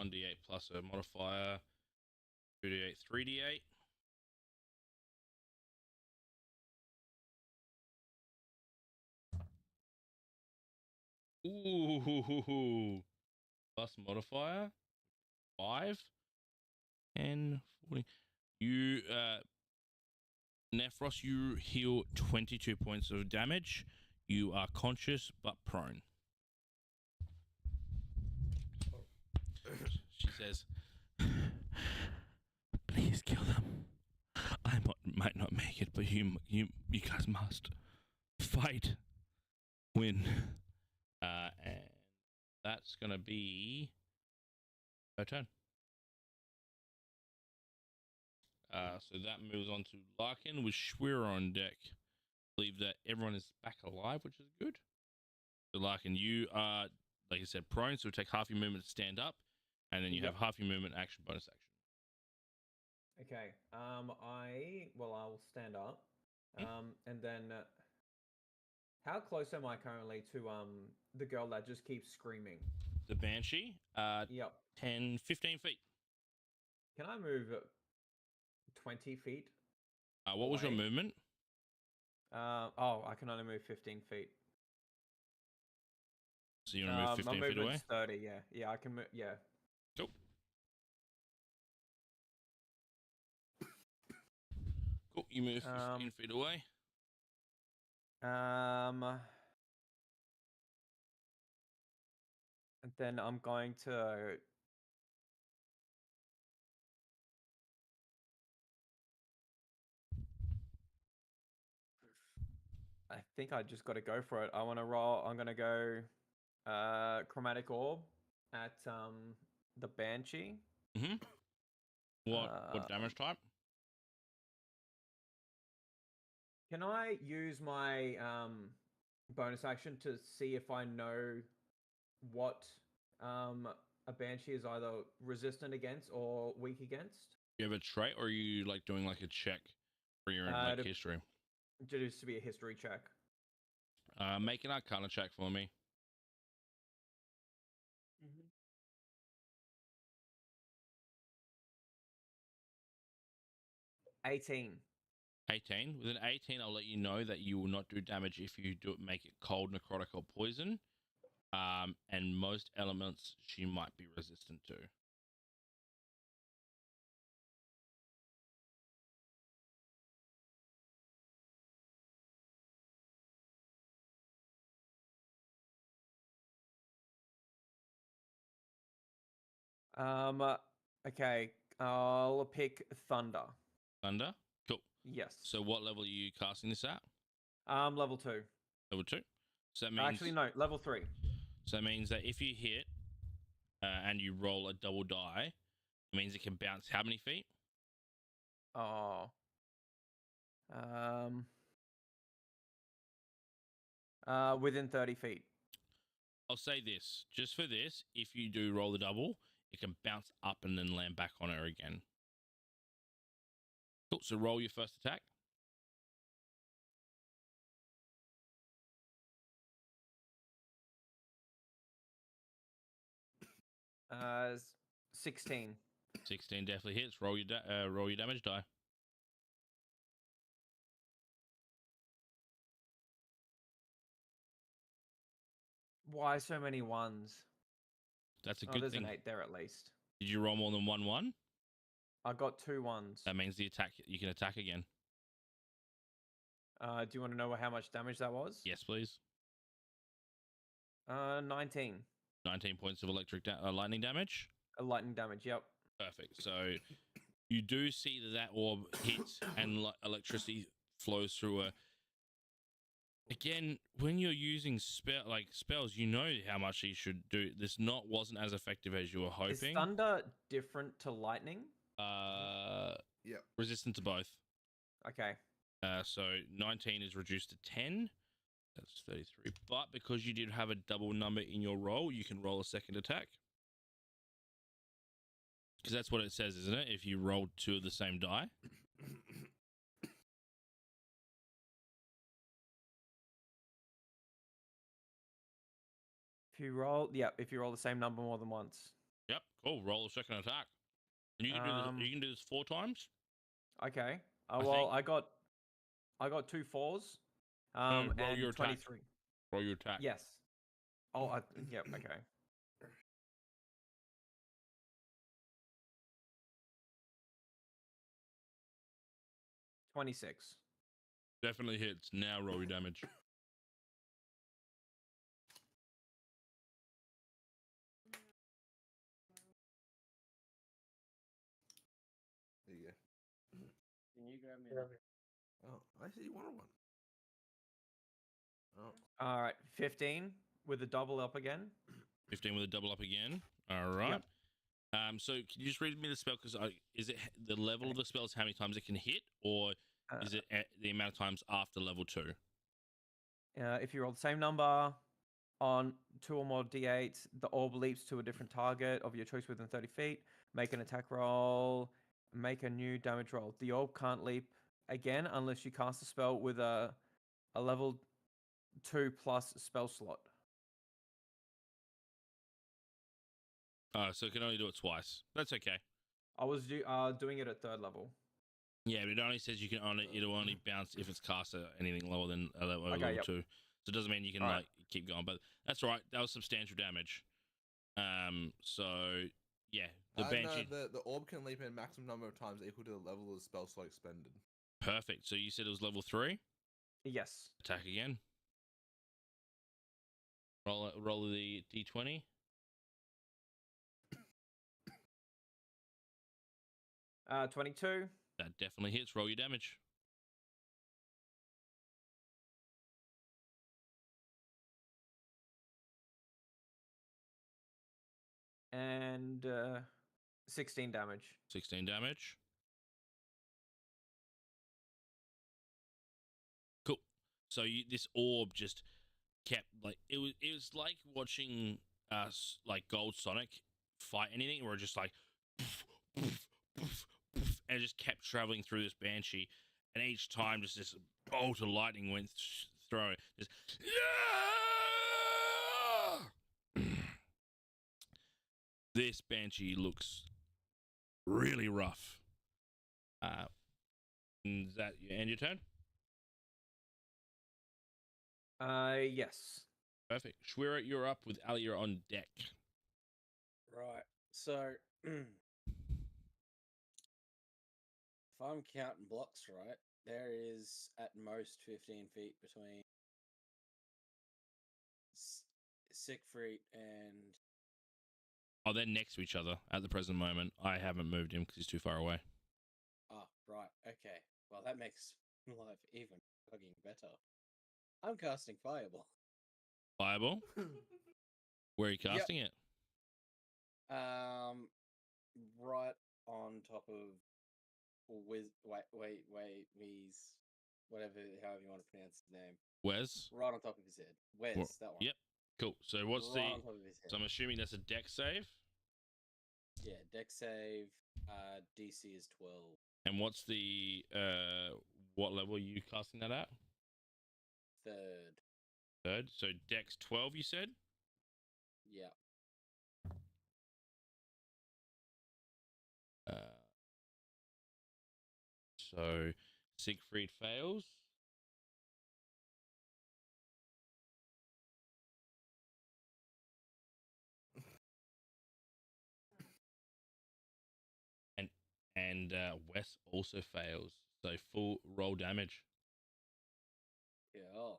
(1d8) plus a modifier. 2d8, 3d8. Ooh, plus modifier 5, 10, 40. You, Nephros, you heal 22 points of damage. You are conscious but prone. She says, "Please kill them. I might not make it, but you guys must fight, win." And that's gonna be her turn. So that moves on to Larkin with Schwer on deck. I believe that everyone is back alive, which is good. So Larkin, you are, like I said, prone, so take half your movement to stand up, and then you have half your movement action, bonus action. Okay. I'll stand up. And then how close am I currently to the girl that just keeps screaming? The Banshee? Yep. 10, 15 feet. Can I move 20 feet? What was your movement? I can only move 15 feet. So you want to move 15 my feet away? movement's 30, yeah. Yeah, I can move, yeah. Cool. Cool, you move 15 feet away. And then I'm going to I think I just got to go for it. I want to roll. I'm going to go chromatic orb at the Banshee. What damage type? Can I use my bonus action to see if I know what a Banshee is either resistant against or weak against? You have a trait, or are you like doing like a check for your own history? It used to be a history check. Make an Arcana check for me. 18. 18. With an 18, I'll let you know that you will not do damage if you make it cold, necrotic, or poison. And most elements she might be resistant to. Okay. I'll pick Thunder. Thunder? Cool. Yes. So what level are you casting this at? Level 2. Level 2? So that means... Actually, no. Level 3. So that means that if you hit and you roll a double die, it means it can bounce how many feet? Within 30 feet. I'll say this. Just for this, if you do roll the double, it can bounce up and then land back on her again. Cool. So roll your first attack. Uh, 16. 16 definitely hits. Roll your damage die. Why so many ones? That's a good there's thing. An 8 there at least. Did you roll more than 1-1? I got 2 1s. That means the attack. You can attack again. Do you want to know how much damage that was? Yes, please. 19. 19 points of lightning damage. Lightning damage. Yep. Perfect. So you do see that orb hits and electricity flows through her. Again, when you're using spells, you know how much you should do. This wasn't as effective as you were hoping. Is thunder different to lightning? Yep. Resistant to both. Okay. So 19 is reduced to 10. That's 33. But because you did have a double number in your roll, you can roll a second attack. Because that's what it says, isn't it? If you roll 2 of the same die. If you roll the same number more than once. Yep. Cool. Roll a second attack. And you can do this. You can do this 4 times. Okay. I Well, think. I got 2 4s. Roll And your attack. 23. Roll your attack. Yes. Oh, yep. Okay. $26. Definitely hits. Now roll your damage. There you go. Can you grab me? Oh, I see you wanted one. Oh. All right, 15 with a double up again. 15 with a double up again. All right. Yep. So can you just read me the spell? Because is it the level of the spell is how many times it can hit, or is it the amount of times after level 2? If you roll the same number on 2 or more d8s, the orb leaps to a different target of your choice within 30 feet. Make an attack roll. Make a new damage roll. The orb can't leap again unless you cast a spell with a level 2 plus spell slot. So it can only do it twice. That's okay. I was doing it at 3rd level. Yeah, but it only says you can it'll only bounce if it's cast at anything lower than level Okay, 2. So it doesn't mean you can Alright. keep going. But that's all right. That was substantial damage. So yeah, the Banshee. No, the orb can leap in maximum number of times equal to the level of the spell slot expended. Perfect. So you said it was level 3. Yes. Attack again. Roll the d20. Uh, 22. That definitely hits. Roll your damage. And 16 damage. 16 damage. Cool. So this orb just kept it was like watching us like Gold Sonic fight anything, where it just like poof, poof, poof, poof, and it just kept traveling through this Banshee, and each time just this bolt of lightning went through it. Just yeah! This Banshee looks really rough. Is that end your turn? Yes. Perfect. Shwira, you're up with Alia on deck. Right. So, if I'm counting blocks right, there is at most 15 feet between Siegfried and. Oh, they're next to each other at the present moment. I haven't moved him because he's too far away. Ah, right. Okay. Well, that makes life even fucking better. I'm casting Fireball. Fireball? Where are you casting it? Right on top of Wheeze, whatever, however you want to pronounce his name. Wes? Right on top of his head. Wes, that one. Yep. Cool. So what's right on top of his head. So I'm assuming that's a dex save? Yeah, dex save, DC is 12. And what's the, what level are you casting that at? 3rd. So dex 12, you said? Yeah. So Siegfried fails. And Wes also fails. So full roll damage. Yeah.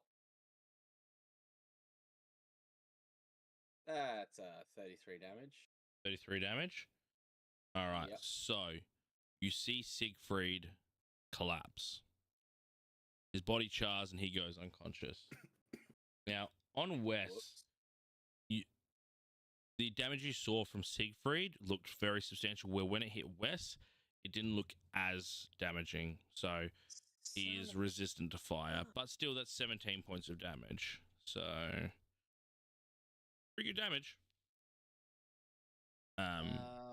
That's 33 damage. 33 damage. All right. Yep. So you see Siegfried collapse. His body chars and he goes unconscious. Now, on Wes, the damage you saw from Siegfried looked very substantial, where when it hit Wes, it didn't look as damaging. So he is resistant to fire, but still that's 17 points of damage. So pretty good damage.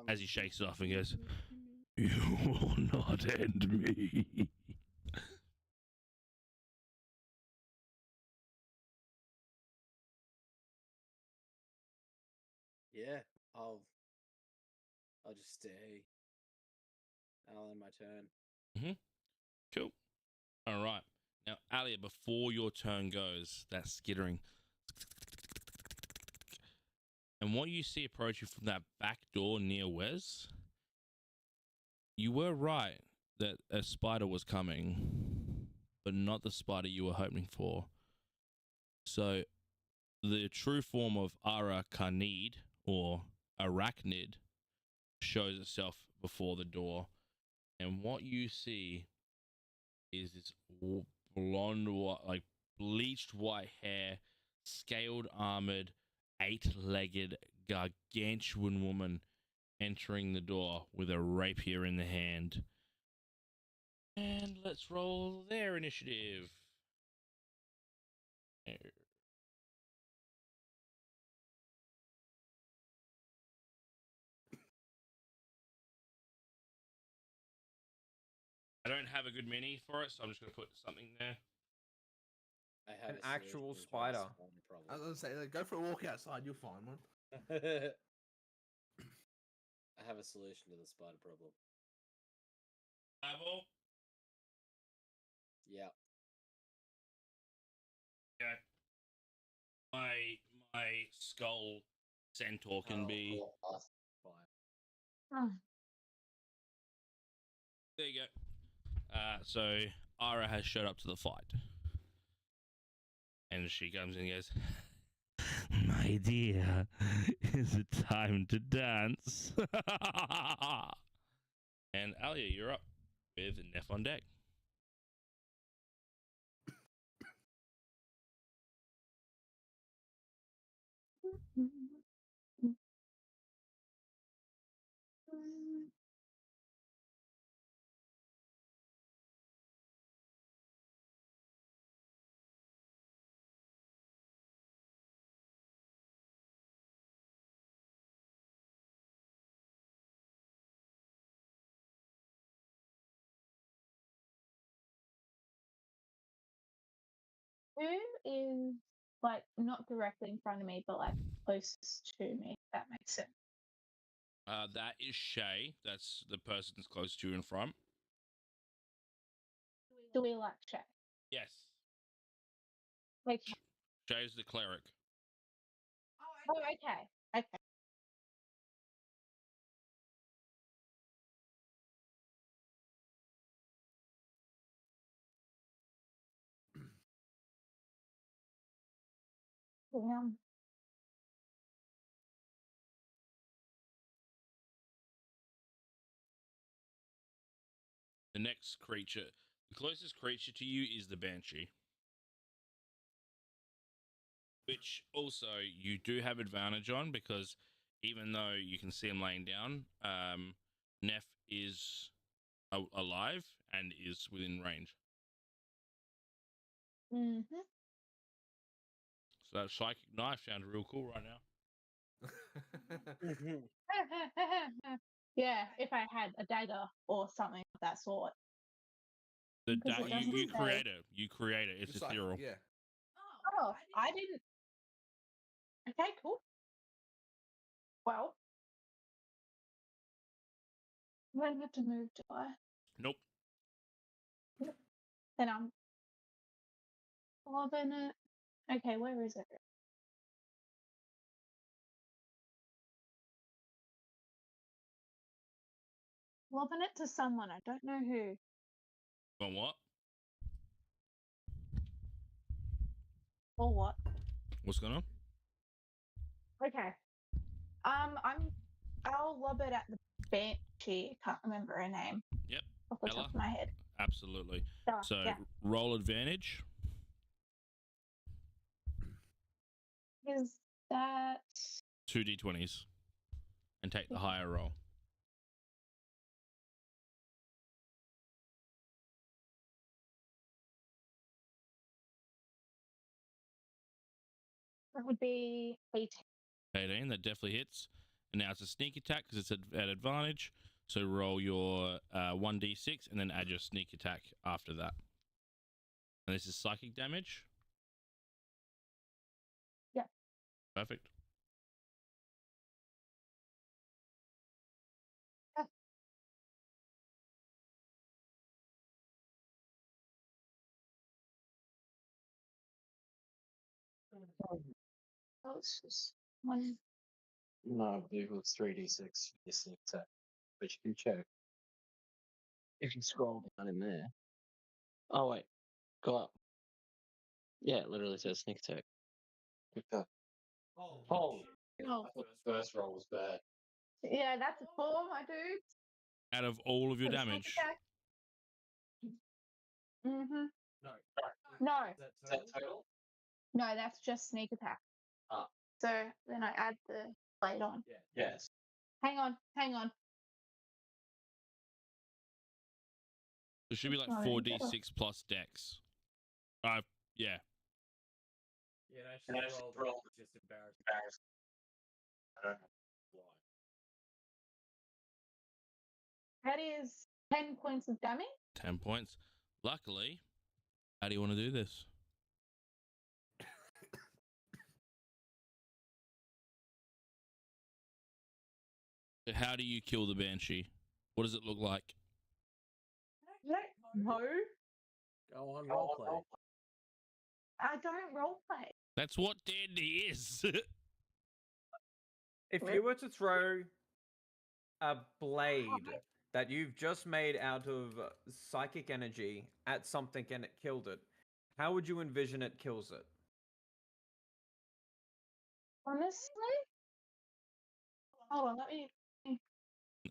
As he shakes it off and goes, "You will not not end me. Yeah, I'll just stay. I'll end my turn. Cool. All right. Now, Alia, before your turn goes, that skittering. And what you see approaching from that back door near Wes, you were right that a spider was coming, but not the spider you were hoping for. So, the true form of Arakanid, or arachnid, shows itself before the door. And what you see is this blonde, like bleached white hair, scaled armored, 8-legged, gargantuan woman entering the door with a rapier in the hand. And let's roll their initiative. I don't have a good mini for it, so I'm just going to put something there. I have An a actual solution to my spider. problem. I was gonna say, like, go for a walk outside. You'll find one. I have a solution to the spider problem. Eyeball? Yeah. Okay. My skull centaur can be. Oh. There you go. So Ara has showed up to the fight, and she comes in and goes, "My dear, is it time to dance?" And Alia, you're up with Neff on deck. Who is like not directly in front of me, but like closest to me? If that makes sense. That is Shay. That's the person that's close to you in front. Do we like Shay? Yes. Okay. Shay's the cleric. Oh, okay. Okay. Damn. The next creature, the closest creature to you is the Banshee. Which also you do have advantage on because even though you can see him laying down, Neff is alive and is within range. Mm-hmm. So that psychic knife sounds real cool right now. Yeah, if I had a dagger or something of that sort. The Because it doesn't you say. create it. You create it. It's Just like, ethereal. yeah. Oh, I didn't. Okay, cool. Well, I don't have to move, do I? Nope. Then I'm loving it. Okay, where is it? Lobbing it to someone. I don't know who. On what? Or what. What's going on? Okay. I'll lob it at the Banshee. Can't remember her name Yep. off the Ella? top of my head. Absolutely. Ella, So yeah. roll advantage. Is that 2d20s. And take the higher roll. that would be 18. 18, that definitely hits. And now it's a sneak attack because it's at advantage. So roll your 1d6 and then add your sneak attack after that. And this is psychic damage? Yeah. Perfect. Oh, it's just one. No, I believe it was 3d6 for your sneak attack, but you can check. If you scroll down in there. Oh, wait. Go up. Yeah, it literally says sneak attack. Okay. Oh. Oh. I thought the first roll was bad. Yeah, that's a 4, my dude. Out of all of your For the sneak damage. attack. Mhm. No. No. Is that total? No, that's just sneak attack. Ah. So then I add the blade on. Yes. Hang on, hang on. It should be like Oh, 4d6 plus dex. Yeah. Yeah, no, she's rolled just embarrassed. I don't know why. That is 10 points of damage. 10 points. Luckily, how do you want to do this? How do you kill the banshee? What does it look like? No. Go on, roleplay. I don't roleplay. That's what D&D is. If you were to throw a blade that you've just made out of psychic energy at something and it killed it, how would you envision it kills it? Honestly? Hold on, let me.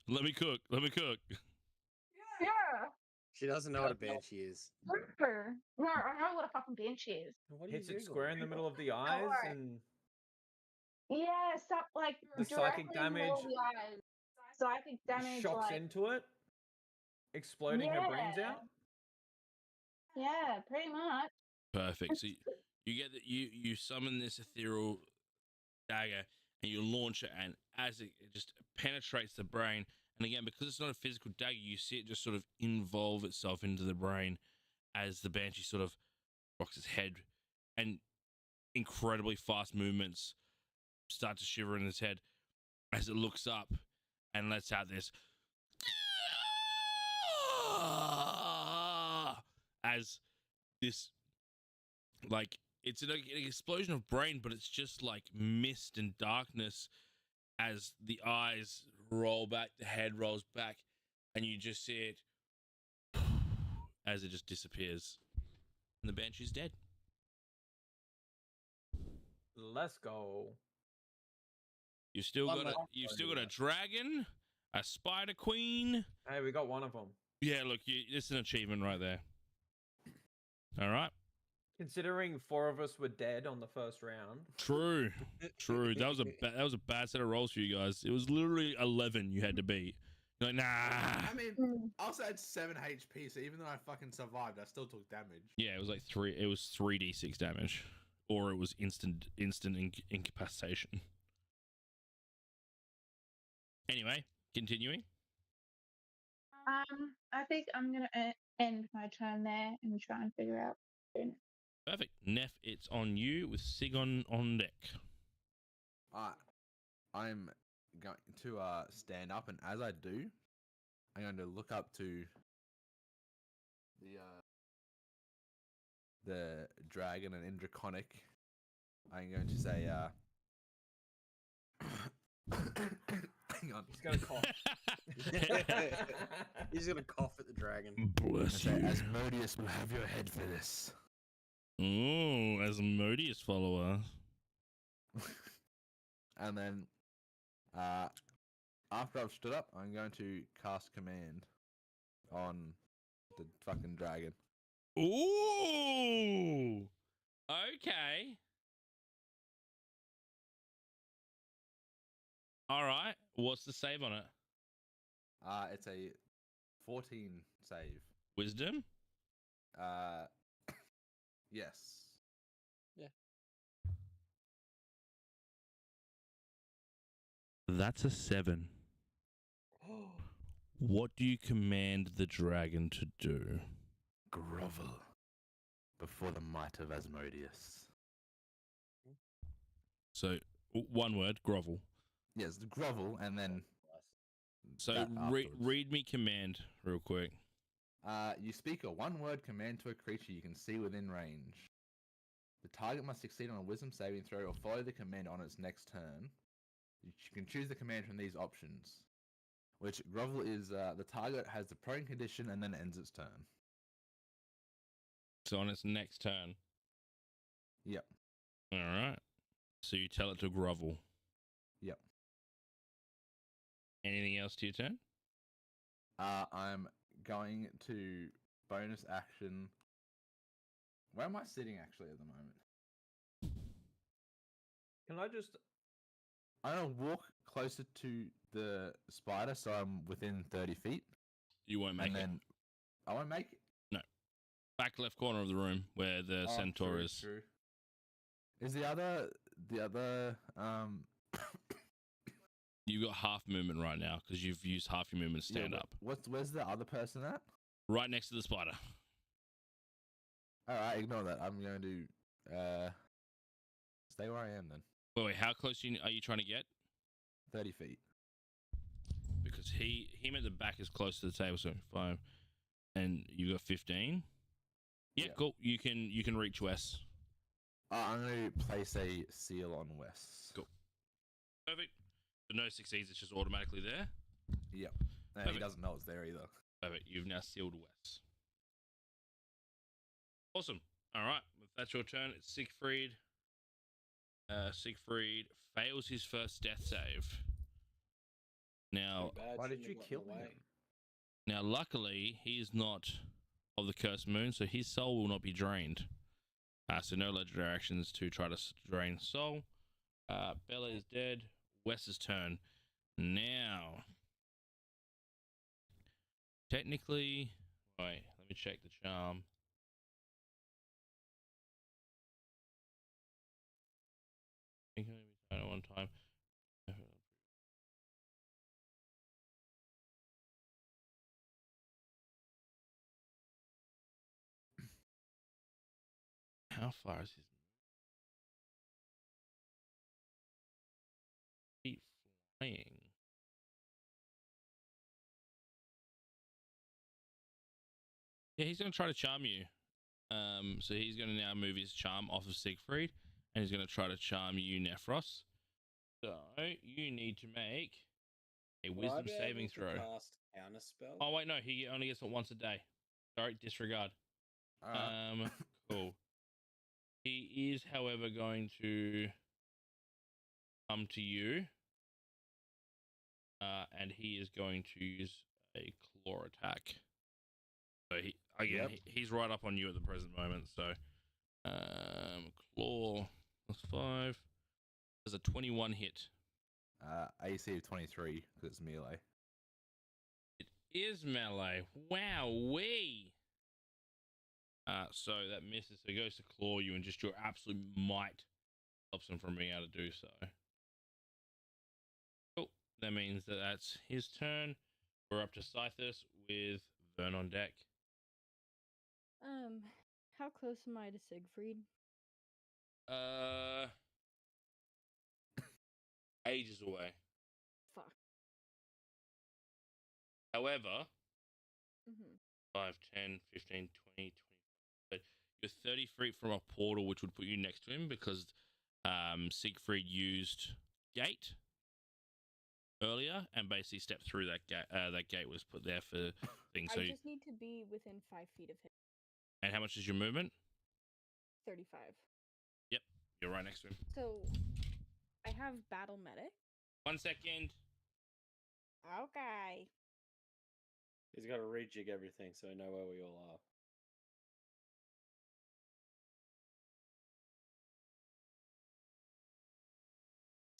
Let me cook. Let me cook. Yeah. She doesn't know what a banshee is. No, I know what a fucking banshee is. Hits it square in the middle of the eyes Alright. and Yeah, stop like the psychic directly in the middle of damage the eyes. Psychic damage, shocks like into it, exploding her brains out. yeah, pretty much. Perfect. So you get that you summon this ethereal dagger and you launch it, and as it just penetrates the brain, and again, because it's not a physical dagger, you see it just sort of involve itself into the brain as the banshee sort of rocks its head, and incredibly fast movements start to shiver in its head as it looks up and lets out this as this, like, it's an explosion of brain, but it's just like mist and darkness as the eyes roll back, the head rolls back, and you just see it as it just disappears, and the banshee's dead. Let's go. You've still got a dragon, a spider queen. Hey, we got one of them. Yeah, look, it's an achievement right there. All right. Considering 4 of us were dead on the first round. True. That was a bad set of rolls for you guys. It was literally 11 you had to beat. You're like, nah. I mean, I also had 7 HP, so even though I fucking survived, I still took damage. Yeah, it was like 3d6 damage, or it was instant incapacitation. Anyway, continuing. I think I'm gonna end my turn there and try and figure out. Perfect. Neff, it's on you with Sigon on deck. I'm going to stand up, and as I do, I'm going to look up to the dragon and in Draconic. I'm going to say, hang on. He's gonna cough. He's gonna cough at the dragon. Bless you. Asmodeus will have your head for this. Oh, as a Modius follower. And then, after I've stood up, I'm going to cast command on the fucking dragon. Ooh. Okay. All right. What's the save on it? It's a 14 save. Wisdom? Yes. Yeah. That's a 7. What do you command the dragon to do? Grovel before the might of Asmodeus. So, one word, grovel. Yes, grovel, and then So, that afterwards. read me command real quick. You speak a one-word command to a creature you can see within range. The target must succeed on a wisdom saving throw or follow the command on its next turn. You can choose the command from these options, which grovel is the target has the prone condition and then ends its turn. So, on its next turn. Yep. All right. So, you tell it to grovel. Yep. Anything else to your turn? I'm going to bonus action. Where am I sitting actually at the moment? Can I just? I'm gonna walk closer to the spider, so I'm within 30 feet. You won't make and it. then I won't make it. No. Back left corner of the room where the centaur true, is. True. Is the other You've got half movement right now because you've used half your movement to stand up. Where's the other person at? Right next to the spider. All right, ignore that. I'm going to stay where I am then. Wait, how close are you trying to get? 30 feet. Because him at the back is close to the table, so 5, and you got 15. Yeah, cool. You can reach Wes. I'm going to place a seal on Wes. Cool. Perfect. So no succeeds, it's just automatically there. Yep. And he doesn't know it's there either. Perfect. You've now sealed Wes. Awesome. All right. If that's your turn, it's Siegfried. Siegfried fails his first death save. Now, Why did you kill him? Now, luckily, he is not of the cursed moon, so his soul will not be drained. So no legendary actions to try to drain soul. Bella is dead. Wes's turn. Now, technically, wait, let me check the charm. I think I maybe done it one time. How far is his feet flying? Yeah, he's going to try to charm you. So he's going to now move his charm off of Siegfried, and he's going to try to charm you, Nephros. So you need to make a wisdom saving throw. Cast counterspell? Oh wait, no, he only gets it once a day. Sorry, disregard. Cool. He is, however, going to come to you, and he is going to use a claw attack. So he's right up on you at the present moment. So, claw +5. There's a 21 hit. AC of 23 because it's melee. It is melee. Wowee. So that misses. So he goes to claw you, and just your absolute might stops him from being able to do so. Cool. That means that that's his turn. We're up to Scythus with Vern on deck. How close am I to Siegfried? Ages away. Fuck. However, Mm-hmm. 5, 10, 15, 20, 25. You're 30 feet from a portal, which would put you next to him because Siegfried used gate earlier and basically stepped through that gate. That gate was put there for things. So I just need to be within 5 feet of him. And how much is your movement? 35. Yep, you're right next to him. So, I have battle medic. 1 second. Okay. He's got to rejig everything so I know where we all are.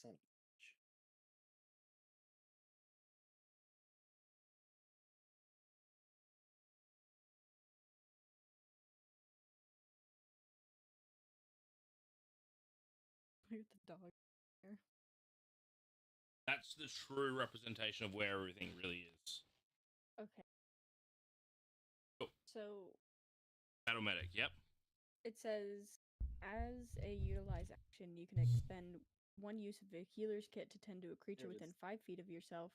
Son of a bitch. Look at the dog here. That's the true representation of where everything really is. Okay. Cool. So Battle medic. Yep. it says, as a utilize action, you can expend one use of a healer's kit to tend to a creature There it within is. 5 feet of yourself.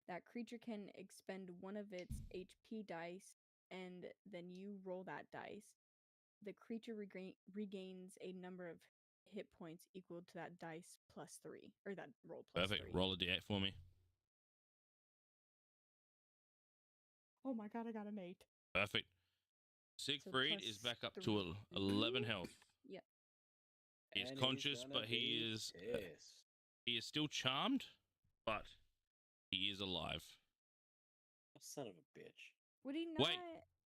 That creature can expend one of its HP dice, and then you roll that dice. The creature regains a number of hit points equal to that dice plus 3, or that roll plus Perfect. 3. Roll a d8 for me. Oh my god, I got an 8. Perfect. Siegfried is plus back up to 3. 11 health. Yep. He is And conscious, gonna but he be is pissed. he is still charmed, but he is alive. Son of a bitch. Would he not? Wait,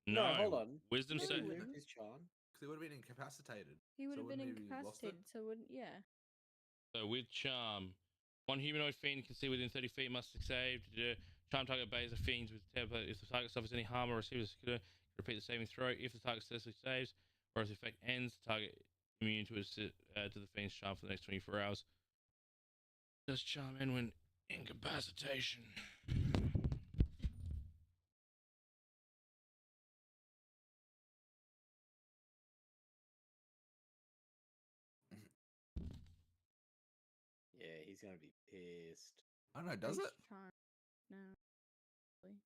No, no. hold on. Wisdom No, If he save. he wouldn't. loses his charm, Because he would have been incapacitated. He would so have been wouldn't he have lost it? incapacitated, so wouldn't. Yeah. So with charm, one humanoid fiend can see within 30 feet must succeed. Charm target bays the fiends with temper. If the target suffers any harm or receives a repeat the saving throw. If the target successfully saves, or if the effect ends, the target immune to the fiend's charm for the next 24 hours. Does charm end when incapacitation? yeah, he's gonna be pissed. I don't know, does it? Charm. No. Really.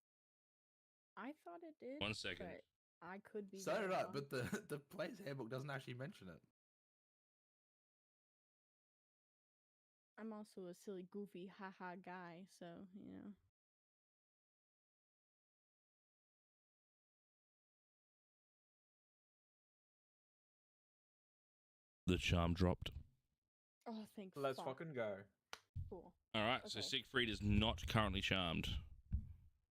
I thought it did. 1 second. But I could be. So very did I, wrong. but the player's handbook doesn't actually mention it. I'm also a silly, goofy, haha guy, so you know. The charm dropped. Oh, thank Let's fuck. fucking go. Cool. All right, so Okay. Siegfried is not currently charmed.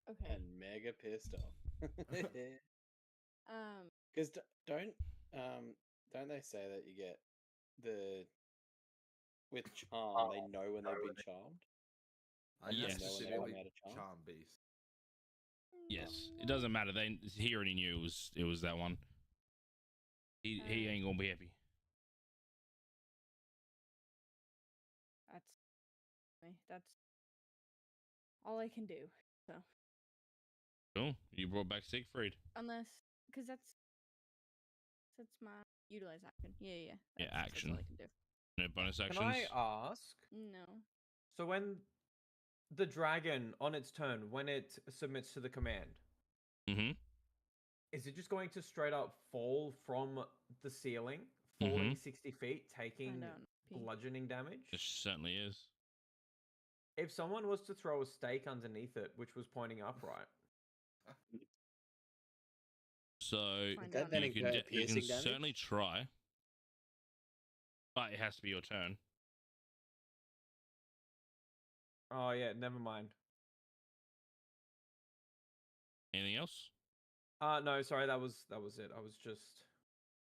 Okay. And mega pissed off. Um. Because don't they say that you get the with charm they know when they've been charmed? I Yes. know Know when they specifically run out of charm? charm beast. Yes, it doesn't matter. He already knew it was that one. He ain't gonna be happy. That's all I can do. So Cool. You brought back Siegfried. unless, because that's my utilize action. Yeah. Yeah, action. That's all I can do. No bonus actions. Can I ask? No. So when the dragon on its turn, when it submits to the command, Mm-hmm. is it just going to straight up fall from the ceiling, falling 60 feet, taking Find out. bludgeoning damage? It certainly is. If someone was to throw a stake underneath it, which was pointing upright, So Find that out. then you can, incur you can piercing damage? certainly try, but it has to be your turn. oh yeah, never mind. Anything else? No, sorry, that was it. I was just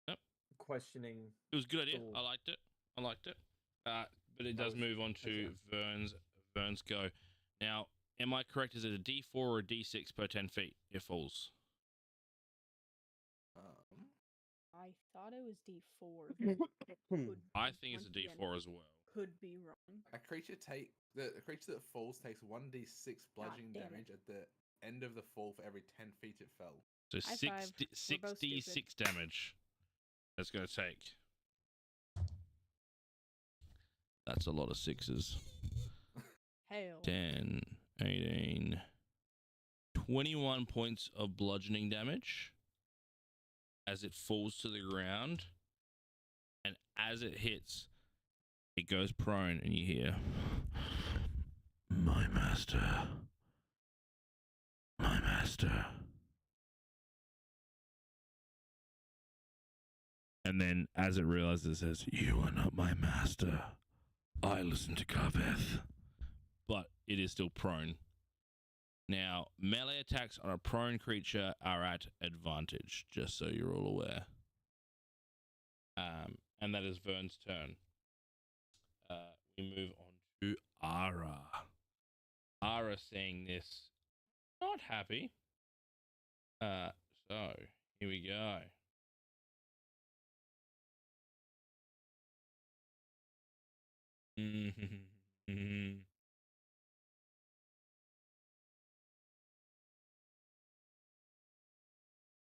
Yep. questioning. It was a good idea. Cool. I liked it. But it That does was move on to Vern's go. Now, am I correct? Is it a D4 or a D6 per 10 feet? It falls. I thought it was D4. I think it's a Once again, D4 as well. Could be wrong. A creature that falls takes 1d6 bludgeoning damn it. damage at the end of the fall for every 10 feet it fell. So High five. We're both 6d6 damage. That's going to take. That's a lot of sixes. Hell. 10, 18, 21 points of bludgeoning damage as it falls to the ground. And as it hits, it goes prone, and you hear, "My master. My master." And then, as it realizes, it says, "You are not my master. I listen to Karveth." But it is still prone. Now, melee attacks on a prone creature are at advantage, just so you're all aware. And that is Vern's turn. We move on to Ara. Ara seeing this, not happy. So, here we go.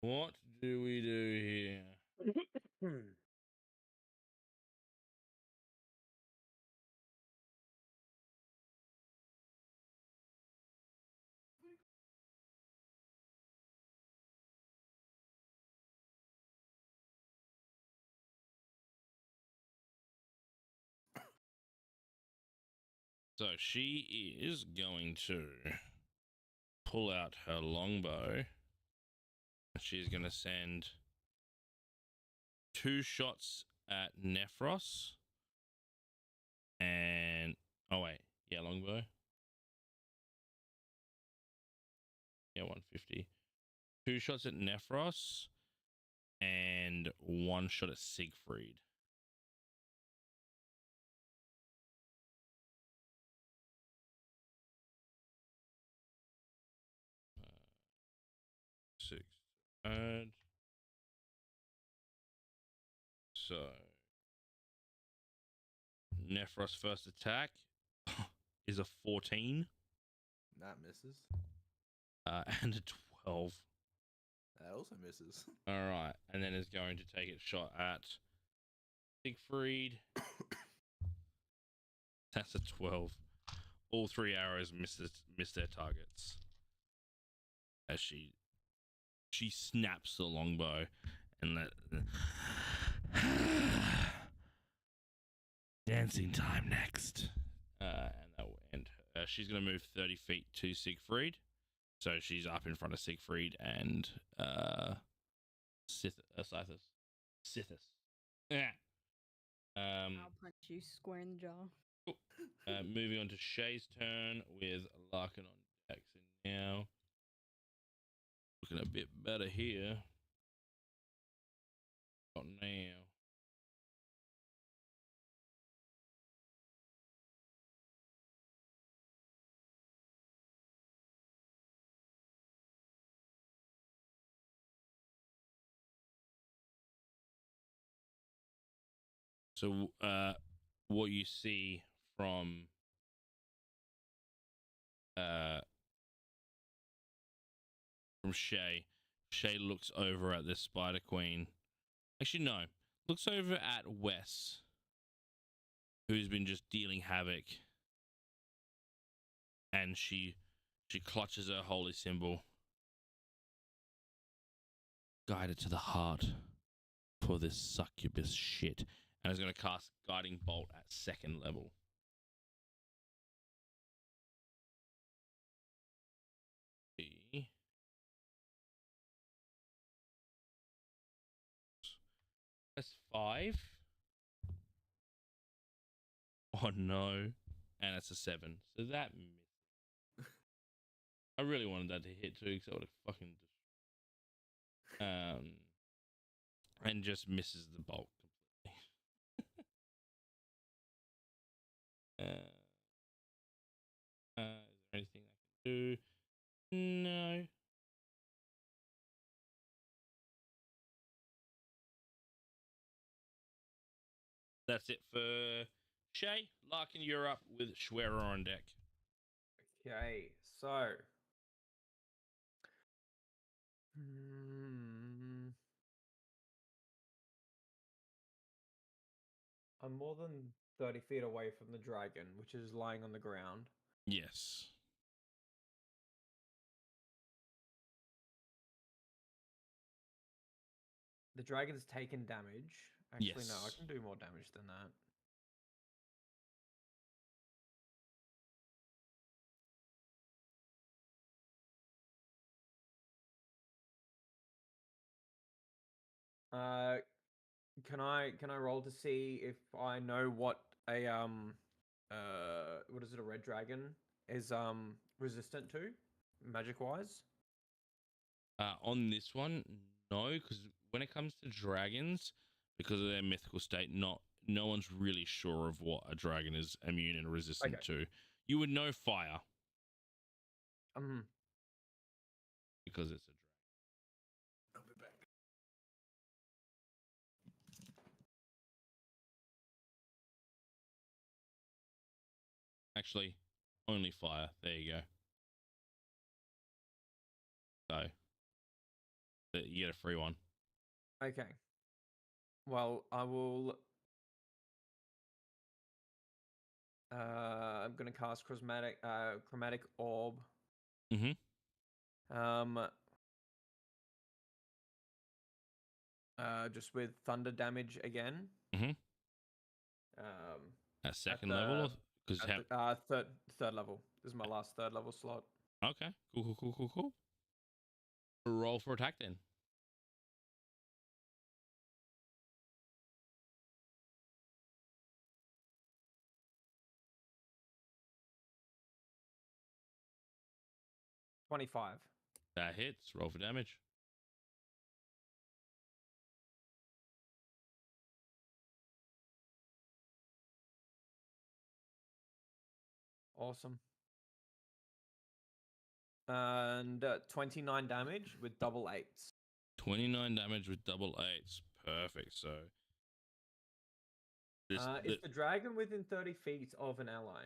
What do we do here? So she is going to pull out her longbow. She's going to send 2 shots at Nephros. And, oh wait, yeah, longbow. Yeah, 150. 2 shots at Nephros and 1 shot at Siegfried. Six. Add. So, Nephros' first attack is a 14. That misses. And a 12. That also misses. All right, and then is going to take its shot at Siegfried. That's a 12. All 3 arrows miss their targets. As she snaps the longbow and let dancing time next. And that will end her. She's going to move 30 feet to Siegfried. So she's up in front of Siegfried and Sithis. Yeah. I'll punch you square in the jaw. Moving on to Shay's turn with Larkin on deck. So now, looking a bit better here. Not now. So, what you see from Shay looks over at this Spider Queen. Actually, no, looks over at Wes, who's been just dealing havoc, and she clutches her holy symbol. Guide it to the heart for this succubus shit. And is going to cast Guiding Bolt at 2nd level. That's 5. Oh no. And it's a 7. So that missed. I really wanted that to hit too, because I would have fucking and just misses the bolt completely. Is there anything I can do? No. That's it for Shay. Larkin, you're up with Schwerer on deck. Okay, so I'm more than 30 feet away from the dragon, which is lying on the ground. Yes. The dragon's taken damage. Actually, no, I Yes. can do more damage than that. Can I roll to see if I know what a what is it, a red dragon is resistant to, magic wise? On this one, no, because when it comes to dragons, because of their mythical state, no one's really sure of what a dragon is immune and resistant to. You would know fire. Because it's a dragon. I'll be back. Actually, only fire. There you go. So, You get a free one. Okay. Well, I will. I'm gonna cast chromatic orb. Mm-hmm. Just with thunder damage again. Mm-hmm. At At second level, because third level. This is my last third level slot. okay, cool. Roll for attack then. $25. That hits. Roll for damage. Awesome. And 29 damage with double eights. 29 damage with double eights. Perfect. So is the dragon within 30 feet of an ally?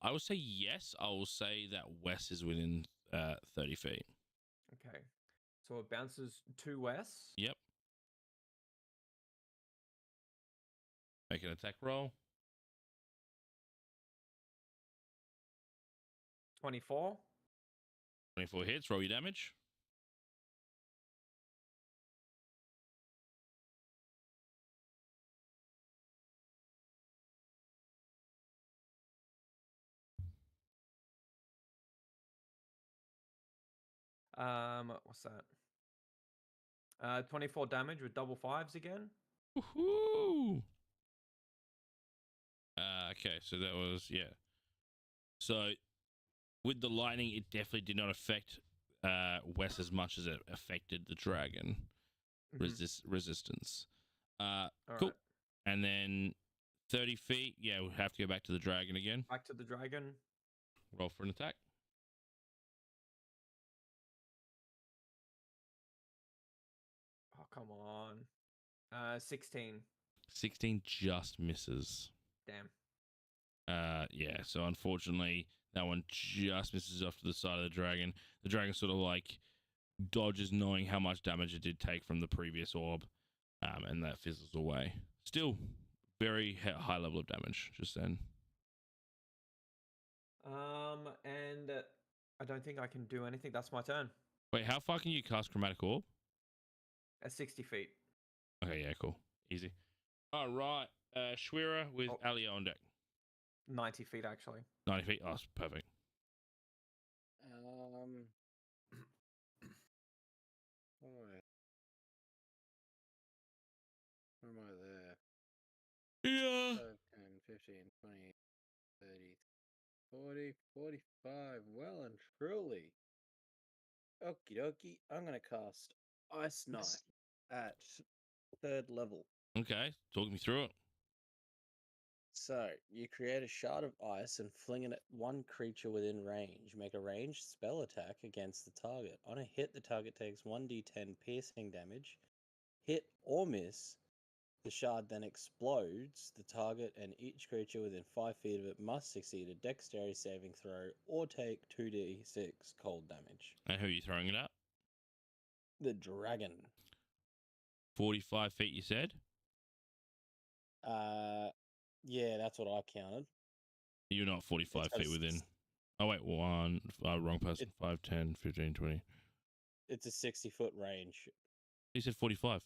I would say yes. I will say that Wes is within 30 feet. Okay. So it bounces to Wes. Yep. Make an attack roll. 24. 24 hits. Roll your damage. What's that? 24 damage with double fives again. Woohoo! Okay, so that was So with the lightning, it definitely did not affect Wes as much as it affected the dragon. Resistance. Cool. Right. And then 30 feet. Yeah, we'll have to go back to the dragon again. Back to the dragon. Roll for an attack. Oh, come on. 16. 16 just misses. Damn. Yeah, so unfortunately, that one just misses off to the side of the dragon. The dragon sort of like dodges, knowing how much damage it did take from the previous orb, and that fizzles away. Still, very high level of damage just then. And I don't think I can do anything. That's my turn. Wait, how far can you cast Chromatic Orb? At 60 feet. Okay, yeah, cool. Easy. All right. Shwira with Alio on deck. 90 feet, actually. 90 feet. Oh, perfect. Where am I there? Yeah. 5, 10, 15, 20, 30, 40, 45. Well and truly. Okie dokie. I'm going to cast Ice Knife at third level. Okay, talk me through it. So, you create a shard of ice and fling it at one creature within range. Make a ranged spell attack against the target. On a hit, the target takes 1d10 piercing damage. Hit or miss, the shard then explodes. The target and each creature within 5 feet of it must succeed a dexterity saving throw or take 2d6 cold damage. And who are you throwing it at? The dragon. 45 feet, you said? Yeah, that's what I counted. You're not 45 feet within. Oh, wait, wrong person. 5, 10, 15, 20. It's a 60-foot range. You said 45.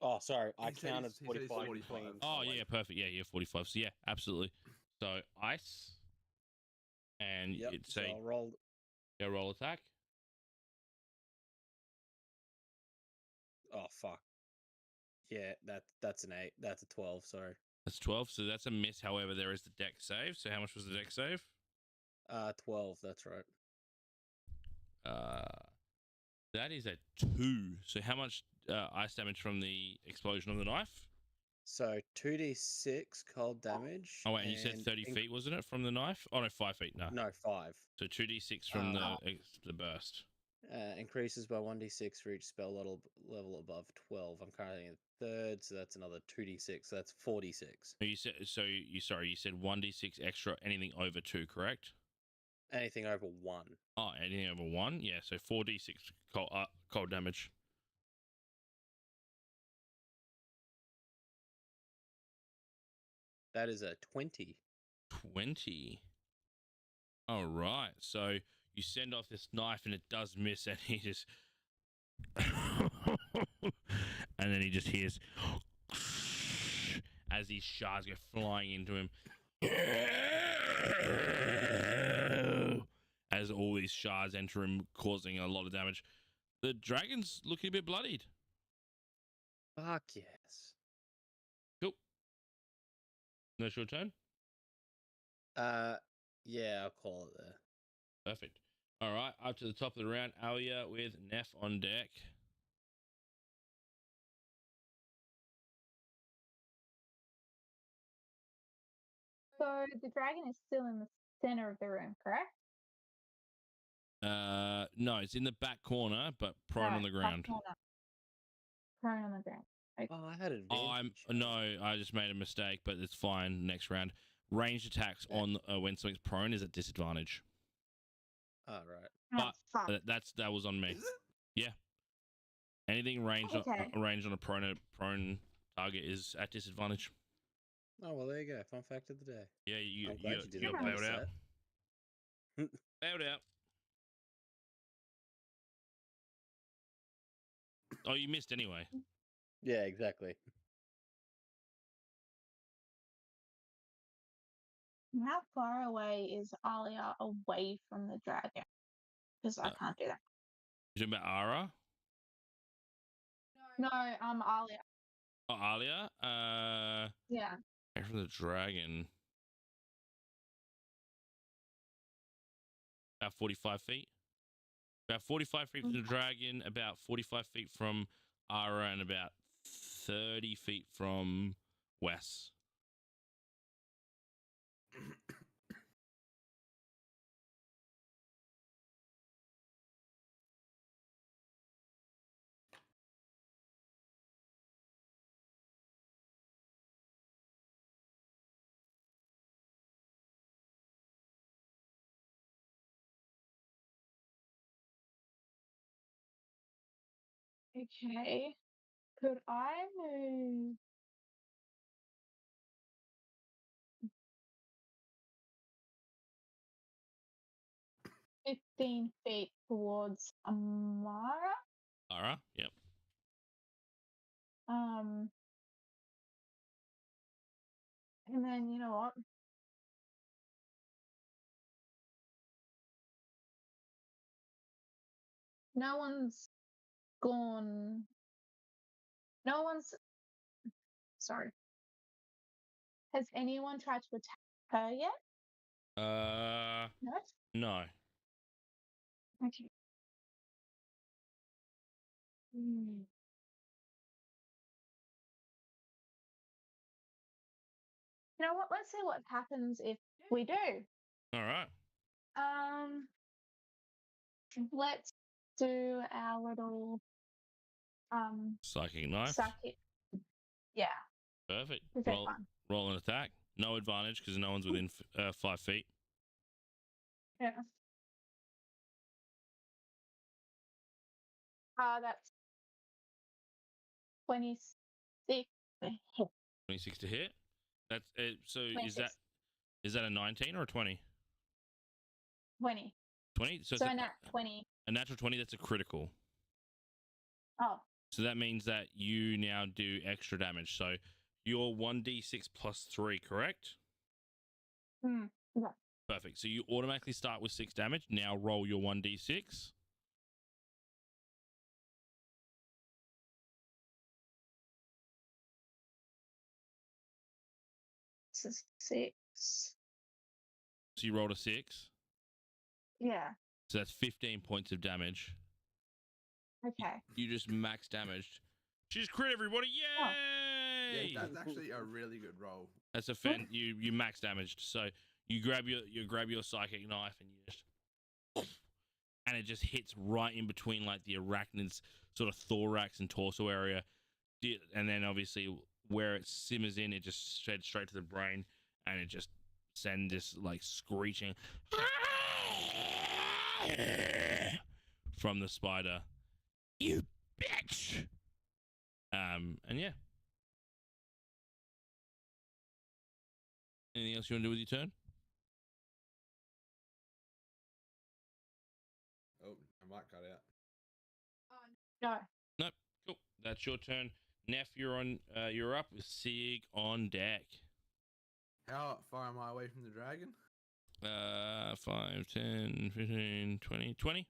Oh, sorry. I He said counted he's 45. 45. Oh, yeah, perfect. Yeah, 45. So, yeah, absolutely. So, ice. And Yep, it's so I'll roll. Yeah, roll attack. Oh, fuck. Yeah, that's an 8. That's a 12, sorry. That's 12. So, that's a miss. However, there is the deck save. So, how much was the deck save? 12, that's right. That is a 2. So, how much ice damage from the explosion of the knife? So 2d6 cold damage. Oh, wait, and you said 30 feet, wasn't it, from the knife? Oh, no, 5 feet. No. No, 5. So 2d6 from the burst. Increases by 1d6 for each spell level above 12. I'm currently in third, so that's another 2d6. So that's 4d6. You said you said 1d6 extra, anything over 2, correct? Anything over 1. Oh, anything over 1? Yeah, so 4d6 cold damage. That is a 20. 20. All right. So you send off this knife and it does miss, and he just. And then he just hears. As these shards go flying into him. As all these shards enter him, causing a lot of damage. The dragon's looking a bit bloodied. Fuck yes. Cool. That's your turn? Yeah, I'll call it there. Perfect. All right, up to the top of the round, Alia with Neff on deck. So the dragon is still in the center of the room, correct? No, it's in the back corner, but prone on the ground. Prone on the ground. Okay. Oh, I had advantage. I just made a mistake, but it's fine. Next round, ranged attacks on when something's prone is at disadvantage. Oh, right. But that was on me. Yeah. Anything ranged on a prone target is at disadvantage. Oh well, there you go. Fun fact of the day. Yeah, you did got that. bailed out. Bailed out. Oh, you missed anyway. Yeah, exactly. How far away is Alia away from the dragon? Because I can't do that. You talking about Ara? No, Alia. Oh, Alia? Yeah. From the dragon. About 45 feet. About 45 feet from the dragon, about 45 feet from Ara, and about 30 feet from Wes. Okay. Could I move 15 feet towards Amara? Ara? Yep. And then you know what? No one's gone. No one's. Sorry. Has anyone tried to attack her yet? No. No. Okay. You know what? Let's see what happens if we do. All right. Let's do our little Psychic knife. psychic. Yeah. Perfect. Is that fun? Roll an attack. No advantage because no one's within 5 feet. Yeah. That's 26. 26 to hit. That's it. So 26. is that a 19 or a 20? 20. 20. So a nat 20. A natural 20. That's a critical. Oh. So that means that you now do extra damage. So you're 1d6 plus 3, correct? Yeah. Perfect. So you automatically start with 6 damage. Now roll your 1d6. This is 6. So you rolled a 6. Yeah. So that's 15 points of damage. Okay. You just max damaged. She's crit, everybody! Yay! Yeah, that's actually a really good roll. That's a you max damaged. So you grab your psychic knife and you just, and it just hits right in between like the arachnid's sort of thorax and torso area, and then obviously where it simmers in, it just sheds straight to the brain, and it just send this like screeching from the spider. You bitch. And yeah. Anything else you want to do with your turn? Oh, I might cut out. No. Nope. Cool. That's your turn. Neff, you're on. You're up with Sig on deck. How far am I away from the dragon? 5, 10, 15, 20, 20.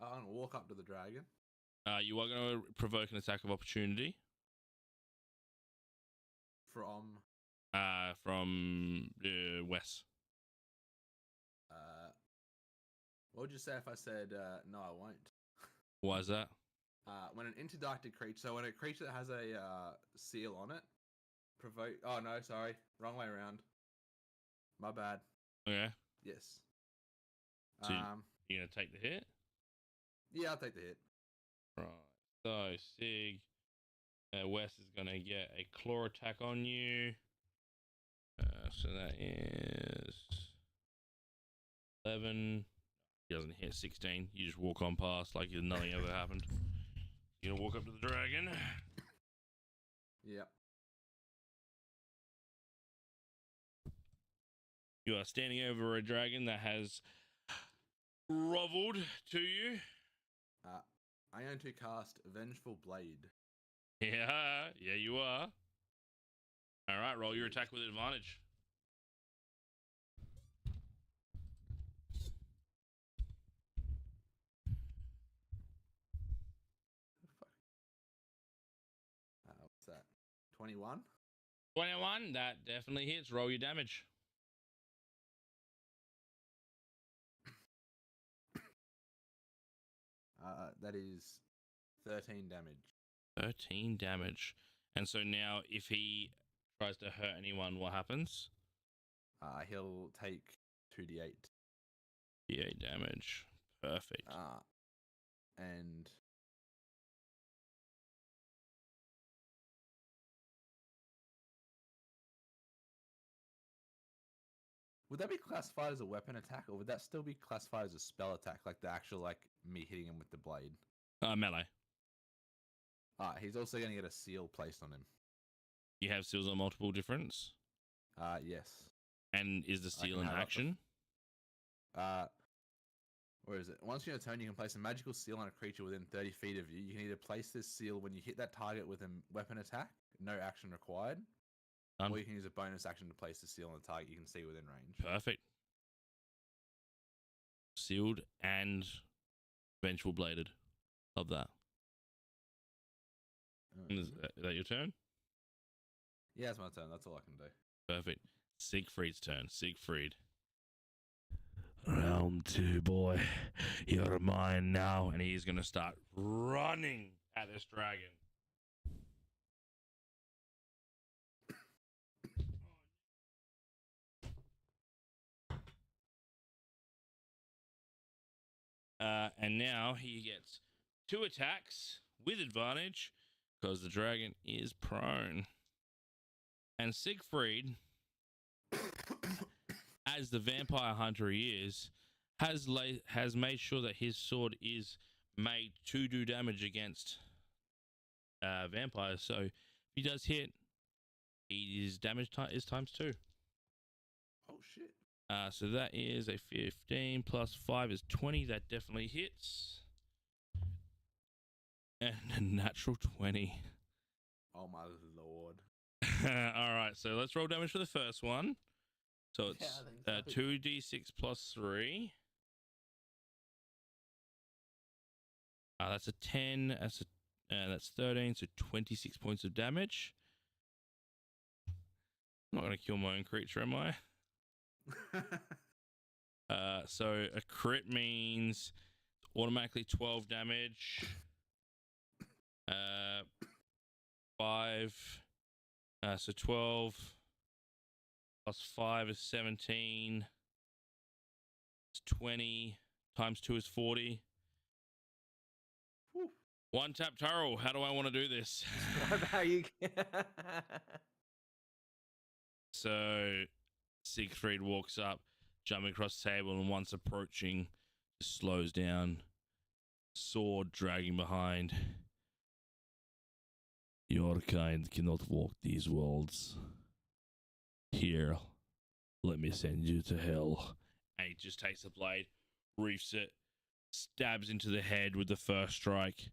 I'm gonna walk up to the dragon. You are going to provoke an attack of opportunity. From Wes. What would you say if I said no? I won't. Why is that? When an interdicted creature, so when a creature that has a seal on it, provoke. Oh no, sorry, wrong way around. My bad. Okay. Yes. So you're gonna take the hit? Yeah, I'll take the hit. Right. So Sig, Wes is gonna get a claw attack on you. So that is 11. He doesn't hit 16. You just walk on past like nothing ever happened. You're gonna walk up to the dragon. Yep. You are standing over a dragon that has groveled to you. I'm going to cast Vengeful Blade. Yeah, you are. All right, roll your attack with advantage. What's that? 21? 21, that definitely hits. Roll your damage. That is 13 damage. 13 damage. And so now if he tries to hurt anyone, what happens? He'll take 2d8. D8 damage. Perfect. And would that be classified as a weapon attack, or would that still be classified as a spell attack, like the actual, like, me hitting him with the blade? Melee. He's also going to get a seal placed on him. You have seals on multiple difference? Yes. And is the seal in action? Where is it? Once you're in a turn, you can place a magical seal on a creature within 30 feet of you. You can either place this seal when you hit that target with a weapon attack, no action required, or you can use a bonus action to place the seal on the target you can see within range. Perfect. Sealed and vengeful bladed. Love that. Is that your turn? Yeah, it's my turn. That's all I can do. Perfect. Siegfried's turn. Siegfried. Round 2, boy. You're mine now. And he's going to start running at this dragon. And now he gets 2 attacks with advantage because the dragon is prone. And Siegfried, as the vampire hunter he is, has made sure that his sword is made to do damage against vampires. So if he does hit, his damage is times 2. Oh shit. So that is a 15 plus 5 is 20. That definitely hits. And a natural 20. Oh my lord. All right, so let's roll damage for the first one. So it's 2d6 plus 3. That's a 10. That's 13. So 26 points of damage. I'm not going to kill my own creature, am I? So a crit means automatically 12 damage. 5. So 12 plus 5 is 17. It's 20 times 2 is 40. Whew. OneTapTurrells. How do I want to do this? How you? So Siegfried walks up, jumping across the table, and once approaching, slows down, sword dragging behind. Your kind cannot walk these worlds. Here, let me send you to hell. And he just takes the blade, reefs it, stabs into the head with the first strike.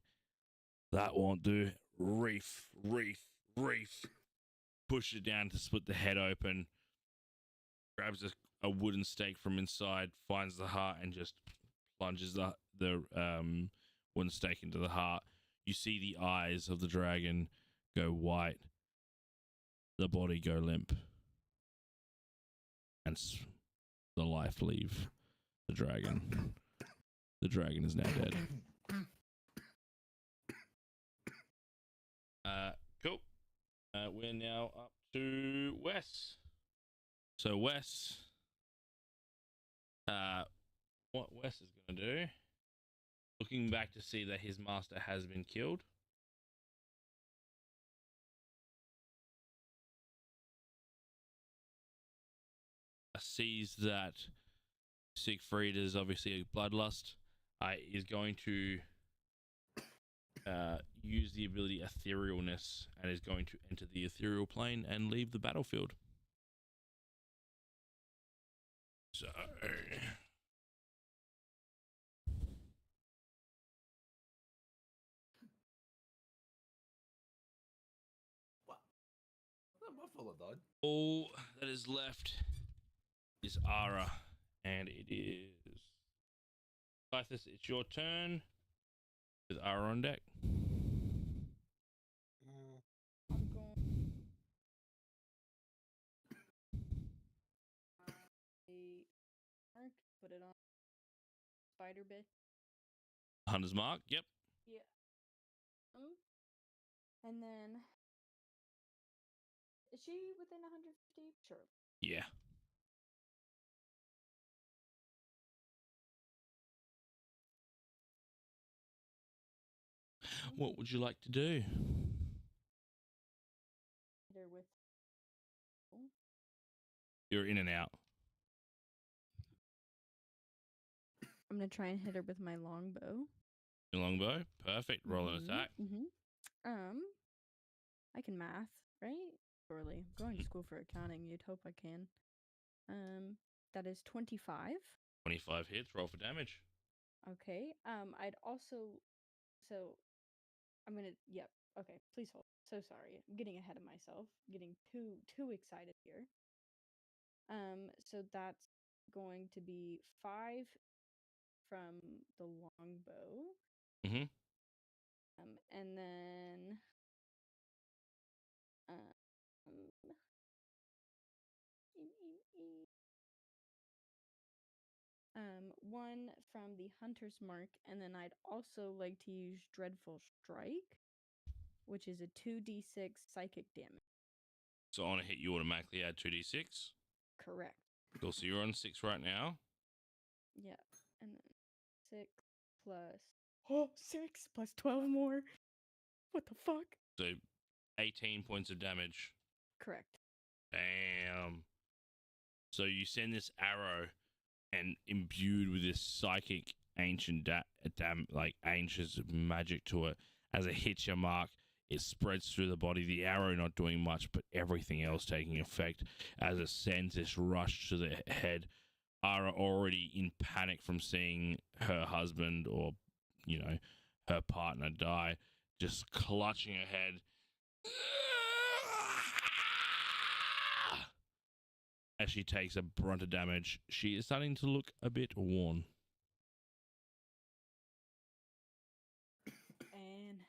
That won't do. Reef. Push it down to split the head open. Grabs a wooden stake from inside, finds the heart, and just plunges the wooden stake into the heart. You see the eyes of the dragon go white, the body go limp, and the life leave the dragon. The dragon is now dead. Cool. We're now up to Wes. So Wes, what Wes is going to do, looking back to see that his master has been killed. Sees that Siegfried is obviously a bloodlust. Is going to use the ability etherealness and is going to enter the ethereal plane and leave the battlefield. So What? Not my fault I died. all that is left is Ara, and it is Scythus, it's your turn with Ara on deck. I'm going. Mark, put it on spider bit. Hunter's mark, yep. Yeah. And then is she within 150? Sure. Yeah. What would you like to do? Hit her with. You're in and out. I'm gonna try and hit her with my longbow. Your longbow, perfect. Roll an attack. I can math, right? Surely. I'm going to school for accounting. You'd hope I can. That is 25. 25 hits. Roll for damage. Okay. I'd also. So, I'm gonna. Yep. Okay. Please hold. So sorry. I'm getting ahead of myself. Getting too excited here. So that's going to be 5 from the longbow. Mm-hmm. And then 1 from the hunter's mark, and then I'd also like to use dreadful strike, which is a 2d6 psychic damage. So on a hit, you automatically add 2d6. Correct. Cool. So you're on 6 right now. Yeah, and then 6 plus 6 plus 12 more. What the fuck? So 18 points of damage. Correct. Damn. So you send this arrow, and imbued with this psychic ancient ancient magic to it, as it hits your mark, it spreads through the body. The arrow not doing much, but everything else taking effect as it sends this rush to the head. Ara, already in panic from seeing her husband or, her partner die, just clutching her head. As she takes a brunt of damage, she is starting to look a bit worn. And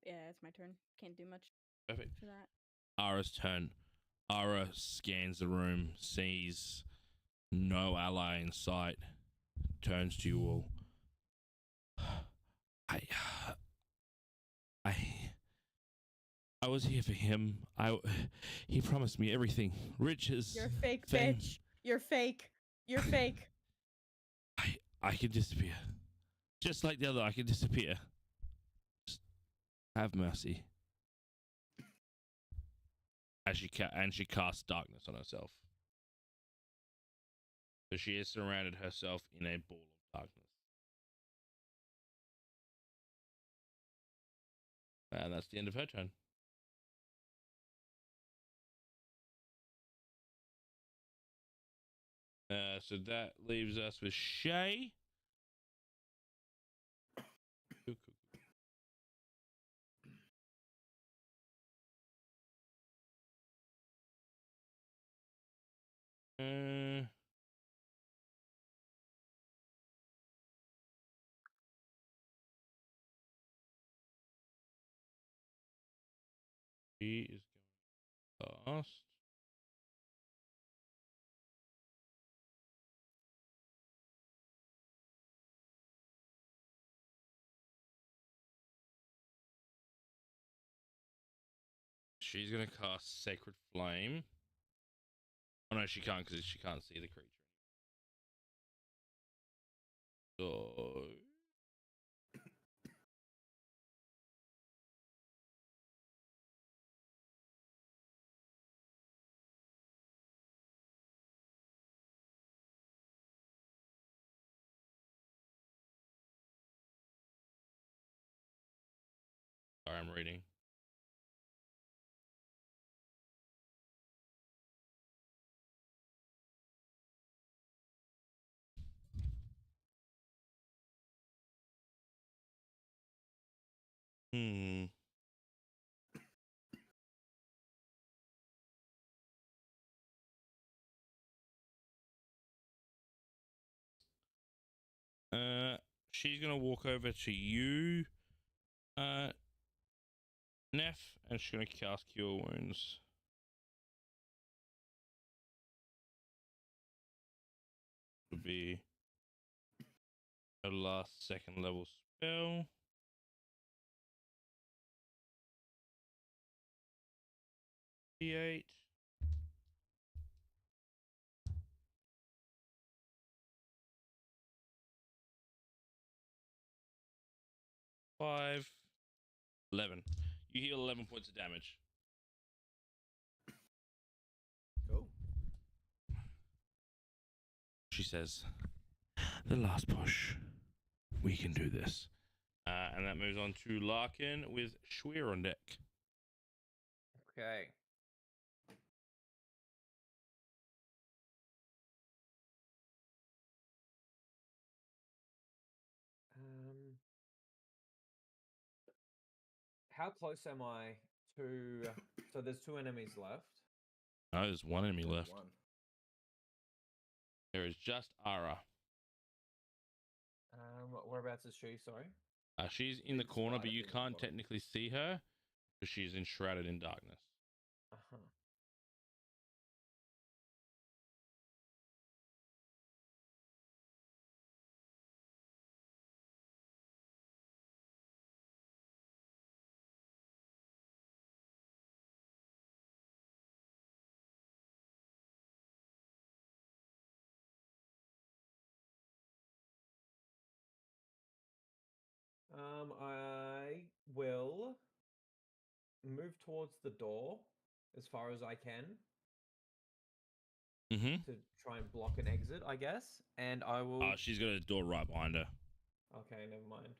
yeah, it's my turn. Can't do much. Perfect. For that. Ara's turn. Ara scans the room, sees no ally in sight, turns to you all. I was here for him. He promised me everything. Riches. You're fake, fame. bitch. You're fake. You're fake. I can disappear. Just like the other, I can disappear. Just have mercy. As she casts darkness on herself. So she has surrounded herself in a ball of darkness. And that's the end of her turn. So that leaves us with Shay. She is going last. She's going to cast Sacred Flame. Oh no, she can't because she can't see the creature. So sorry, I'm reading. Hmm. She's gonna walk over to you, Neff, and she's gonna cast Cure Wounds. Would be her last second level spell. D8. Five. 11. You heal 11 points of damage. Cool. She says, "The last push. We can do this." And that moves on to Larkin with Schwer on deck. Okay. How close am I to? So there's 2 enemies left. No, there's one enemy left. One. There is just Ara. Whereabouts is she? Sorry. She's in the corner, but you can't technically see her because she's enshrouded in darkness. Uh-huh. I will move towards the door as far as I can Mm-hmm. to try and block an exit, I guess. And I will. She's got a door right behind her. Okay, never mind.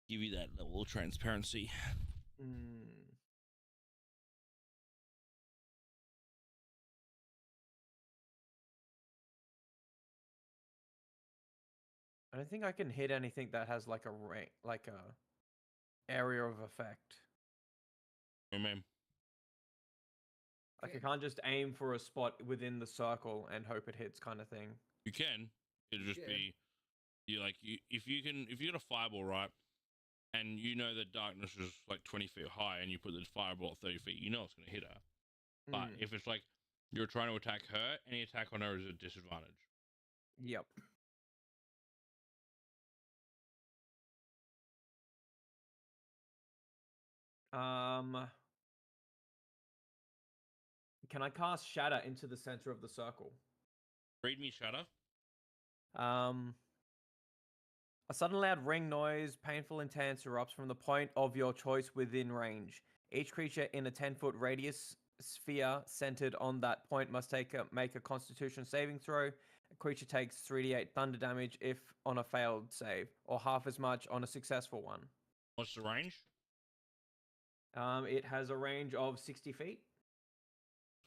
Give you that level of transparency. I don't think I can hit anything that has like a area of effect. Remember. Like I can't just aim for a spot within the circle and hope it hits, kind of thing. You can. It'll just be if you got a fireball, right, and you know that darkness is like 20 feet high, and you put the fireball at 30 feet, you know it's gonna hit her. But if it's like you're trying to attack her, any attack on her is a disadvantage. Yep. Can I cast Shatter into the center of the circle? Read me Shatter. A sudden loud ring noise, painful intense, erupts from the point of your choice within range. Each creature in a 10-foot radius sphere centered on that point must make a Constitution saving throw. A creature takes 3d8 thunder damage if on a failed save, or half as much on a successful one. What's the range? It has a range of 60 feet.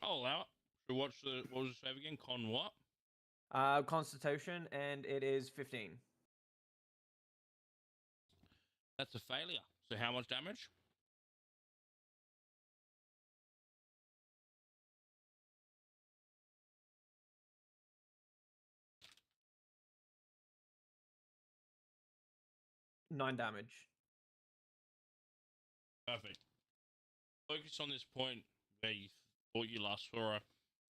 I'll allow it. So what was the save again? Con what? Constitution, and it is 15. That's a failure. So how much damage? Nine damage. Perfect. Focus on this point where you thought you last saw her.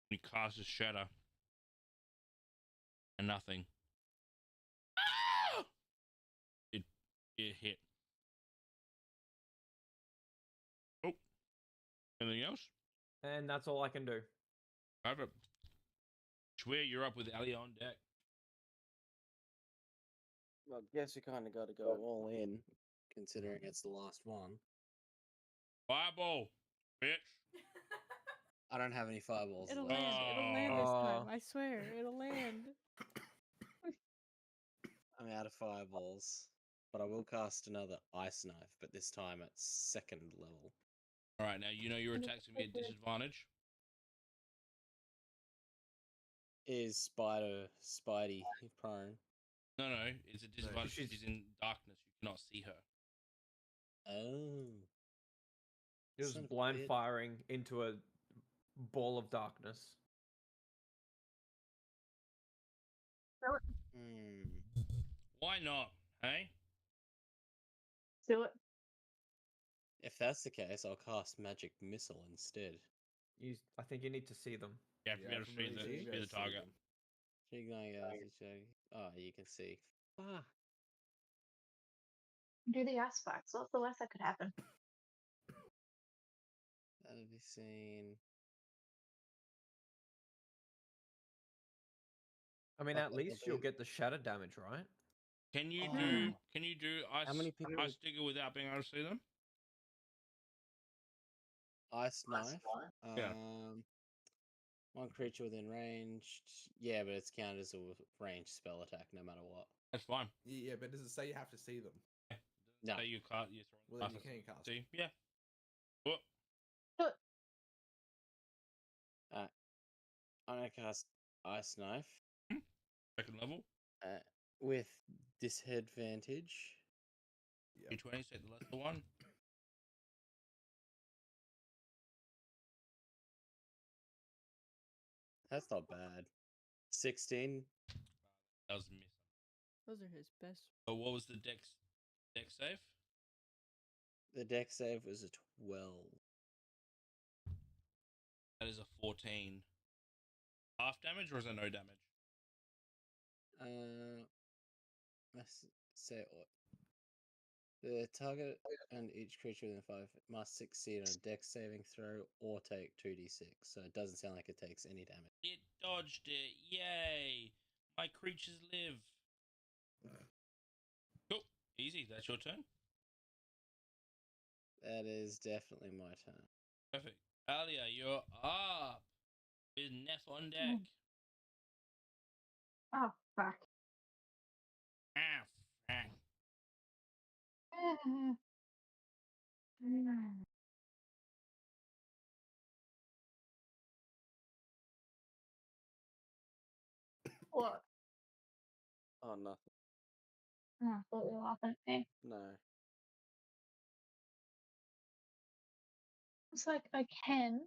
You cast a shatter. And nothing. Ah! It hit. Oh. Anything else? And that's all I can do. Perfect. Swear you're up with Ali on deck. Well, I guess we kind of got to go all in, considering it's the last one. Fireball, bitch. I don't have any fireballs. It'll left. land. It'll land this time. I swear. It'll land. I'm out of fireballs, but I will cast another ice knife, but this time at 2nd level. All right, now you know your attack's gonna be at disadvantage. Is Spidey prone? No, it's a disadvantage. She's in darkness. You cannot see her. Oh. It was blind firing into a ball of darkness. Why not? Hey? Do it. If that's the case, I'll cast Magic Missile instead. I think you need to see them. Yeah, if you better see the target. Oh, you can see. Ah. Do the aspects. What's the worst that could happen? That'll be seen. I mean, at least you'll get the shatter damage, right? Can you do ice, How many people ice digger without being able to see them? Ice knife. Yeah. One creature within range. Yeah, but it's counted as a ranged spell attack no matter what. That's fine. Yeah, but does it say you have to see them? No. So you can't. Well, then you can't cast. See? Yeah. What? I'm gonna cast Ice Knife. 2nd level. With disadvantage. Yeah. D20, say the lesser one. That's not bad. 16. That was a miss. Those are his best. So what was the dex save? The dex save was a 12. That is a 14. Half damage or is that no damage? Let's say what? The target and each creature within 5 must succeed on a dex saving throw or take 2d6. So it doesn't sound like it takes any damage. It dodged it. Yay! My creatures live. Cool. Easy. That's your turn. That is definitely my turn. Perfect. Alia, you're up. With Neff on deck. Oh, fuck. Ah, fuck. What? Oh, nothing. Oh, I thought you were laughing at me. No. It's like I can,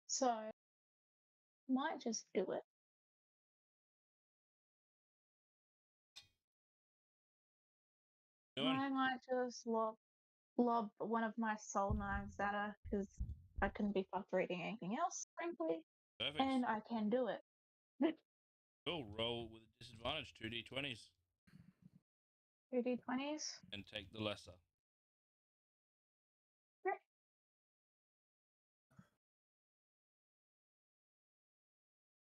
so might just do it. I might just lob one of my soul knives at her because I couldn't be fucked reading anything else, frankly. Perfect. And I can do it. Cool. Roll with a disadvantage. 2d20s. 2d20s. And take the lesser. Great.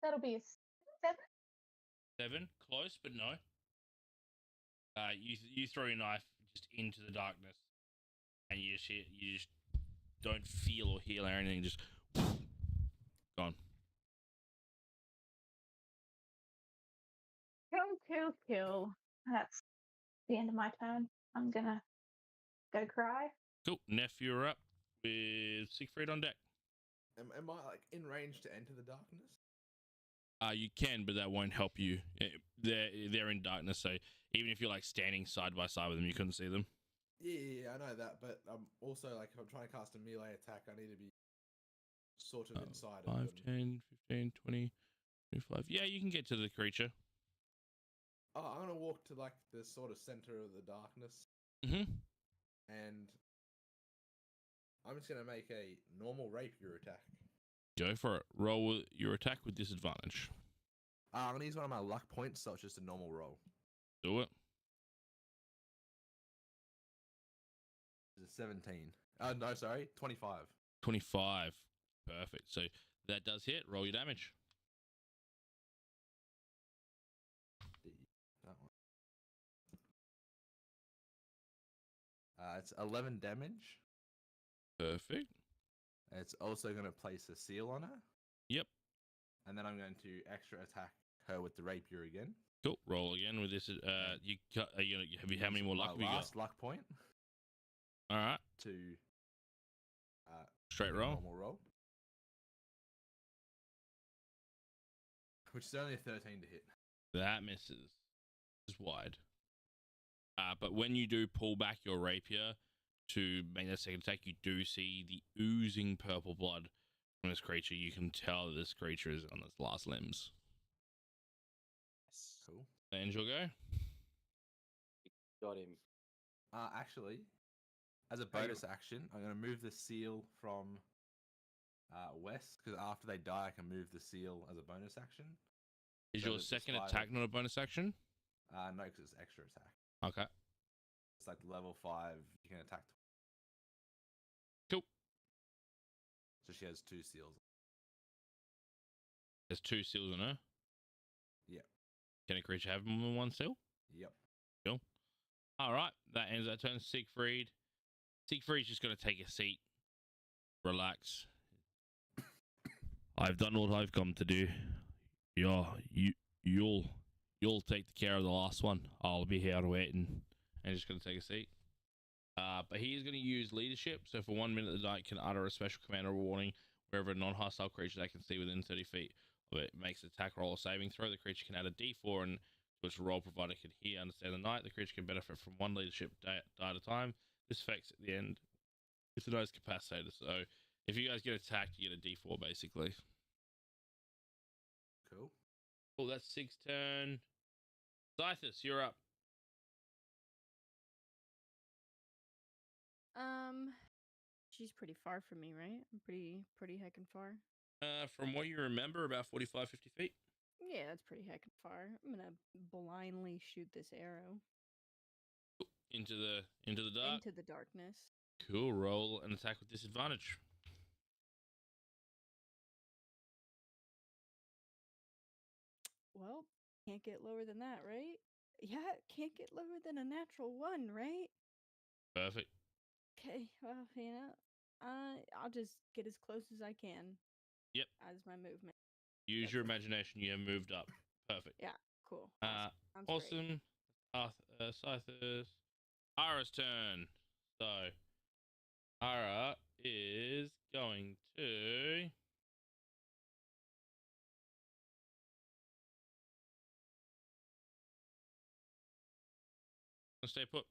That'll be a 7. 7. Close, but no. You throw your knife just into the darkness, and you just don't feel or hear anything. Just on. Kill. That's the end of my turn. I'm gonna go cry. Cool. Neff, you're up with Siegfried on deck. Am I like in range to enter the darkness? You can, but that won't help you. They're in darkness, so even if you're like standing side by side with them, you couldn't see them. Yeah, I know that, but also like if I'm trying to cast a melee attack, I need to be sort of inside of 5, them. 10, 15, 20, 25. Yeah, you can get to the creature. Oh, I'm gonna walk to like the sort of center of the darkness, Mm-hmm. and I'm just gonna make a normal rapier attack. Go for it. Roll with your attack with disadvantage. I'm gonna use one of my luck points, so it's just a normal roll. Do it. It's a 17. No, sorry, 25. 25. Perfect. So that does hit. Roll your damage. That one. It's 11 damage. Perfect. It's also going to place a seal on her. Yep. And then I'm going to extra attack her with the rapier again. Cool. Roll again with this. How many more luck have you got? Last luck point. All right. To straight roll. Normal roll. Which is only a 13 to hit. That misses. It's wide. But when you do pull back your rapier to make that second attack, you do see the oozing purple blood from this creature. You can tell that this creature is on its last limbs. Cool. Angel, go. Got him. Actually, as a bonus action, I'm going to move the seal from west, because after they die, I can move the seal as a bonus action. Is your second attack not a bonus action? No, because it's extra attack. Okay. It's like level 5, you can attack. Cool. So she has 2 seals. There's 2 seals on her? Yep. Can a creature have more than 1 seal? Yep. Cool. All right, that ends that turn. Siegfried. Siegfried's just going to take a seat. Relax. I've done what I've come to do. Yeah, you'll take care of the last one. I'll be here waiting. And just going to take a seat. But he is going to use leadership. So for 1 minute, the knight can utter a special command or warning wherever a non-hostile creature they can see within 30 feet of it makes an attack roll or saving throw. The creature can add a D4 and to its roll provided can hear understand the knight. The creature can benefit from 1 leadership die at a time. This effect's at the end. It's a nice capacitator. So if you guys get attacked, you get a D4 basically. Cool. Cool, that's Sig's turn. Scythus, you're up. She's pretty far from me, right? I'm pretty heckin' far. From what you remember, about 45, 50 feet. Yeah, that's pretty heckin' far. I'm gonna blindly shoot this arrow Into the dark. into the darkness. Cool. Roll an attack with disadvantage. Well, can't get lower than that, right? Yeah, can't get lower than a natural 1, right? Perfect. Okay, well, I'll just get as close as I can. Yep. As my movement. Use your imagination. You have moved up. Perfect. Yeah, cool. Awesome. Scythus. Ara's turn. So, Ara is going to... stay put.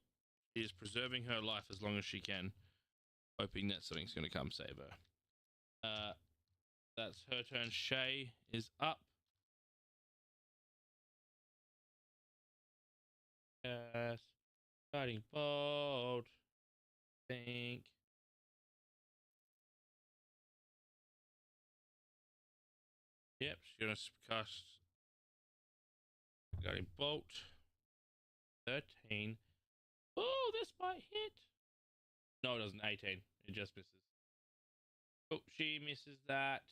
She is preserving her life as long as she can, hoping that something's going to come save her. That's her turn. Shay is up. Yes. Guiding bolt. Think. Yep, she's going to cast Guiding bolt. 13. Oh, this might hit. No, it doesn't. 18. It just misses. Oh, she misses that.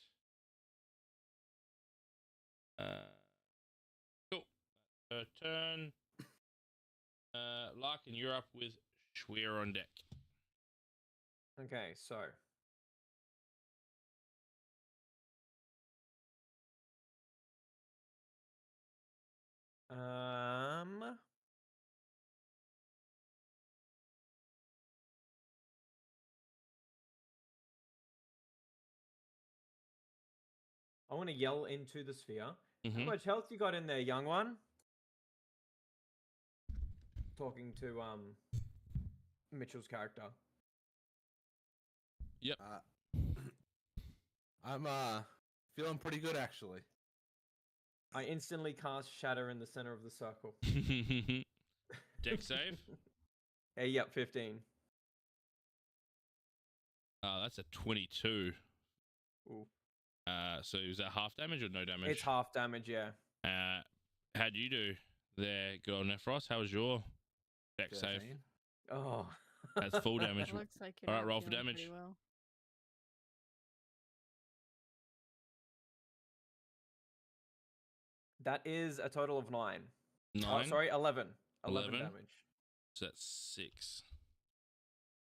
Cool. Her turn. Larkin, you're up with Schweer on deck. Okay, so I want to yell into the sphere. How Mhm. much health you got in there, young one? Talking to Mitchell's character. Yep. I'm feeling pretty good actually. I instantly cast Shatter in the center of the circle. Deck save. Hey, yep, 15. That's a 22. Ooh. So is that half damage or no damage? It's half damage, yeah. How'd you do there, girl Nephros? How was your deck save? 13. Oh. That's full damage. Looks like you're All right, not roll for feeling damage. pretty well. That is a total of 9. 9. Oh, sorry, 11. 11 11? damage. So that's 6.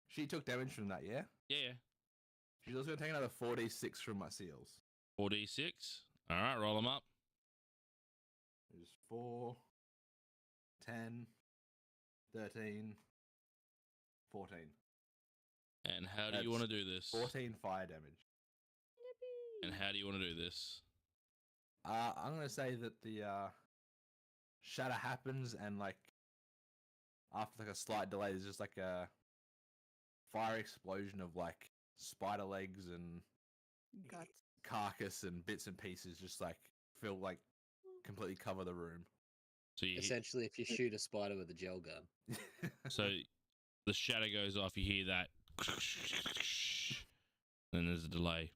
She took damage from that, yeah? Yeah. She's also going to take another 4d6 from my seals. 4d6. All right, roll them up. There's 4, 10, 13, 14. And how do you want to do this? 14 fire damage. And how do you want to do this? I'm going to say that the shatter happens and like after like a slight delay, there's just like a fire explosion of like spider legs and Guts. carcass and bits and pieces just like fill like completely cover the room. So you Essentially, if you shoot a spider with a gel gun. So the shatter goes off, you hear that, then there's a delay.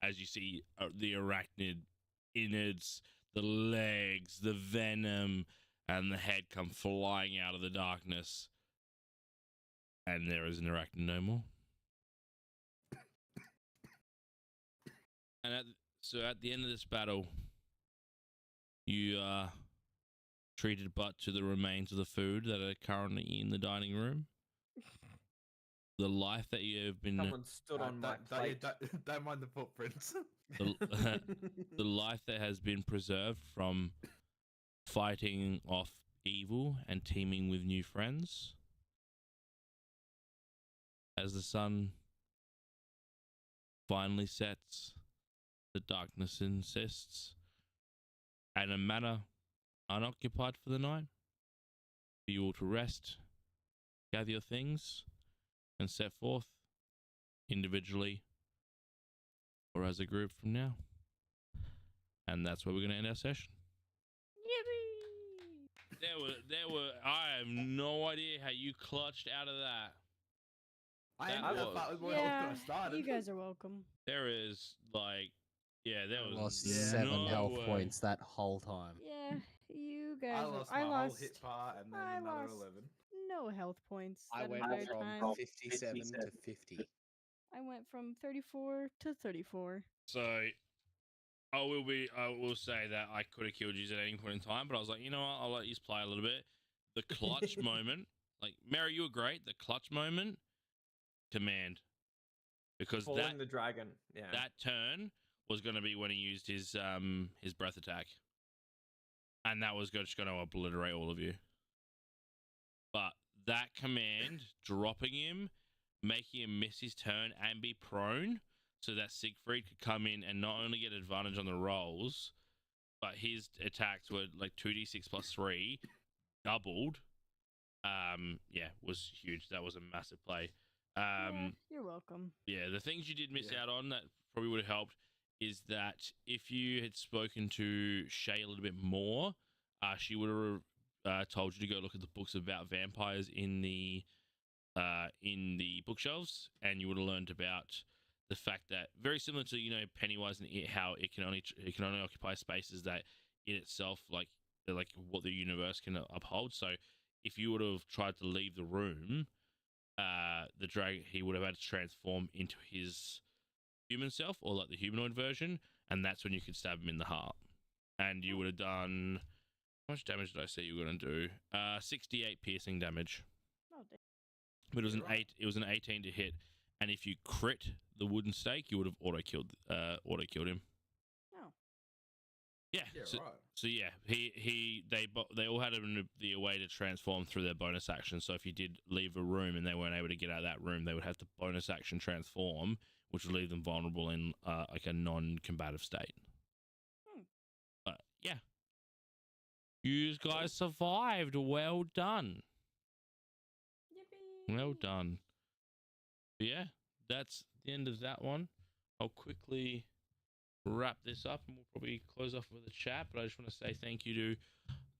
As you see the arachnid innards, the legs, the venom, and the head come flying out of the darkness. And there is an arachnid no more. And so at the end of this battle, you are treated but to the remains of the food that are currently in the dining room. The life that you have been... Someone stood on my plate. Don't mind the footprints. The life that has been preserved from fighting off evil and teaming with new friends. As the sun finally sets, the darkness insists, and a manor unoccupied for the night, for you all to rest, gather your things, and set forth individually or as a group from now. And that's where we're going to end our session. Yippee! I have no idea how you clutched out of that. You guys are welcome. There is there I was lost no 7 health way. points that whole time. Yeah, you guys. I lost my whole hit bar and then another 11. No health points. I that went entire from time. 57 to 50. I went from 34 to 34. So I will say that I could have killed you at any point in time, but I was like, you know what, I'll let you play a little bit. The clutch moment, like Mary, you were great. The clutch moment, command. Because Falling the dragon. Yeah. that turn was going to be when he used his breath attack. And that was just going to obliterate all of you. But that command, dropping him, making him miss his turn and be prone, so that Siegfried could come in and not only get advantage on the rolls, but his attacks were like 2d6 plus 3, doubled. Was huge. That was a massive play. You're welcome. Yeah, the things you did miss out on that probably would have helped is that if you had spoken to Shay a little bit more, she would have told you to go look at the books about vampires in the bookshelves, and you would have learned about the fact that, very similar to Pennywise and how it can only occupy spaces that in itself like what the universe can uphold. So if you would have tried to leave the room, the dragon, he would have had to transform into his human self, or like the humanoid version, and that's when you could stab him in the heart. And you would have done, how much damage did I say you were going to do? 68 piercing damage. Oh, damn. But it was it was an 18 to hit, and if you crit the wooden stake, you would have auto killed him. Oh. Yeah. So yeah, they all had the way to transform through their bonus action. So if you did leave a room and they weren't able to get out of that room, they would have to bonus action transform, which will leave them vulnerable in like a non-combative state. But yeah, you guys survived. Well done. Yippee! Well done. But yeah, that's the end of that one. I'll quickly wrap this up and we'll probably close off with a chat. But I just want to say thank you to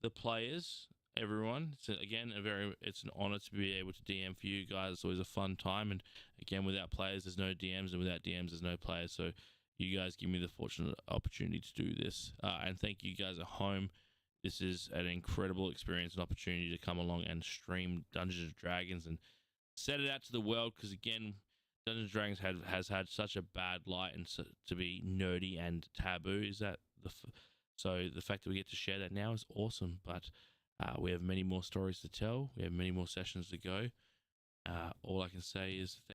the players, everyone. It's it's an honor to be able to DM for you guys. It's always a fun time. And again, without players, there's no DMs, and without DMs, there's no players. So you guys give me the fortunate opportunity to do this. And thank you guys at home. This is an incredible experience and opportunity to come along and stream Dungeons and Dragons and set it out to the world. Because again, Dungeons and Dragons has had such a bad light and to be nerdy and taboo. Is that so the fact that we get to share that now is awesome. But we have many more stories to tell. We have many more sessions to go. All I can say is